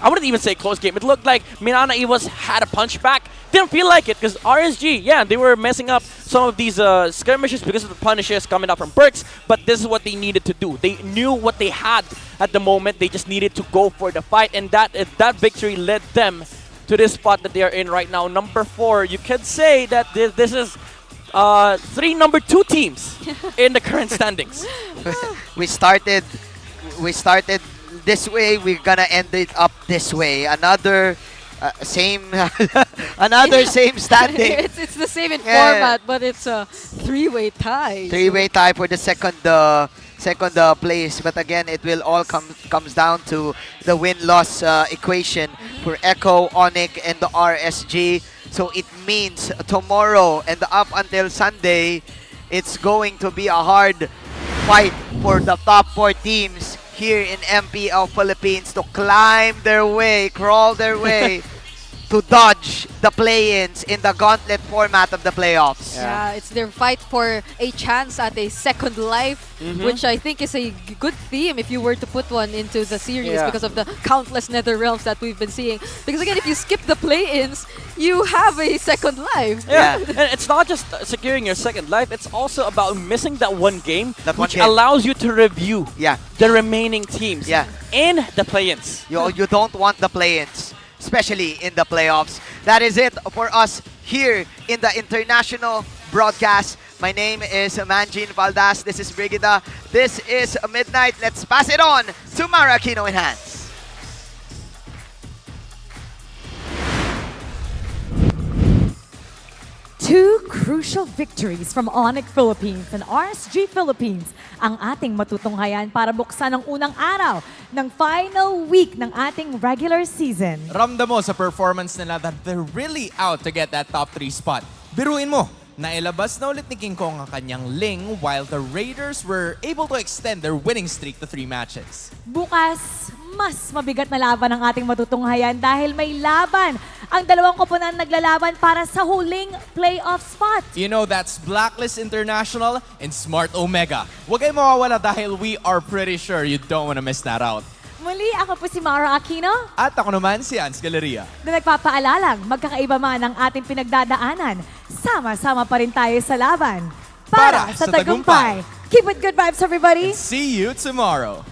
wouldn't even say close game. It looked like Minana Evos had a punch back. Didn't feel like it because RSG, yeah, they were messing up some of these skirmishes because of the punishes coming up from Perks, but this is what they needed to do. They knew what they had at the moment. They just needed to go for the fight, and that victory led them to this spot that they are in right now. Number 4, you could say that this is 3 number 2 teams in the current standings. we started this way, we're gonna end it up this way. Another same same standing. It's the same in format, but it's a 3-way tie. 3-way tie for the second place, but again, it will all comes down to the win-loss equation for Echo, ONIC, and the RSG. So it means tomorrow and up until Sunday, it's going to be a hard fight for the top 4 teams here in MPL Philippines to climb their way, crawl their way to dodge the play-ins in the gauntlet format of the playoffs. Yeah, it's their fight for a chance at a second life, which I think is a good theme if you were to put one into the series because of the countless nether realms that we've been seeing. Because again, if you skip the play-ins, you have a second life. Yeah, and it's not just securing your second life, it's also about missing that one game, which allows you to review the remaining teams in the play-ins. You don't want the play-ins, especially in the playoffs. That is it for us here in the international broadcast. My name is Manjin Valdas. This is Brigida. This is Midnight. Let's pass it on to Mara Aquino in hands. Two crucial victories from ONIC Philippines and RSG Philippines ang ating matutunghayan para buksan ang unang araw ng final week ng ating regular season. Ramdam mo sa performance nila that they're really out to get that top 3 spot. Biruin mo, nailabas na ulit ni King Kong ang kanyang Ling while the Raiders were able to extend their winning streak to 3 matches. Bukas, mas mabigat na laban ang ating matutunghayan dahil may laban ang dalawang koponan naglalaban para sa huling playoff spot. You know, that's Blacklist International and Smart Omega. Huwag kayong mawawala dahil we are pretty sure you don't want to miss that out. Muli, ako po si Mara Aquino. At ako naman si Ans Galeria. Na nagpapaalalang magkakaiba man ang ating pinagdadaanan, sama-sama pa rin tayo sa laban. Para sa tagumpay. Keep it good vibes, everybody. And see you tomorrow.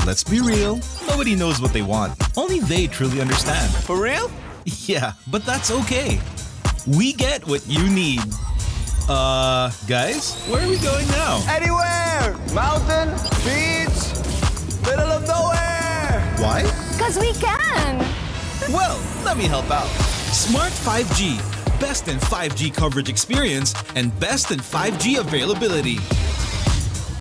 Let's be real. Nobody knows what they want. Only they truly understand. For real? Yeah, but that's okay. We get what you need. Guys, where are we going now? Anywhere! Mountain, beach, middle of nowhere! Why? Because we can! Well, let me help out. Smart 5G. Best in 5G coverage experience and best in 5G availability.